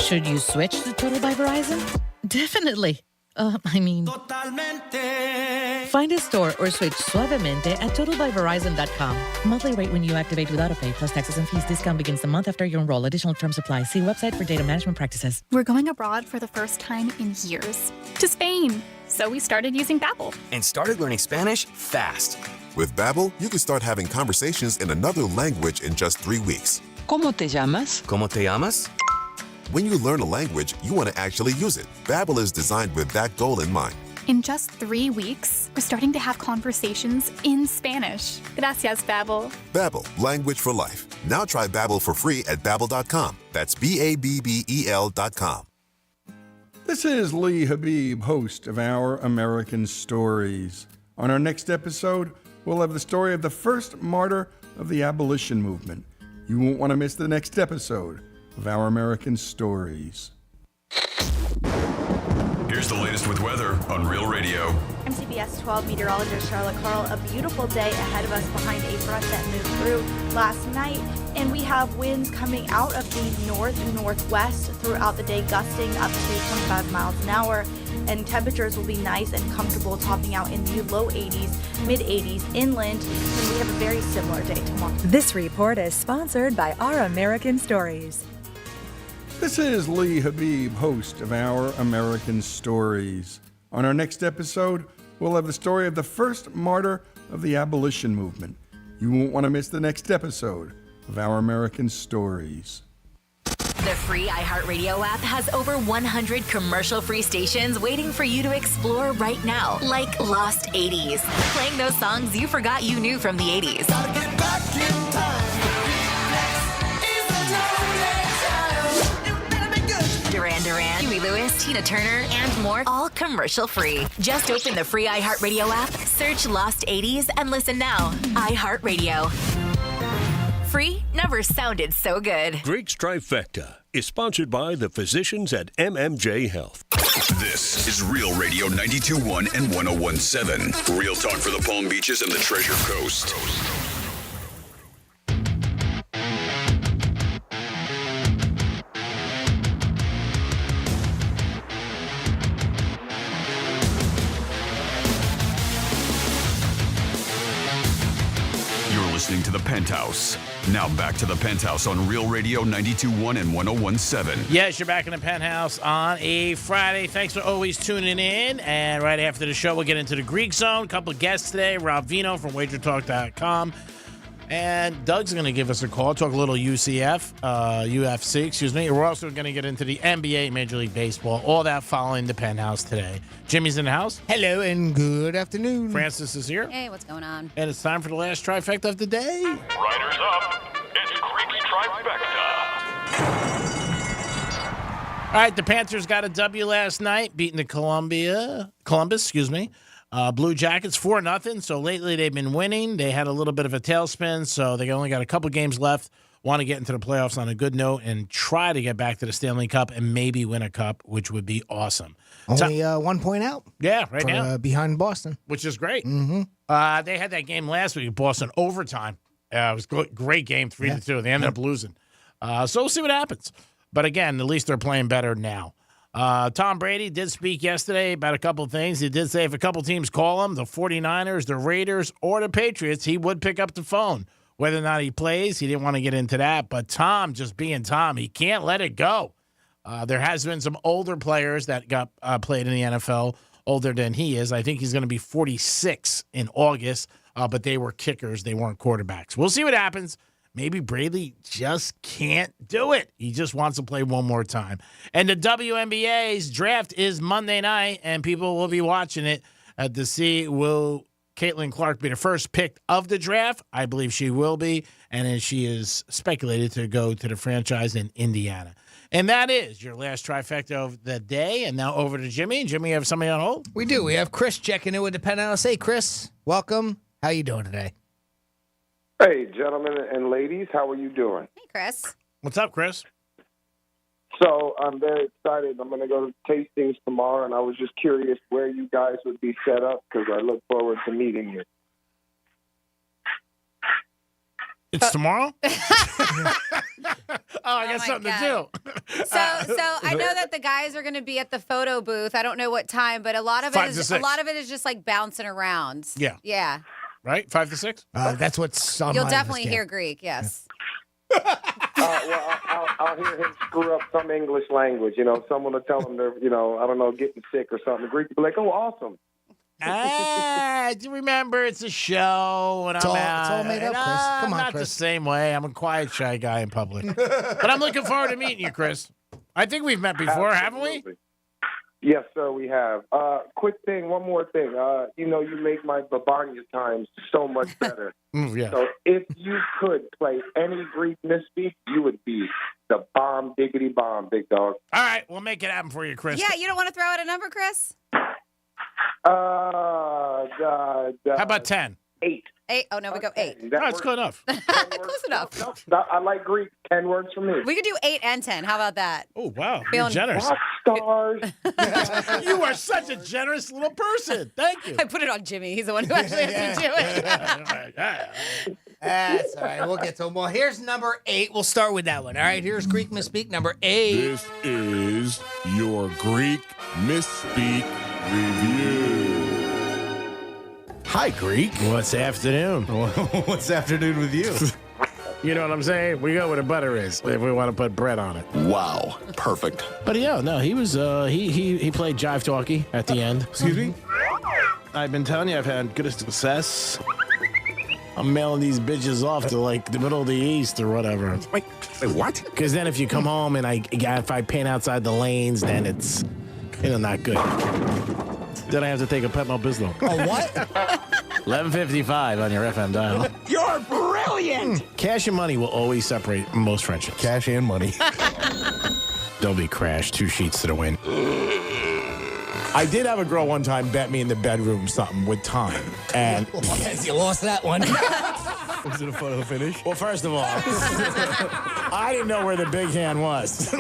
Speaker 17: Should you switch to Total by Verizon? Definitely. Find a store or switch suavemente at totalbyverizon.com. Monthly rate when you activate with autopay plus taxes and fees. Discount begins the month after you enroll. Additional terms apply. See website for data management practices.
Speaker 19: We're going abroad for the first time in years. To Spain. So we started using Babbel.
Speaker 31: And started learning Spanish fast.
Speaker 23: With Babbel, you can start having conversations in another language in just 3 weeks.
Speaker 15: ¿Cómo te llamas?
Speaker 31: ¿Cómo te llamas?
Speaker 23: When you learn a language, you want to actually use it. Babbel is designed with that goal in mind.
Speaker 19: In just 3 weeks, we're starting to have conversations in Spanish. Gracias, Babbel.
Speaker 23: Babbel, language for life. Now try Babbel for free at Babbel.com. That's BABBEL.com.
Speaker 26: This is Lee Habib, host of Our American Stories. On our next episode, we'll have the story of the first martyr of the abolition movement. You won't want to miss the next episode of Our American Stories.
Speaker 3: Here's the latest with weather on Real Radio.
Speaker 25: I'm CBS 12 meteorologist Charlotte Carl. A beautiful day ahead of us behind a front that moved through last night. And we have winds coming out of the north and northwest throughout the day, gusting up to 25 miles an hour. And temperatures will be nice and comfortable, topping out in the low 80s, mid 80s inland. And we have a very similar day tomorrow.
Speaker 24: This report is sponsored by Our American Stories.
Speaker 26: This is Lee Habib, host of Our American Stories. On our next episode, we'll have the story of the first martyr of the abolition movement. You won't want to miss the next episode of Our American Stories.
Speaker 32: The free iHeartRadio app has over 100 commercial-free stations waiting for you to explore right now, like Lost 80s, playing those songs you forgot you knew from the 80s.
Speaker 21: Gotta get back in time.
Speaker 32: Duran Duran, Huey Lewis, Tina Turner, and more, all commercial-free. Just open the free iHeartRadio app, search Lost 80s, and listen now. iHeartRadio. Free never sounded so good.
Speaker 33: Greek's Trifecta is sponsored by the physicians at MMJ Health.
Speaker 3: This is Real Radio 92.1 and 101.7. Real talk for the Palm Beaches and the Treasure Coast. Listening to the Penthouse. Now back to the Penthouse on Real Radio 92.1 and 101.7.
Speaker 1: Yes, you're back in the Penthouse on a Friday. Thanks for always tuning in. And right after the show, we'll get into the Greek Zone. A couple of guests today. Rob Vino from WagerTalk.com. And Doug's going to give us a call, talk a little UFC, excuse me. We're also going to get into the NBA, Major League Baseball, all that following the Penthouse today. Jimmy's in the house.
Speaker 2: Hello and good afternoon.
Speaker 1: Francis is here.
Speaker 4: Hey, what's going on?
Speaker 1: And it's time for the last trifecta of the day.
Speaker 5: Riders up. It's Creek's Trifecta.
Speaker 1: All right, the Panthers got a W last night, beating the Columbus. Blue Jackets 4-0. So lately they've been winning. They had a little bit of a tailspin, so they only got a couple games left. Want to get into the playoffs on a good note and try to get back to the Stanley Cup and maybe win a cup, which would be awesome.
Speaker 2: Only 1 point out.
Speaker 1: Yeah, right now.
Speaker 2: Behind Boston.
Speaker 1: Which is great.
Speaker 2: Mm-hmm.
Speaker 1: They had that game last week, Boston overtime. It was a great game, 3-2. They ended up losing. So we'll see what happens. But again, at least they're playing better now. Tom Brady did speak yesterday about a couple of things. He did say if a couple teams call him, the 49ers, the Raiders, or the Patriots, he would pick up the phone. Whether or not he plays, he didn't want to get into that. But Tom, just being Tom, he can't let it go. There has been some older players that got played in the NFL, older than he is. I think he's going to be 46 in August, but they were kickers. They weren't quarterbacks. We'll see what happens. Maybe Brady just can't do it. He just wants to play one more time. And the WNBA's draft is Monday night, and people will be watching it to see will Caitlin Clark be the first pick of the draft. I believe she will be, and then she is speculated to go to the franchise in Indiana. And that is your last trifecta of the day. And now over to Jimmy. Jimmy, you have somebody on hold?
Speaker 2: We do. We have Chris checking in with the Penthouse. Hey, Chris, welcome. How you doing today?
Speaker 8: Hey, gentlemen and ladies, how are you doing?
Speaker 4: Hey, Chris.
Speaker 1: What's up, Chris?
Speaker 8: So I'm very excited. I'm going to go to tastings tomorrow, and I was just curious where you guys would be set up because I look forward to meeting you.
Speaker 1: It's tomorrow? I got something to do.
Speaker 4: So I know that the guys are going to be at the photo booth. I don't know what time, but a lot of it is just like bouncing around.
Speaker 1: Yeah.
Speaker 4: Yeah.
Speaker 1: Right? 5 to 6?
Speaker 2: That's what's on
Speaker 4: You'll
Speaker 2: my
Speaker 4: definitely
Speaker 2: list,
Speaker 4: hear Greek, yes.
Speaker 8: I'll hear him screw up some English language. You know, someone will tell him they're, I don't know, getting sick or something. The Greek will be like, oh, awesome.
Speaker 1: Remember, it's a show, and
Speaker 2: It's all made up, Chris. Come on,
Speaker 1: not
Speaker 2: Chris.
Speaker 1: the same way. I'm a quiet, shy guy in public. But I'm looking forward to meeting you, Chris. I think we've met before, haven't we?
Speaker 8: Yes, sir, we have. Quick thing, one more thing. You make my Babania times so much better.
Speaker 1: Yeah.
Speaker 8: So if you could play any Greek misspeak, you would be the bomb, diggity bomb, big dog.
Speaker 1: All right, we'll make it happen for you, Chris.
Speaker 4: Yeah, you don't want to throw out a number, Chris?
Speaker 8: How
Speaker 1: about 10?
Speaker 8: 8.
Speaker 4: 8. Oh, no, we go 8.
Speaker 1: That's good enough.
Speaker 4: Close enough.
Speaker 8: No, I like Greek. 10 words for me.
Speaker 4: We could do 8 and 10. How about that?
Speaker 1: Oh, wow. You're
Speaker 4: Feeling
Speaker 1: generous.
Speaker 8: Rock stars.
Speaker 1: You are such a generous little person. Thank you.
Speaker 4: I put it on Jimmy. He's the one who actually has to do it.
Speaker 2: That's all right. We'll get to them. Well, here's number 8. We'll start with that one. All right, here's Greek Misspeak number 8.
Speaker 22: This is your Greek Misspeak Review.
Speaker 1: Hi, Greek. What's afternoon?
Speaker 10: What's afternoon with you?
Speaker 1: You know what I'm saying? We go where the butter is if we want to put bread on it.
Speaker 10: Wow. Perfect.
Speaker 1: But yeah, no, he was he played jive talkie at the end.
Speaker 10: Excuse me?
Speaker 1: I've been telling you I've had good success. I'm mailing these bitches off to like the middle of the East or whatever.
Speaker 10: Wait, what?
Speaker 1: Because then if you come home and if I paint outside the lanes, then it's not good. Then I have to take a Pepto Bismol.
Speaker 2: Oh, what?
Speaker 1: 11:55 on your FM dial.
Speaker 10: You're brilliant!
Speaker 1: Cash and money will always separate most friendships.
Speaker 10: Cash and money.
Speaker 1: Don't be Crash. 2 sheets to the win.
Speaker 11: I did have a girl one time bet me in the bedroom something with time. And
Speaker 2: you lost that one.
Speaker 10: Was it a photo finish?
Speaker 1: Well, first of all,
Speaker 11: I didn't know where the big hand was.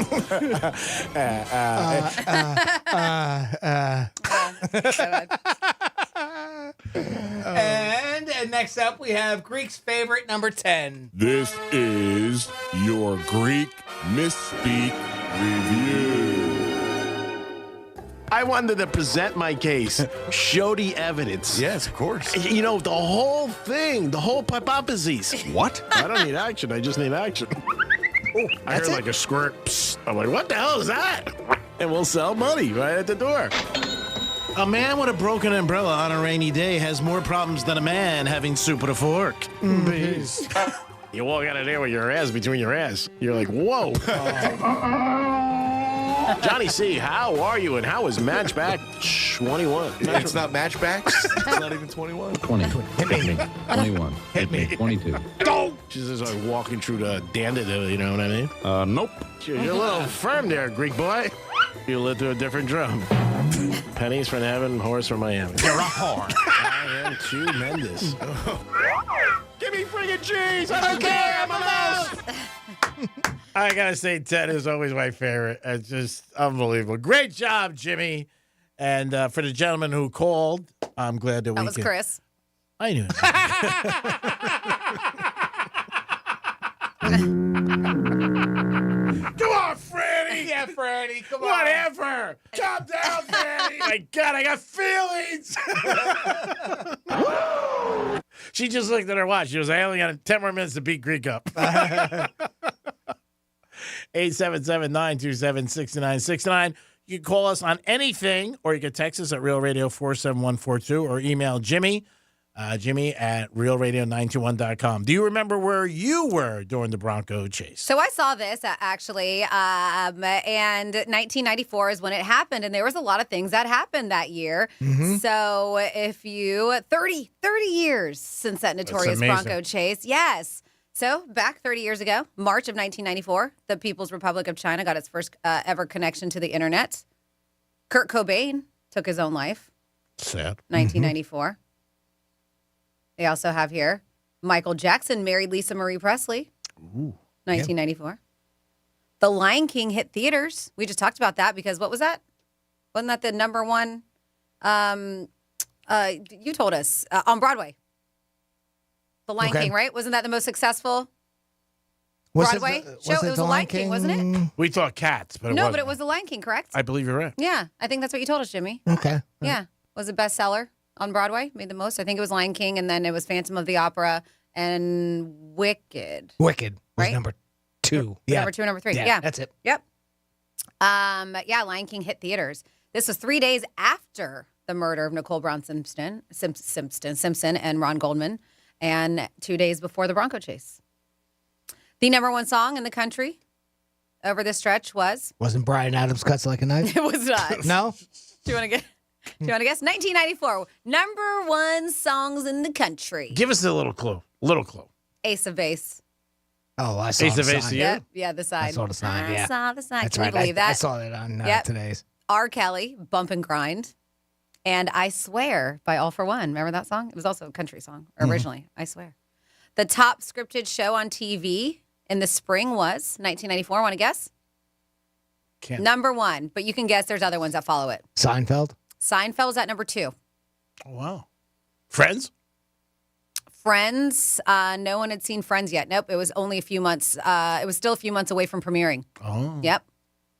Speaker 2: And next up, we have Greek's favorite number 10.
Speaker 22: This is your Greek Misspeak Review.
Speaker 12: I wanted to present my case, show the evidence.
Speaker 10: Yes, of course.
Speaker 12: You know, the whole thing, the whole hypothesis.
Speaker 10: What?
Speaker 12: I don't need action. I just need action. I heard like a squirt. Psst. I'm like, what the hell is that? And we'll sell money right at the door. A man with a broken umbrella on a rainy day has more problems than a man having soup with a fork.
Speaker 1: Please.
Speaker 12: You walk out of there with your ass between your ass. You're like, whoa. Johnny C., how are you and how is Matchback 21?
Speaker 10: It's not Matchbacks. It's not even 21.
Speaker 6: 20. Hit me. 21. Hit me. 22.
Speaker 12: Go! She's just like walking through the dandelion, you know what I mean?
Speaker 6: Nope.
Speaker 12: You're a little firm there, Greek boy. You lived through a different drum. Pennies from heaven, horse from Miami.
Speaker 1: You're a whore.
Speaker 12: I am tremendous. Give me friggin' cheese. I don't care. I'm a mouse. I gotta say, Ted is always my favorite. It's just unbelievable. Great job, Jimmy. And for the gentleman who called, I'm glad that
Speaker 4: That was Chris.
Speaker 1: I knew it. Come on, Franny.
Speaker 2: Yeah, Franny, come on.
Speaker 1: Whatever. Calm down, Franny. My God, I got feelings. She just looked at her watch. She was, I only got 10 more minutes to beat Greek up. 877-927-6969. You can call us on anything, or you can text us at Real Radio 47142, or email Jimmy, Jimmy at realradio921.com. Do you remember where you were during the Bronco chase?
Speaker 4: So I saw this actually, and 1994 is when it happened, and there was a lot of things that happened that year.
Speaker 1: Mm-hmm.
Speaker 4: So if you 30 years since that notorious Bronco chase, yes. So back 30 years ago, March of 1994, the People's Republic of China got its first ever connection to the internet. Kurt Cobain took his own life.
Speaker 1: Sad.
Speaker 4: 1994. They also have here Michael Jackson married Lisa Marie Presley.
Speaker 1: Ooh,
Speaker 4: 1994. The Lion King hit theaters. We just talked about that because what was that? Wasn't that the number one? You told us on Broadway. The Lion King, right? Wasn't that the most successful Broadway show? It was The Lion King, wasn't it?
Speaker 1: We thought Cats, but
Speaker 4: No, but it was The Lion King, correct?
Speaker 1: I believe you're right.
Speaker 4: Yeah, I think that's what you told us, Jimmy.
Speaker 11: Okay.
Speaker 4: Yeah, was a bestseller on Broadway, made the most. I think it was Lion King, and then it was Phantom of the Opera and Wicked.
Speaker 2: Wicked was
Speaker 4: Right?
Speaker 2: number 2.
Speaker 4: Number 2 and number 3. Yeah,
Speaker 2: That's it.
Speaker 4: Yep. Yeah, Lion King hit theaters. This was 3 days after the murder of Nicole Brown Simpson and Ron Goldman, and 2 days before the Bronco chase. The number one song in the country over this stretch was?
Speaker 2: Wasn't Bryan Adams Cuts Like a Knife?
Speaker 4: It was not.
Speaker 2: No?
Speaker 4: Do you want to guess? 1994. Number one songs in the country.
Speaker 1: Give us a little clue. Little clue.
Speaker 4: Ace of Base.
Speaker 2: Oh, I saw
Speaker 1: Ace
Speaker 2: the
Speaker 1: of Base
Speaker 2: sign.
Speaker 1: to you?
Speaker 4: Yep. Yeah, the side.
Speaker 2: I saw the sign, yeah.
Speaker 4: I saw the sign.
Speaker 2: That's
Speaker 4: Can
Speaker 2: right.
Speaker 4: you believe
Speaker 2: I
Speaker 4: that?
Speaker 2: saw that on today's.
Speaker 4: R. Kelly, Bump and Grind. And I Swear by All for One. Remember that song? It was also a country song originally. I Swear. The top scripted show on TV in the spring was 1994. Want to guess?
Speaker 1: Can't.
Speaker 4: Number one. But you can guess there's other ones that follow it.
Speaker 2: Seinfeld?
Speaker 4: Seinfeld was at number 2.
Speaker 1: Oh, wow. Friends?
Speaker 4: Friends. No one had seen Friends yet. Nope. It was only a few months. It was still a few months away from premiering.
Speaker 1: Oh.
Speaker 4: Yep.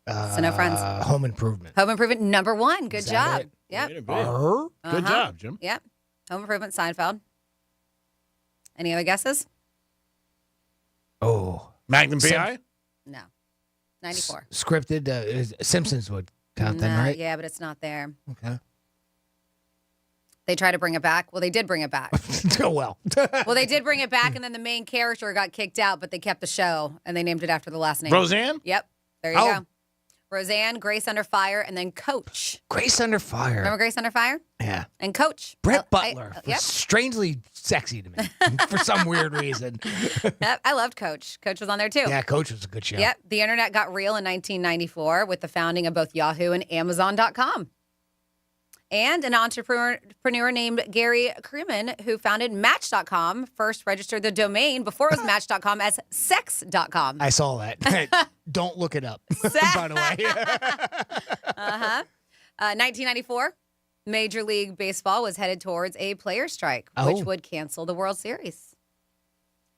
Speaker 4: So no Friends.
Speaker 2: Home Improvement.
Speaker 4: Home Improvement, number 1. Good job.
Speaker 2: it?
Speaker 4: Yep.
Speaker 1: Good job, Jim.
Speaker 4: Yep. Home Improvement, Seinfeld. Any other guesses?
Speaker 2: Oh.
Speaker 1: Magnum PI?
Speaker 4: No. 94.
Speaker 2: Scripted. Simpsons would count then,
Speaker 4: Nah,
Speaker 2: right?
Speaker 4: Yeah, but it's not there.
Speaker 2: Okay.
Speaker 4: They tried to bring it back. Well, they did bring it back.
Speaker 2: Oh, well.
Speaker 4: Well, they did bring it back, and then the main character got kicked out, but they kept the show, and they named it after the last name.
Speaker 1: Roseanne?
Speaker 4: Yep. There you go. Roseanne, Grace Under Fire, and then Coach.
Speaker 2: Grace Under Fire.
Speaker 4: Remember Grace Under Fire?
Speaker 2: Yeah.
Speaker 4: And Coach.
Speaker 2: Brett Butler.
Speaker 4: Yep.
Speaker 2: Strangely sexy to me for some weird reason.
Speaker 4: Yep. I loved Coach. Coach was on there, too.
Speaker 2: Yeah, Coach was a good show.
Speaker 4: Yep. The internet got real in 1994 with the founding of both Yahoo and Amazon.com. And an entrepreneur named Gary Kremen, who founded Match.com, first registered the domain before it was Match.com as Sex.com.
Speaker 2: I saw that. Don't look it up, by the way.
Speaker 4: 1994, Major League Baseball was headed towards a player strike, which would cancel the World Series.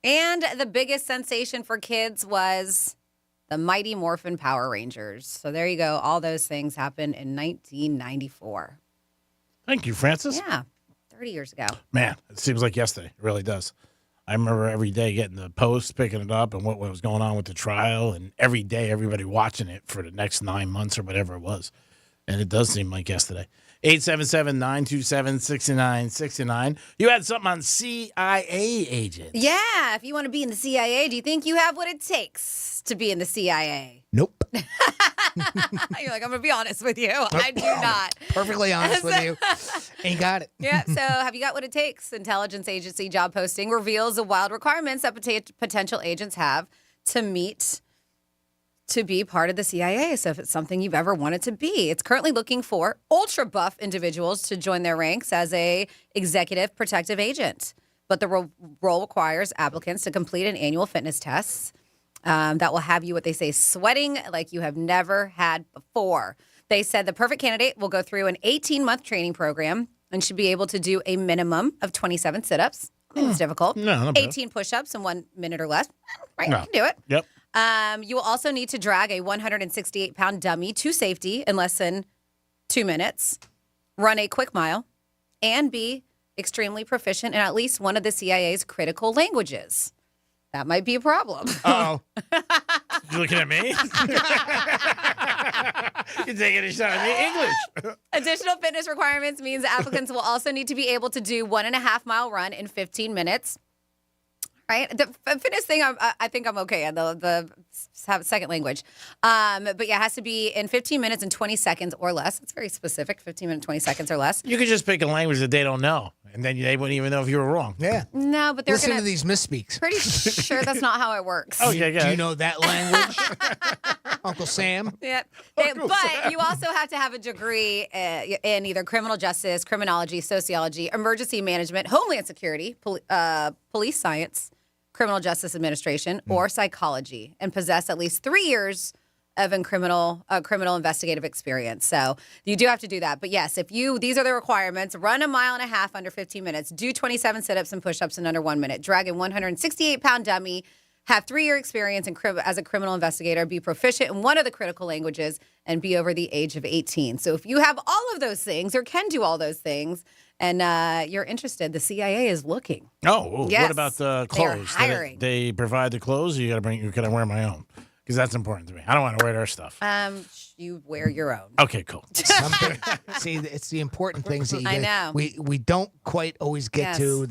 Speaker 4: And the biggest sensation for kids was the Mighty Morphin Power Rangers. So there you go. All those things happened in 1994.
Speaker 1: Thank you, Francis.
Speaker 4: Yeah, 30 years ago.
Speaker 1: Man, it seems like yesterday. It really does. I remember every day getting the post, picking it up, and what was going on with the trial, and every day everybody watching it for the next 9 months or whatever it was. And it does seem like yesterday. 877-927-6969. You had something on CIA agents.
Speaker 4: Yeah, if you want to be in the CIA, do you think you have what it takes to be in the CIA?
Speaker 2: Nope.
Speaker 4: You're like, I'm going to be honest with you. I do not.
Speaker 2: Perfectly honest with you. Ain't got it.
Speaker 4: Yeah, so have you got what it takes? Intelligence agency job posting reveals the wild requirements that potential agents have to meet to be part of the CIA. So if it's something you've ever wanted to be, it's currently looking for ultra buff individuals to join their ranks as a executive protective agent. But the role requires applicants to complete an annual fitness test that will have you, what they say, sweating like you have never had before. They said the perfect candidate will go through an 18-month training program and should be able to do a minimum of 27 sit-ups. It's difficult.
Speaker 1: No, not bad.
Speaker 4: 18 push-ups in 1 minute or less. Right,
Speaker 1: No.
Speaker 4: you can do it.
Speaker 1: Yep.
Speaker 4: You will also need to drag a 168-pound dummy to safety in less than 2 minutes, run a quick mile, and be extremely proficient in at least one of the CIA's critical languages. That might be a problem.
Speaker 2: Uh-oh.
Speaker 1: You looking at me? You're taking a shot at me. English.
Speaker 4: Additional fitness requirements means applicants will also need to be able to do 1.5-mile run in 15 minutes. Right, the fitness thing, I think I'm okay on the second language, but yeah, it has to be in 15 minutes and 20 seconds or less. It's very specific, 15 minutes, 20 seconds or less.
Speaker 1: You could just pick a language that they don't know, and then they wouldn't even know if you were wrong.
Speaker 2: Yeah.
Speaker 4: No, but they're
Speaker 2: Listen
Speaker 4: gonna
Speaker 2: to these misspeaks.
Speaker 4: Pretty sure that's not how it works.
Speaker 1: Oh, yeah,
Speaker 2: Do you know that language? Uncle Sam?
Speaker 4: Yeah, but you also have to have a degree in either criminal justice, criminology, sociology, emergency management, homeland security, police science, criminal justice administration, or psychology, and possess at least 3 years of criminal investigative experience. So you do have to do that. But yes, these are the requirements: run 1.5 miles under 15 minutes, do 27 sit-ups and push-ups in under 1 minute, drag a 168-pound dummy, have 3-year experience as a criminal investigator, be proficient in one of the critical languages, and be over the age of 18. So if you have all of those things or can do all those things, and you're interested, the CIA is looking.
Speaker 1: Oh,
Speaker 4: yes.
Speaker 1: What about the clothes?
Speaker 4: They are hiring.
Speaker 1: They provide the clothes, or you got to wear my own? Because that's important to me. I don't want to wear their stuff.
Speaker 4: You wear your own.
Speaker 1: Okay, cool.
Speaker 2: See, it's the important things that
Speaker 4: I know.
Speaker 2: we don't quite always get
Speaker 4: Yes.
Speaker 2: to.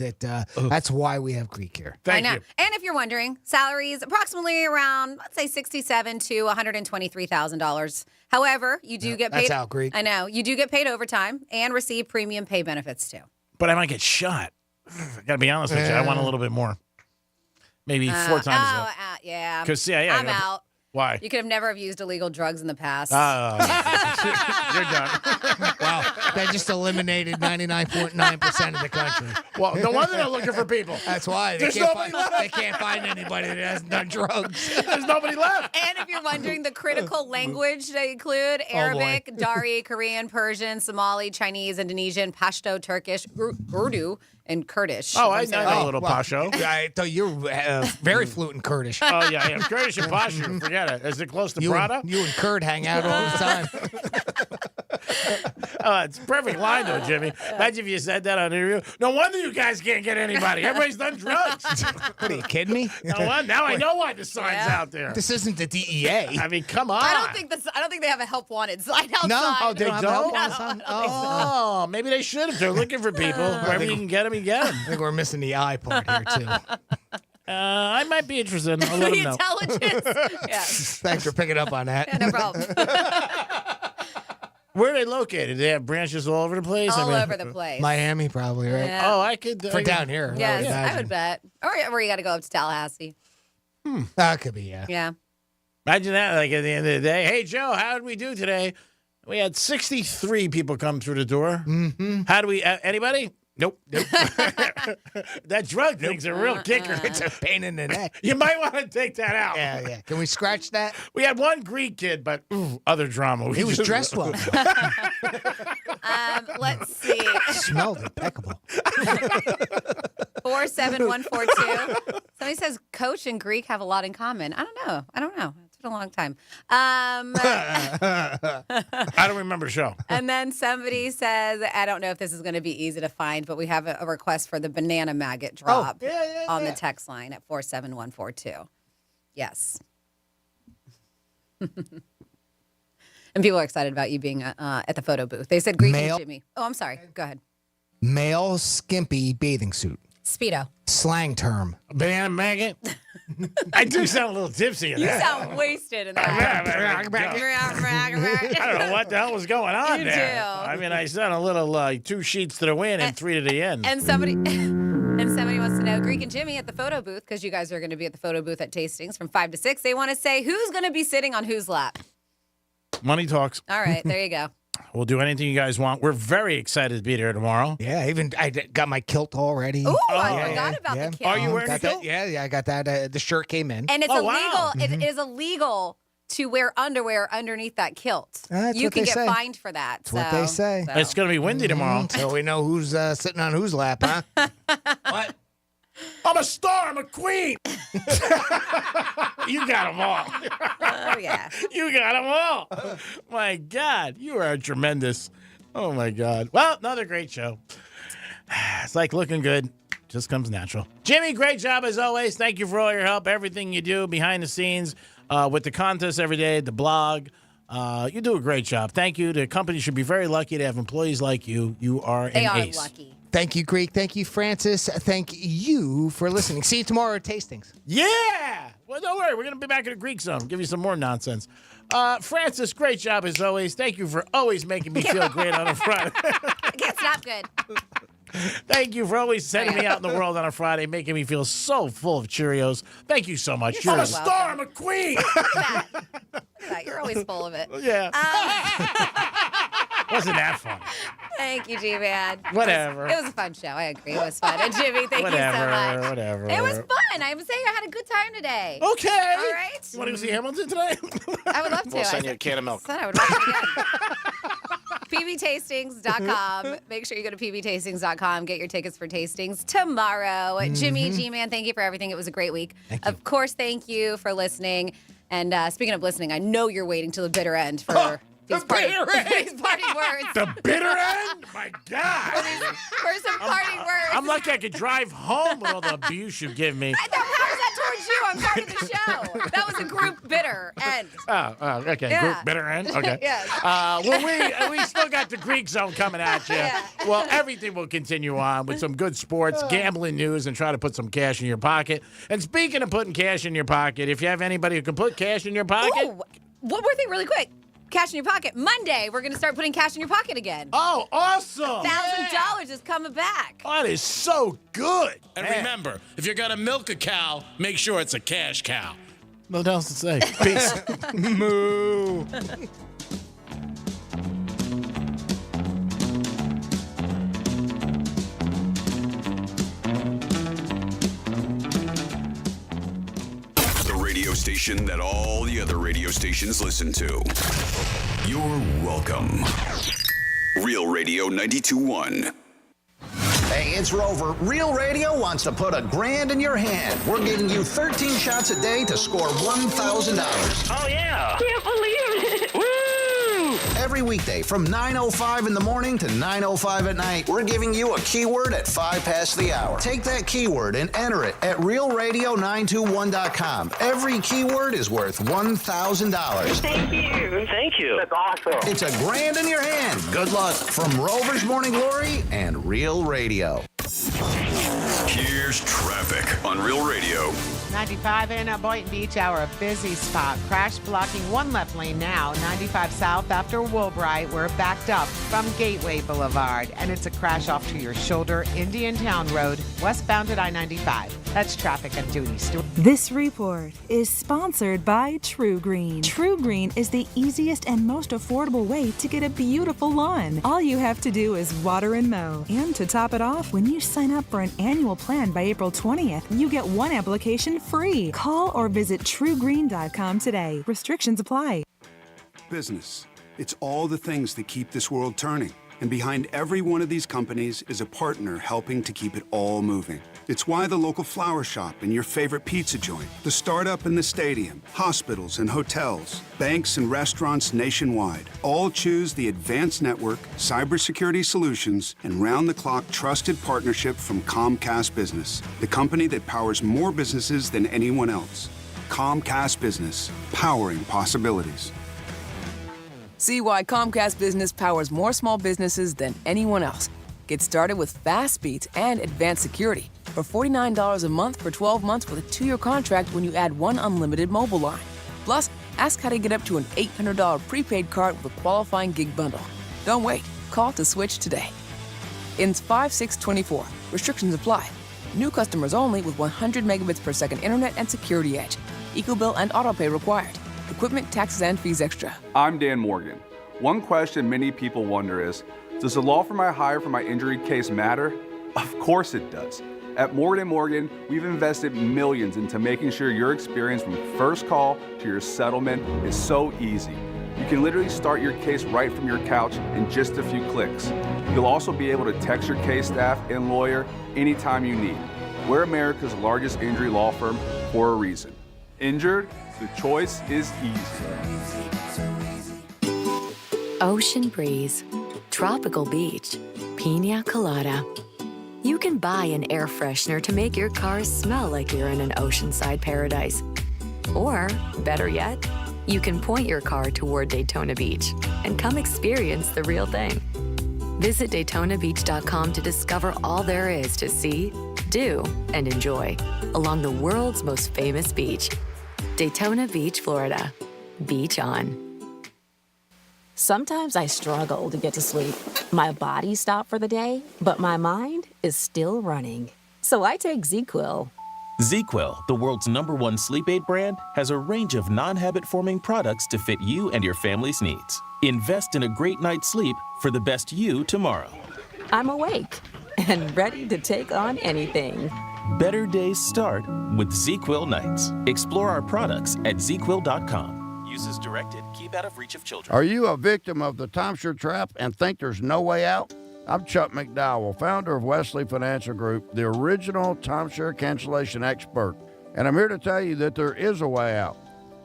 Speaker 2: That's why we have Greek here.
Speaker 1: Thank
Speaker 4: I know.
Speaker 1: you.
Speaker 4: And if you're wondering, salaries approximately around, let's say, $67,000 to $123,000. However, you do get paid.
Speaker 2: That's out Greek.
Speaker 4: I know. You do get paid overtime and receive premium pay benefits too.
Speaker 1: But I might get shot. I got to be honest with you. I want a little bit more. Maybe 4 times that.
Speaker 4: Yeah.
Speaker 1: Because,
Speaker 4: I'm out.
Speaker 1: Why?
Speaker 4: You could have never have used illegal drugs in the past.
Speaker 1: You're done.
Speaker 2: Wow, that just eliminated 99.9% of the country.
Speaker 1: Well, no wonder they're looking for people.
Speaker 2: That's why they can't find anybody that hasn't done drugs.
Speaker 1: There's nobody left.
Speaker 4: And if you're wondering, the critical language they include Arabic, Dari, Korean, Persian, Somali, Chinese, Indonesian, Pashto, Turkish, Urdu, and Kurdish.
Speaker 1: Oh, I know a little Pasho.
Speaker 2: I thought you're very fluent in Kurdish.
Speaker 1: Oh, yeah, I am. Kurdish and Pasho. Forget it. Is it close to Prada?
Speaker 2: You and Kurd hang out all the time.
Speaker 1: Oh, it's a perfect line, though, Jimmy. Imagine if you said that on the interview. No wonder you guys can't get anybody. Everybody's done drugs.
Speaker 2: What are you kidding me?
Speaker 1: Now I know why the sign's out there.
Speaker 2: This isn't the DEA.
Speaker 1: I mean, come on.
Speaker 4: I don't think they have a help wanted sign outside.
Speaker 2: No,
Speaker 1: they don't?
Speaker 4: No, I don't think so.
Speaker 1: Oh, maybe they should if they're looking for people. Wherever you can get them, you get them.
Speaker 2: I think we're missing the I part here, too.
Speaker 1: I might be interested. I'll let
Speaker 4: The
Speaker 1: them know.
Speaker 4: intelligence. Yes.
Speaker 2: Thanks for picking up on that.
Speaker 4: Yeah, no problem.
Speaker 1: Where are they located? They have branches all over the place?
Speaker 4: All over the place.
Speaker 2: Miami, probably, right?
Speaker 4: Yeah.
Speaker 1: Oh, I could.
Speaker 2: For down here.
Speaker 4: Yes,
Speaker 2: I
Speaker 4: I would bet. Or where you got to go up to Tallahassee.
Speaker 2: That could be, yeah.
Speaker 4: Yeah.
Speaker 1: Imagine that, like at the end of the day. Hey, Joe, how did we do today? We had 63 people come through the door.
Speaker 2: Mm-hmm.
Speaker 1: How do we, anybody? Nope. That drug thing's a real kicker.
Speaker 2: It's a pain in the neck.
Speaker 1: You might want to take that out.
Speaker 2: Yeah. Can we scratch that?
Speaker 1: We had one Greek kid, but other drama.
Speaker 2: He was dressed well.
Speaker 4: Let's see.
Speaker 2: Smelled impeccable.
Speaker 4: 47142. Somebody says Coach and Greek have a lot in common. I don't know. It's been a long time.
Speaker 1: I don't remember the show.
Speaker 4: And then somebody says, I don't know if this is going to be easy to find, but we have a request for the banana maggot drop on the text line at 47142. Yes. And people are excited about you being at the photo booth. They said Greek and
Speaker 7: Male-
Speaker 4: Jimmy. Oh, I'm sorry. Go ahead.
Speaker 7: Male skimpy bathing suit.
Speaker 4: Speedo.
Speaker 7: Slang term.
Speaker 1: Banana maggot. I do sound a little tipsy in
Speaker 4: You
Speaker 1: that.
Speaker 4: sound wasted in that.
Speaker 1: I don't know what the hell was going on
Speaker 4: You
Speaker 1: there.
Speaker 4: do.
Speaker 1: I mean, I sound a little like 2 sheets to the win and 3 to the end.
Speaker 4: And somebody wants to know, Greek and Jimmy at the photo booth, because you guys are going to be at the photo booth at Tastings from 5 to 6. They want to say who's going to be sitting on whose lap.
Speaker 1: Money talks.
Speaker 4: All right, there you go.
Speaker 1: We'll do anything you guys want. We're very excited to be there tomorrow.
Speaker 7: Yeah, I got my kilt already.
Speaker 4: Ooh, I forgot about the kilt.
Speaker 1: Are you wearing a
Speaker 7: got
Speaker 1: kilt?
Speaker 7: that? Yeah, I got that. The shirt came in.
Speaker 4: And it's illegal.
Speaker 1: wow.
Speaker 4: It is illegal to wear underwear underneath that kilt.
Speaker 7: That's
Speaker 4: You
Speaker 7: what
Speaker 4: can
Speaker 7: they
Speaker 4: get
Speaker 7: say.
Speaker 4: fined for that.
Speaker 7: That's what they say.
Speaker 4: so.
Speaker 1: It's going to be windy tomorrow.
Speaker 7: So we know who's sitting on whose lap, huh?
Speaker 1: What? I'm a star. I'm a queen. You got them all.
Speaker 4: Oh, yeah.
Speaker 1: You got them all. My God, you are tremendous. Oh, my God. Well, another great show. It's like looking good. Just comes natural. Jimmy, great job as always. Thank you for all your help, everything you do behind the scenes with the contest every day, the blog. You do a great job. Thank you. The company should be very lucky to have employees like you. You are an ace.
Speaker 4: Lucky.
Speaker 7: Thank you, Greek. Thank you, Francis. Thank you for listening. See you tomorrow at Tastings.
Speaker 1: Yeah. Well, don't worry. We're going to be back in the Greek zone. Give you some more nonsense. Francis, great job as always. Thank you for always making me feel great on a Friday.
Speaker 4: I can't stop good.
Speaker 1: Thank you for always sending me out in the world on a Friday, making me feel so full of Cheerios. Thank you so much.
Speaker 4: You're
Speaker 1: You're a
Speaker 4: so
Speaker 1: star.
Speaker 4: welcome.
Speaker 1: I'm a queen.
Speaker 4: You're always full of it.
Speaker 1: Yeah. Wasn't that fun?
Speaker 4: Thank you, G-Man.
Speaker 1: Whatever.
Speaker 4: It was a fun show. I agree. It was fun. And Jimmy, thank you so much.
Speaker 1: Whatever.
Speaker 4: It was fun. I'm saying I had a good time today.
Speaker 1: Okay.
Speaker 4: All right.
Speaker 1: You want to go see Hamilton today?
Speaker 4: I would love to.
Speaker 10: We'll send you
Speaker 4: I
Speaker 10: a can of milk.
Speaker 4: said I would watch it again. PBTastings.com. Make sure you go to PBTastings.com. Get your tickets for tastings tomorrow. Jimmy, G-Man, thank you for everything. It was a great week. Of course, thank you for listening. And speaking of listening, I know you're waiting till the bitter end for these parting words.
Speaker 1: The bitter end? My God.
Speaker 4: For some parting words.
Speaker 1: I'm lucky I could drive home with all the abuse you give me.
Speaker 4: How is that towards you? I'm part of the show. That was a group bitter end.
Speaker 1: Oh, okay.
Speaker 4: Yeah.
Speaker 1: Group bitter end? Okay.
Speaker 4: Yes.
Speaker 1: Well, we still got the Greek zone coming at you.
Speaker 4: Yeah.
Speaker 1: Well, everything will continue on with some good sports, gambling news, and try to put some cash in your pocket. And speaking of putting cash in your pocket, if you have anybody who can put cash in your pocket.
Speaker 4: Ooh, one more thing really quick. Cash in your pocket. Monday, we're going to start putting cash in your pocket again.
Speaker 1: Oh, awesome.
Speaker 4: $1,000 is coming back.
Speaker 1: That is so good.
Speaker 9: And remember, if you're going to milk a cow, make sure it's a cash cow.
Speaker 1: What else to say? Peace.
Speaker 7: Moo.
Speaker 3: The radio station that all the other radio stations listen to. You're welcome. Real Radio 92.1.
Speaker 13: Hey, it's Rover. Real Radio wants to put $1,000 in your hand. We're giving you 13 shots a day to score $1,000.
Speaker 5: Oh, yeah.
Speaker 13: Can't believe it. Woo! Every weekday from 9:05 in the morning to 9:05 at night, we're giving you a keyword at 5 past the hour. Take that keyword and enter it at realradio921.com. Every keyword is worth $1,000.
Speaker 5: Thank you. Thank you. That's awesome.
Speaker 13: It's $1,000 in your hand. Good luck from Rover's Morning Glory and Real Radio.
Speaker 3: Here's traffic on Real Radio.
Speaker 14: 95 in Boynton Beach Hour, a busy spot. Crash blocking one left lane now. 95 south after Woolbright. We're backed up from Gateway Boulevard. And it's a crash off to your shoulder, Indian Town Road, westbound at I-95. That's traffic on duty.
Speaker 24: This report is sponsored by True Green. True Green is the easiest and most affordable way to get a beautiful lawn. All you have to do is water and mow. And to top it off, when you sign up for an annual plan by April 20th, you get one application free. Call or visit truegreen.com today. Restrictions apply.
Speaker 15: Business. It's all the things that keep this world turning. And behind every one of these companies is a partner helping to keep it all moving. It's why the local flower shop and your favorite pizza joint, the startup and the stadium, hospitals and hotels, banks and restaurants nationwide all choose the advanced network, cybersecurity solutions, and round-the-clock trusted partnership from Comcast Business, the company that powers more businesses than anyone else. Comcast Business, powering possibilities.
Speaker 16: See why Comcast Business powers more small businesses than anyone else. Get started with fast speeds and advanced security for $49 a month for 12 months with a 2-year contract when you add one unlimited mobile line. Plus, ask how to get up to an $800 prepaid card with a qualifying gig bundle. Don't wait. Call to switch today. Ends 5/6/24. Restrictions apply. New customers only with 100 megabits per second internet and security edge. EcoBill and autopay required. Equipment, taxes, and fees extra.
Speaker 17: I'm Dan Morgan. One question many people wonder is, does the law firm I hire for my injury case matter? Of course it does. At Morgan & Morgan, we've invested millions into making sure your experience from first call to your settlement is so easy. You can literally start your case right from your couch in just a few clicks. You'll also be able to text your case staff and lawyer anytime you need. We're America's largest injury law firm for a reason. Injured? The choice is easy.
Speaker 18: Ocean breeze, tropical beach, pina colada. You can buy an air freshener to make your car smell like you're in an oceanside paradise. Or, better yet, you can point your car toward Daytona Beach and come experience the real thing. Visit DaytonaBeach.com to discover all there is to see, do, and enjoy along the world's most famous beach. Daytona Beach, Florida. Beach on.
Speaker 19: Sometimes I struggle to get to sleep. My body stopped for the day, but my mind is still running. So I take ZzzQuil.
Speaker 20: ZzzQuil, the world's #1 sleep aid brand, has a range of non-habit-forming products to fit you and your family's needs. Invest in a great night's sleep for the best you tomorrow.
Speaker 19: I'm awake and ready to take on anything.
Speaker 20: Better days start with ZzzQuil nights. Explore our products at ZzzQuil.com. Use as directed. Keep out of reach of children.
Speaker 23: Are you a victim of the timeshare trap and think there's no way out? I'm Chuck McDowell, founder of Wesley Financial Group, the original timeshare cancellation expert. And I'm here to tell you that there is a way out.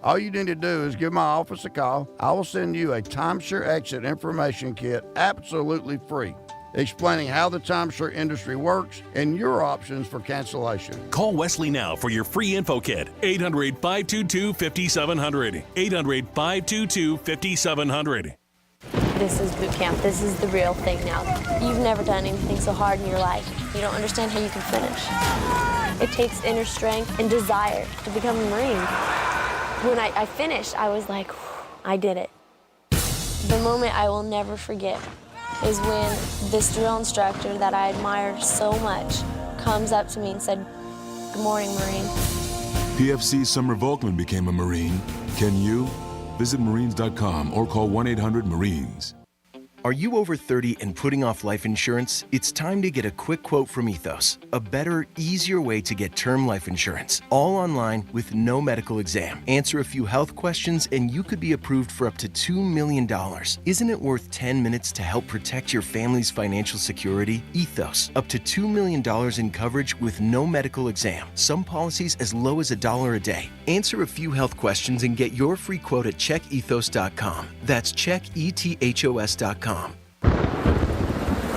Speaker 23: All you need to do is give my office a call. I will send you a timeshare exit information kit absolutely free, explaining how the timeshare industry works and your options for cancellation.
Speaker 25: Call Wesley now for your free info kit. 800-522-5700. 800-522-5700.
Speaker 26: This is boot camp. This is the real thing now. You've never done anything so hard in your life. You don't understand how you can finish. It takes inner strength and desire to become a Marine. When I finished, I was like, I did it. The moment I will never forget is when this drill instructor that I admired so much comes up to me and said, "Good morning, Marine."
Speaker 22: PFC Summer Volkman became a Marine. Can you? Visit Marines.com or call 1-800-MARINES.
Speaker 27: Are you over 30 and putting off life insurance? It's time to get a quick quote from Ethos, a better, easier way to get term life insurance, all online with no medical exam. Answer a few health questions and you could be approved for up to $2 million. Isn't it worth 10 minutes to help protect your family's financial security? Ethos, up to $2 million in coverage with no medical exam. Some policies as low as $1 a day. Answer a few health questions and get your free quote at checkethos.com. That's checkethos.com.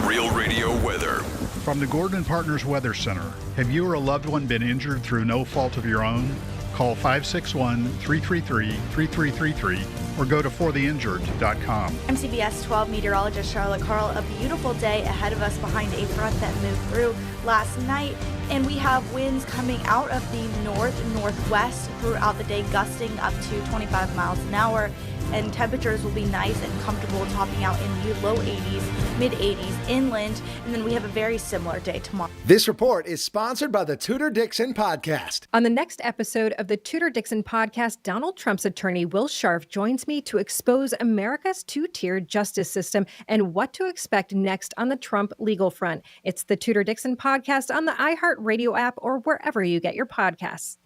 Speaker 3: Real Radio weather.
Speaker 28: From the Gordon Partners Weather Center, have you or a loved one been injured through no fault of your own? Call 561-333-3333 or go to fortheinjured.com.
Speaker 29: I'm CBS 12 meteorologist Charlotte Carl. A beautiful day ahead of us behind a front that moved through last night, and we have winds coming out of the north-northwest throughout the day, gusting up to 25 miles an hour. And temperatures will be nice and comfortable, topping out in the low 80s, mid 80s inland. And then we have a very similar day tomorrow.
Speaker 30: This report is sponsored by the Tudor Dixon Podcast.
Speaker 31: On the next episode of the Tudor Dixon Podcast, Donald Trump's attorney Will Scharf joins me to expose America's two-tiered justice system and what to expect next on the Trump legal front. It's the Tudor Dixon Podcast on the iHeartRadio app or wherever you get your podcasts.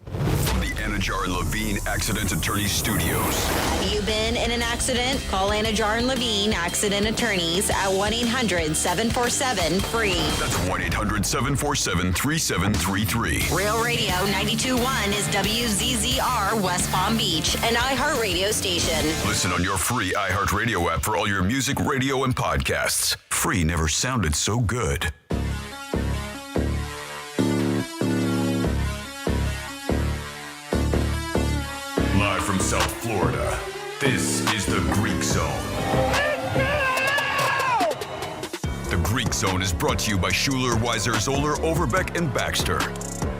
Speaker 3: The Anajar and Levine Accident Attorney Studios.
Speaker 4: Have you been in an accident? Call Anajar and Levine Accident Attorneys at 1-800-747-FREE.
Speaker 3: That's 1-800-747-3733.
Speaker 4: Real Radio 92.1 is WZZR West Palm Beach, an iHeartRadio station.
Speaker 3: Listen on your free iHeartRadio app for all your music, radio, and podcasts. Free never sounded so good. Live from South Florida, this is the Greek Zone. The Greek Zone is brought to you by Schuler, Weiser, Zoller, Overbeck, and Baxter.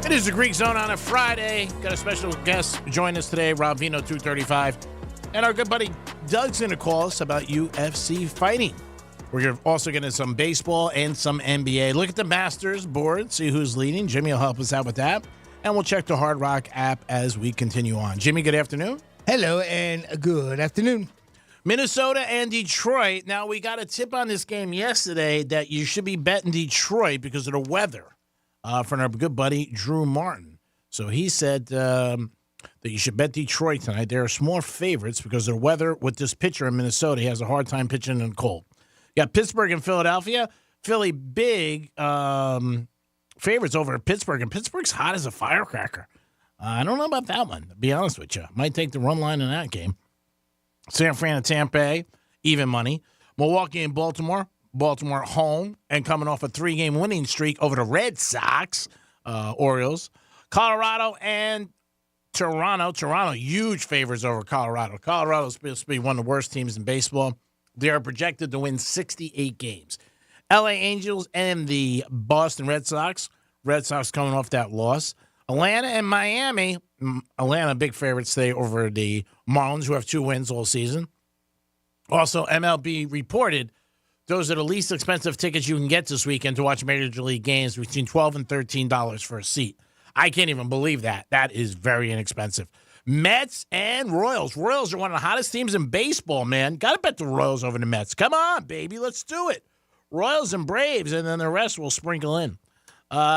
Speaker 1: It is the Greek Zone on a Friday. Got a special guest join us today, Rob Vino, 235. And our good buddy Doug's going to call us about UFC fighting. We're also getting some baseball and some NBA. Look at the Masters board, see who's leading. Jimmy will help us out with that. And we'll check the Hard Rock app as we continue on. Jimmy, good afternoon.
Speaker 2: Hello, and good afternoon.
Speaker 1: Minnesota and Detroit. Now, we got a tip on this game yesterday that you should be betting Detroit because of the weather from our good buddy Drew Martin. So he said that you should bet Detroit tonight. They're small favorites because of the weather with this pitcher in Minnesota. He has a hard time pitching in the cold. You got Pittsburgh and Philadelphia. Philly big favorites over Pittsburgh, and Pittsburgh's hot as a firecracker. I don't know about that one, to be honest with you. Might take the run line in that game. San Fran and Tampa Bay, even money. Milwaukee and Baltimore. Baltimore home and coming off a 3-game winning streak over the Red Sox, Orioles. Colorado and Toronto. Toronto, huge favors over Colorado. Colorado's supposed to be one of the worst teams in baseball. They are projected to win 68 games. LA Angels and the Boston Red Sox. Red Sox coming off that loss. Atlanta and Miami. Atlanta, big favorites today over the Marlins, who have 2 wins all season. Also, MLB reported those are the least expensive tickets you can get this weekend to watch Major League games, between $12 and $13 for a seat. I can't even believe that. That is very inexpensive. Mets and Royals. Royals are one of the hottest teams in baseball, man. Got to bet the Royals over the Mets. Come on, baby. Let's do it. Royals and Braves, and then the rest will sprinkle in.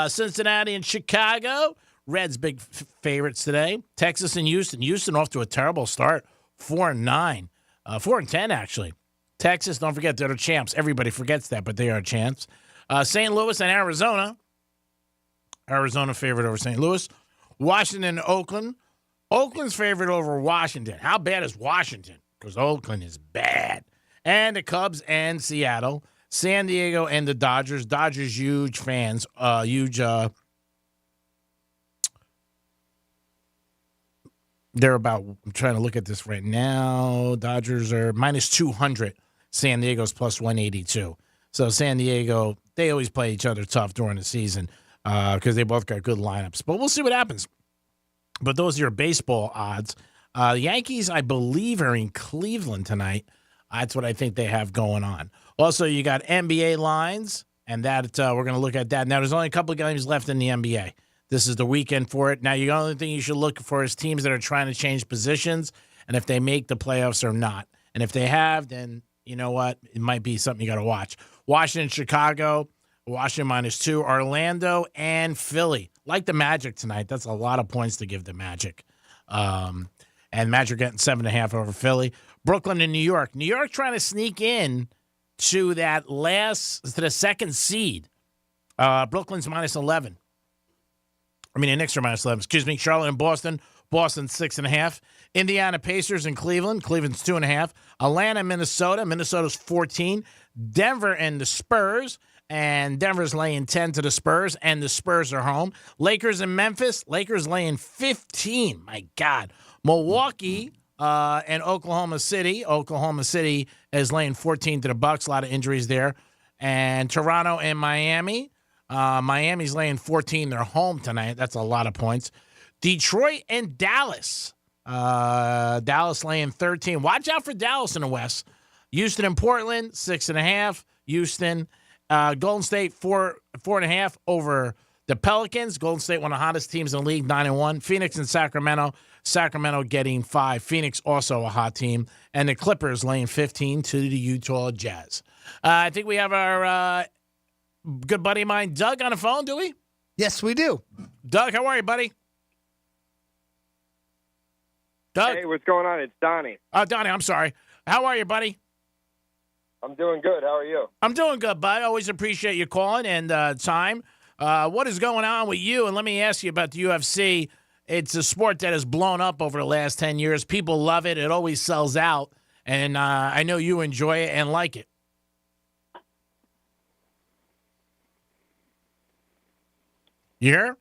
Speaker 1: Cincinnati and Chicago. Reds big favorites today. Texas and Houston. Houston off to a terrible start. 4-9. 4-10, actually. Texas, don't forget, they're the champs. Everybody forgets that, but they are champs. St. Louis and Arizona. Arizona favorite over St. Louis. Washington and Oakland. Oakland's favorite over Washington. How bad is Washington? Because Oakland is bad. And the Cubs and Seattle. San Diego and the Dodgers. Dodgers, huge fans. They're about, I'm trying to look at this right now. Dodgers are minus 200. San Diego's plus 182. So San Diego, they always play each other tough during the season because they both got good lineups. But we'll see what happens. But those are your baseball odds. The Yankees, I believe, are in Cleveland tonight. That's what I think they have going on. Also, you got NBA lines, and that we're going to look at that. Now, there's only a couple of games left in the NBA. This is the weekend for it. Now, the only thing you should look for is teams that are trying to change positions and if they make the playoffs or not. And if they have, then you know what? It might be something you got to watch. Washington, Chicago, Washington -2, Orlando, and Philly. Like the Magic tonight. That's a lot of points to give the Magic. And Magic getting 7.5 over Philly. Brooklyn and New York. New York trying to sneak in to the second seed. Brooklyn's -11. I mean, the Knicks are -11. Excuse me. Charlotte and Boston. Boston 6.5. Indiana Pacers and Cleveland. Cleveland's 2.5. Atlanta, Minnesota. Minnesota's 14. Denver and the Spurs. And Denver's laying 10 to the Spurs. And the Spurs are home. Lakers and Memphis. Lakers laying 15. My God. Milwaukee and Oklahoma City. Oklahoma City is laying 14 to the Bucks. A lot of injuries there. And Toronto and Miami. Miami's laying 14. They're home tonight. That's a lot of points. Detroit and Dallas. Dallas laying 13. Watch out for Dallas in the West. Houston and Portland, 6.5. Houston. Golden State, 4.5 over the Pelicans. Golden State, one of the hottest teams in the league, 9-1. Phoenix and Sacramento. Sacramento getting 5. Phoenix also a hot team. And the Clippers laying 15 to the Utah Jazz. I think we have our good buddy of mine, Doug, on the phone, do we?
Speaker 2: Yes, we do.
Speaker 1: Doug, how are you, buddy? Doug?
Speaker 5: Hey, what's going on? It's Donnie.
Speaker 1: Donnie, I'm sorry. How are you, buddy?
Speaker 5: I'm doing good. How are you?
Speaker 1: I'm doing good, bud. I always appreciate you calling and time. What is going on with you? And let me ask you about the UFC. It's a sport that has blown up over the last 10 years. People love it. It always sells out. And I know you enjoy it and like it. You here?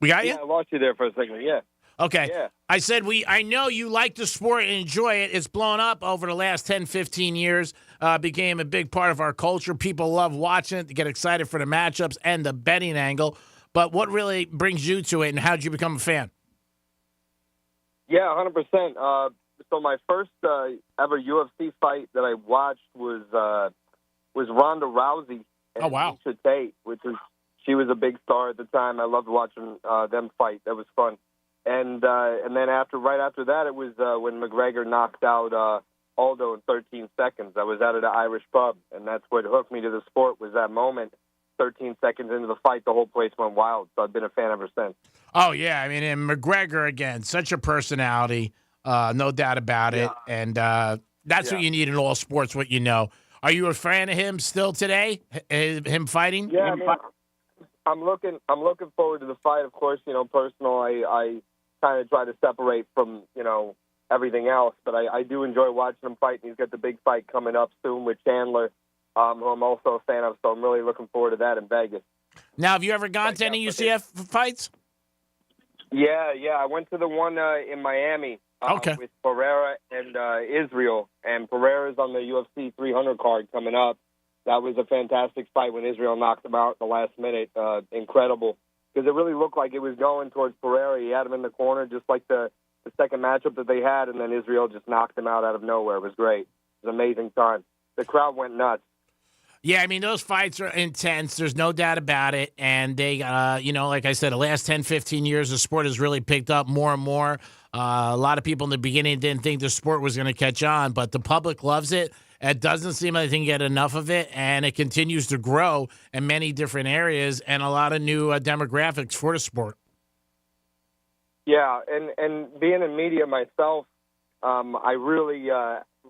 Speaker 1: We got you?
Speaker 5: Yeah, I lost you there for a second. Yeah.
Speaker 1: Okay.
Speaker 5: Yeah.
Speaker 1: I said I know you like the sport and enjoy it. It's blown up over the last 10, 15 years. became a big part of our culture. People love watching it, to get excited for the matchups and the betting angle. But what really brings you to it, and how did you become a fan?
Speaker 5: Yeah, 100%. So my first ever UFC fight that I watched was Ronda Rousey and Misha Tate, she was a big star at the time. I loved watching them fight. That was fun. And then right after that, it was when McGregor knocked out Aldo in 13 seconds. I was out at an Irish pub, and that's what hooked me to the sport, was that moment. 13 seconds into the fight, the whole place went wild. So I've been a fan ever since.
Speaker 1: Oh, yeah. I mean, and McGregor, again, such a personality, no doubt about it. And that's what you need in all sports, what you know. Are you a fan of him still today, him fighting?
Speaker 5: Yeah, I'm looking forward to the fight. Of course, personal, I kind of try to separate from, everything else. But I do enjoy watching him fight. And he's got the big fight coming up soon with Chandler, who I'm also a fan of. So I'm really looking forward to that in Vegas.
Speaker 1: Now, have you ever gone to any UCF fights?
Speaker 5: Yeah. I went to the one in Miami with Pereira and Israel. And Pereira's on the UFC 300 card coming up. That was a fantastic fight when Israel knocked him out in the last minute. Incredible. Because it really looked like it was going towards Pereira. He had him in the corner, just like the second matchup that they had, and then Israel just knocked him out of nowhere. It was great. It was an amazing time. The crowd went nuts.
Speaker 1: Yeah, I mean, those fights are intense. There's no doubt about it. And they, like I said, the last 10, 15 years, the sport has really picked up more and more. A lot of people in the beginning didn't think the sport was going to catch on, but the public loves it. It doesn't seem like they can get enough of it, and it continues to grow in many different areas and a lot of new demographics for the sport.
Speaker 5: Yeah, and being in media myself, I really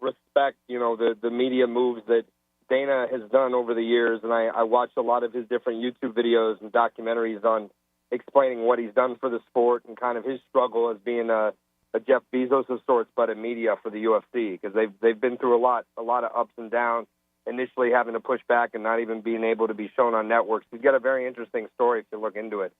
Speaker 5: respect, the media moves that Dana has done over the years, and I watched a lot of his different YouTube videos and documentaries on explaining what he's done for the sport and kind of his struggle as being a Jeff Bezos of sorts, but in media for the UFC, because they've been through a lot of ups and downs, initially having to push back and not even being able to be shown on networks. He's got a very interesting story if you look into it.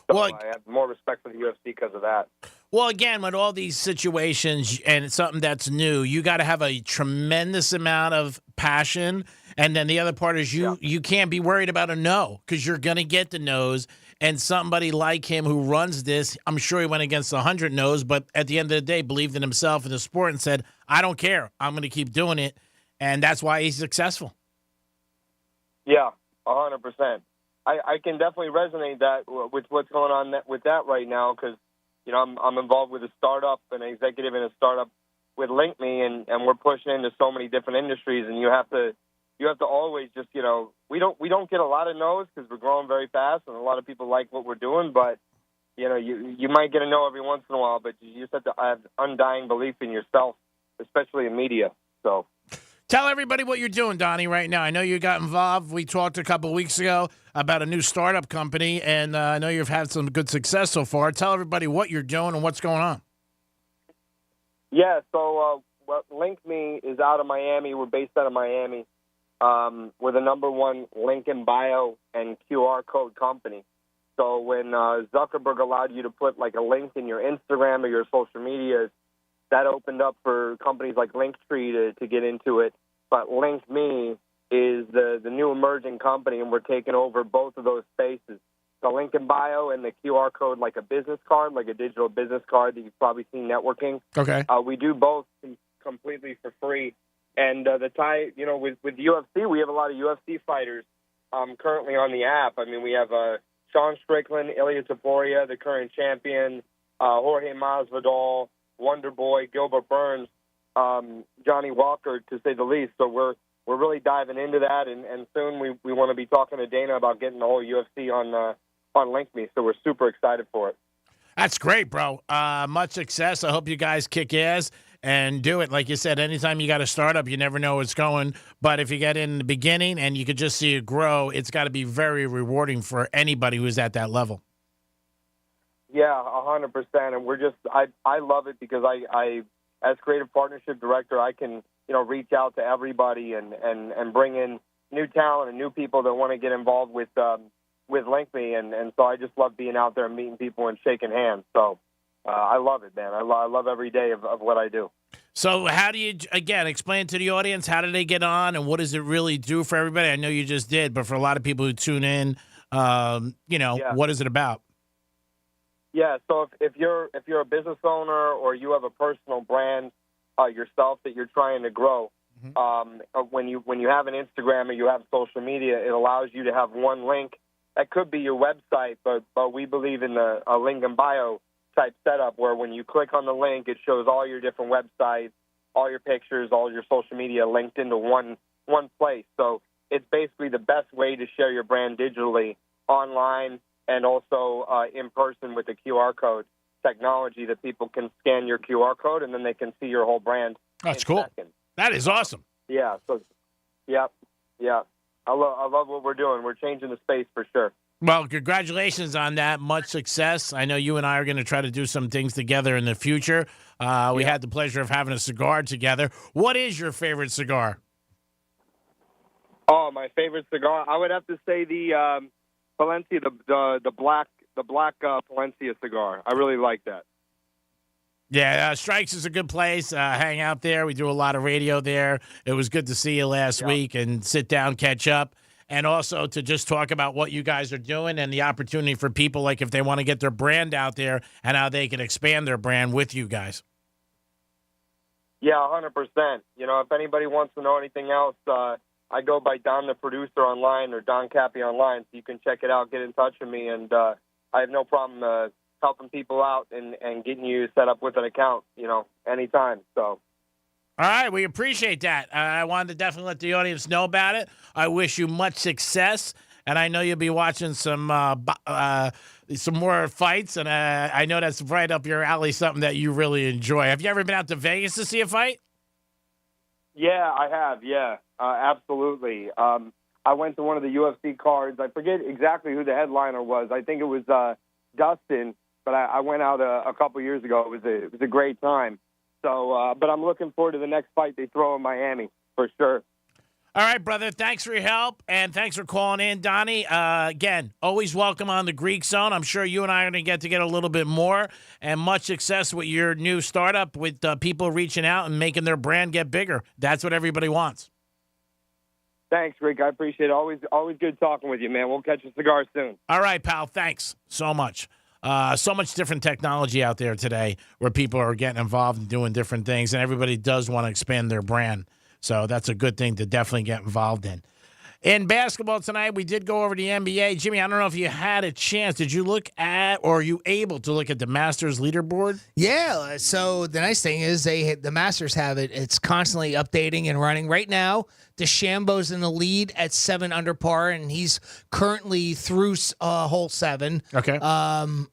Speaker 5: So I have more respect for the UFC because of that.
Speaker 1: Well, again, with all these situations and it's something that's new, you got to have a tremendous amount of passion. And then the other part is you can't be worried about a no, because you're going to get the no's. And somebody like him who runs this, I'm sure he went against 100 no's, but at the end of the day, believed in himself and the sport and said, I don't care. I'm going to keep doing it. And that's why he's successful.
Speaker 5: Yeah, 100%. I can definitely resonate that with what's going on with that right now, because I'm involved with a startup, an executive in a startup with LinkMe, and we're pushing into so many different industries, and you have to always just we don't get a lot of no's because we're growing very fast, and a lot of people like what we're doing, but you might get a no every once in a while, but you just have to have undying belief in yourself, especially in media. So.
Speaker 1: Tell everybody what you're doing, Donnie, right now. I know you got involved. We talked a couple of weeks ago about a new startup company, and I know you've had some good success so far. Tell everybody what you're doing and what's going on.
Speaker 5: Yeah, so LinkMe is out of Miami. We're based out of Miami. We're the #1 link in bio and QR code company. So when Zuckerberg allowed you to put like a link in your Instagram or your social media, that opened up for companies like Linktree to get into it. But LinkMe is the new emerging company, and we're taking over both of those spaces. The link in bio and the QR code, like a business card, like a digital business card that you've probably seen networking.
Speaker 1: Okay.
Speaker 5: We do both completely for free. And the tie, with UFC, we have a lot of UFC fighters currently on the app. I mean, we have Sean Strickland, Ilya Taporia, the current champion, Jorge Masvidal, Wonder Boy, Gilbert Burns, Johnny Walker, to say the least. So we're really diving into that, and soon we want to be talking to Dana about getting the whole UFC on LinkMe. So we're super excited for it.
Speaker 1: That's great, bro. Much success. I hope you guys kick ass and do it. Like you said, anytime you got a startup, you never know where it's going. But if you get in the beginning and you could just see it grow, it's got to be very rewarding for anybody who's at that level.
Speaker 5: Yeah, 100%. And we're just, I love it because I as creative partnership director, I can, reach out to everybody and bring in new talent and new people that want to get involved with LinkMe. And so I just love being out there and meeting people and shaking hands. So I love it, man. I love every day of what I do.
Speaker 1: So how do you, again, explain to the audience, how do they get on and what does it really do for everybody? I know you just did, but for a lot of people who tune in, what is it about?
Speaker 5: Yeah, so if you're a business owner or you have a personal brand yourself that you're trying to grow, when you have an Instagram or you have social media, it allows you to have one link. That could be your website, but we believe in a link in bio type setup where when you click on the link, it shows all your different websites, all your pictures, all your social media linked into one place. So it's basically the best way to share your brand digitally online and also in person with the QR code technology that people can scan your QR code and then they can see your whole brand.
Speaker 1: That's cool.
Speaker 5: Seconds.
Speaker 1: That is awesome.
Speaker 5: Yeah. So, yeah. I love what we're doing. We're changing the space for sure.
Speaker 1: Well, congratulations on that. Much success. I know you and I are going to try to do some things together in the future. We had the pleasure of having a cigar together. What is your favorite cigar?
Speaker 5: Oh, my favorite cigar, I would have to say the Valencia, the black Valencia cigar. I really like that.
Speaker 1: Yeah, Strikes is a good place. Hang out there. We do a lot of radio there. It was good to see you last week and sit down, catch up, and also to just talk about what you guys are doing and the opportunity for people, like if they want to get their brand out there and how they can expand their brand with you guys.
Speaker 5: Yeah, 100%. If anybody wants to know anything else, I go by Don the Producer online or Don Cappy online, so you can check it out, get in touch with me, and I have no problem helping people out and getting you set up with an account, anytime. So.
Speaker 1: All right, we appreciate that. I wanted to definitely let the audience know about it. I wish you much success, and I know you'll be watching some more fights, and I know that's right up your alley, something that you really enjoy. Have you ever been out to Vegas to see a fight?
Speaker 5: Yeah, I have. Yeah, absolutely. I went to one of the UFC cards. I forget exactly who the headliner was. I think it was Dustin, but I went out a couple years ago. It was a great time. So, but I'm looking forward to the next fight they throw in Miami for sure.
Speaker 1: All right, brother. Thanks for your help, and thanks for calling in, Donnie. Again, always welcome on the Greek Zone. I'm sure you and I are going to get a little bit more, and much success with your new startup with people reaching out and making their brand get bigger. That's what everybody wants.
Speaker 5: Thanks, Rick. I appreciate it. Always good talking with you, man. We'll catch a cigar soon.
Speaker 1: All right, pal. Thanks so much. So much different technology out there today where people are getting involved and doing different things, and everybody does want to expand their brand. So that's a good thing to definitely get involved in. In basketball tonight, we did go over the NBA. Jimmy, I don't know if you had a chance. Did you look at, or are you able to look at the Masters leaderboard?
Speaker 2: Yeah. So the nice thing is the Masters have it. It's constantly updating and running. Right now, DeChambeau's in the lead at 7 under par, and he's currently through hole 7.
Speaker 1: Okay.
Speaker 2: Hojgaard,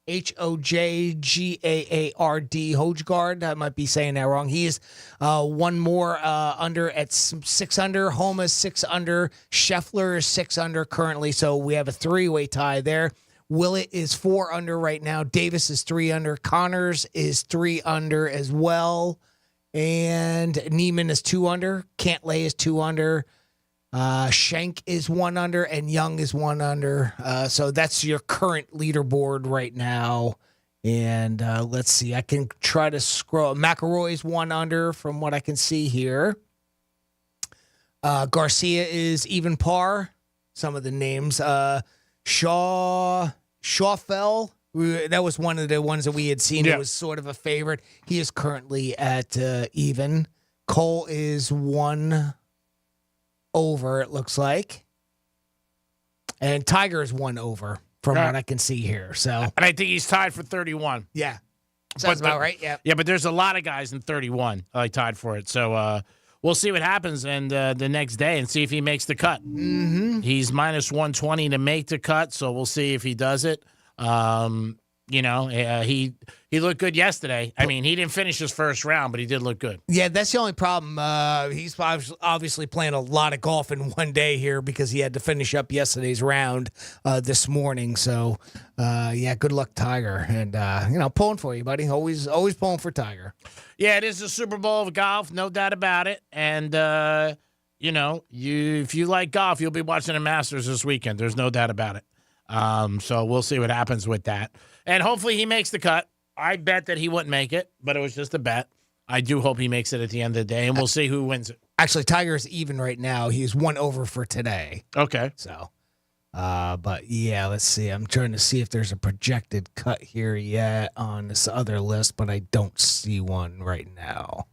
Speaker 2: Hojgaard, Hojgaard. I might be saying that wrong. He is one more under at 6 under. Homa is 6 under. Scheffler is 6 under currently. So we have a 3-way tie there. Willett is 4 under right now. Davis is 3 under. Connors is 3 under as well. And Neiman is 2 under. Cantlay is 2 under. Schenk is 1 under, and Young is 1 under. So that's your current leaderboard right now. And let's see. I can try to scroll. McIlroy's 1 under from what I can see here. Garcia is even par. Some of the names. Shawfell. That was one of the ones that we had seen.
Speaker 1: Yeah.
Speaker 2: It was sort of a favorite. He is currently at even. Cole is 1 over, it looks like. And Tiger is 1 over from what I can see here. So,
Speaker 1: and I think he's tied for 31.
Speaker 2: Yeah. Sounds about right, yeah.
Speaker 1: Yeah, but there's a lot of guys in 31 tied for it. So we'll see what happens and the next day and see if he makes the cut.
Speaker 2: Mm-hmm.
Speaker 1: He's minus 120 to make the cut, so we'll see if he does it. He looked good yesterday. I mean, he didn't finish his first round, but he did look good.
Speaker 2: Yeah, that's the only problem. He's obviously playing a lot of golf in one day here because he had to finish up yesterday's round this morning. So, good luck, Tiger. And, pulling for you, buddy. Always pulling for Tiger.
Speaker 1: Yeah, it is the Super Bowl of golf, no doubt about it. And, if you like golf, you'll be watching the Masters this weekend. There's no doubt about it. So we'll see what happens with that. And hopefully he makes the cut. I bet that he wouldn't make it, but it was just a bet. I do hope he makes it at the end of the day, and we'll see who wins it.
Speaker 2: Actually, Tiger's even right now. He's 1 over for today.
Speaker 1: Okay.
Speaker 2: So, but yeah, let's see. I'm trying to see if there's a projected cut here yet on this other list, but I don't see one right now.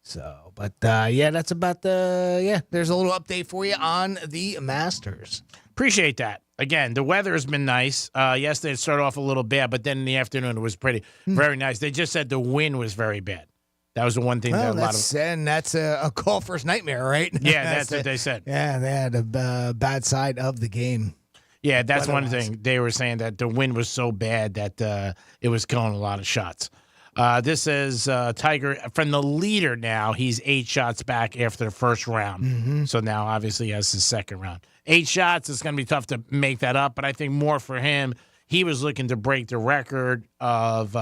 Speaker 2: So, but yeah, that's about there's a little update for you on the Masters.
Speaker 1: Appreciate that. Again, the weather has been nice. Yesterday it started off a little bad, but then in the afternoon it was very nice. They just said the wind was very bad. That was the one thing that
Speaker 2: that's a golfer's nightmare, right?
Speaker 1: Yeah, that's what they said.
Speaker 2: Yeah, they had a bad side of the game.
Speaker 1: Yeah, that's one thing. They were saying that the wind was so bad that it was killing a lot of shots. This is Tiger from the leader now. He's 8 shots back after the first round.
Speaker 2: Mm-hmm.
Speaker 1: So now obviously he has his second round. 8 shots, it's going to be tough to make that up, but I think more for him, he was looking to break the record of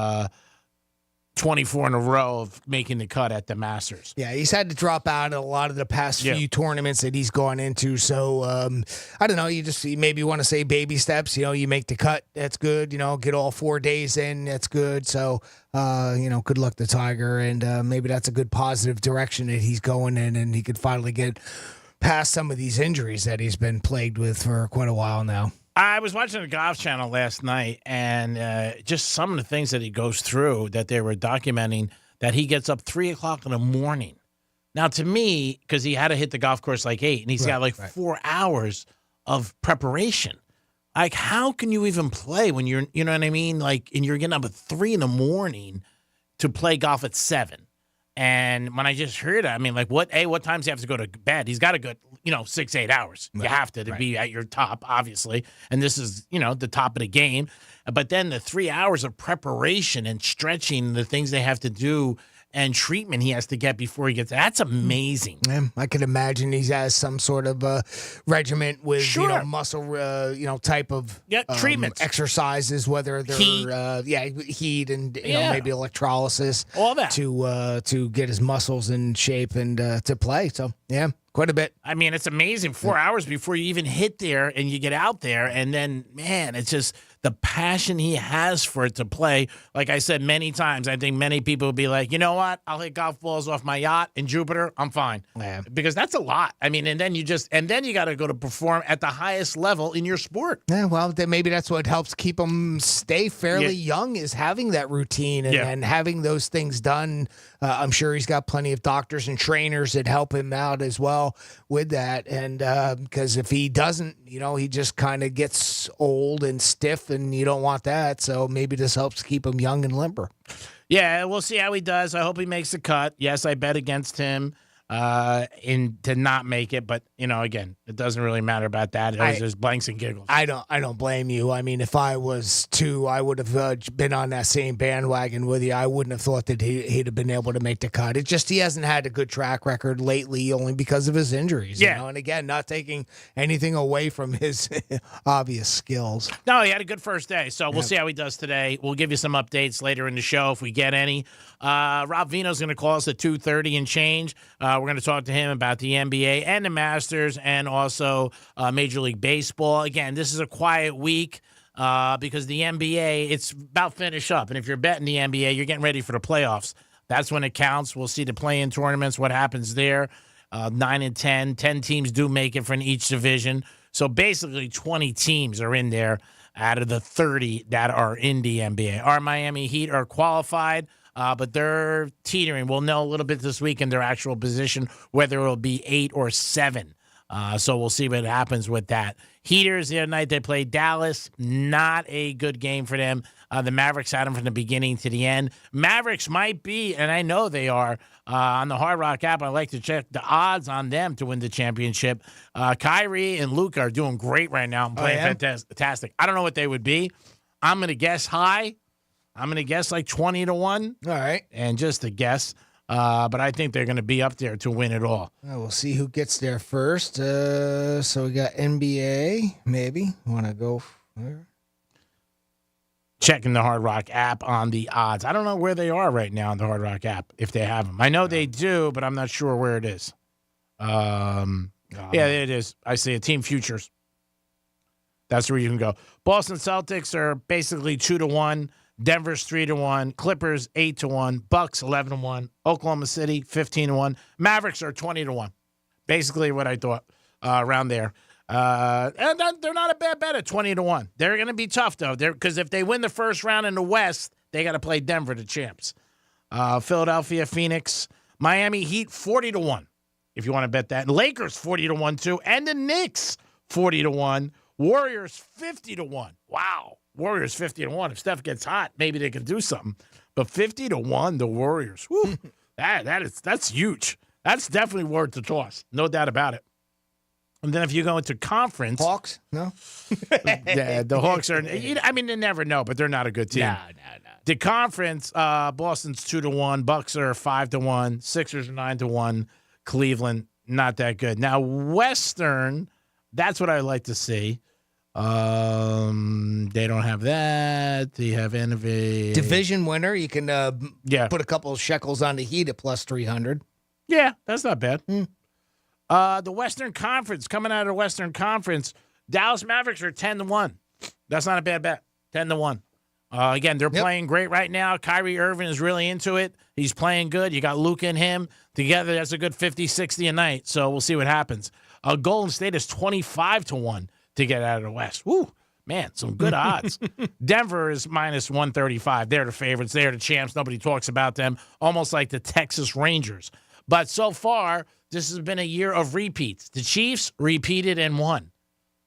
Speaker 1: 24 in a row of making the cut at the Masters.
Speaker 2: Yeah, he's had to drop out of a lot of the past few tournaments that he's gone into. So, I don't know, you maybe want to say baby steps. You make the cut, that's good. Get all 4 days in, that's good. So, good luck to Tiger, and maybe that's a good positive direction that he's going in, and he could finally get past some of these injuries that he's been plagued with for quite a while now.
Speaker 1: I was watching the Golf Channel last night, and just some of the things that he goes through that they were documenting, that he gets up 3 o'clock in the morning. Now, to me, because he had to hit the golf course like 8, and he's got 4 hours of preparation. Like, how can you even play when you're, you know what I mean? Like, and you're getting up at 3 in the morning to play golf at 7. And when I just heard it, I mean, like, what times do you have to go to bed? He's got a good, 6-8 hours. You have to be at your top, obviously. And this is, the top of the game. But then the 3 hours of preparation and stretching, the things they have to do and treatment he has to get before he gets, that's amazing.
Speaker 2: Yeah, I could imagine he has some sort of regiment with, muscle, type of
Speaker 1: treatments,
Speaker 2: exercises, whether they're heat and maybe electrolysis,
Speaker 1: all that
Speaker 2: to get his muscles in shape and to play. So yeah, quite a bit.
Speaker 1: I mean, it's amazing. 4 hours before you even hit there and you get out there, and then man, it's just the passion he has for it to play. Like I said many times, I think many people would be like, you know what? I'll hit golf balls off my yacht in Jupiter. I'm fine.
Speaker 2: Yeah.
Speaker 1: Because that's a lot. I mean, and then you got to go to perform at the highest level in your sport.
Speaker 2: Yeah, well, then maybe that's what helps keep him stay fairly young, is having that routine and having those things done. I'm sure he's got plenty of doctors and trainers that help him out as well with that. And because if he doesn't, he just kind of gets old and stiff, and you don't want that. So maybe this helps keep him young and limber.
Speaker 1: Yeah, we'll see how he does. I hope he makes the cut. Yes, I bet against him to not make it, but again, it doesn't really matter about that. It was just blanks and giggles.
Speaker 2: I don't blame you. I mean, if I was too, I would have been on that same bandwagon with you. I wouldn't have thought that he'd have been able to make the cut. It's just he hasn't had a good track record lately, only because of his injuries. And again, not taking anything away from his obvious skills.
Speaker 1: No, he had a good first day, so we'll see how he does today. We'll give you some updates later in the show if we get any. Rob Vino's going to call us at 2:30 and change. We're going to talk to him about the NBA and the Masters and also Major League Baseball. Again, this is a quiet week because the NBA, it's about finish up. And if you're betting the NBA, you're getting ready for the playoffs. That's when it counts. We'll see the play-in tournaments, what happens there. 9 and 10. 10 teams do make it from each division. So basically 20 teams are in there out of the 30 that are in the NBA. Our Miami Heat are qualified. But they're teetering. We'll know a little bit this week in their actual position, whether it'll be 8 or 7. So we'll see what happens with that. Heaters, the other night they played Dallas. Not a good game for them. The Mavericks had them from the beginning to the end. Mavericks might be, and I know they are, on the Hard Rock app. I like to check the odds on them to win the championship. Kyrie and Luka are doing great right now and playing fantastic. I don't know what they would be. I'm going to guess high. I'm going to guess like 20 to 1.
Speaker 2: All right.
Speaker 1: And just a guess. But I think they're going to be up there to win it all.
Speaker 2: We'll see who gets there first. So we got NBA, maybe. Want to go there?
Speaker 1: Checking the Hard Rock app on the odds. I don't know where they are right now on the Hard Rock app, if they have them. I know they do, but I'm not sure where it is. Yeah, there it is. I see it. Team Futures. That's where you can go. Boston Celtics are basically 2 to 1. Denver's 3-1. Clippers 8-1. Bucks 11-1. Oklahoma City 15-1. Mavericks are 20-1. Basically what I thought around there. And they're not a bad bet at 20-1. They're going to be tough though, because if they win the first round in the West, they got to play Denver, the champs. Philadelphia, Phoenix, Miami Heat 40-1. If you want to bet that, and Lakers 40-1 too, and the Knicks 40-1. Warriors 50-1. Wow. Warriors 50-1. If Steph gets hot, maybe they can do something. But 50-1, the Warriors. Whew, that's huge. That's definitely worth the toss. No doubt about it. And then if you go into conference.
Speaker 2: Hawks? No.
Speaker 1: Yeah, the Hawks are, I mean, they never know, but they're not a good team.
Speaker 2: No.
Speaker 1: The conference, Boston's 2-1. Bucks are 5-1. Sixers are 9-1. Cleveland, not that good. Now, Western, that's what I like to see. They don't have that. They have Innovate.
Speaker 2: Division winner. You can put a couple of shekels on the Heat at plus 300.
Speaker 1: Yeah, that's not bad. The Western Conference, coming out of the Western Conference, Dallas Mavericks are 10-1. That's not a bad bet. 10-1. Again, they're playing great right now. Kyrie Irving is really into it. He's playing good. You got Luka and him together. That's a good 50-60 a night. So we'll see what happens. Golden State is 25-1 to get out of the West. Woo, man, some good odds. Denver is minus 135. They're the favorites. They're the champs. Nobody talks about them. Almost like the Texas Rangers. But so far, this has been a year of repeats. The Chiefs repeated and won.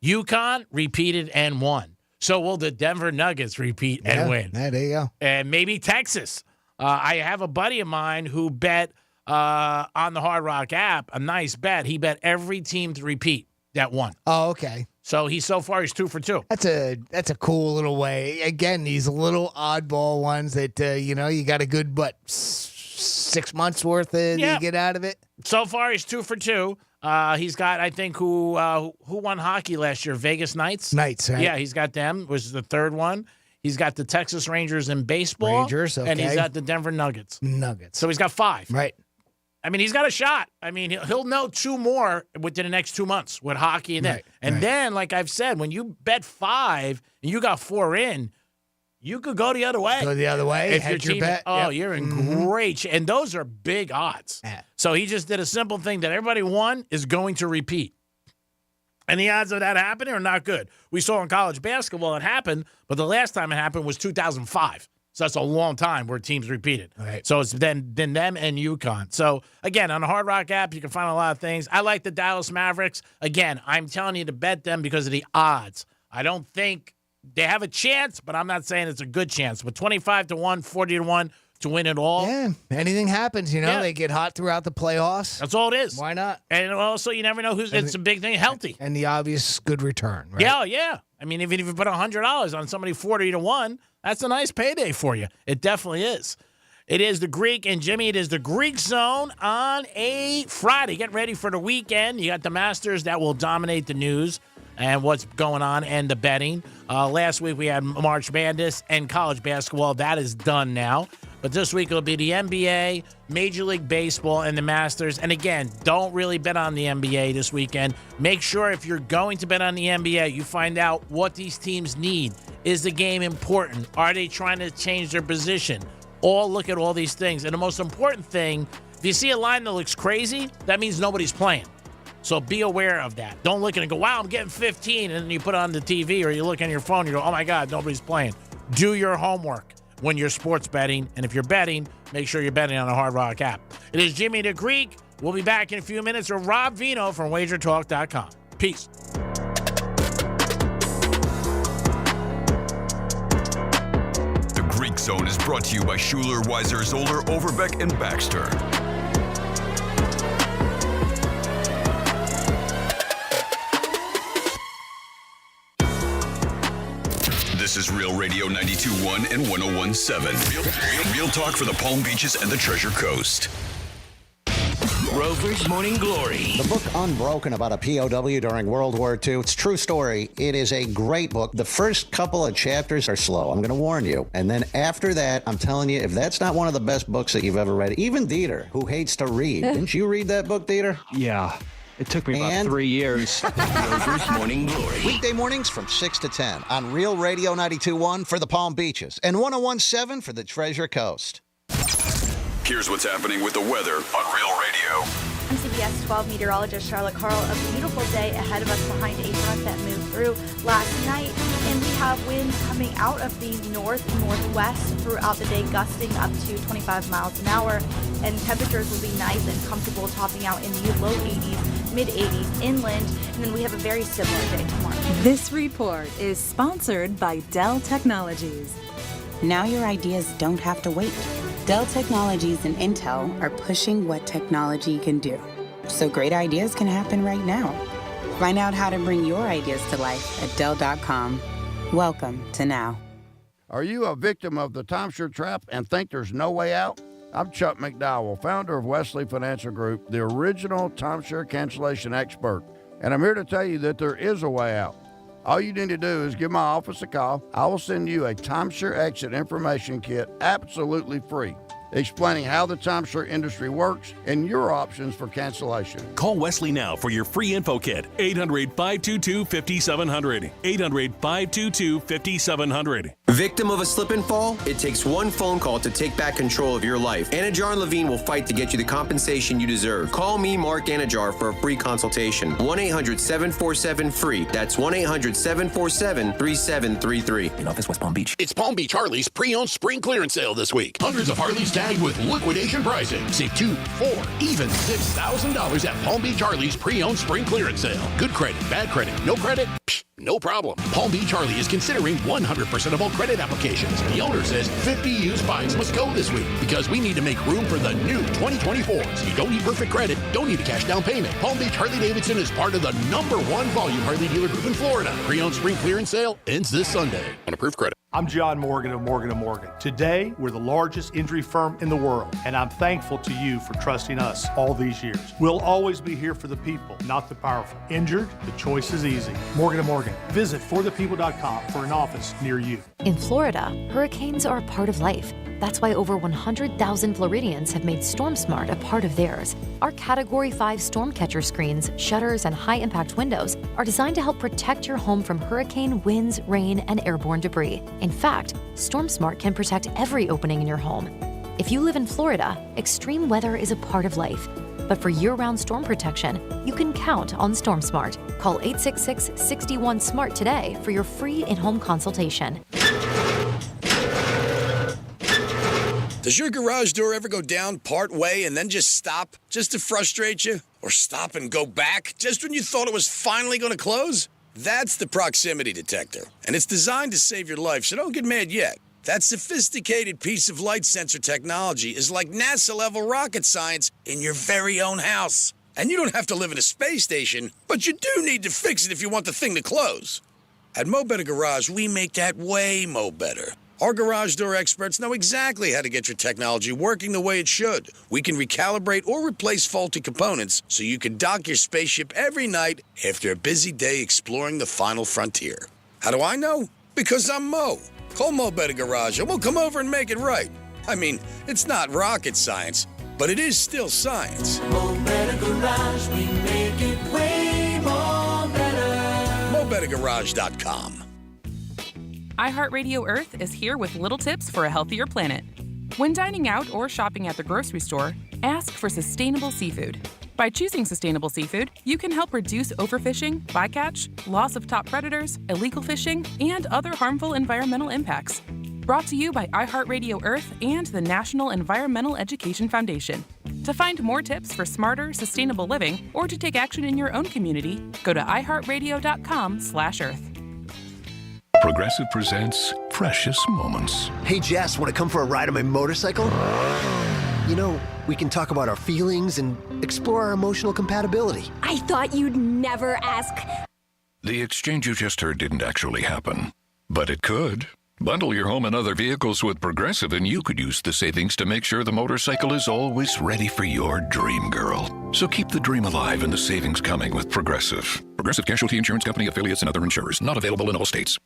Speaker 1: UConn repeated and won. So will the Denver Nuggets repeat and win?
Speaker 2: Yeah, there you go.
Speaker 1: And maybe Texas. I have a buddy of mine who bet on the Hard Rock app, a nice bet. He bet every team to repeat that won.
Speaker 2: Oh, okay.
Speaker 1: So so far he's 2 for 2.
Speaker 2: That's a cool little way. Again, these little oddball ones that you got a good 6 months worth to get out of it.
Speaker 1: So far he's 2 for 2. He's got, I think, who won hockey last year? Vegas Knights?
Speaker 2: Knights, right?
Speaker 1: Yeah, he's got them, was the third one. He's got the Texas Rangers in baseball.
Speaker 2: Rangers, okay.
Speaker 1: And he's got the Denver Nuggets. So he's got 5.
Speaker 2: Right.
Speaker 1: I mean, he's got a shot. I mean, he'll know 2 more within the next 2 months with hockey and that. And then, like I've said, when you bet 5 and you got 4 in, you could go the other way.
Speaker 2: Go the other way.
Speaker 1: If
Speaker 2: hedge
Speaker 1: your
Speaker 2: your
Speaker 1: team,
Speaker 2: bet.
Speaker 1: oh, you're in great shape. And those are big odds.
Speaker 2: Yeah.
Speaker 1: So he just did a simple thing that everybody won is going to repeat. And the odds of that happening are not good. We saw in college basketball it happened, but the last time it happened was 2005. So that's a long time where teams repeated.
Speaker 2: Right.
Speaker 1: So it's been them and UConn. So, again, on the Hard Rock app, you can find a lot of things. I like the Dallas Mavericks. Again, I'm telling you to bet them because of the odds. I don't think they have a chance, but I'm not saying it's a good chance. But 25-1, 40-1 to win it all.
Speaker 2: Yeah, anything happens, They get hot throughout the playoffs.
Speaker 1: That's all it is.
Speaker 2: Why not?
Speaker 1: And also, you never know it's a big thing, healthy.
Speaker 2: And the obvious good return, right?
Speaker 1: Yeah. I mean, if you put $100 on somebody 40-1, that's a nice payday for you. It definitely is. It is the Greek, and Jimmy, it is the Greek Zone on a Friday. Get ready for the weekend. You got the Masters that will dominate the news and what's going on and the betting. Last week we had March Madness and college basketball. That is done now. But this week it'll be the NBA, Major League Baseball, and the Masters. And again, don't really bet on the NBA this weekend. Make sure if you're going to bet on the NBA, you find out what these teams need. Is the game important? Are they trying to change their position? All look at all these things. And the most important thing, if you see a line that looks crazy, that means nobody's playing. So be aware of that. Don't look at it and go, wow, I'm getting 15, and then you put it on the TV or you look on your phone and you go, oh, my God, nobody's playing. Do your homework when you're sports betting. And if you're betting, make sure you're betting on the Hard Rock app. It is Jimmy the Greek. We'll be back in a few minutes with Rob Vino from WagerTalk.com. Peace.
Speaker 3: The Greek Zone is brought to you by Schuler, Weiser, Zoller, Overbeck, and Baxter. This is Real Radio 92.1 and 101.7. Real talk for the Palm Beaches and the Treasure Coast.
Speaker 6: Rover's Morning Glory.
Speaker 7: The book Unbroken about a POW during World War II. It's a true story. It is a great book. The first couple of chapters are slow. I'm going to warn you. And then after that, I'm telling you, if that's not one of the best books that you've ever read, even Dieter, who hates to read. Didn't you read that book, Dieter?
Speaker 8: Yeah.
Speaker 6: It took me about 3 years.
Speaker 3: Rover's Morning Glory.
Speaker 7: Weekday mornings from 6 to 10 on Real Radio 92.1 for the Palm Beaches and 101.7 for the Treasure Coast.
Speaker 3: Here's what's happening with the weather on Real Radio.
Speaker 29: I'm CBS 12 meteorologist Charlotte Carl. A beautiful day ahead of us behind a front that moved through last night. And we have winds coming out of the north-northwest throughout the day, gusting up to 25 miles an hour. And temperatures will be nice and comfortable, topping out in the low 80s, mid-80s inland. And then we have a very similar day tomorrow.
Speaker 8: This report is sponsored by Dell Technologies.
Speaker 9: Now your ideas don't have to wait. Dell Technologies and Intel are pushing what technology can do. So great ideas can happen right now. Find out how to bring your ideas to life at Dell.com. Welcome to now.
Speaker 23: Are you a victim of the timeshare trap and think there's no way out? I'm Chuck McDowell, founder of Wesley Financial Group, the original timeshare cancellation expert. And I'm here to tell you that there is a way out. All you need to do is give my office a call. I will send you a timeshare exit information kit absolutely free, explaining how the timeshare industry works and your options for cancellation.
Speaker 25: Call Wesley now for your free info kit. 800-522-5700. 800-522-5700.
Speaker 31: Victim of a slip and fall? It takes one phone call to take back control of your life. Anajar and Levine will fight to get you the compensation you deserve. Call me, Mark Anajar, for a free consultation. 1-800-747-FREE. That's 1-800-747-3733.
Speaker 10: In office, West Palm Beach. It's Palm Beach Harley's pre-owned spring clearance sale this week. Hundreds of Harleys tagged with liquidation pricing. Save $2,000, $4,000, even $6,000 at Palm Beach Harley's pre-owned spring clearance sale. Good credit, bad credit, no credit? Psh, no problem. Palm Beach Harley is considering 100% of all credit applications. The owner says 50 used bikes must go this week because we need to make room for the new 2024s. You don't need perfect credit, don't need a cash down payment. Palm Beach Harley-Davidson is part of the #1 volume Harley dealer group in Florida. Pre-owned spring clearance sale ends this Sunday on approved credit.
Speaker 11: I'm John Morgan of Morgan & Morgan. Today, we're the largest injury firm in the world, and I'm thankful to you for trusting us all these years. We'll always be here for the people, not the powerful. Injured? The choice is easy. Morgan & Morgan. Visit forthepeople.com for an office near you.
Speaker 12: In Florida, hurricanes are a part of life. That's why over 100,000 Floridians have made StormSmart a part of theirs. Our Category 5 storm catcher screens, shutters, and high-impact windows are designed to help protect your home from hurricane, winds, rain, and airborne debris. In fact, StormSmart can protect every opening in your home. If you live in Florida, extreme weather is a part of life. But for year-round storm protection, you can count on StormSmart. Call 866-61-SMART today for your free in-home consultation.
Speaker 13: Does your garage door ever go down part way and then just stop just to frustrate you? Or stop and go back just when you thought it was finally going to close? That's the proximity detector, and it's designed to save your life, so don't get mad yet. That sophisticated piece of light sensor technology is like NASA-level rocket science in your very own house. And you don't have to live in a space station, but you do need to fix it if you want the thing to close. At Mo Better Garage, we make that way mo better. Our garage door experts know exactly how to get your technology working the way it should. We can recalibrate or replace faulty components so you can dock your spaceship every night after a busy day exploring the final frontier. How do I know? Because I'm Mo. Call Mo Better Garage and we'll come over and make it right. I mean, it's not rocket science, but it is still science.
Speaker 14: Mo Better Garage, we make it way more better.
Speaker 13: MoBetterGarage.com.
Speaker 15: iHeartRadio Earth is here with little tips for a healthier planet. When dining out or shopping at the grocery store, ask for sustainable seafood. By choosing sustainable seafood, you can help reduce overfishing, bycatch, loss of top predators, illegal fishing, and other harmful environmental impacts. Brought to you by iHeartRadio Earth and the National Environmental Education Foundation. To find more tips for smarter, sustainable living, or to take action in your own community, go to iHeartRadio.com/Earth.
Speaker 21: Progressive presents Precious Moments.
Speaker 24: Hey, Jess, want to come for a ride on my motorcycle? You know, we can talk about our feelings and explore our emotional compatibility.
Speaker 32: I thought you'd never ask.
Speaker 22: The exchange you just heard didn't actually happen, but it could. Bundle your home and other vehicles with Progressive and you could use the savings to make sure the motorcycle is always ready for your dream girl. So keep the dream alive and the savings coming with Progressive. Progressive Casualty Insurance Company, affiliates, and other insurers. Not available in all states.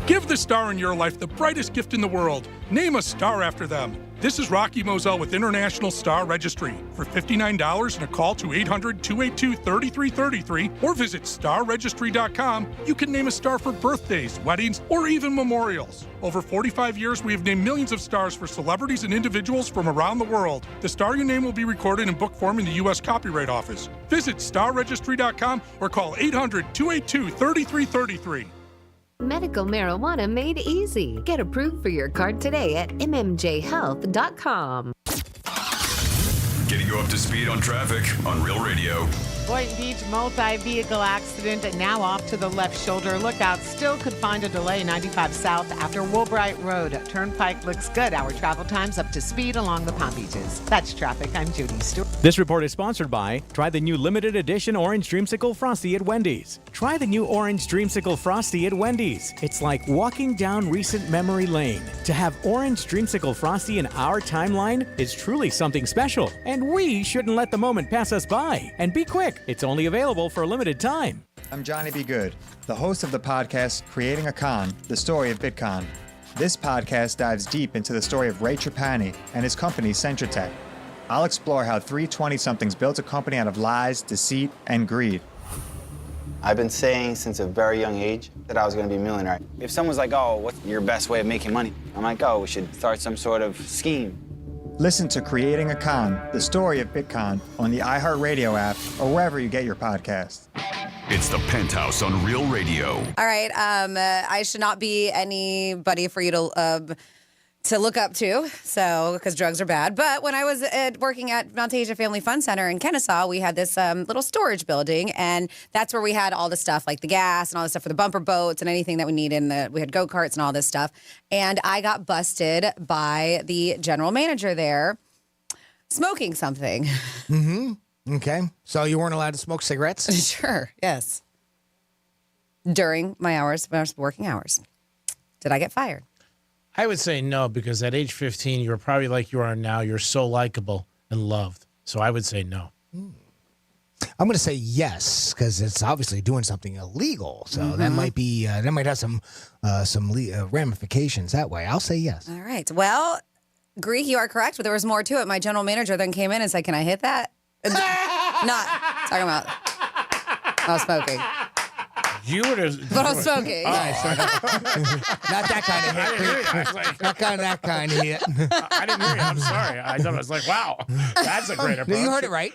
Speaker 33: Give the star in your life the brightest gift in the world. Name a star after them.
Speaker 2: This is Rocky Moselle with International Star Registry. For $59 and a call to 800-282-3333 or visit starregistry.com, you can name a star for birthdays, weddings, or even memorials. Over 45 years, we have named millions of stars for celebrities and individuals from around the world. The star you name will be recorded in book form in the U.S. Copyright Office. Visit starregistry.com or call 800-282-3333.
Speaker 4: Medical marijuana made easy. Get approved for your card today at mmjhealth.com.
Speaker 3: Getting you up to speed on traffic on Real Radio.
Speaker 5: Boynton Beach multi-vehicle accident and now off to the left shoulder. Lookout still could find a delay 95 South after Woolbright Road. Turnpike looks good. Our travel times up to speed along the Palm Beaches. That's traffic. I'm Judy Stewart.
Speaker 16: This report is sponsored by try the new limited edition Orange Dreamsicle Frosty at Wendy's. Try the new Orange Dreamsicle Frosty at Wendy's. It's like walking down recent memory lane. To have Orange Dreamsicle Frosty in our timeline is truly something special, and we shouldn't let the moment pass us by. And be quick. It's only available for a limited time.
Speaker 17: I'm Johnny B. Good, the host of the podcast Creating a Con, the story of Bitcoin. This podcast dives deep into the story of Ray Trapani and his company Centratech. I'll explore how three 20-somethings built a company out of lies, deceit, and greed.
Speaker 18: I've been saying since a very young age that I was going to be a millionaire. If someone's like, oh, what's your best way of making money? I'm like, oh, we should start some sort of scheme.
Speaker 17: Listen to Creating a Con, the story of Bitcoin, on the iHeartRadio app or wherever you get your podcasts.
Speaker 3: It's the Penthouse on Real Radio.
Speaker 19: All right. I should not be anybody for you to look up to, because drugs are bad. But when I was working at Mount Asia Family Fun Center in Kennesaw, we had this little storage building, and that's where we had all the stuff, like the gas and all the stuff for the bumper boats and anything that we needed. We had go-karts and all this stuff. And I got busted by the general manager there smoking something.
Speaker 20: Mm-hmm. Okay. So you weren't allowed to smoke cigarettes?
Speaker 19: Sure, yes. During my working hours. Did I get fired?
Speaker 1: I would say no, because at age 15, you were probably like you are now. You're so likable and loved. So I would say no.
Speaker 20: I'm going to say yes, because it's obviously doing something illegal. So that might be that might have some ramifications that way. I'll say yes.
Speaker 19: All right. Well, Greek, you are correct, but there was more to it. My general manager then came in and said, "Can I hit that?" Not talking about I was smoking.
Speaker 1: You would have.
Speaker 19: But I was smoking.
Speaker 1: All right, so
Speaker 20: not that kind of hit. Not that kind of hit.
Speaker 1: I didn't hear you. I'm sorry. I thought I was like, wow, that's a great approach.
Speaker 20: No, you heard it right.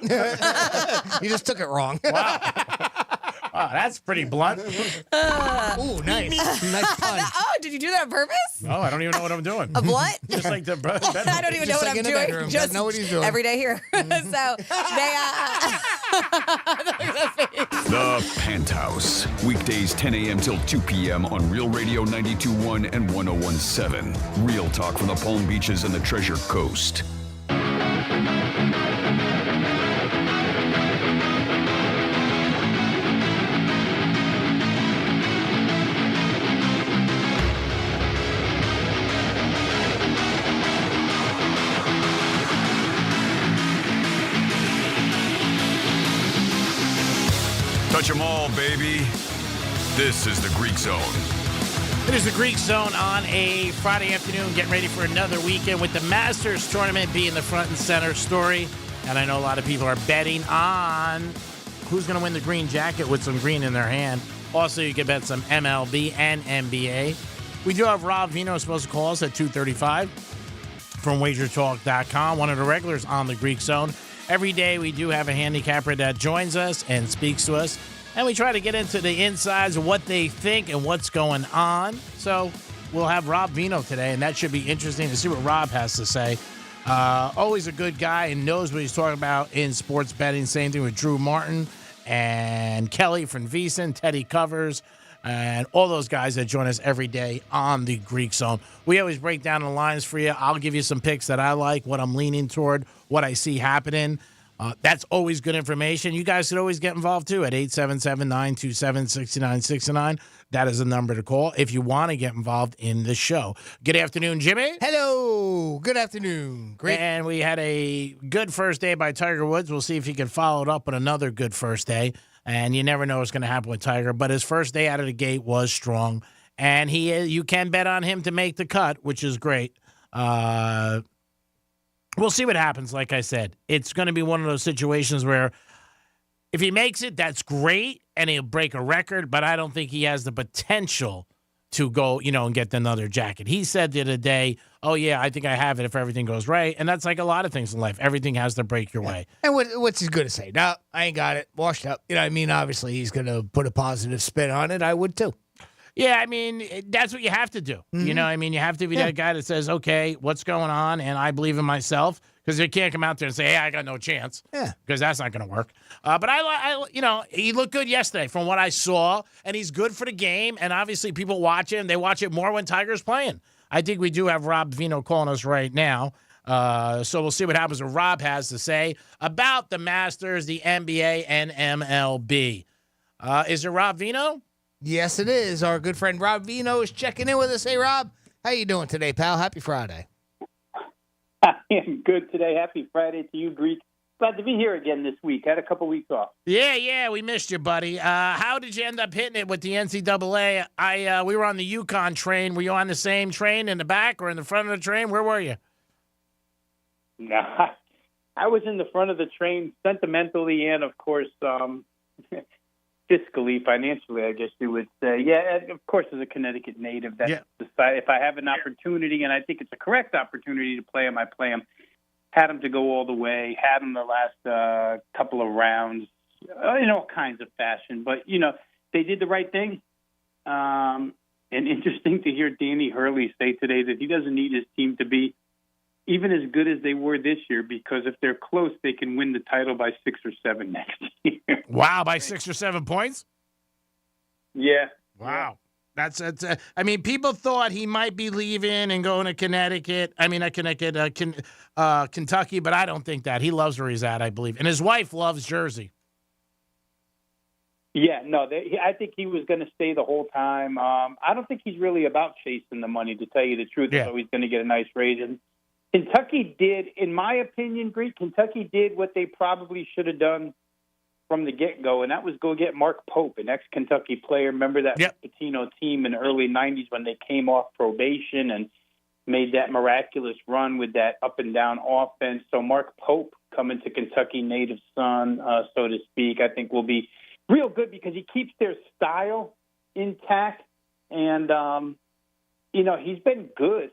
Speaker 20: You just took it wrong.
Speaker 1: Wow. Wow, that's pretty blunt.
Speaker 20: Ooh, nice. Nice punch.
Speaker 19: Oh, did you do that on purpose?
Speaker 1: No, I don't even know what I'm doing.
Speaker 19: A blunt?
Speaker 1: Just like the
Speaker 19: I don't even know what I'm doing.
Speaker 20: Bedroom.
Speaker 19: Just
Speaker 20: know what he's doing.
Speaker 19: every day here. So they
Speaker 3: The Penthouse. Weekdays 10 a.m. till 2 p.m. on Real Radio 92.1 and 101.7. Real talk from the Palm Beaches and the Treasure Coast. Touch 'em all, baby. This is the Greek Zone.
Speaker 1: It is the Greek Zone on a Friday afternoon, getting ready for another weekend with the Masters tournament being the front and center story. And I know a lot of people are betting on who's going to win the green jacket with some green in their hand. Also, you can bet some MLB and NBA. We do have Rob Vino supposed to call us at 2:35 from WagerTalk.com, one of the regulars on the Greek Zone. Every day we do have a handicapper that joins us and speaks to us, and we try to get into the insides of what they think and what's going on. So we'll have Rob Vino today, and that should be interesting to see what Rob has to say. Always a good guy and knows what he's talking about in sports betting. Same thing with Drew Martin and Kelly from VEASAN, Teddy Covers, and all those guys that join us every day on the Greek Zone. We always break down the lines for you. I'll give you some picks that I like, what I'm leaning toward, what I see happening. That's always good information. You guys should always get involved, too, at 877-927-6969. That is the number to call if you want to get involved in the show. Good afternoon, Jimmy.
Speaker 20: Hello. Good afternoon. Great.
Speaker 1: And we had a good first day by Tiger Woods. We'll see if he can follow it up with another good first day. And you never know what's going to happen with Tiger. But his first day out of the gate was strong. And you can bet on him to make the cut, which is great. We'll see what happens. Like I said, it's going to be one of those situations where if he makes it, that's great, and he'll break a record, but I don't think he has the potential to go, and get another jacket. He said the other day, oh, yeah, I think I have it if everything goes right. And that's like a lot of things in life. Everything has to break your way.
Speaker 20: And what's he going to say? No, I ain't got it. Washed up. You know what I mean? Obviously, he's going to put a positive spin on it. I would, too.
Speaker 1: Yeah, I mean, that's what you have to do. You know what I mean? You have to be that guy that says, okay, what's going on? And I believe in myself. Because they can't come out there and say, hey, I got no chance.
Speaker 20: Yeah.
Speaker 1: Because that's not going to work. But he looked good yesterday from what I saw. And he's good for the game. And obviously people watch it. And they watch it more when Tiger's playing. I think we do have Rob Vino calling us right now. So we'll see what happens, what Rob has to say about the Masters, the NBA, and MLB. Is it Rob Vino?
Speaker 20: Yes, it is. Our good friend Rob Vino is checking in with us. Hey, Rob, how you doing today, pal? Happy Friday.
Speaker 6: I am good today. Happy Friday to you, Greek. Glad to be here again this week. Had a couple weeks off.
Speaker 1: Yeah, we missed you, buddy. How did you end up hitting it with the NCAA? We were on the UConn train. Were you on the same train in the back or in the front of the train? Where were you?
Speaker 6: No, I was in the front of the train sentimentally and, of course, fiscally, financially, I guess you would say. Yeah, of course, as a Connecticut native, that's decided. If I have an opportunity, and I think it's a correct opportunity to play him, I play him. Had him to go all the way, had him the last couple of rounds, in all kinds of fashion. But, they did the right thing. And interesting to hear Danny Hurley say today that he doesn't need his team to be even as good as they were this year, because if they're close, they can win the title by 6 or 7 next year.
Speaker 1: Wow, by 6 or 7 points?
Speaker 6: Yeah.
Speaker 1: Wow. That's I mean, people thought he might be leaving and going to Connecticut. I mean, Kentucky, but I don't think that. He loves where he's at, I believe. And his wife loves Jersey.
Speaker 6: Yeah, no, I think he was going to stay the whole time. I don't think he's really about chasing the money, to tell you the truth, so he's going to get a nice raise. And Kentucky did, in my opinion, Greek, Kentucky did what they probably should have done from the get-go, and that was go get Mark Pope, an ex-Kentucky player. Remember that Patino team in the early 90s when they came off probation and made that miraculous run with that up-and-down offense? So Mark Pope, coming to Kentucky native son, so to speak, I think will be real good because he keeps their style intact, and, he's been good.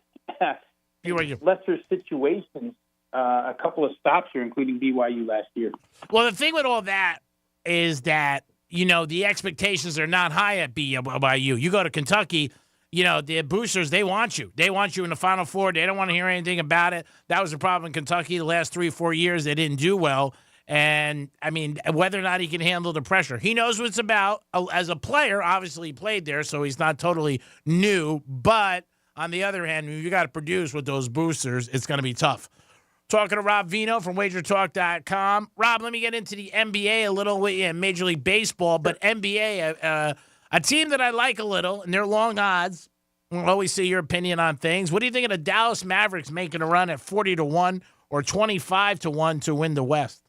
Speaker 6: Lesser situations, a couple of stops here, including BYU last year.
Speaker 1: Well, the thing with all that is that, the expectations are not high at BYU. You go to Kentucky, the boosters, they want you. They want you in the Final Four. They don't want to hear anything about it. That was the problem in Kentucky the last 3 or 4 years. They didn't do well. And, I mean, whether or not he can handle the pressure. He knows what it's about. As a player, obviously he played there, so he's not totally new. But on the other hand, you got to produce with those boosters. It's going to be tough. Talking to Rob Vino from WagerTalk.com. Rob, let me get into the NBA a little, Major League Baseball, but NBA, a team that I like a little, and they're long odds. We'll always see your opinion on things. What do you think of the Dallas Mavericks making a run at 40-1 or 25-1 to win the West?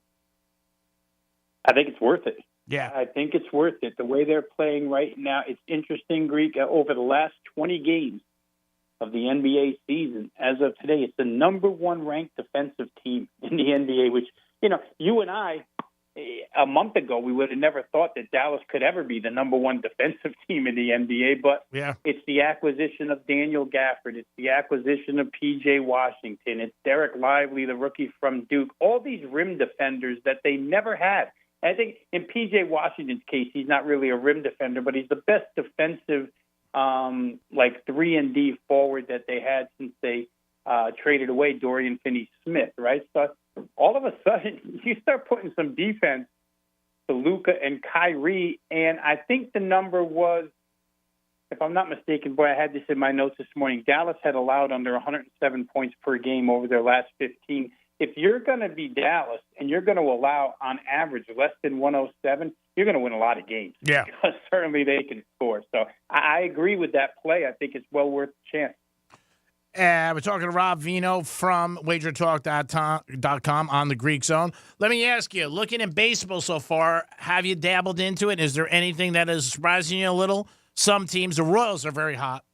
Speaker 6: I think it's worth it.
Speaker 1: Yeah.
Speaker 6: I think it's worth it. The way they're playing right now, it's interesting, Greek. Over the last 20 games of the NBA season, as of today, it's the number 1 ranked defensive team in the NBA, which, you and I, a month ago, we would have never thought that Dallas could ever be the number 1 defensive team in the NBA, but it's the acquisition of Daniel Gafford. It's the acquisition of P.J. Washington. It's Derek Lively, the rookie from Duke. All these rim defenders that they never had. I think in P.J. Washington's case, he's not really a rim defender, but he's the best defensive 3-and-D forward that they had since they traded away Dorian Finney-Smith, right? So all of a sudden, you start putting some defense to Luka and Kyrie, and I think the number was, if I'm not mistaken, boy, I had this in my notes this morning, Dallas had allowed under 107 points per game over their last 15. If you're going to be Dallas and you're going to allow, on average, less than 107, you're going to win a lot of games.
Speaker 1: Yeah.
Speaker 6: Because certainly they can score. So I agree with that play. I think it's well worth the chance.
Speaker 1: We're talking to Rob Vino from WagerTalk.com on the Greek Zone. Let me ask you, looking at baseball so far, have you dabbled into it? Is there anything that is surprising you a little? Some teams, the Royals are very hot.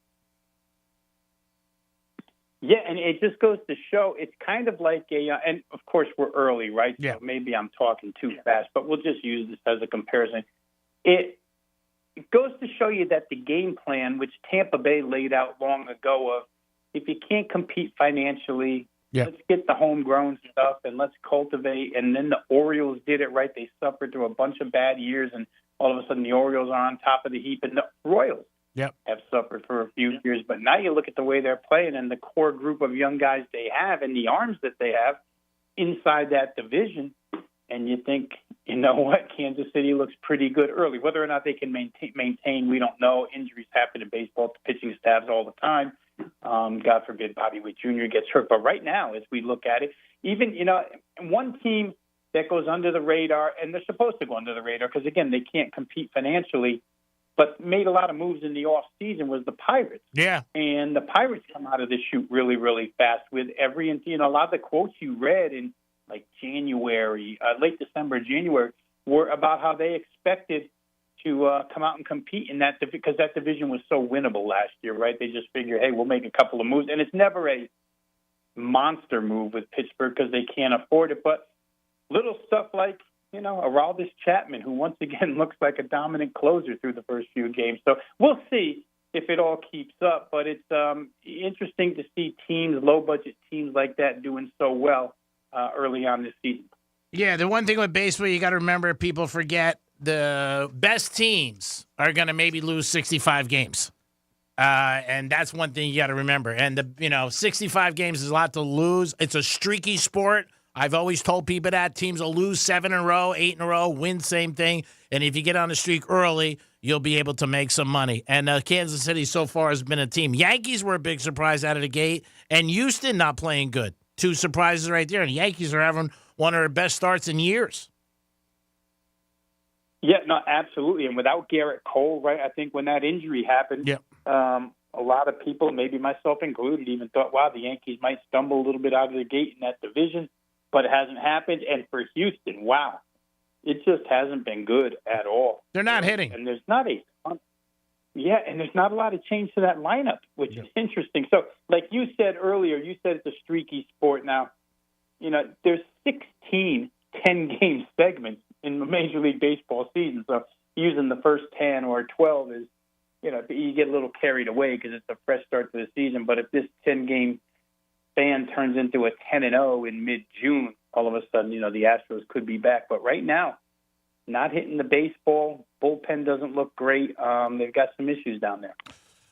Speaker 6: Yeah, and it just goes to show it's kind of like and of course we're early, right?
Speaker 1: Yeah.
Speaker 6: So maybe I'm talking too fast, but we'll just use this as a comparison. It goes to show you that the game plan, which Tampa Bay laid out long ago, of if you can't compete financially, let's get the homegrown stuff and let's cultivate. And then the Orioles did it right. They suffered through a bunch of bad years, and all of a sudden the Orioles are on top of the heap, and the Royals have suffered for a few years. But now you look at the way they're playing and the core group of young guys they have and the arms that they have inside that division, and you think, you know what, Kansas City looks pretty good early. Whether or not they can maintain, we don't know. Injuries happen in baseball to pitching staffs all the time. God forbid Bobby Witt Jr. gets hurt. But right now, as we look at it, even, one team that goes under the radar, and they're supposed to go under the radar because, again, they can't compete financially, but made a lot of moves in the offseason, was the Pirates.
Speaker 1: Yeah.
Speaker 6: And the Pirates come out of the chute really, really fast with a lot of the quotes you read in like January, late December, January, were about how they expected to come out and compete in that because that division was so winnable last year, right? They just figure, hey, we'll make a couple of moves. And it's never a monster move with Pittsburgh because they can't afford it. But little stuff like, Aroldis Chapman, who once again looks like a dominant closer through the first few games. So we'll see if it all keeps up. But it's interesting to see teams, low-budget teams like that doing so well early on this season.
Speaker 1: Yeah, the one thing with baseball you got to remember, people forget, the best teams are going to maybe lose 65 games. And that's one thing you got to remember. And, 65 games is a lot to lose. It's a streaky sport. I've always told people that teams will lose 7 in a row, 8 in a row, win same thing. And if you get on the streak early, you'll be able to make some money. And Kansas City so far has been a team. Yankees were a big surprise out of the gate, and Houston not playing good. 2 surprises right there. And the Yankees are having one of their best starts in years.
Speaker 6: Yeah, no, absolutely. And without Garrett Cole, right, I think when that injury happened, a lot of people, maybe myself included, even thought, wow, the Yankees might stumble a little bit out of the gate in that division. But it hasn't happened. And for Houston, wow, it just hasn't been good at all.
Speaker 1: They're not hitting.
Speaker 6: And there's not a lot of change to that lineup, which is interesting. So, like you said earlier, you said it's a streaky sport. Now, there's 16 10-game segments in the Major League Baseball season. So using the first 10 or 12 is, you get a little carried away because it's a fresh start to the season. But if this 10-game span turns into a 10-0 in mid-June, all of a sudden, the Astros could be back. But right now, not hitting the baseball. Bullpen doesn't look great. They've got some issues down there.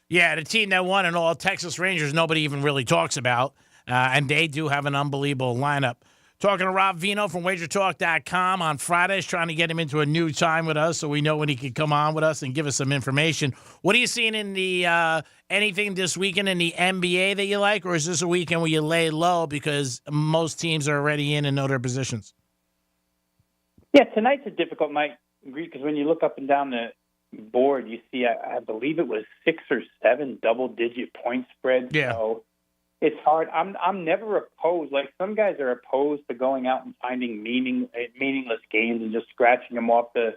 Speaker 1: Yeah, the team that won and all, Texas Rangers, nobody even really talks about. And they do have an unbelievable lineup. Talking to Rob Vino from WagerTalk.com on Fridays, trying to get him into a new time with us so we know when he can come on with us and give us some information. What are you seeing in the anything this weekend in the NBA that you like, or is this a weekend where you lay low because most teams are already in and know their positions?
Speaker 6: Yeah, tonight's a difficult night because when you look up and down the board, you see, I believe it was 6 or 7 double-digit point spreads.
Speaker 1: Yeah.
Speaker 6: So it's hard. I'm never opposed. Like some guys are opposed to going out and finding meaningless games and just scratching them off their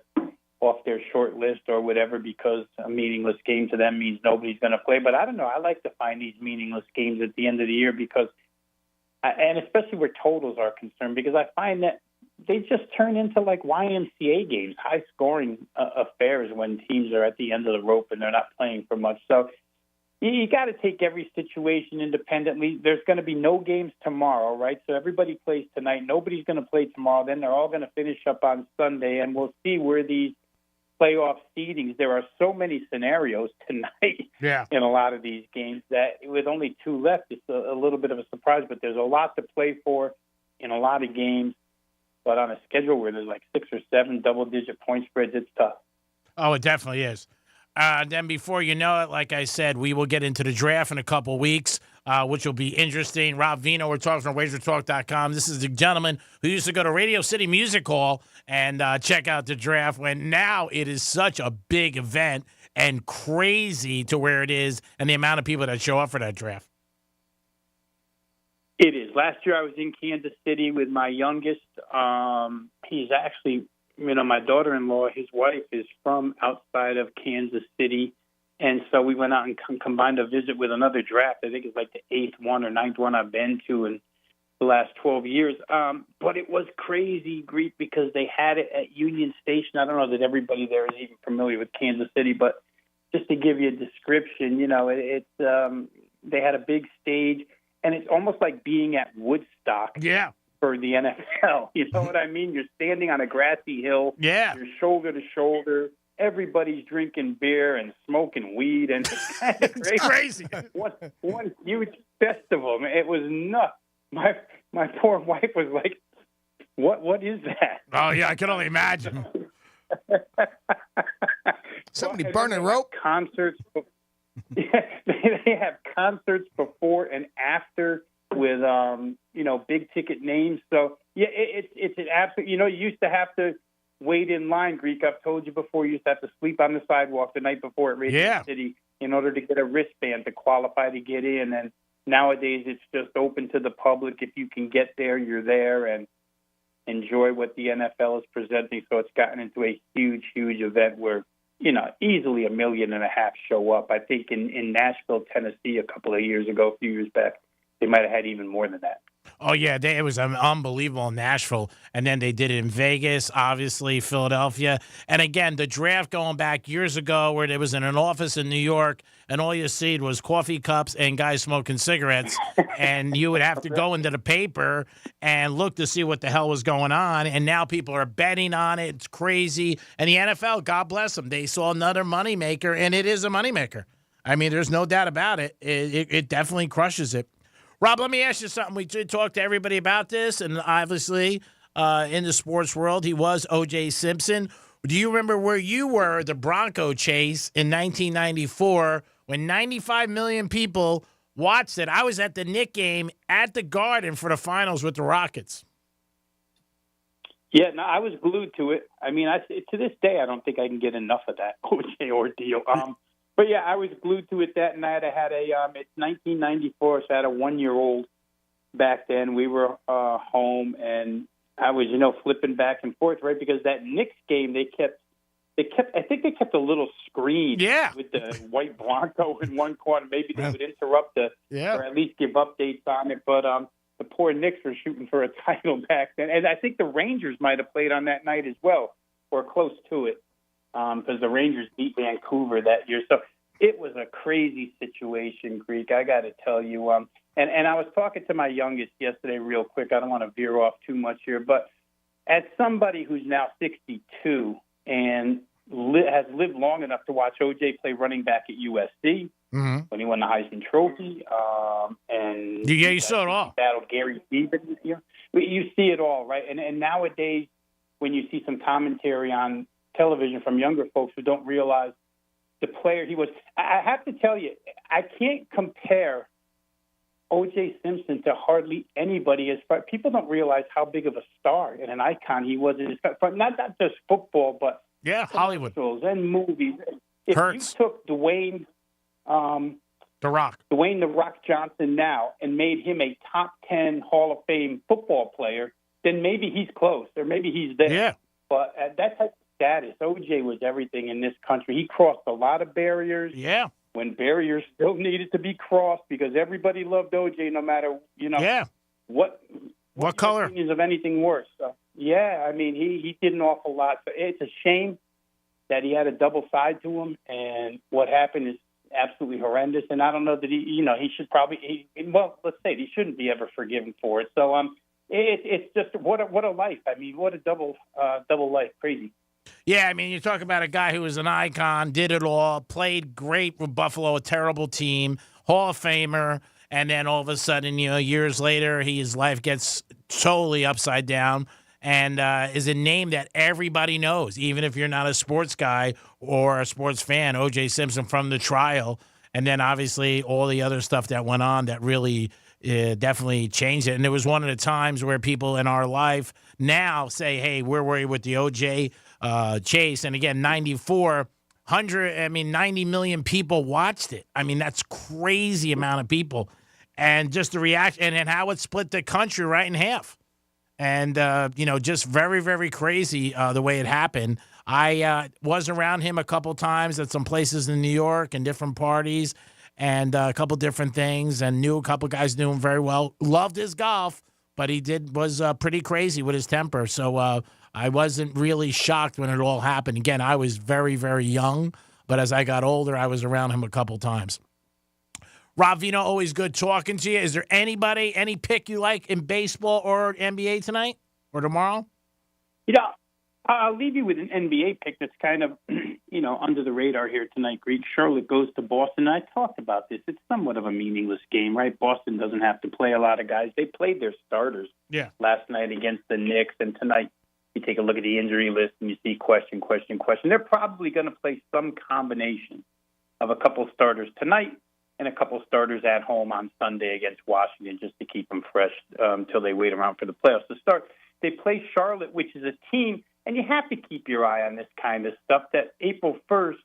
Speaker 6: short list or whatever because a meaningless game to them means nobody's going to play. But I don't know. I like to find these meaningless games at the end of the year because, and especially where totals are concerned, because I find that they just turn into like YMCA games, high-scoring affairs when teams are at the end of the rope and they're not playing for much. So you got to take every situation independently. There's going to be no games tomorrow, right? So everybody plays tonight. Nobody's going to play tomorrow. Then they're all going to finish up on Sunday, and we'll see where these playoff seedings. There are so many scenarios tonight in a lot of these games that with only 2 left, it's a little bit of a surprise. But there's a lot to play for in a lot of games. But on a schedule where there's like 6 or 7 double-digit point spreads, it's tough.
Speaker 1: Oh, it definitely is. Then before you know it, like I said, we will get into the draft in a couple weeks, which will be interesting. Rob Vino, we're talking from WagerTalk.com. This is the gentleman who used to go to Radio City Music Hall and check out the draft when now it is such a big event and crazy to where it is and the amount of people that show up for that draft.
Speaker 6: It is. Last year I was in Kansas City with my youngest. He's actually, my daughter-in-law, his wife is from outside of Kansas City. And so we went out and combined a visit with another draft. I think it's like the 8th one or 9th one I've been to in the last 12 years. But it was crazy, Greek, because they had it at Union Station. I don't know that everybody there is even familiar with Kansas City, but just to give you a description, they had a big stage, and it's almost like being at Woodstock.
Speaker 1: Yeah.
Speaker 6: For the NFL. You know what I mean? You're standing on a grassy hill.
Speaker 1: Yeah.
Speaker 6: You're shoulder to shoulder. Everybody's drinking beer and smoking weed, and it's kind of
Speaker 1: crazy.
Speaker 6: One huge festival. Man, it was nuts. My poor wife was like, "What is that?"
Speaker 1: Oh yeah, I can only imagine.
Speaker 20: Somebody burning rope.
Speaker 6: Concerts. Yeah, they have concerts before and after with big ticket names. So yeah, it's an absolute. You used to have to wait in line, Greek. I've told you before. You used to have to sleep on the sidewalk the night before at Radio City in order to get a wristband to qualify to get in. And nowadays, it's just open to the public. If you can get there, you're there and enjoy what the NFL is presenting. So it's gotten into a huge, huge event where easily 1.5 million show up. I think in Nashville, Tennessee, a couple of years ago, a few years back, they might have had even more than that.
Speaker 1: Oh, yeah, it was unbelievable in Nashville. And then they did it in Vegas, obviously, Philadelphia. And again, the draft going back years ago where there was in an office in New York and all you see was coffee cups and guys smoking cigarettes. And you would have to go into the paper and look to see what the hell was going on. And now people are betting on it. It's crazy. And the NFL, God bless them, they saw another moneymaker, and it is a moneymaker. I mean, there's no doubt about it. It definitely crushes it. Rob, let me ask you something. We did talk to everybody about this, and obviously in the sports world, he was O.J. Simpson. Do you remember where you were, the Bronco chase in 1994, when 95 million people watched it? I was at the Knick game at the Garden for the finals with the Rockets.
Speaker 6: Yeah, no, I was glued to it. I mean, to this day, I don't think I can get enough of that O.J. ordeal. But yeah, I was glued to it that night. I had it's 1994, so I had a 1-year-old back then. We were home, and I was, flipping back and forth, right? Because that Knicks game, I think they kept a little screen with the white Bronco in one corner. Maybe they would interrupt or at least give updates on it. But the poor Knicks were shooting for a title back then. And I think the Rangers might have played on that night as well, or close to it. Because the Rangers beat Vancouver that year. So it was a crazy situation, Greek, I got to tell you. And I was talking to my youngest yesterday real quick. I don't want to veer off too much here. But as somebody who's now 62 and has lived long enough to watch O.J. play running back at USC when he won the Heisman Trophy. And
Speaker 1: you saw it all.
Speaker 6: Battled Gary Stevens. You see it all, right? And nowadays, when you see some commentary on television from younger folks who don't realize the player he was. I have to tell you, I can't compare O.J. Simpson to hardly anybody. As far people don't realize how big of a star and an icon he was. Not just football, but
Speaker 1: Hollywood
Speaker 6: and movies. If you took Dwayne
Speaker 1: The Rock
Speaker 6: Johnson now and made him a top 10 Hall of Fame football player, then maybe he's close or maybe he's there.
Speaker 1: Yeah.
Speaker 6: But at that type of status, O.J. was everything in this country. He crossed a lot of barriers.
Speaker 1: Yeah.
Speaker 6: When barriers still needed to be crossed because everybody loved O.J. no matter, what
Speaker 1: color.
Speaker 6: Opinions of anything worse. So, I mean, he did an awful lot. So it's a shame that he had a double side to him, and what happened is absolutely horrendous. And I don't know that he should probably, let's say he shouldn't be ever forgiven for it. So it's just what a life. I mean, what a double life. Crazy.
Speaker 1: Yeah, I mean, you talk about a guy who was an icon, did it all, played great with Buffalo, a terrible team, Hall of Famer, and then all of a sudden, years later, his life gets totally upside down and is a name that everybody knows, even if you're not a sports guy or a sports fan. O.J. Simpson from the trial, and then obviously all the other stuff that went on that really definitely changed it. And it was one of the times where people in our life now say, hey, where were you with the O.J. chase? And again, 90 million people watched it. I mean, that's crazy amount of people. And just the reaction and how it split the country right in half. And, just very, very crazy the way it happened. I was around him a couple times at some places in New York and different parties and a couple different things, and knew a couple guys knew him very well. Loved his golf, but he was pretty crazy with his temper. So I wasn't really shocked when it all happened. Again, I was very, very young, but as I got older, I was around him a couple times. Rob Vino, always good talking to you. Is there any pick you like in baseball or NBA tonight or tomorrow?
Speaker 6: I'll leave you with an NBA pick that's kind of, under the radar here tonight, Greek. Charlotte goes to Boston. I talked about this. It's somewhat of a meaningless game, right? Boston doesn't have to play a lot of guys. They played their starters last night against the Knicks, and tonight you take a look at the injury list and you see question. They're probably going to play some combination of a couple starters tonight and a couple starters at home on Sunday against Washington just to keep them fresh until they wait around for the playoffs to start. They play Charlotte, which is a team, and you have to keep your eye on this kind of stuff, that April 1st,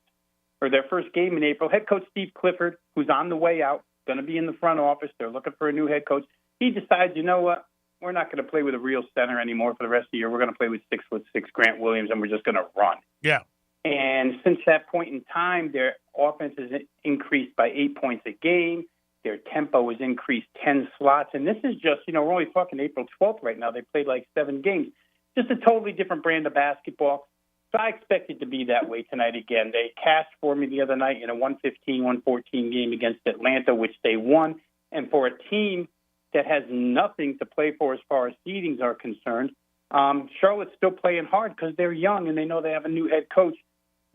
Speaker 6: or their first game in April, head coach Steve Clifford, who's on the way out, going to be in the front office. They're looking for a new head coach. He decides, you know what, we're not going to play with a real center anymore for the rest of the year. We're going to play with 6'6" Grant Williams, and we're just going to run.
Speaker 1: Yeah.
Speaker 6: And since that point in time, their offense has increased by 8 points a game. Their tempo has increased 10 slots. And this is just, we're only talking April 12th right now. They played like 7 games. Just a totally different brand of basketball. So I expect it to be that way tonight again. They cashed for me the other night in a 115-114 game against Atlanta, which they won. And for a team that has nothing to play for as far as seedings are concerned, Charlotte's still playing hard because they're young and they know they have a new head coach.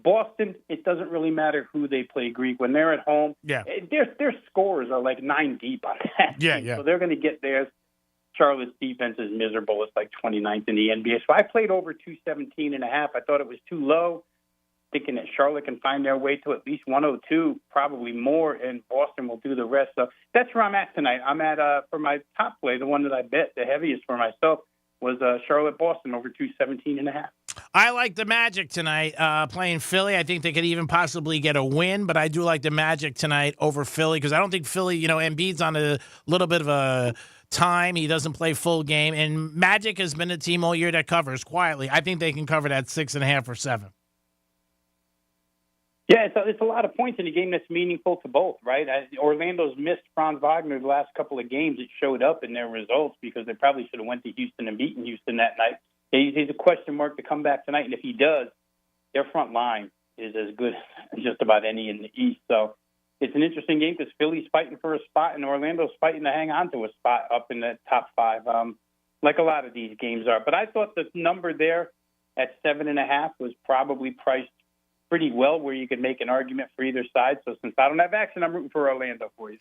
Speaker 6: Boston, it doesn't really matter who they play, Greek. When they're at home, their scores are like 9 deep on that team. So they're going to get theirs. Charlotte's defense is miserable. It's like 29th in the NBA. So I played over 217.5. I thought it was too low, thinking that Charlotte can find their way to at least 102, probably more, and Boston will do the rest. So that's where I'm at tonight. I'm at, for my top play, the one that I bet the heaviest for myself was Charlotte-Boston over 217.5.
Speaker 1: I like the Magic tonight playing Philly. I think they could even possibly get a win, but I do like the Magic tonight over Philly because I don't think Philly, Embiid's on a little bit of a time. He doesn't play full game, and Magic has been a team all year that covers quietly. I think they can cover that 6.5 or 7.
Speaker 6: Yeah, it's a lot of points in a game that's meaningful to both, right? Orlando's missed Franz Wagner the last couple of games. It showed up in their results because they probably should have went to Houston and beaten Houston that night. He's a question mark to come back tonight, and if he does, their front line is as good as just about any in the East. So it's an interesting game because Philly's fighting for a spot, and Orlando's fighting to hang on to a spot up in the top 5, like a lot of these games are. But I thought the number there at 7.5 was probably priced pretty well, where you could make an argument for either side. So since I don't have action, I'm rooting for Orlando for you.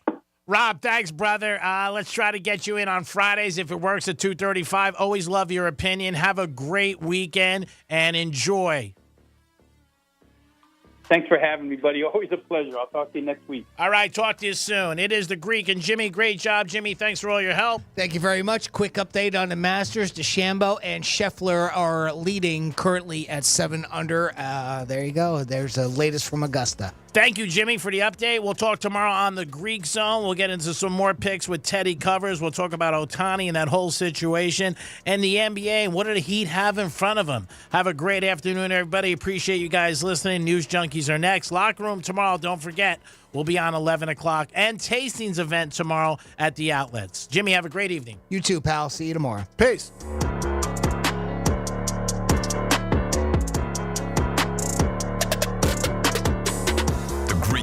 Speaker 1: Rob, thanks, brother. Let's try to get you in on Fridays if it works at 2:35. Always love your opinion. Have a great weekend and enjoy.
Speaker 6: Thanks for having me, buddy. Always a pleasure. I'll talk to you next week.
Speaker 1: All right, talk to you soon. It is the Greek and Jimmy. Great job, Jimmy. Thanks for all your help.
Speaker 20: Thank you very much. Quick update on the Masters. DeChambeau and Scheffler are leading currently at 7 under. There you go. There's the latest from Augusta.
Speaker 1: Thank you, Jimmy, for the update. We'll talk tomorrow on the Greek Zone. We'll get into some more picks with Teddy Covers. We'll talk about Ohtani and that whole situation and the NBA and what do the Heat have in front of them. Have a great afternoon, everybody. Appreciate you guys listening. News Junkies are next. Locker Room tomorrow. Don't forget, we'll be on 11 o'clock. And Tastings event tomorrow at the Outlets. Jimmy, have a great evening.
Speaker 20: You too, pal. See you tomorrow.
Speaker 1: Peace.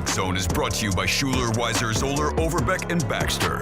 Speaker 3: Zone is brought to you by Schuler, Weiser, Zoller, Overbeck, and Baxter.